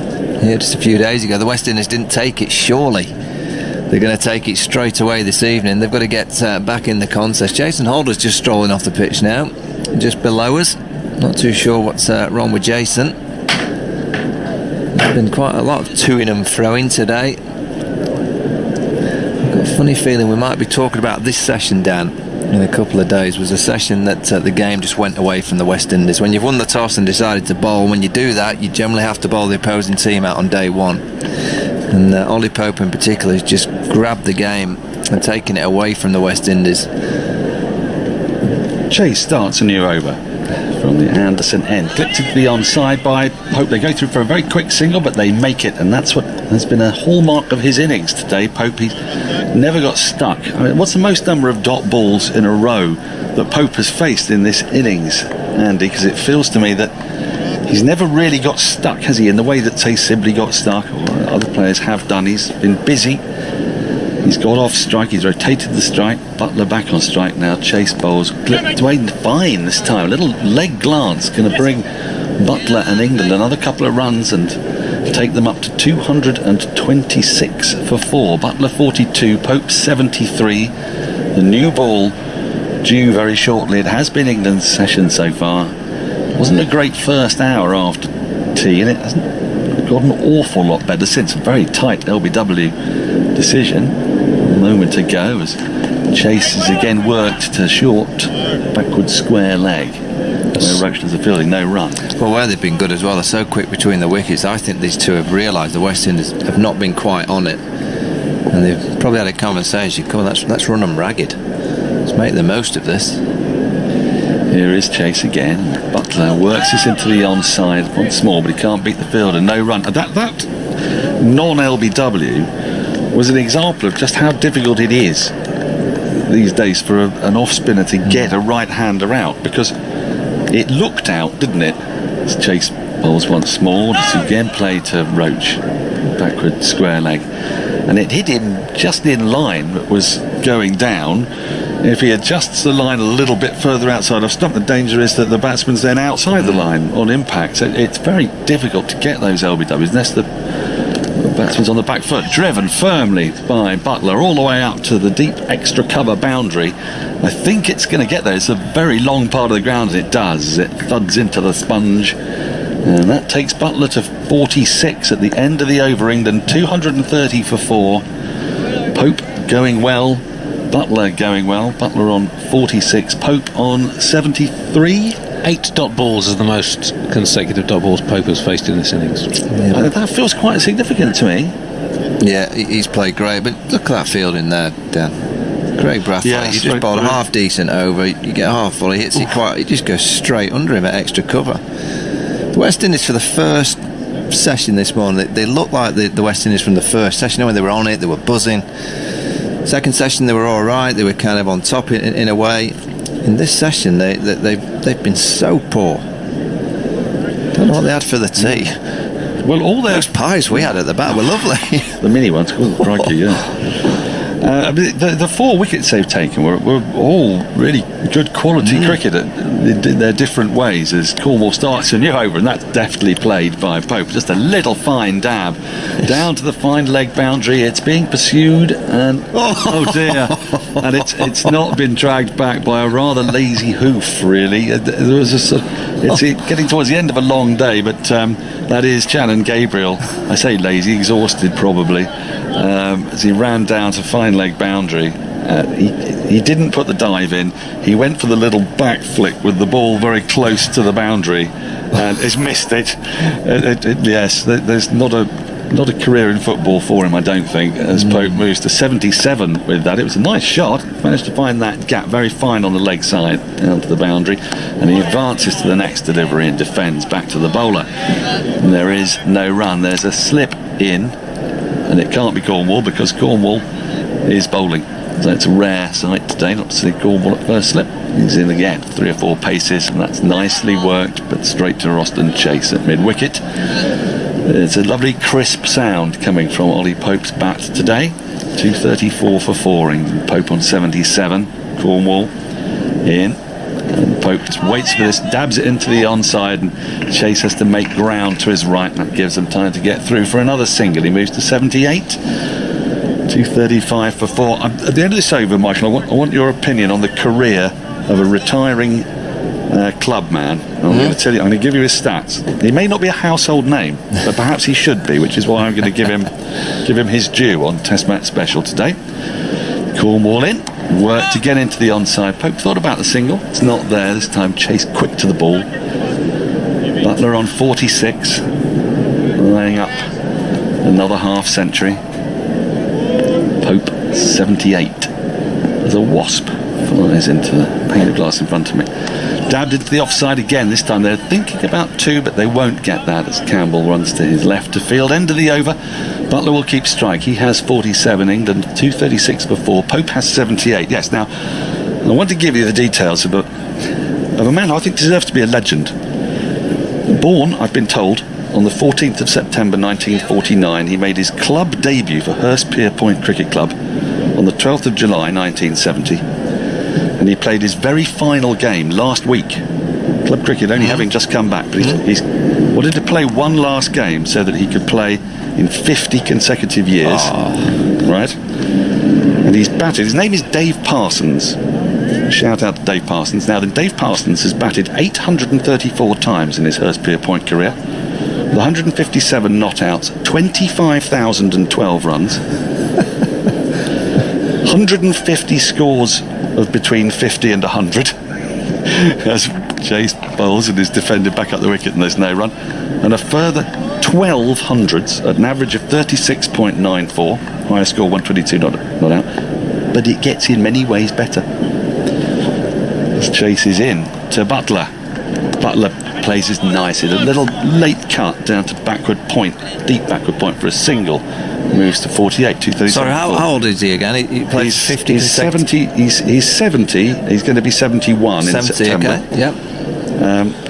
Yeah, just a few days ago, the West Indies didn't take it. Surely they're going to take it straight away this evening. They've got to get back in the contest. Jason Holder's just strolling off the pitch now, just below us. Not too sure what's wrong with Jason. There's been quite a lot of toing and throwing today. I've got a funny feeling we might be talking about this session, Dan, in a couple of days. Was a session that the game just went away from the West Indies. When you've won the toss and decided to bowl, when you do that, you generally have to bowl the opposing team out on day one. And Ollie Pope in particular has just grabbed the game and taken it away from the West Indies. Chase starts a new over from the Anderson end. Clipped into the onside by Pope. They go through for a very quick single, but they make it, and that's what has been a hallmark of his innings today. Pope, he's never got stuck. I mean, what's the most number of dot balls in a row that Pope has faced in this innings, Andy? Because it feels to me that he's never really got stuck, has he, in the way that, say, Sibley got stuck, or other players have done. He's been busy. He's got off strike, he's rotated the strike. Buttler back on strike now. Chase bowls. Dwayne fine this time. A little leg glance going to bring Buttler and England another couple of runs and take them up to 226 for 4. Buttler 42, Pope 73. The new ball due very shortly. It has been England's session so far. Wasn't a great first hour after tea, and it hasn't got an awful lot better since. A very tight LBW decision. A moment to go as Chase is again worked to short backward square leg. No Roach does the fielding, no run. Well, where they've been good as well, they're so quick between the wickets. I think these two have realised the West Indies have not been quite on it, and they've probably had a conversation. Come on, let's run them ragged. Let's make the most of this. Here is Chase again. Buttler works this into the onside once more, but he can't beat the fielder. No run. That non-LBW was an example of just how difficult it is these days for an off-spinner to get a right-hander out, because it looked out, didn't it? As Chase bowls once more. It's again played to Roach, backward square leg, and it hit him just in line, but was going down. If he adjusts the line a little bit further outside of stump, the danger is that the batsman's then outside the line on impact. So it's very difficult to get those LBWs unless the batsman's on the back foot. Driven firmly by Buttler all the way up to the deep extra cover boundary. I think it's going to get there. It's a very long part of the ground, and it does. It thuds into the sponge, and that takes Buttler to 46 at the end of the over. England 230 for 4. Pope going well, Buttler going well. Buttler on 46, Pope on 73. 8 dot balls is the most consecutive dot balls Pope has faced in this innings. That feels quite significant to me. Yeah, he's played great, but look at that fielding there, Dan. Craig Brathwaite, Yeah, you just bowled a half decent over, you get half full, he hits it quite, he just goes straight under him at extra cover. The West Indies for the first session this morning, they looked like the West Indies from the first session. When they were on it, they were buzzing. Second session they were all right, they were kind of on top in a way. In this session they've been so poor. Don't know what they had for the tea. Well, all those pies we had at the back were lovely. The mini ones, crikey, yeah. The 4 wickets they've taken were all really good quality cricket in their different ways, as Cornwall starts a new over, and that's deftly played by Pope. Just a little fine dab down to the fine leg boundary. It's being pursued, and oh dear, and it's not been dragged back by a rather lazy hoof, really. There was it's getting towards the end of a long day, but that is Shannon Gabriel. I say lazy, exhausted probably, as he ran down to fine leg boundary. He didn't put the dive in. He went for the little back flick with the ball very close to the boundary, and has missed it. Yes, there's not a career in football for him, I don't think, as Pope moves to 77 with that. It was a nice shot, managed to find that gap very fine on the leg side down to the boundary, and he advances to the next delivery and defends back to the bowler. And there is no run. There's a slip in, and it can't be Cornwall because Cornwall is bowling. So it's a rare sight today not to see Cornwall at first slip. He's in again, 3 or 4 paces, and that's nicely worked, but straight to Roston Chase at mid-wicket. It's a lovely crisp sound coming from Ollie Pope's bat today. 234 for 4, Pope on 77, Cornwall in. And Pope just waits for this, dabs it into the onside, and Chase has to make ground to his right, and that gives him time to get through for another single. He moves to 78. 235 for 4. At the end of this over, Michael, I want your opinion on the career of a retiring club man. I'm going to tell you, I'm going to give you his stats. He may not be a household name, but perhaps he should be, which is why I'm going to give him his due on Test Match Special today. Cornwall in, worked to get into the onside. Pope thought about the single, it's not there this time. Chase quick to the ball. Buttler on 46, laying up another half century. Pope 78. There's a wasp flies into the pane of glass in front of me. Dabbed into the offside again. This time they're thinking about 2, but they won't get that as Campbell runs to his left to field. End of the over. Buttler will keep strike. He has 47. England 236 for 4. Pope has 78. Yes, now I want to give you the details of a man who I think deserves to be a legend. Born, I've been told, on the 14th of September 1949. He made his club debut for Hurstpierpoint Cricket Club on the 12th of July 1970. And he played his very final game last week. Club cricket only having just come back, but he's wanted to play one last game so that he could play in 50 consecutive years. Right? And he's batted. His name is Dave Parsons. Shout out to Dave Parsons. Now then, Dave Parsons has batted 834 times in his Hurstpierpoint career, with 157 not outs, 25,012 runs, 150 scores of between 50 and 100 as Chase bowls and is defended back up the wicket and there's no run, and a further 12 hundreds at an average of 36.94, highest score 122 not out, but it gets in many ways better. As Chase is in to Buttler. Buttler plays nicely. A little late cut down to backward point, deep backward point for a single. Moves to 48, 237. Sorry, how old is he again? He plays 50. He's 70. He's 70. He's going to be 71 in September. Okay. Yep.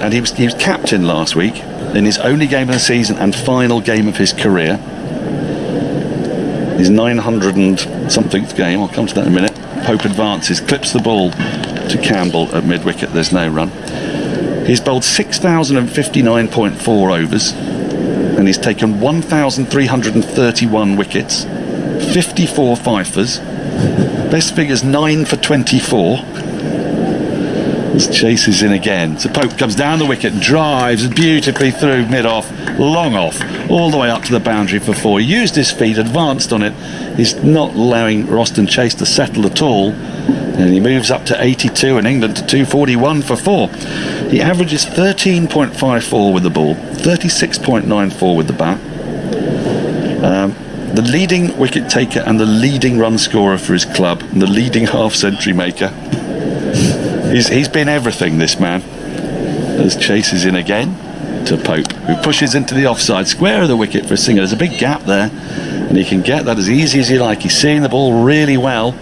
And he was captain last week in his only game of the season and final game of his career. His 900 and somethingth game. I'll come to that in a minute. Pope advances, clips the ball to Campbell at mid-wicket. There's no run. He's bowled 6,059.4 overs and he's taken 1,331 wickets, 54 fifers. Best figures 9 for 24. As Chase is in again. So Pope comes down the wicket, drives beautifully through mid-off, long off, all the way up to the boundary for 4. He used his feet, advanced on it. He's not allowing Roston Chase to settle at all. And he moves up to 82 and England to 241 for 4. He averages 13.54 with the ball, 36.94 with the bat. The leading wicket taker and the leading run scorer for his club, and the leading half-century maker. He's been everything, this man. As Chase is in again to Pope, who pushes into the offside square of the wicket for a single. There's a big gap there, and he can get that as easy as you like. He's seeing the ball really well.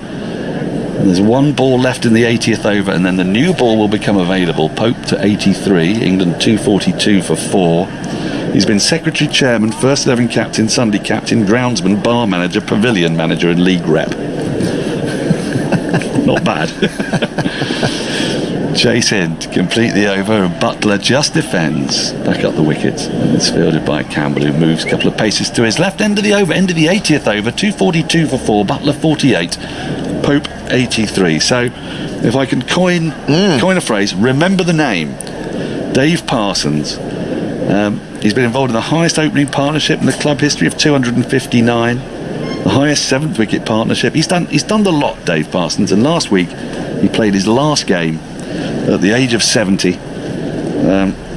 And there's one ball left in the 80th over, and then the new ball will become available. Pope to 83, England 242 for 4. He's been secretary, chairman, first 11 captain, Sunday captain, groundsman, bar manager, pavilion manager, and league rep. Not bad. Chase in to complete the over, and Buttler just defends back up the wicket. And it's fielded by Campbell, who moves a couple of paces to his left. End of the over, end of the 80th over, 242 for 4. Buttler 48, Pope 83. So if I can coin a phrase, remember the name, Dave Parsons. He's been involved in the highest opening partnership in the club history of 259, the highest 7th wicket partnership. He's done the lot, Dave Parsons, and last week he played his last game at the age of 70.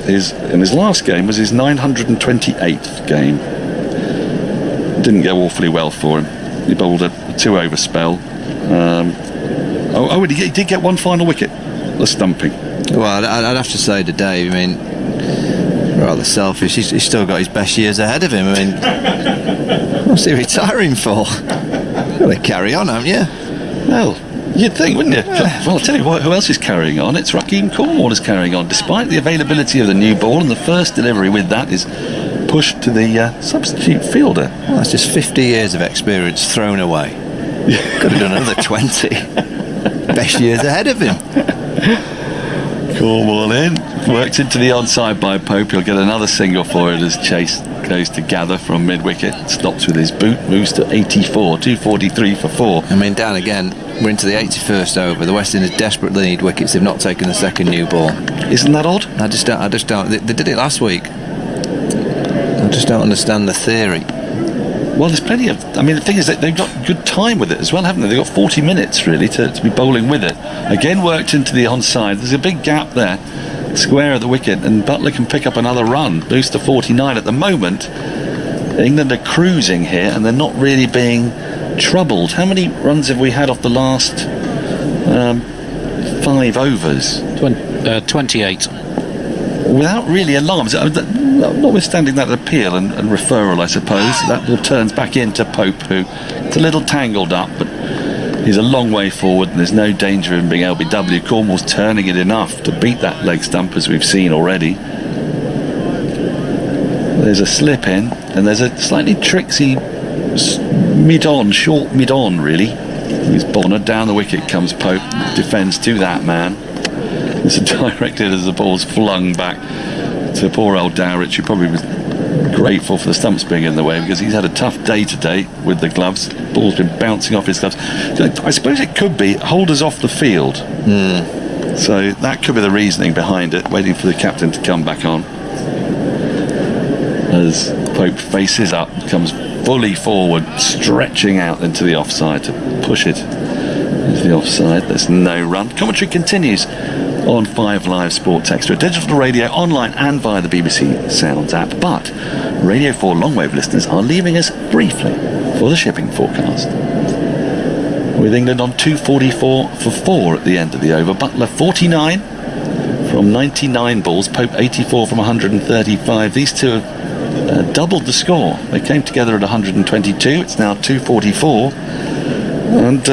His last game was his 928th game. Didn't go awfully well for him. He bowled a 2-over spell. He did get one final wicket, a stumping. Well, I'd have to say to Dave, I mean, rather selfish, he's still got his best years ahead of him. I mean, what's he retiring for? Got to carry on, haven't you? Well, you'd think, wouldn't you? Yeah. Well, I'll tell you what, who else is carrying on? It's Rahkeem Cornwall is carrying on, despite the availability of the new ball, and the first delivery with that is pushed to the substitute fielder. Well, that's just 50 years of experience thrown away. Could have done another 20. Best years ahead of him. Cornwall in, worked into the onside by Pope. He'll get another single for it as Chase goes to gather from mid-wicket, stops with his boot, moves to 84, 243 for 4. I mean, down again, we're into the 81st over. The West Indies desperately need wickets. They've not taken the second new ball. Isn't that odd? I just don't. They did it last week. I just don't understand the theory. Well, there's plenty of... I mean, the thing is that they've got good time with it as well, haven't they? They've got 40 minutes, really, to be bowling with it. Again, worked into the onside. There's a big gap there, square of the wicket, and Buttler can pick up another run, boost to 49. At the moment, England are cruising here, and they're not really being troubled. How many runs have we had off the last 5 overs? 28. Without really alarms, notwithstanding that appeal and referral, I suppose, that ball turns back into Pope, who it's a little tangled up, but he's a long way forward and there's no danger of him being LBW. Cornwall's turning it enough to beat that leg stump, as we've seen already. There's a slip in, and there's a slightly tricksy short mid-on, really. He's Bonner, down the wicket comes Pope, defends to that man. It's directed as the ball's flung back to poor old Dowrich, who probably was grateful for the stumps being in the way, because he's had a tough day today with the gloves. The ball's been bouncing off his gloves. So I suppose it could be holders off the field. So that could be the reasoning behind it, waiting for the captain to come back on. As Pope faces up, comes fully forward, stretching out into the offside to push it into the offside. There's no run. Commentary continues on 5 Live Sports Extra, digital radio, online and via the BBC Sounds app. But Radio 4 longwave listeners are leaving us briefly for the shipping forecast. With England on 244 for 4 at the end of the over. Buttler 49 from 99 balls, Pope 84 from 135. These two have doubled the score. They came together at 122. It's now 244. And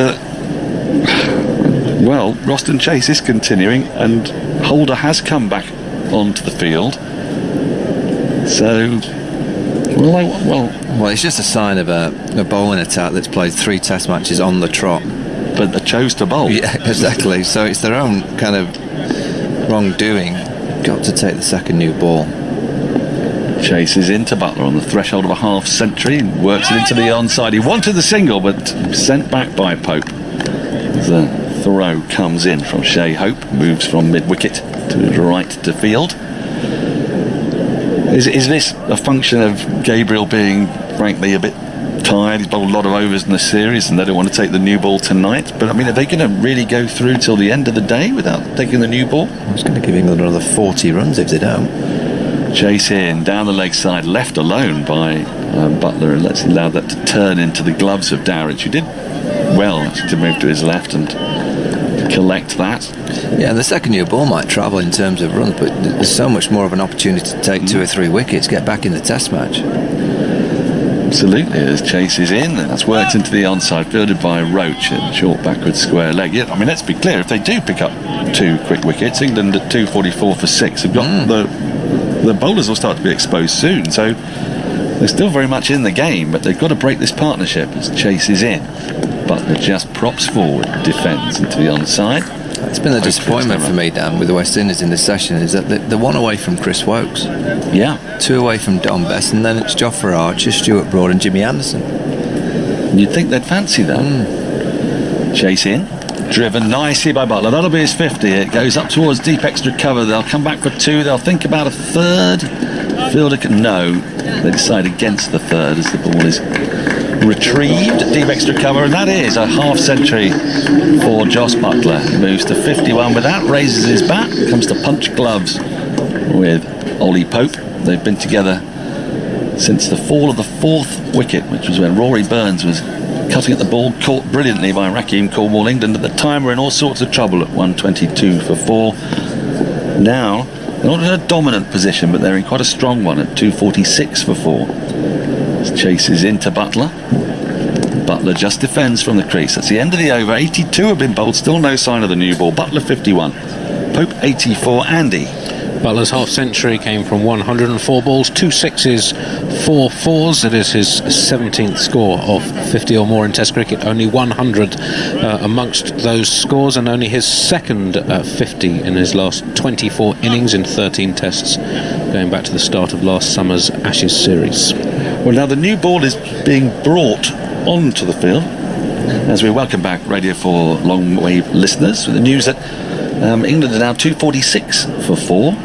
well, Roston chase is continuing, and Holder has come back onto the field. So, well, it's just a sign of a bowling attack that's played 3 test matches on the trot. But they chose to bowl. Yeah, exactly. So it's their own kind of wrongdoing. Got to take the second new ball. Chases into Buttler on the threshold of a half century, works it into the onside. He wanted the single, but sent back by Pope. The throw comes in from Shai Hope, moves from mid-wicket to right to field. Is this a function of Gabriel being, frankly, a bit tired? He's bowled a lot of overs in the series and they don't want to take the new ball tonight. But I mean, are they going to really go through till the end of the day without taking the new ball? I was going to give England another 40 runs if they don't. Chase in, down the leg side, left alone by Buttler, and let's allow that to turn into the gloves of Dowrich, who did well to move to his left and collect that. Yeah, and the second new ball might travel in terms of runs, but there's so much more of an opportunity to take 2 or 3 wickets, get back in the test match. Absolutely, as Chase is in, and that's worked into the onside, fielded by Roach at short backward square leg. Yeah, I mean, let's be clear, if they do pick up 2 quick wickets, England at 244 for 6 have got the bowlers will start to be exposed soon, so they're still very much in the game, but they've got to break this partnership as Chase is in. Butler just props forward, defends into the onside. It's been a disappointment for me, Dan, with the West Indies in this session, is that they're 1 away from Chris Woakes. Yeah. 2 away from Dom Bess, and then it's Jofra Archer, Stuart Broad and Jimmy Anderson. You'd think they'd fancy that. Chase in, driven nicely by Buttler. That'll be his 50. It goes up towards deep extra cover. They'll come back for 2. They'll think about a third. Fielder can no. They decide against the third as the ball is retrieved at deep extra cover, and that is a half century for Jos Buttler. He moves to 51 with that, raises his bat, comes to punch gloves with Ollie Pope. They've been together since the fall of the 4th wicket, which was when Rory Burns was cutting at the ball, caught brilliantly by Rahkeem. Cornwall. England at the time were in all sorts of trouble at 122 for 4. Now they're not in a dominant position, but they're in quite a strong one at 246 for 4. Chases into Buttler. Buttler just defends from the crease. That's the end of the over. 82 have been bowled, still no sign of the new ball. Buttler 51, Pope 84. Andy. Butler's half century came from 104 balls, 2 sixes, 4 fours. It is his 17th score of 50 or more in Test cricket. Only 100 amongst those scores, and only his second 50 in his last 24 innings in 13 Tests, going back to the start of last summer's Ashes series. Well, now the new ball is being brought onto the field as we welcome back Radio 4 long wave listeners with the news that England are now 246 for 4.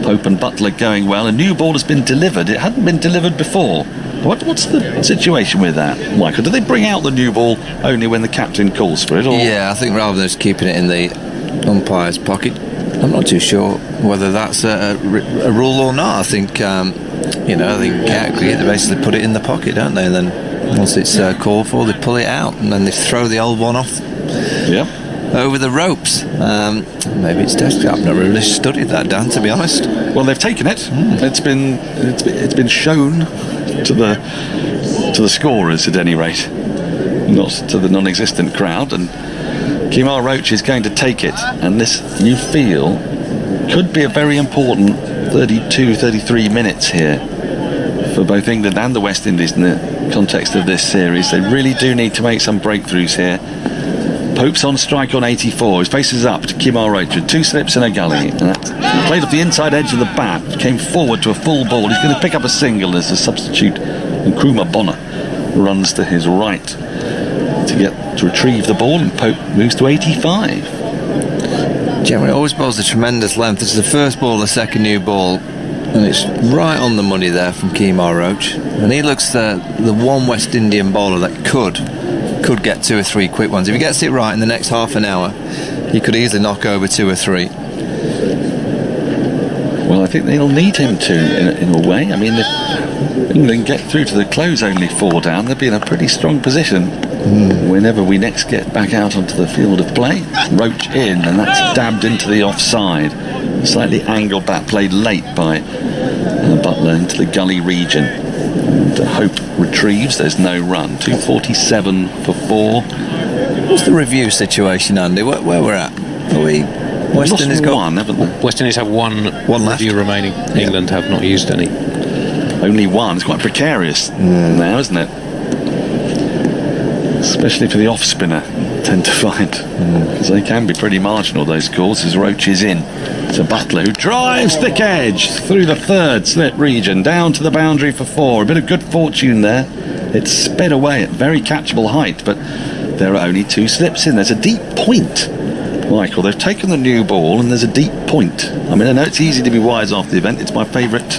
Pope and Buttler going well. A new ball has been delivered. It hadn't been delivered before. What's the situation with that, Michael? Do they bring out the new ball only when the captain calls for it? Or? Yeah, I think rather than just keeping it in the umpire's pocket, I'm not too sure whether that's a rule or not. I think I think they basically put it in the pocket, don't they? And then once it's called for, they pull it out and then they throw the old one off. Yeah. over the ropes. Maybe it's desperate. I've never really studied that, Dan, to be honest. Well, they've taken it. It's been shown to the scorers, at any rate, not to the non-existent crowd. And Kemar Roach is going to take it, and this, you feel, could be a very important 33 minutes here for both England and the West Indies in the context of this series. They really do need to make some breakthroughs here. Pope's on strike on 84. His faces up to Kemar Roach with 2 slips and a gully. And that played off the inside edge of the bat, came forward to a full ball. He's going to pick up a single as the substitute, and Nkrumah Bonner runs to his right to retrieve the ball, and Pope moves to 85. Jermaine always bowls a tremendous length. This is the first ball, the second new ball, and it's right on the money there from Kemar Roach. And he looks the one West Indian bowler that could get 2 or 3 quick ones. If he gets it right in the next half an hour, he could easily knock over 2 or 3. Well, I think they'll need him to, in a way. I mean, if England get through to the close only 4 down, they'll be in a pretty strong position whenever we next get back out onto the field of play. Roach in, and that's dabbed into the offside. Slightly angled bat played late by Buttler into the gully region. And Hope retrieves. There's no run. 247 for 4. What's the review situation, Andy? Where we're at? Are we? West Indies got one, haven't they? West Indies have one left. review remaining. England have not used any. Only one. It's quite precarious now, isn't it? Especially for the off spinner, tend to find, because they can be pretty marginal, those calls, as Roach is in to Buttler, who drives thick edge through the 3rd slip region down to the boundary for 4. A bit of good fortune there. It's sped away at very catchable height, but there are only 2 slips in. There's a deep point, Michael. They've taken the new ball, and there's a deep point. I mean, I know it's easy to be wise after the event. It's my favourite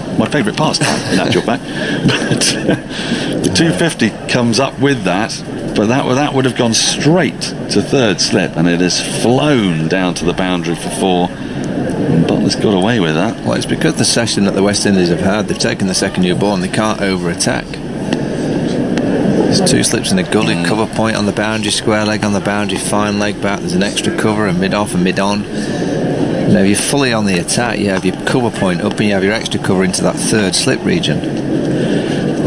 pastime, in actual fact. But the 250 comes up with that. But that would have gone straight to 3rd slip, and it has flown down to the boundary for 4. And Butler's got away with that. Well, it's because the session that the West Indies have had, they've taken the second new ball and they can't over-attack. There's 2 slips and a gully, cover point on the boundary, square leg on the boundary, fine leg back. There's an extra cover, a mid-off and mid-on. You know, if you're fully on the attack, you have your cover point up and you have your extra cover into that 3rd slip region.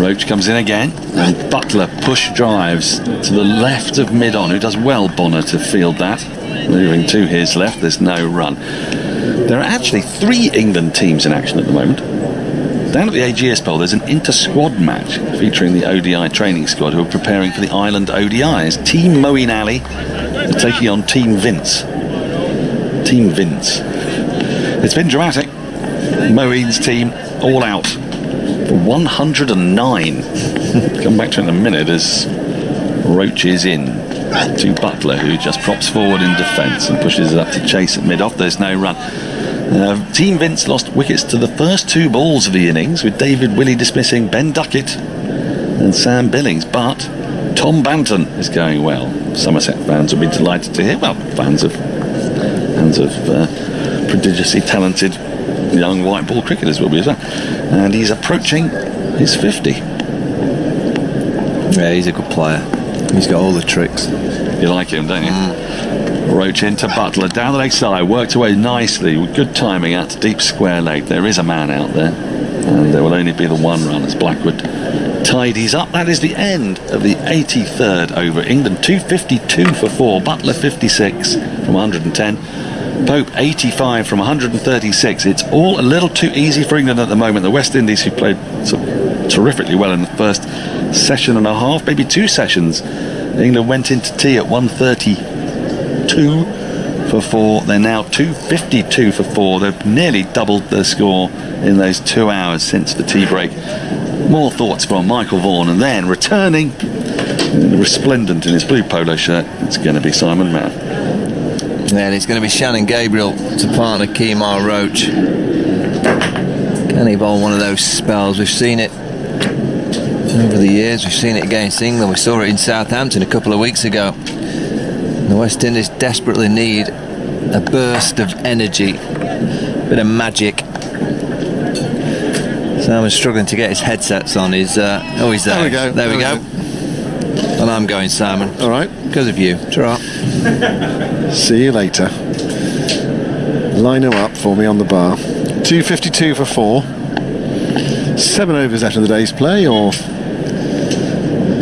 Roach comes in again, and Buttler push drives to the left of mid-on, who does well, Bonner, to field that. Moving to his left, there's no run. There are actually 3 England teams in action at the moment. Down at the AGS Bowl, there's an inter-squad match featuring the ODI training squad, who are preparing for the Island ODIs. Team Moeen Ali are taking on Team Vince. Team Vince. It's been dramatic. Moeen's team all out. 109. Come back to it in a minute as Roach is in to Buttler, who just props forward in defence and pushes it up to chase at mid-off. There's no run. Team Vince lost wickets to the first 2 balls of the innings, with David Willey dismissing Ben Duckett and Sam Billings, but Tom Banton is going well. Somerset fans will be delighted to hear. Well, fans of prodigiously talented young white ball cricketers will be as well. And he's approaching his 50. Yeah, he's a good player. He's got all the tricks. You like him, don't you? Roach into Buttler, down the leg side, worked away nicely with good timing out to deep square leg. There is a man out there, and there will only be the 1 run as Blackwood tidies up. That is the end of the 83rd over. England 252 for 4, Buttler 56 from 110. Pope 85 from 136. It's all a little too easy for England at the moment. The West Indies, who played terrifically well in the first session and a half, maybe 2 sessions. England went into tea at 132 for 4. They're now 252 for 4. They've nearly doubled their score in those 2 hours since the tea break. More thoughts from Michael Vaughan, and then returning resplendent in his blue polo shirt, it's going to be Simon Mann. Yeah, and it's going to be Shannon Gabriel to partner Kemar Roach. Can he bowl one of those spells? We've seen it over the years. We've seen it against England. We saw it in Southampton a couple of weeks ago. The West Indies desperately need a burst of energy, a bit of magic. Simon's struggling to get his headsets on. He's there. There we go. There we go. And I'm going, Simon. All right. Because of you. Ta-ra. See you later. Line them up for me on the bar. 2:52 for 4. 7 overs after the day's play, or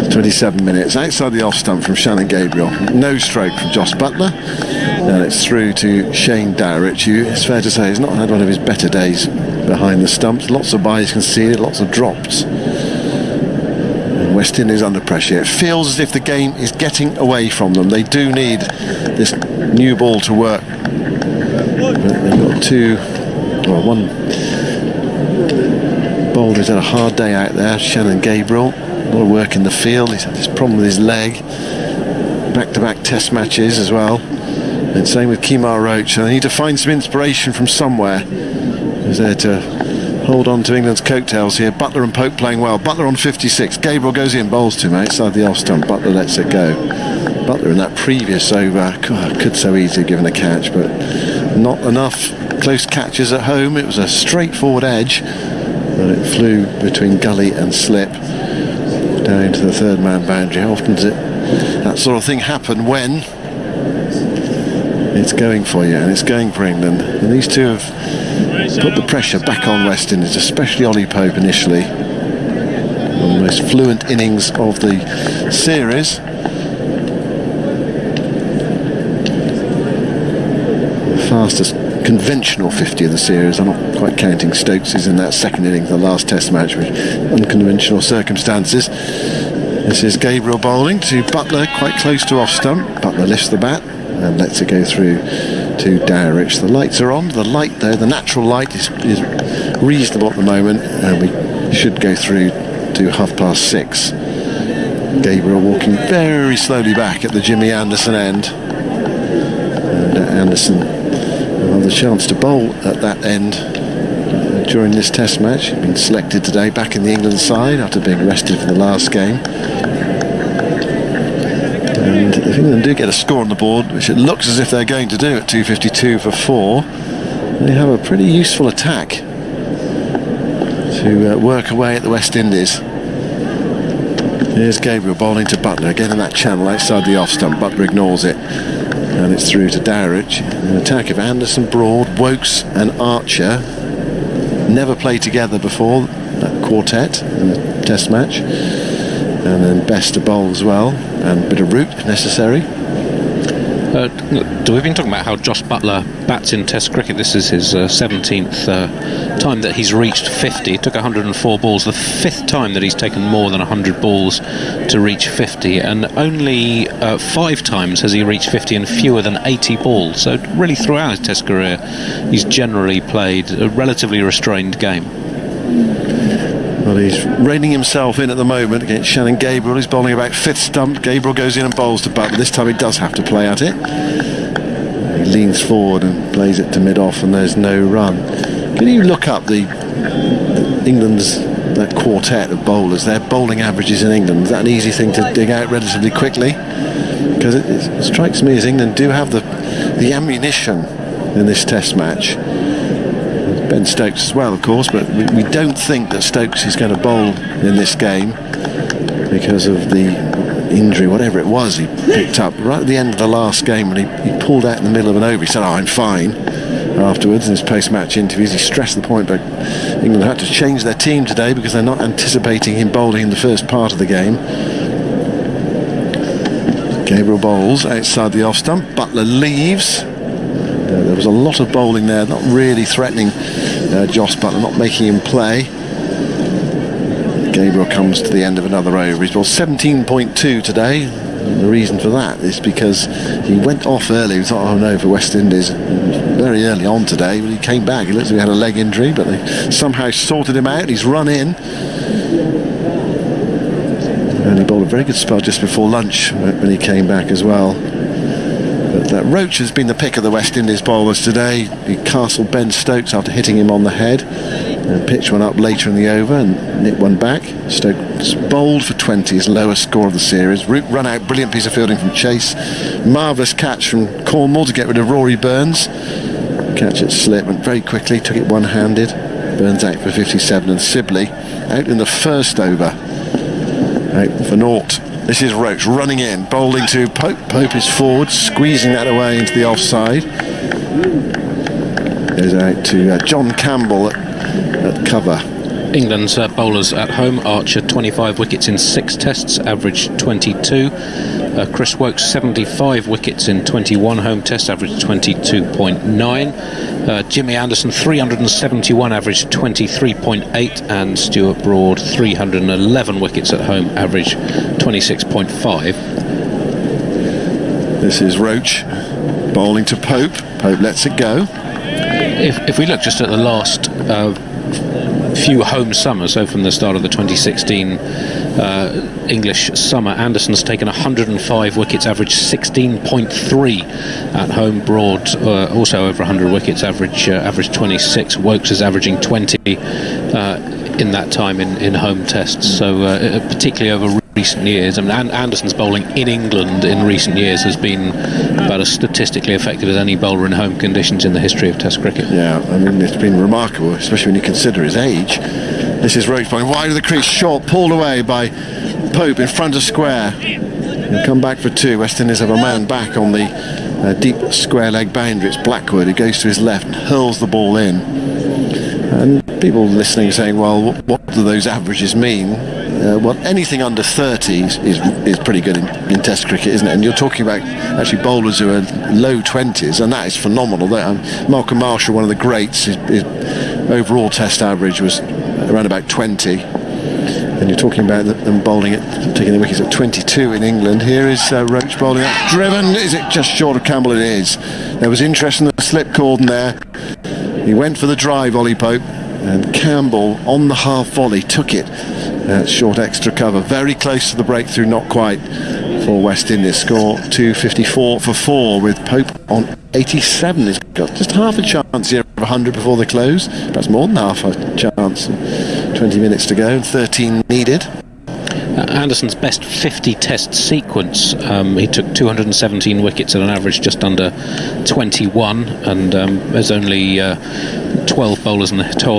27 minutes. Outside the off stump from Shannon Gabriel. No stroke from Josh Buttler. And it's through to Shane Dowrich, who, it's fair to say, has not had one of his better days behind the stumps. Lots of byes conceded, lots of drops. And West Indies under pressure. It feels as if the game is getting away from them. They do need this new ball to work. But they've got one bowler who's had a hard day out there, Shannon Gabriel. A lot of work in the field. He's had this problem with his leg. Back-to-back test matches as well. And same with Kemar Roach. I need to find some inspiration from somewhere. Who's there to hold on to England's coattails here. Buttler and Pope playing well. Buttler on 56. Gabriel goes in, bowls to him outside the off stump. Buttler lets it go. Buttler in that previous over could so easily have given a catch, but not enough close catches at home. It was a straightforward edge, but it flew between gully and slip down to the third man boundary. How often does that sort of thing happen when it's going for you? And it's going for England. And these two have put the pressure back on West Indies, especially Ollie Pope initially. One of the most fluent innings of the series. The fastest conventional 50 of the series. I'm not quite counting Stokes. He's in that second inning, the last test match, with unconventional circumstances. This is Gabriel bowling to Buttler, quite close to off stump. Buttler lifts the bat and lets it go through to Dowrich. The lights are on. The light, though, the natural light is reasonable at the moment, and we should go through to 6:30. Gabriel walking very slowly back at the Jimmy Anderson end, and Anderson will have the chance to bowl at that end during this test match. He's been selected today back in the England side after being rested for the last game. And if England do get a score on the board, which it looks as if they're going to do at 2:52 for 4, they have a pretty useful attack to work away at the West Indies. Here's Gabriel bowling to Buttler, again in that channel outside the off stump. Buttler ignores it, and it's through to Dowrich. An attack of Anderson, Broad, Woakes and Archer. Never played together before, that quartet in the test match. And then Bess to bowl as well, and a bit of root if necessary. We've been talking about how Josh Buttler bats in Test cricket. This is his 17th time that he's reached 50. It took 104 balls, the 5th time that he's taken more than 100 balls to reach 50, and only 5 times has he reached 50 in fewer than 80 balls. So really throughout his Test career, he's generally played a relatively restrained game. Well, he's reining himself in at the moment against Shannon Gabriel. He's bowling about 5th stump. Gabriel goes in and bowls to Buttler. This time he does have to play at it. He leans forward and plays it to mid-off, and there's no run. Can you look up the England's that quartet of bowlers, their bowling averages in England? Is that an easy thing to dig out relatively quickly? Because it strikes me as England do have the ammunition in this test match. Ben Stokes as well, of course, but we don't think that Stokes is going to bowl in this game because of the injury, whatever it was, he picked up right at the end of the last game when he pulled out in the middle of an over. He said, I'm fine. Afterwards, in his post-match interviews, he stressed the point that England had to change their team today because they're not anticipating him bowling in the first part of the game. Gabriel bowls outside the off stump. Buttler leaves. There was a lot of bowling there, not really threatening Josh Buttler, not making him play. Gabriel comes to the end of another over. He's bowled 17.2 today. And the reason for that is because he went off early. He thought, oh no, for West Indies, very early on today, but he came back. He looks like he had a leg injury, but they somehow sorted him out. He's run in. And he bowled a very good spell just before lunch when he came back as well. But Roach has been the pick of the West Indies bowlers today. He castled Ben Stokes after hitting him on the head, and pitched one up later in the over and nipped one back. Stokes bowled for 20, his lowest score of the series. Root run out, brilliant piece of fielding from Chase. Marvellous catch from Cornwall to get rid of Rory Burns. Catch at slip, went very quickly, took it one-handed. Burns out for 57, and Sibley out in the first over, out for naught. This is Roach running in, bowling to Pope. Pope is forward, squeezing that away into the offside. Goes out to John Campbell at cover. England's bowlers at home: Archer 25 wickets in 6 tests, average 22. Chris Woakes 75 wickets in 21 home tests, average 22.9. Jimmy Anderson 371, average 23.8, and Stuart Broad 311 wickets at home, average 26.5. This is Roach bowling to Pope. Pope lets it go. If we look just at the last few home summers, so from the start of the 2016 English summer, Anderson's taken 105 wickets, average 16.3 at home. Broad also over 100 wickets, average 26. Woakes is averaging 20 in that time in home tests. So particularly over recent years, I mean, Anderson's bowling in England in recent years has been about as statistically effective as any bowler in home conditions in the history of Test cricket. Yeah, I mean, it's been remarkable, especially when you consider his age. This is Roach bowling wide of the crease, short, pulled away by Pope in front of square. He'll come back for 2. West Indies have a man back on the deep square leg boundary. It's Blackwood who goes to his left and hurls the ball in. And people listening saying, well, what do those averages mean? Well, anything under 30 is pretty good in Test cricket, isn't it? And you're talking about actually bowlers who are low 20s, and that is phenomenal. Malcolm Marshall, one of the greats, his overall Test average was around about 20. And you're talking about them bowling it, taking the wickets at 22 in England. Here is Roach bowling up, driven. Is it just short of Campbell? It is. There was interest in the slip cordon there. He went for the drive, Ollie Pope, and Campbell on the half volley took it. Short extra cover, very close to the breakthrough, not quite for West Indies. Score 254 for 4 with Pope on 87. He's got just half a chance here of 100 before the close, perhaps more than half a chance. 20 minutes to go, 13 needed. Anderson's best 50 test sequence, he took 217 wickets at an average just under 21, and there's only 12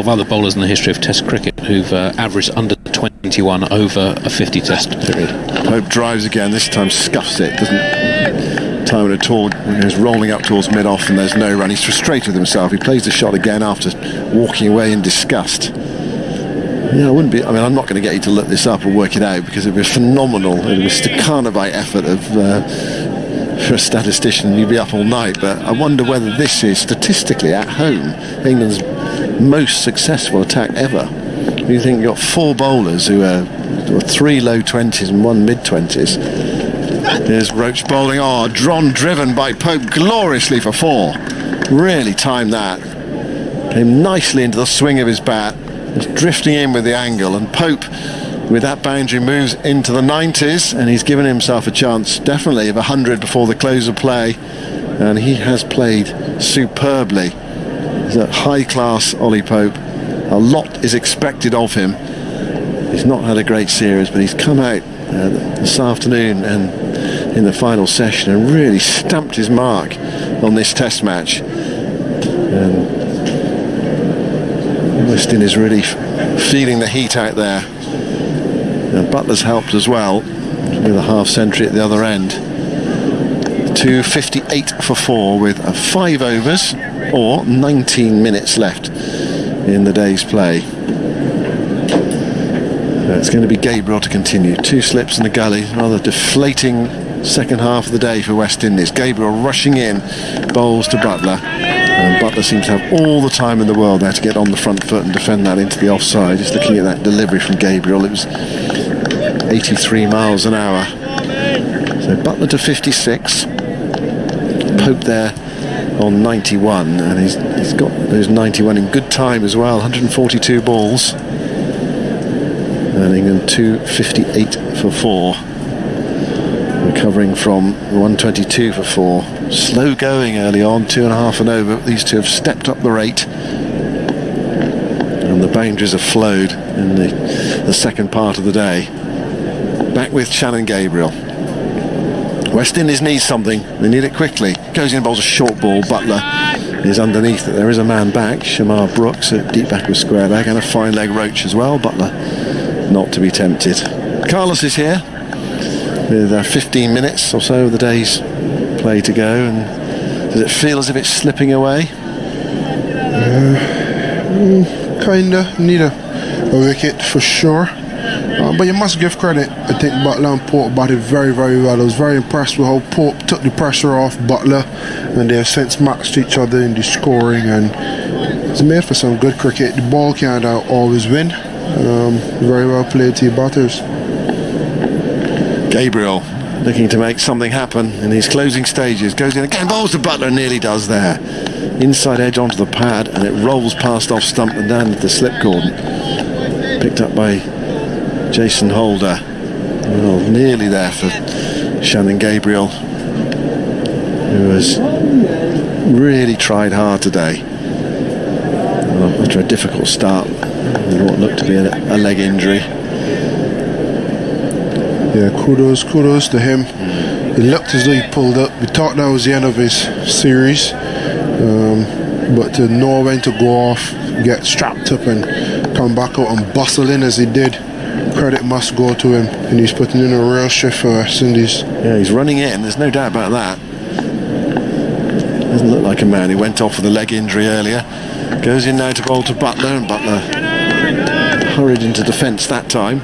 other bowlers in the history of Test cricket who've averaged under 21 over a 50 test period. Pope drives again, this time scuffs it, doesn't time it at all. He's rolling up towards mid-off and there's no run. He's frustrated with himself. He plays the shot again after walking away in disgust. Yeah, I'm not going to get you to look this up or work it out because it was phenomenal. It was the Carnivite effort for a statistician. You'd be up all night, but I wonder whether this is statistically at home England's most successful attack ever. You think you've got 4 bowlers who are 3 low 20s and 1 mid 20s. There's Roach bowling, driven by Pope gloriously for 4. Really timed that. Came nicely into the swing of his bat. Was drifting in with the angle, and Pope with that boundary moves into the 90s, and he's given himself a chance definitely of 100 before the close of play, and he has played superbly. He's a high class Ollie Pope. A lot is expected of him. He's not had a great series, but he's come out this afternoon and in the final session and really stamped his mark on this Test match. And West Indies really feeling the heat out there. And Buttler's helped as well with a half century at the other end. 258 for 4 with 5 overs or 19 minutes left in the day's play. It's going to be Gabriel to continue. 2 slips in the gully, rather deflating second half of the day for West Indies. Gabriel rushing in, bowls to Buttler. And Buttler seems to have all the time in the world there to get on the front foot and defend that into the offside. Just looking at that delivery from Gabriel, it was 83 miles an hour. So Buttler to 56. Pope there on 91, and he's got those 91 in good time as well. 142 balls. And England 258 for 4. Recovering from 122 for 4. Slow going early on, 2.5 and over. These two have stepped up the rate, and the boundaries have flowed in the second part of the day. Back with Shannon Gabriel. West Indies needs something. They need it quickly. Goes in, bowls a short ball. Buttler is underneath it. There is a man back. Shamarh Brooks at deep back with square leg, and a fine leg Roach as well. Buttler not to be tempted. Carlos is here. with 15 minutes or so of the day's play to go, and does it feel as if it's slipping away? Kinda need a wicket for sure, but you must give credit. I think Buttler and Pope batted very, very well. I was very impressed with how Pope took the pressure off Buttler, and they have since matched each other in the scoring, and it's made for some good cricket. The ball can't always win. Very well played to your batters. Gabriel looking to make something happen in these closing stages. Goes in again, bowls to Buttler, nearly does there. Inside edge onto the pad, and it rolls past off stump and down to the slip cordon. Picked up by Jason Holder. Well, nearly there for Shannon Gabriel, who has really tried hard today. Well, after a difficult start with what looked to be a leg injury. Yeah, kudos to him. It looked as though he pulled up. We thought that was the end of his series, but to know when to go off, get strapped up and come back out and bustle in as he did, credit must go to him, and he's putting in a real shift for West Indies. Yeah, he's running in, there's no doubt about that. Doesn't look like a man who went off with a leg injury earlier. Goes in now to bowl to Buttler, and Buttler hurried into defence that time.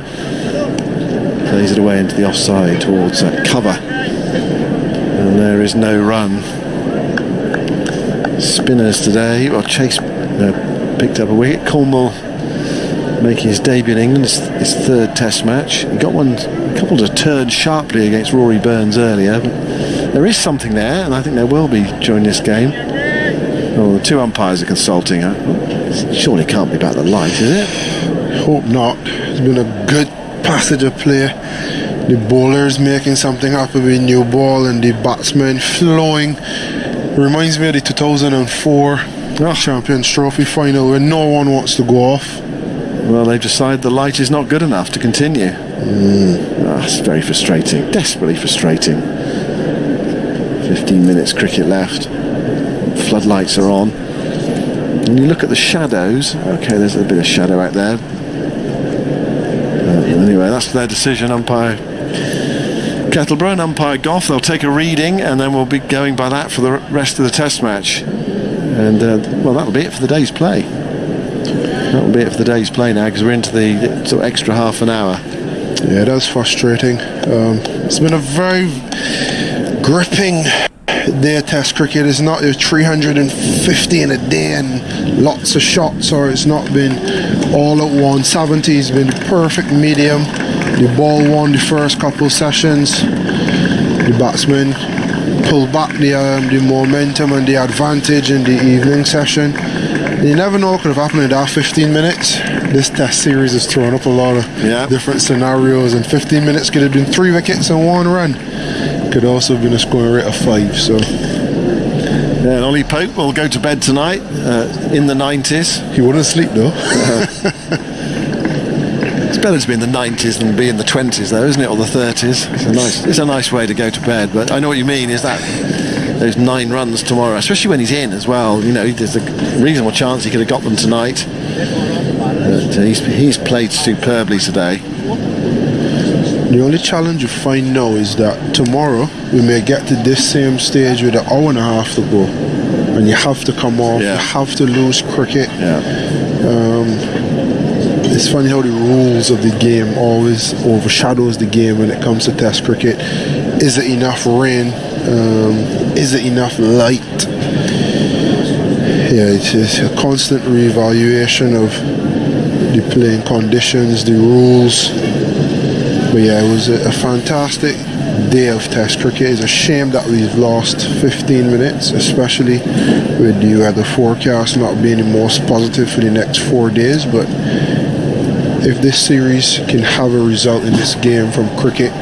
Plays it away into the offside towards cover, and there is no run. Spinners today, well, Chase picked up a wicket. Cornwall making his debut in England, his third test match. He got a couple to turn sharply against Rory Burns earlier, but there is something there, and I think there will be during this game. Oh, the two umpires are consulting. Surely can't be about the light, is it? Hope not. It's been a good passage of play. The bowlers making something happen with new ball, and the batsmen flowing. Reminds me of the 2004 Champions Trophy final where no one wants to go off. Well, they've decided the light is not good enough to continue. It's very frustrating, desperately frustrating. 15 minutes cricket left. Floodlights are on. And you look at the shadows. Okay, there's a bit of shadow out there. Anyway, that's their decision. Umpire Kettleborough and umpire Goff, they'll take a reading, and then we'll be going by that for the rest of the test match. And well, that'll be it for the day's play. That'll be it for the day's play now, because we're into the sort of extra half an hour. Yeah, that's frustrating. It's been a very gripping day of test cricket. It's not 350 in a day and lots of shots, or it's not been all at once. 70 has been the perfect medium. The ball won the first couple sessions. The batsmen pulled back the momentum and the advantage in the evening session. You never know what could have happened in that 15 minutes. This test series has thrown up a lot of different scenarios, and 15 minutes could have been 3 wickets and 1 run. Could also have been a scoring rate of 5. So yeah, and Ollie Pope will go to bed tonight in the 90s. He wouldn't sleep though. It's better to be in the 90s than be in the 20s, though, isn't it, or the 30s? It's a nice way to go to bed. But I know what you mean. Is that those 9 runs tomorrow, especially when he's in as well? You know, there's a reasonable chance he could have got them tonight. He's played superbly today. The only challenge you find now is that tomorrow we may get to this same stage with an hour and a half to go, and you have to come off. You have to lose cricket. It's funny how the rules of the game always overshadows the game when it comes to test cricket. Is it enough rain? Is it enough light? Yeah, it's a constant reevaluation of the playing conditions, the rules. But yeah, it was a fantastic day of test cricket. It's a shame that we've lost 15 minutes, especially with the weather forecast not being the most positive for the next 4 days. But if this series can have a result in this game from cricket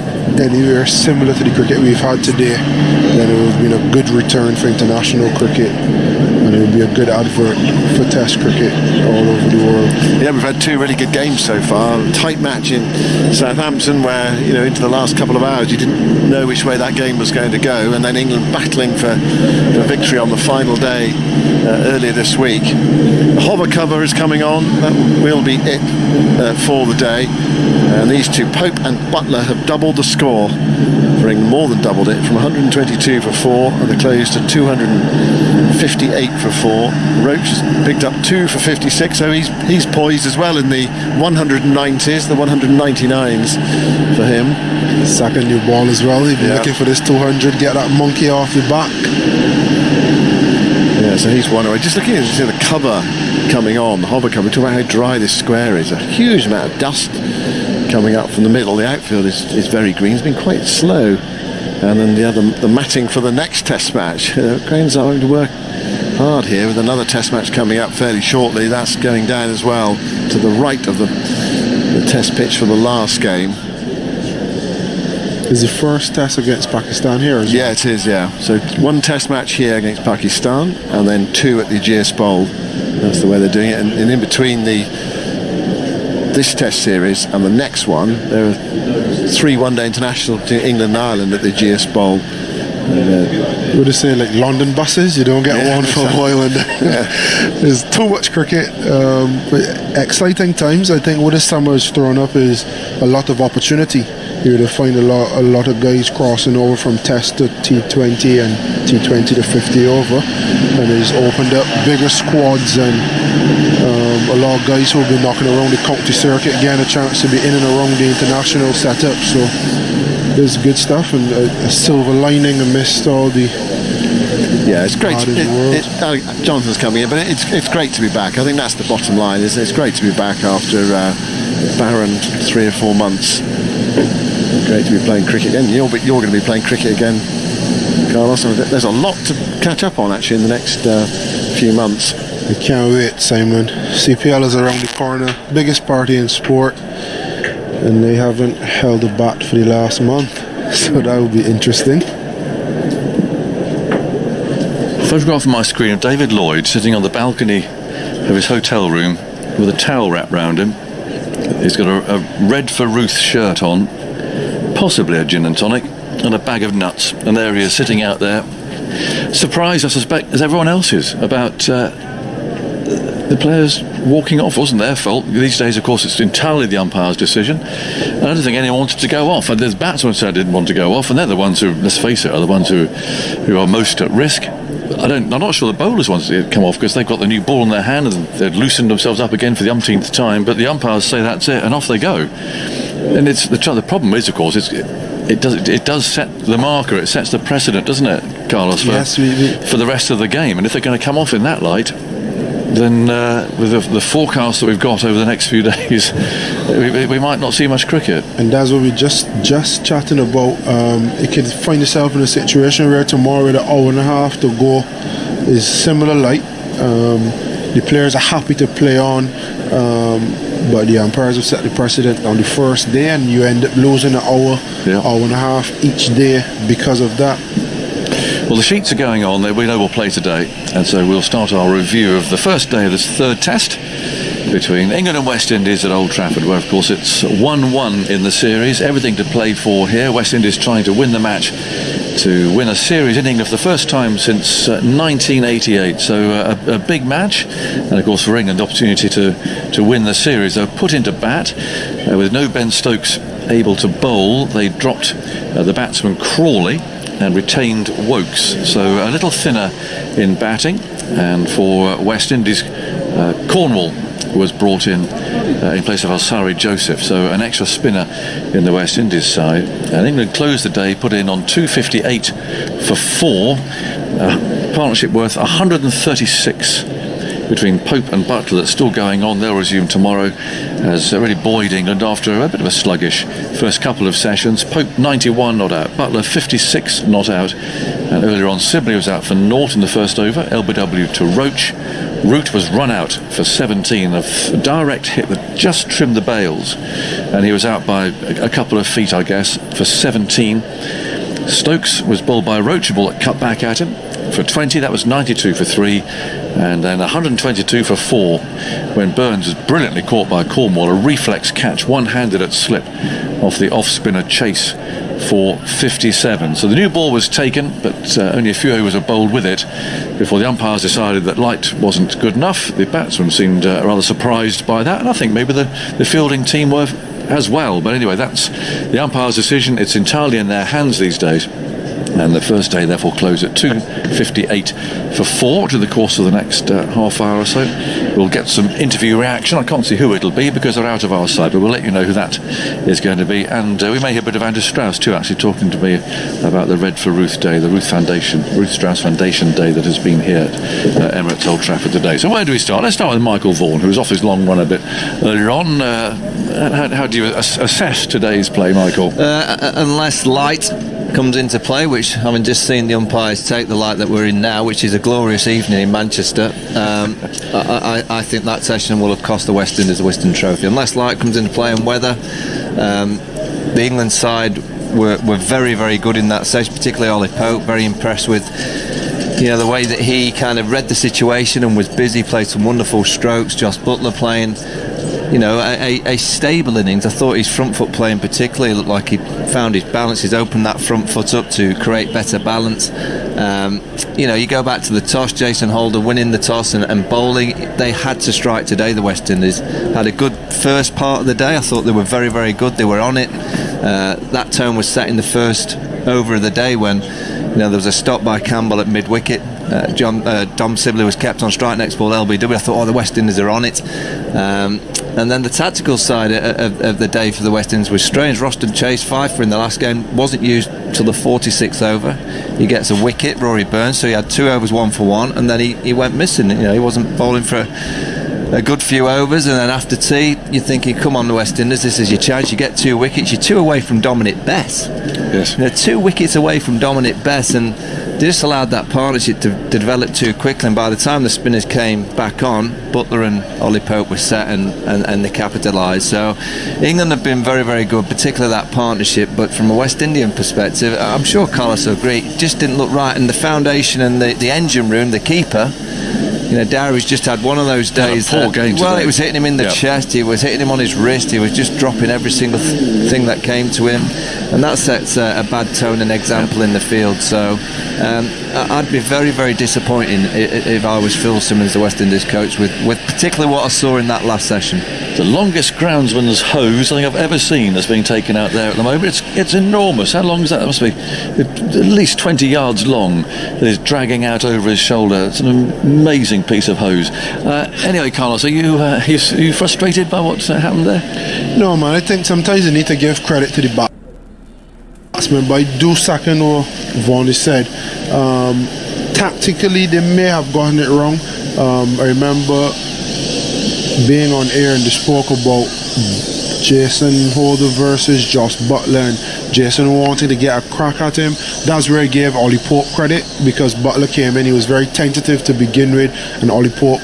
anywhere similar to the cricket we've had today, then it would have been a good return for international cricket, and and it would be a good advert for Test cricket all over the world. Yeah, we've had 2 really good games so far. A tight match in Southampton where, into the last couple of hours you didn't know which way that game was going to go, and then England battling for victory on the final day earlier this week. The hover cover is coming on. That will be it for the day. And these two, Pope and Buttler, have doubled the score. More than doubled it from 122 for 4, and they closed to 258 for 4. Roach has picked up 2 for 56, so he's poised as well in the 190s, the 199s for him. Second new ball as well. He'd be looking for this 200, get that monkey off the back. Yeah, so he's one away. Just looking at the cover coming on, the hover cover, talking about how dry this square is. A huge amount of dust coming up from the middle. The outfield is very green. It's been quite slow. And then the matting for the next Test match. Cranes are having to work hard here with another Test match coming up fairly shortly. That's going down as well to the right of the Test pitch for the last game. Is the first Test against Pakistan here as well? Yeah, it is, yeah. So 1 Test match here against Pakistan, and then 2 at the Ageas Bowl. That's the way they're doing it. And in between this Test series and the next one, there are 3 one-day international to England and Ireland at the Ageas Bowl. Would you say like London buses? You don't get one for a while, and there's too much cricket. But exciting times. I think what this summer has thrown up is a lot of opportunity. You're to find a lot of guys crossing over from Test to T20 and T20 to 50 over, and it's opened up bigger squads, and a lot of guys who have been knocking around the county circuit getting a chance to be in and around the international setup. So there's good stuff, and a silver lining amidst all the it's great. Jonathan's coming in, but it's great to be back. I think that's the bottom line. It's great to be back after a barren 3 or 4 months. Great to be playing cricket again. You're going to be playing cricket again, Carlos. There's a lot to catch up on actually in the next few months. I can't wait, Simon. CPL is around the corner, biggest party in sport, and they haven't held a bat for the last month, so that will be interesting. Photograph on my screen of David Lloyd sitting on the balcony of his hotel room with a towel wrapped round him. He's got a red for Ruth shirt on, possibly a gin and tonic, and a bag of nuts, and there he is sitting out there, surprised, I suspect, as everyone else is, about the players walking off. It wasn't their fault. These days, of course, it's entirely the umpire's decision, and I don't think anyone wanted to go off. And there's batsmen who said didn't want to go off, and they're the ones who, let's face it, are the ones who are most at risk. I'm not sure the bowlers wanted to come off because they've got the new ball in their hand and they've loosened themselves up again for the umpteenth time, but the umpires say that's it and off they go. And it's the problem is, of course, it does set the marker, it sets the precedent, doesn't it, Carlos, for the rest of the game. And if they're going to come off in that light, then with the forecast that we've got over the next few days, we might not see much cricket. And that's what we just chatting about. You could find yourself in a situation where tomorrow with an hour and a half to go is similar light. The players are happy to play on, but the umpires have set the precedent on the first day, and you end up losing an hour and a half each day because of that. Well, the sheets are going on. We know we'll play today, and so we'll start our review of the first day of this 3rd Test between England and West Indies at Old Trafford, where of course it's 1-1 in the series. Everything to play for here. West Indies trying to win the match to win a series in England for the first time since 1988. So a big match, and of course for England, the opportunity to win the series. They're put into bat with no Ben Stokes able to bowl. They dropped the batsman Crawley and retained Woakes, so a little thinner in batting. And for West Indies, Cornwall was brought in place of Alsari Joseph, so an extra spinner in the West Indies side. And England closed the day, put in on 258 for 4, partnership worth 136 between Pope and Buttler. That's still going on. They'll resume tomorrow, as really buoyed England after a bit of a sluggish first couple of sessions. Pope 91 not out, Buttler 56 not out, and earlier on Sibley was out for naught in the first over. LBW to Roach. Root was run out for 17, a direct hit that just trimmed the bails, and he was out by a couple of feet, I guess, for 17. Stokes was bowled by Roach, a ball that cut back at him for 20. That was 92 for 3, and then 122 for 4 when Burns was brilliantly caught by Cornwall. A reflex catch, one-handed at slip off the off-spinner Chase for 57. So the new ball was taken, but only a few overs were bowled with it before the umpires decided that light wasn't good enough. The batsmen seemed rather surprised by that, and I think maybe the fielding team were as well. But anyway, that's the umpire's decision. It's entirely in their hands these days. And the first day therefore closed at 2:58 for 4 to the course of the next half hour or so. We'll get some interview reaction. I can't see who it'll be because they're out of our sight, but we'll let you know who that is going to be. And we may hear a bit of Andrew Strauss too, actually talking to me about the Red for Ruth Day, the Ruth Strauss Foundation Day that has been here at Emirates Old Trafford today. So where do we start? Let's start with Michael Vaughan, who was off his long run a bit earlier on. How do you assess today's play, Michael? Unless light comes into play, which having just seen the umpires take the light that we're in now, which is a glorious evening in Manchester, I think that session will have cost the West Indies the Wisden Trophy. Unless light comes into play and weather, the England side were very, very good in that session, particularly Ollie Pope. Very impressed with the way that he kind of read the situation and was busy, played some wonderful strokes. Josh Buttler playing a stable innings. I thought his front foot play in particular looked like he found his balance. He's opened that front foot up to create better balance. You go back to the toss, Jason Holder winning the toss and bowling. They had to strike today. The West Indies had a good first part of the day. I thought they were very, very good. They were on it. That tone was set in the first over of the day when there was a stop by Campbell at mid-wicket. Dom Sibley was kept on strike, next ball LBW. I thought, the West Indies are on it. And then the tactical side of the day for the West Indies was strange. Roston chased Pfeiffer in the last game, wasn't used till the 46th over. He gets a wicket, Rory Burns, so he had 2 overs, 1 for 1, and then he went missing. He wasn't bowling for a good few overs, and then after tea you're thinking, come on the West Indies, this is your chance. You get 2 wickets, you're 2 away from Dominic Bess. Yes. 2 wickets away from Dominic Bess, and they just allowed that partnership to develop too quickly, and by the time the spinners came back on, Buttler and Ollie Pope were set and they capitalised. So England have been very, very good, particularly that partnership, but from a West Indian perspective, I'm sure Carlos will agree, it just didn't look right, and the foundation and the engine room, the keeper, Dowrich just had one of those days. Poor game today. It was hitting him in the chest, he was hitting him on his wrist, he was just dropping every single thing that came to him, and that sets a bad tone and example in the field. So I'd be very, very disappointed if I was Phil Simmons, the West Indies coach, with particularly what I saw in that last session. The longest groundsman's hose I think I've ever seen that's being taken out there at the moment. It's enormous. How long is that? That must be at least 20 yards long that is dragging out over his shoulder. It's an amazing piece of hose. Anyway, Carlos, are you frustrated by what's happened there? No, man, I think sometimes you need to give credit to the batsmen, but I do second what Vaughan has said. Tactically, they may have gotten it wrong. I remember being on air and they spoke about Jason Holder versus Josh Buttler, and Jason wanted to get a crack at him. That's where I gave Ollie Pope credit, because Buttler came in, he was very tentative to begin with, and Ollie Pope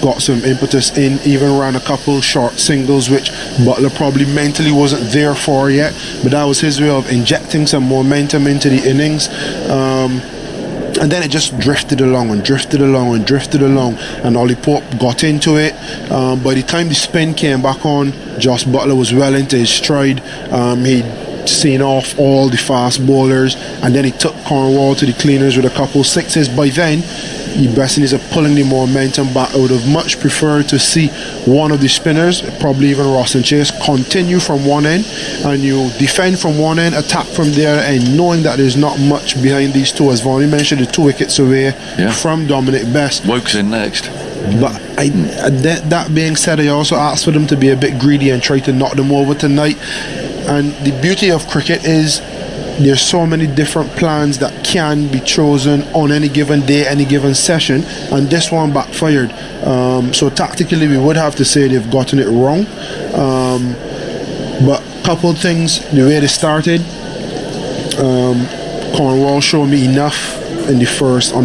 got some impetus in, even ran a couple short singles which Buttler probably mentally wasn't there for yet, but that was his way of injecting some momentum into the innings. And then it just drifted along, and Ollie Pope got into it. By the time the spin came back on, Josh Buttler was well into his stride. He'd seen off all the fast bowlers, and then he took Cornwall to the cleaners with a couple sixes. By then, the West Indies are pulling the momentum back. I would have much preferred to see one of the spinners, probably even Roston Chase, continue from one end, and you defend from one end, attack from there, and knowing that there's not much behind these two, as Vaughan mentioned, the 2 wickets away from Dominic Bess. Woakes in next. But that being said, I also asked for them to be a bit greedy and try to knock them over tonight. And the beauty of cricket is there's so many different plans that can be chosen on any given day, any given session, and this one backfired. So tactically we would have to say they've gotten it wrong. But a couple of things, the way they started, Cornwall showed me enough on the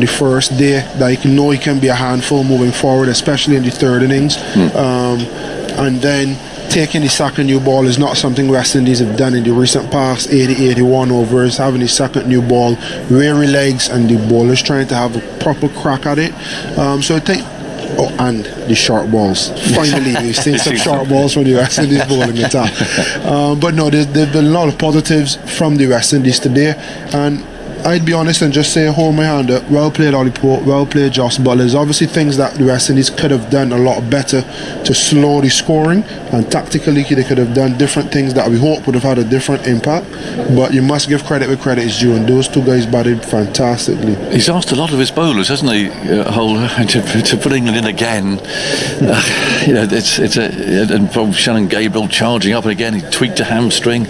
first day that you know he can be a handful moving forward, especially in the third innings. And then taking the second new ball is not something West Indies have done in the recent past 80-81 overs. Having the second new ball, weary legs, and the bowlers trying to have a proper crack at it. So I think. Oh, and the short balls. Finally, we've seen some short balls from the West Indies bowling attack. But no, there's been a lot of positives from the West Indies today, and I'd be honest and just say, hold my hand up. Well played, Ollie Pope. Well played, Jos Buttler. There's obviously things that the West Indies could have done a lot better to slow the scoring, and tactically they could have done different things that we hope would have had a different impact. But you must give credit where credit is due, and those two guys batted fantastically. He's asked a lot of his bowlers, hasn't he, to put England in again. And probably Shannon, Gabriel charging up again. He tweaked a hamstring,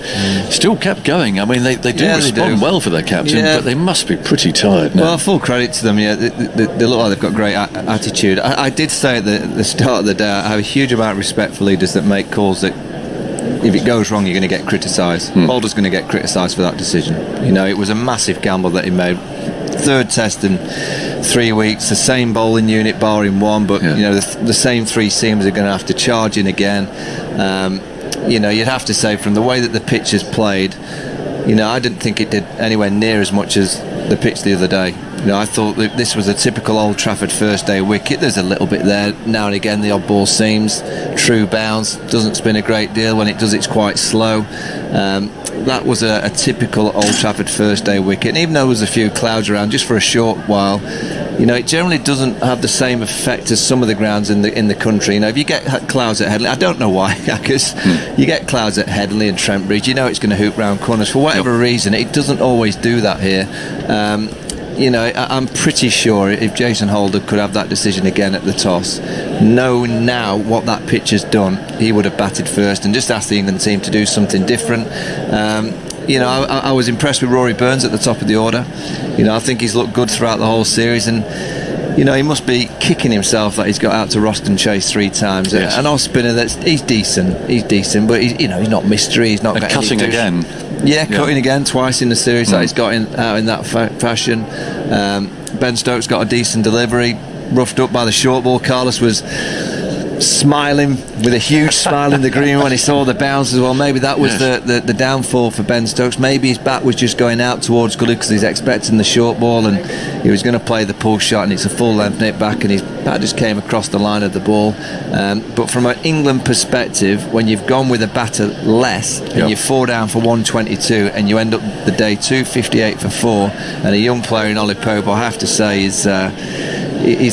still kept going. I mean, they do respond well for their captain, but they must be pretty tired now. Well, full credit to them. They look like they've got great attitude. I did say at the start of the day, I have a huge amount of respect for leaders that make calls that if it goes wrong, you're going to get criticised. Balder's going to get criticised for that decision. It was a massive gamble that he made. Third test in 3 weeks, the same bowling unit barring one, but the same three seamers are going to have to charge in again. You'd have to say, from the way that the pitch has played, I didn't think it did anywhere near as much as the pitch the other day. I thought that this was a typical Old Trafford first day wicket. There's a little bit there now and again, the odd ball seams, true bounce, doesn't spin a great deal. When it does, it's quite slow. That was a typical Old Trafford first day wicket, and even though there was a few clouds around just for a short while, it generally doesn't have the same effect as some of the grounds in the country. If you get clouds at Headley, I don't know why, because you get clouds at Headley and Trent Bridge, it's going to hoop round corners. For whatever reason, it doesn't always do that here. I'm pretty sure if Jason Holder could have that decision again at the toss, knowing now what that pitch has done, he would have batted first and just asked the England team to do something different. I was impressed with Rory Burns at the top of the order. I think he's looked good throughout the whole series, and he must be kicking himself that he's got out to Roston Chase 3 times. Yes. An off spinner he's decent, but he's not mystery. He's not got cutting again. Cutting again twice in the series that he's got out in that fashion. Ben Stokes got a decent delivery, roughed up by the short ball. Carlos was smiling with a huge smile in the green when he saw the bounce as well. Maybe that was the downfall for Ben Stokes. Maybe his bat was just going out towards gully because he's expecting the short ball, and he was going to play the pull shot, and it's a full length nip back, and his bat just came across the line of the ball. But from an England perspective, when you've gone with a batter less and you're 4 down for 122 and you end up the day 258 for 4, and a young player in Ollie Pope, I have to say, he's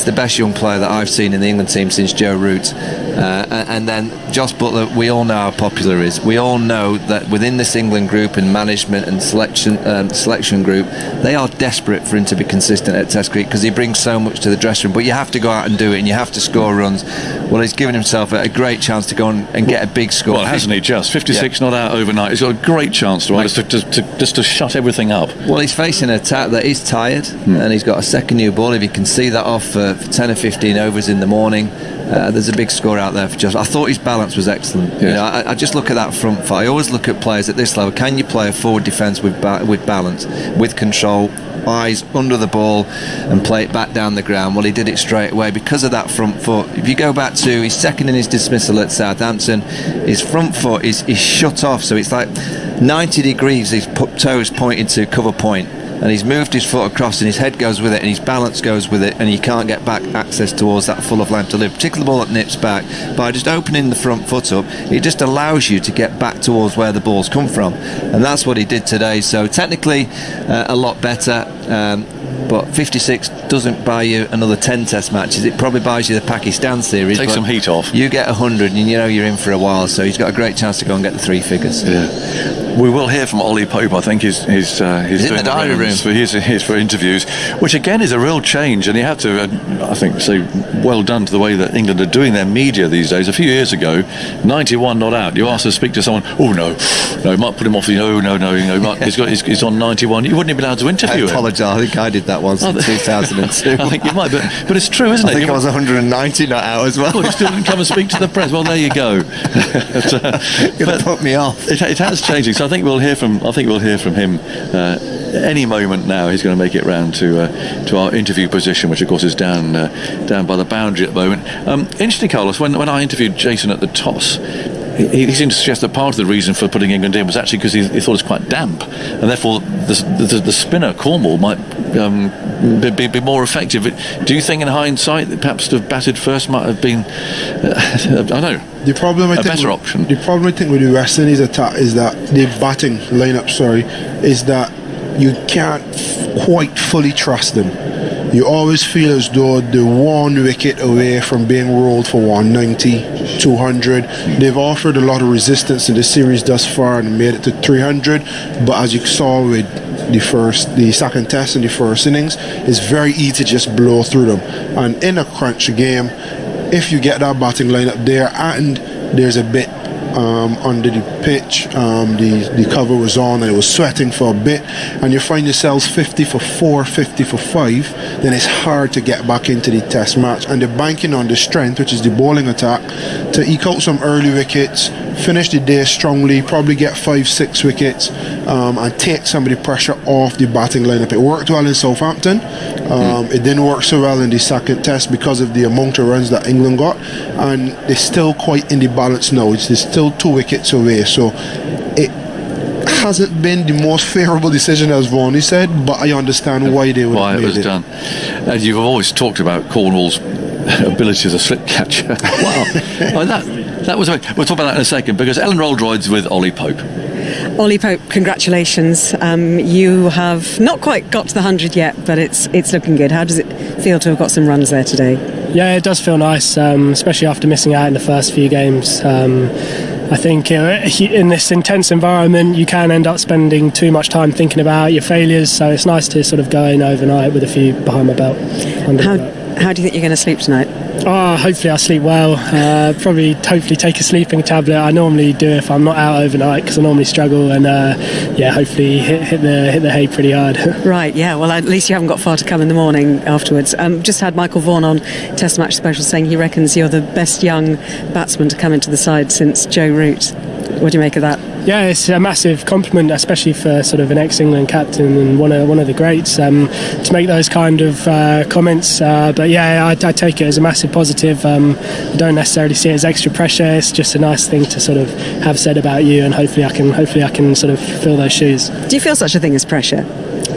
the best young player that I've seen in the England team since Joe Root. And then Jos Buttler, we all know how popular he is. We all know that within this England group and management and selection group, they are desperate for him to be consistent at Test cricket because he brings so much to the dressing room. But you have to go out and do it, and you have to score runs. Well, he's given himself a great chance to go and get a big score. Well, hasn't he just? 56 not out overnight. He's got a great chance to shut everything up. Well, he's facing an attack that is tired, and he's got a second new ball. If he can see that off for 10 or 15 overs in the morning, there's a big score out there for Jos. I thought his balance was excellent. Yes. I just look at that front foot. I always look at players at this level. Can you play a forward defence with balance, with control, eyes under the ball, and play it back down the ground? Well, he did it straight away because of that front foot. If you go back to his second in his dismissal at Southampton, his front foot is shut off, so it's like 90 degrees. His toes pointing to cover point, and he's moved his foot across, and his head goes with it, and his balance goes with it, and you can't get back access towards that full of length delivery, particularly the ball that nips back. By just opening the front foot up, it just allows you to get back towards where the ball's come from, and that's what he did today. So technically a lot better, but 56 doesn't buy you another 10 test matches. It probably buys you the Pakistan series. Take some heat off. You get 100 and you're in for a while, so he's got a great chance to go and get the 3 figures. We will hear from Ollie Pope. I think he's doing the diary room. He's for interviews, which again is a real change, and you have to I think say well done to the way that England are doing their media these days. A few years ago, 91 not out, you asked to speak to someone, you might put him off, he's on 91, you wouldn't have been able to interview him. I apologise, I think I did that once in 2002. I think you might, but it's true, isn't it? I think I was 190 not out as well. You still didn't come and speak to the press. Well, there you go. But put me off. It has changing. So I think we'll hear from him any moment now. He's going to make it round to our interview position, which of course is down by the boundary at the moment. Interesting, Carlos. When I interviewed Jason at the toss, he seemed to suggest that part of the reason for putting England in was actually because he thought it was quite damp, and therefore the spinner Cornwall might be more effective. Do you think, in hindsight, that perhaps to have batted first might have been, I don't know, the problem I think better option? The problem I think with the West Indies attack is that the batting lineup, is that you can't quite fully trust them. You always feel as though they're 1 wicket away from being rolled for 190, 200. They've offered a lot of resistance in the series thus far and made it to 300. But as you saw with the second test in the first innings, it's very easy to just blow through them. And in a crunch game, if you get that batting lineup there and there's a bit under the pitch, the cover was on and it was sweating for a bit, and you find yourselves 50 for 4, 50 for 5, then it's hard to get back into the test match. And they're banking on the strength, which is the bowling attack, to eke out some early wickets, finish the day strongly, probably get 5-6 wickets, and take some of the pressure off the batting lineup. It worked well in Southampton. It didn't work so well in the second test because of the amount of runs that England got, and they're still quite in the balance now. They're still 2 wickets away, so it hasn't been the most favourable decision, as Vaughan said, but I understand why they would have made it. Why it was done. And you've always talked about Cornwall's ability as a slip catcher. Wow. That was. We'll talk about that in a second, because Ellen Roldroyd's with Ollie Pope. Ollie Pope, congratulations. You have not quite got to the 100 yet, but it's looking good. How does it feel to have got some runs there today? Yeah, it does feel nice, especially after missing out in the first few games. I think in this intense environment, you can end up spending too much time thinking about your failures, so it's nice to sort of go in overnight with a few behind my belt. How do you think you're going to sleep tonight? Hopefully I'll sleep well. Hopefully take a sleeping tablet. I normally do if I'm not out overnight, because I normally struggle, and hopefully hit the hay pretty hard. Right, yeah, well, at least you haven't got far to come in the morning afterwards. Just had Michael Vaughan on Test Match Special saying he reckons you're the best young batsman to come into the side since Joe Root. What do you make of that? Yeah, it's a massive compliment, especially for sort of an ex-England captain and one of the greats, to make those kind of comments. But yeah, I take it as a massive positive. I don't necessarily see it as extra pressure. It's just a nice thing to sort of have said about you, and hopefully I can sort of fill those shoes. Do you feel such a thing as pressure?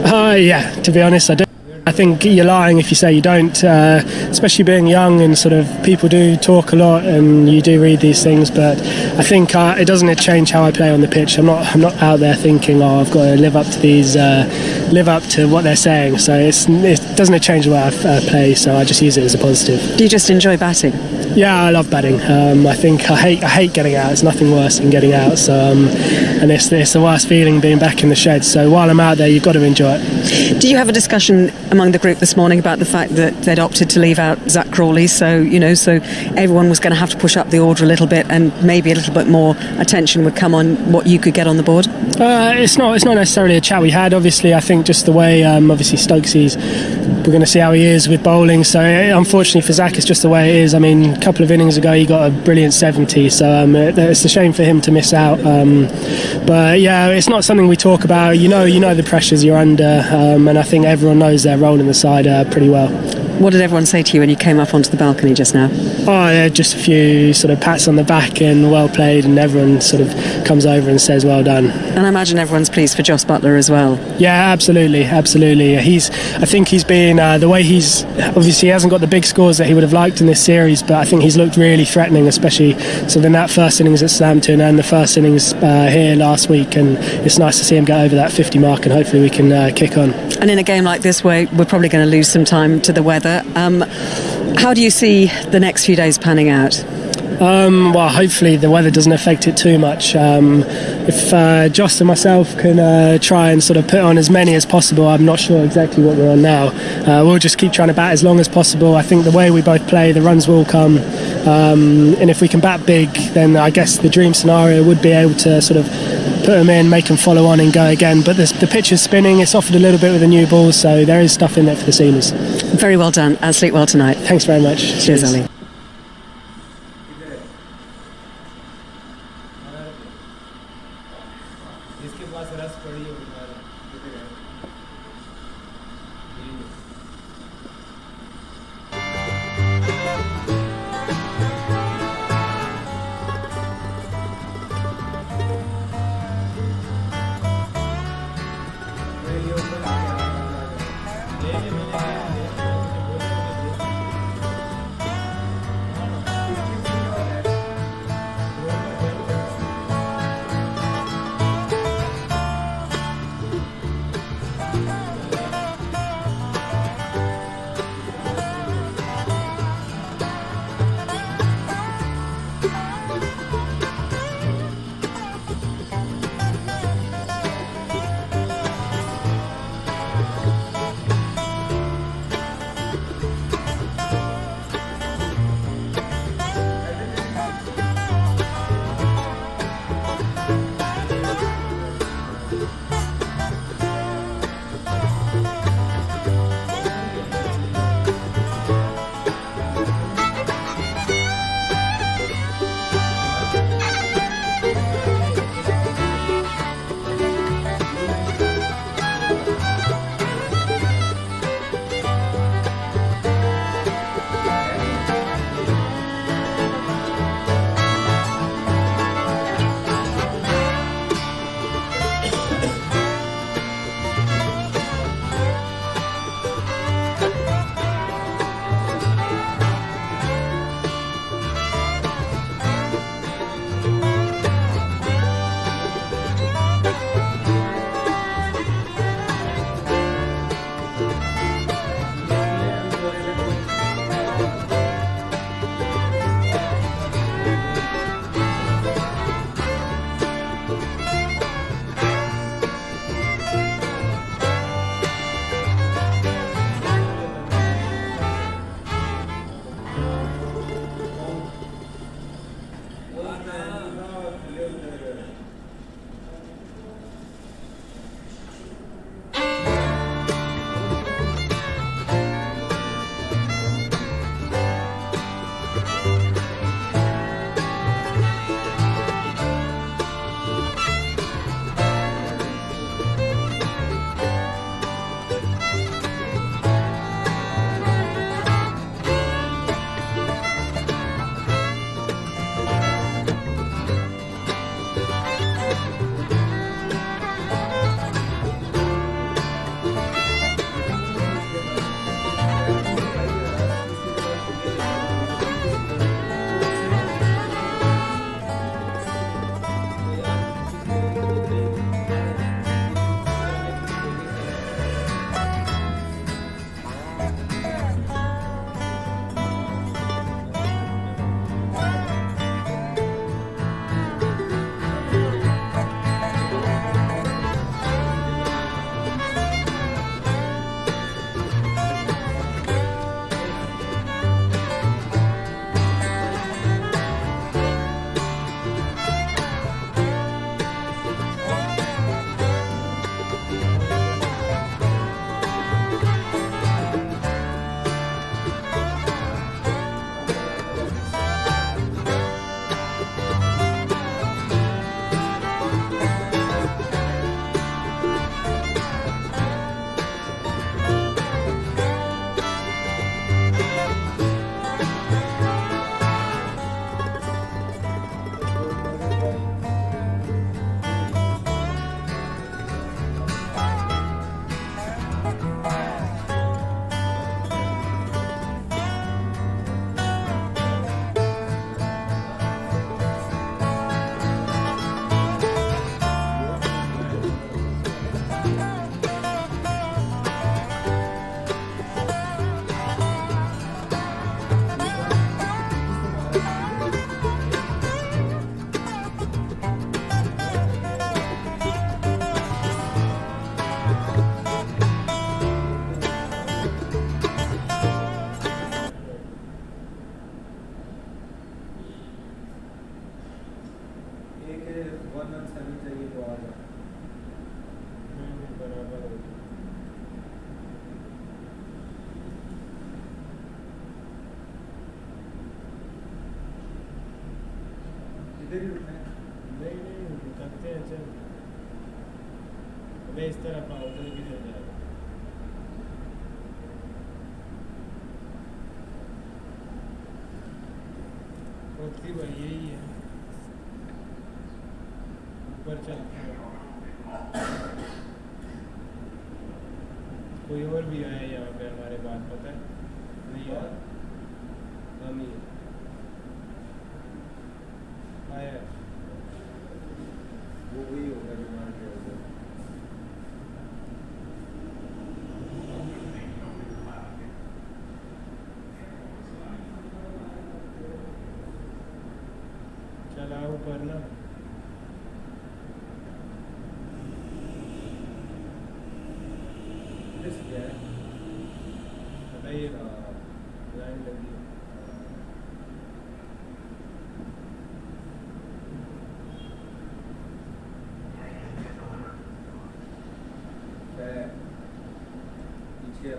Yeah, to be honest, I do. I think you're lying if you say you don't, especially being young, and sort of people do talk a lot and you do read these things, but I think it doesn't change how I play on the pitch. I'm not out there thinking, I've got to live up to what they're saying, so it doesn't change the way I play, so I just use it as a positive. Do you just enjoy batting? Yeah, I love batting. I think I hate getting out. There's nothing worse than getting out, so and it's the worst feeling being back in the shed, so while I'm out there you've got to enjoy it. Do you have a discussion among the group this morning about the fact that they'd opted to leave out Zach Crawley, so everyone was going to have to push up the order a little bit, and maybe a little bit more attention would come on what you could get on the board? It's not necessarily a chat we had. Obviously, I think just the way obviously Stokes, we're going to see how he is with bowling, so unfortunately for Zach it's just the way it is. I mean, a couple of innings ago he got a brilliant 70, so it's a shame for him to miss out, but yeah, it's not something we talk about. You know the pressures you're under, and I think everyone knows their role in the side pretty well. What did everyone say to you when you came up onto the balcony just now? Just a few sort of pats on the back and well played, and everyone sort of comes over and says well done. And I imagine everyone's pleased for Jos Buttler as well. Yeah, absolutely. I think he's been the way he's obviously he hasn't got the big scores that he would have liked in this series, but I think he's looked really threatening, especially sort of in that first innings at Southampton and the first innings here last week, and it's nice to see him get over that 50 mark, and hopefully we can kick on. And in a game like this where we're probably going to lose some time to the weather, how do you see the next few days panning out? Well, hopefully the weather doesn't affect it too much. If Joss and myself can try and sort of put on as many as possible, I'm not sure exactly what we're on now. We'll just keep trying to bat as long as possible. I think the way we both play, the runs will come, and if we can bat big, then I guess the dream scenario would be able to sort of put them in, make them follow on and go again. But the pitch is spinning, it's offered a little bit with a new ball, so there is stuff in there for the seamers. Very well done, and sleep well tonight. Thanks very much. Cheers, Ollie. अबे इस तरफ आओ उधर किधर जा रहे हो? होती भाई यही है ऊपर चल कोई और भी आया यहाँ पे हमारे पास पता है नहीं यार हम ही आया वो वही होगा जो मान के होगा चला ऊपर ना क्या है बताइए लाइन लगी नीचे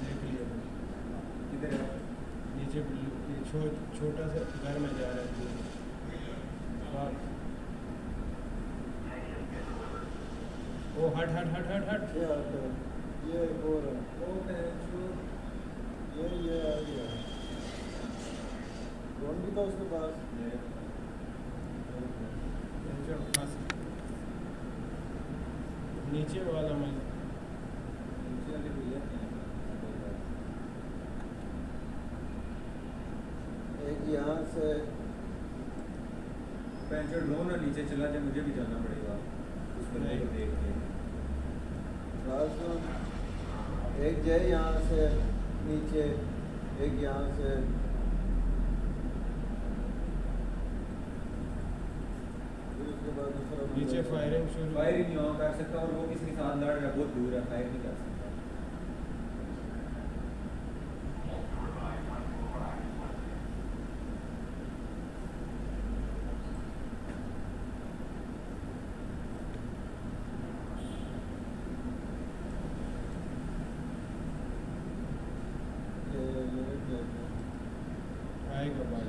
देख लिया किधर है नीचे छोटा सा घर में जा रहा है ओ हट हट हट हट हट ये और ओ ये आ गया कौन भी था उसके पास नीचे वाला मैं नीचे वाले भैया एक यहाँ से पैंचर लो ना नीचे चला जाए मुझे भी जाना पड़ेगा उसको नहीं देख के एक जय यहाँ से नीचे एक यहाँ से उसके बाद दूसरा नीचे फायरिंग शुरू फायरिंग नहीं वहाँ कर सकता और वो किसी के साथ लड़ रहा है बहुत दूर है फायर नहीं कर सकता आएगा भाई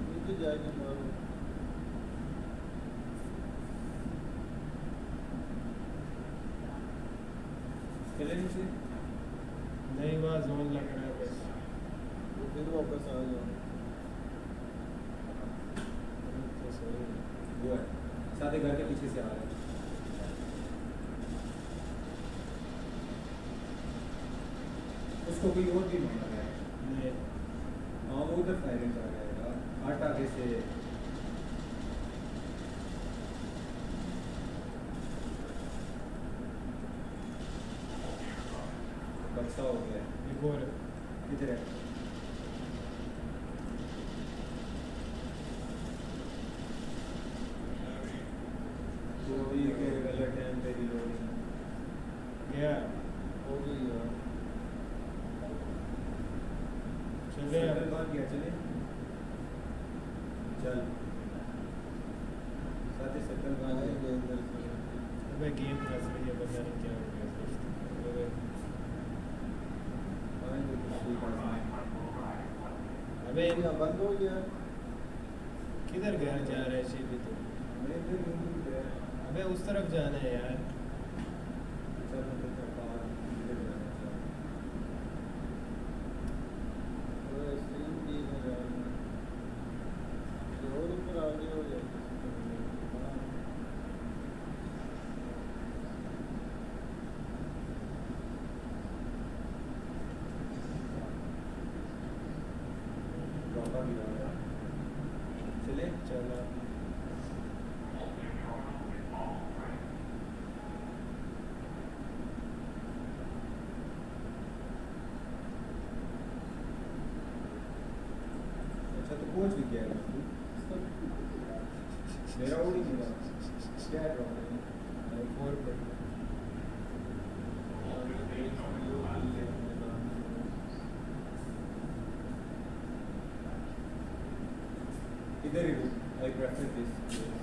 नीचे जाएगा मारो चले नीचे नहीं वहाँ जोन लग रहा है बस तो फिर वापस आ जाओ वो है साथ घर के पीछे से आ रहा है उसको कोई और भी मार रहा है नहीं हाँ वो उधर फायरिंग कर रहा है 8 आगे से बक्सा हो गया एक और किधर है तो ये गलत टाइम पे रिलोडिंग गया हो गई यार चले बात क्या चले चल साथ ही सर्कल बात है अंदर अबे गेम फंस रही है पता नहीं क्या हो गया अबे बंद हो गया किधर घर जा रहे हैं सीधे तो अबे उस तरफ जाना है यार और ऊपर आगे हो जाए चले चला अच्छा तो कोच भी क्या है मेरा उड़ी नहीं क्या है 4 पर इधर ही I prefer this.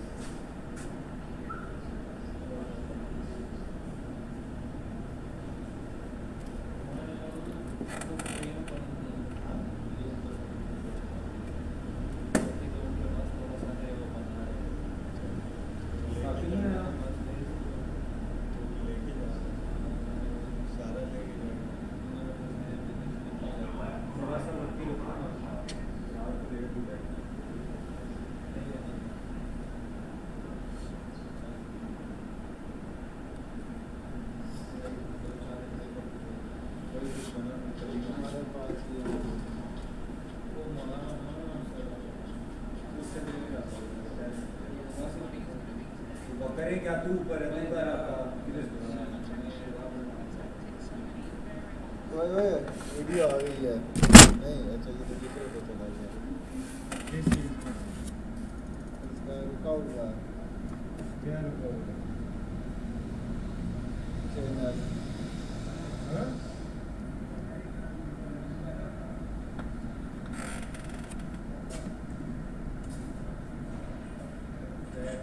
करेगा तू पर ओए वीडियो आ गई है नहीं अच्छा ये तो दूसरे को चला गया किस चीज का इसका रुका हुआ क्या रुका हुआ चैनल हां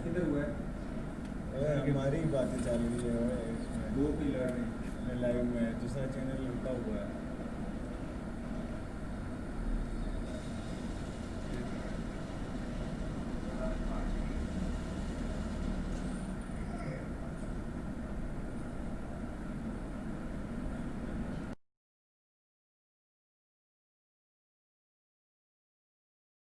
किधर हुआ है हमारी बातें चल रही है इसमें 2 पिलर में लाइव में दूसरा चैनल रुका हुआ है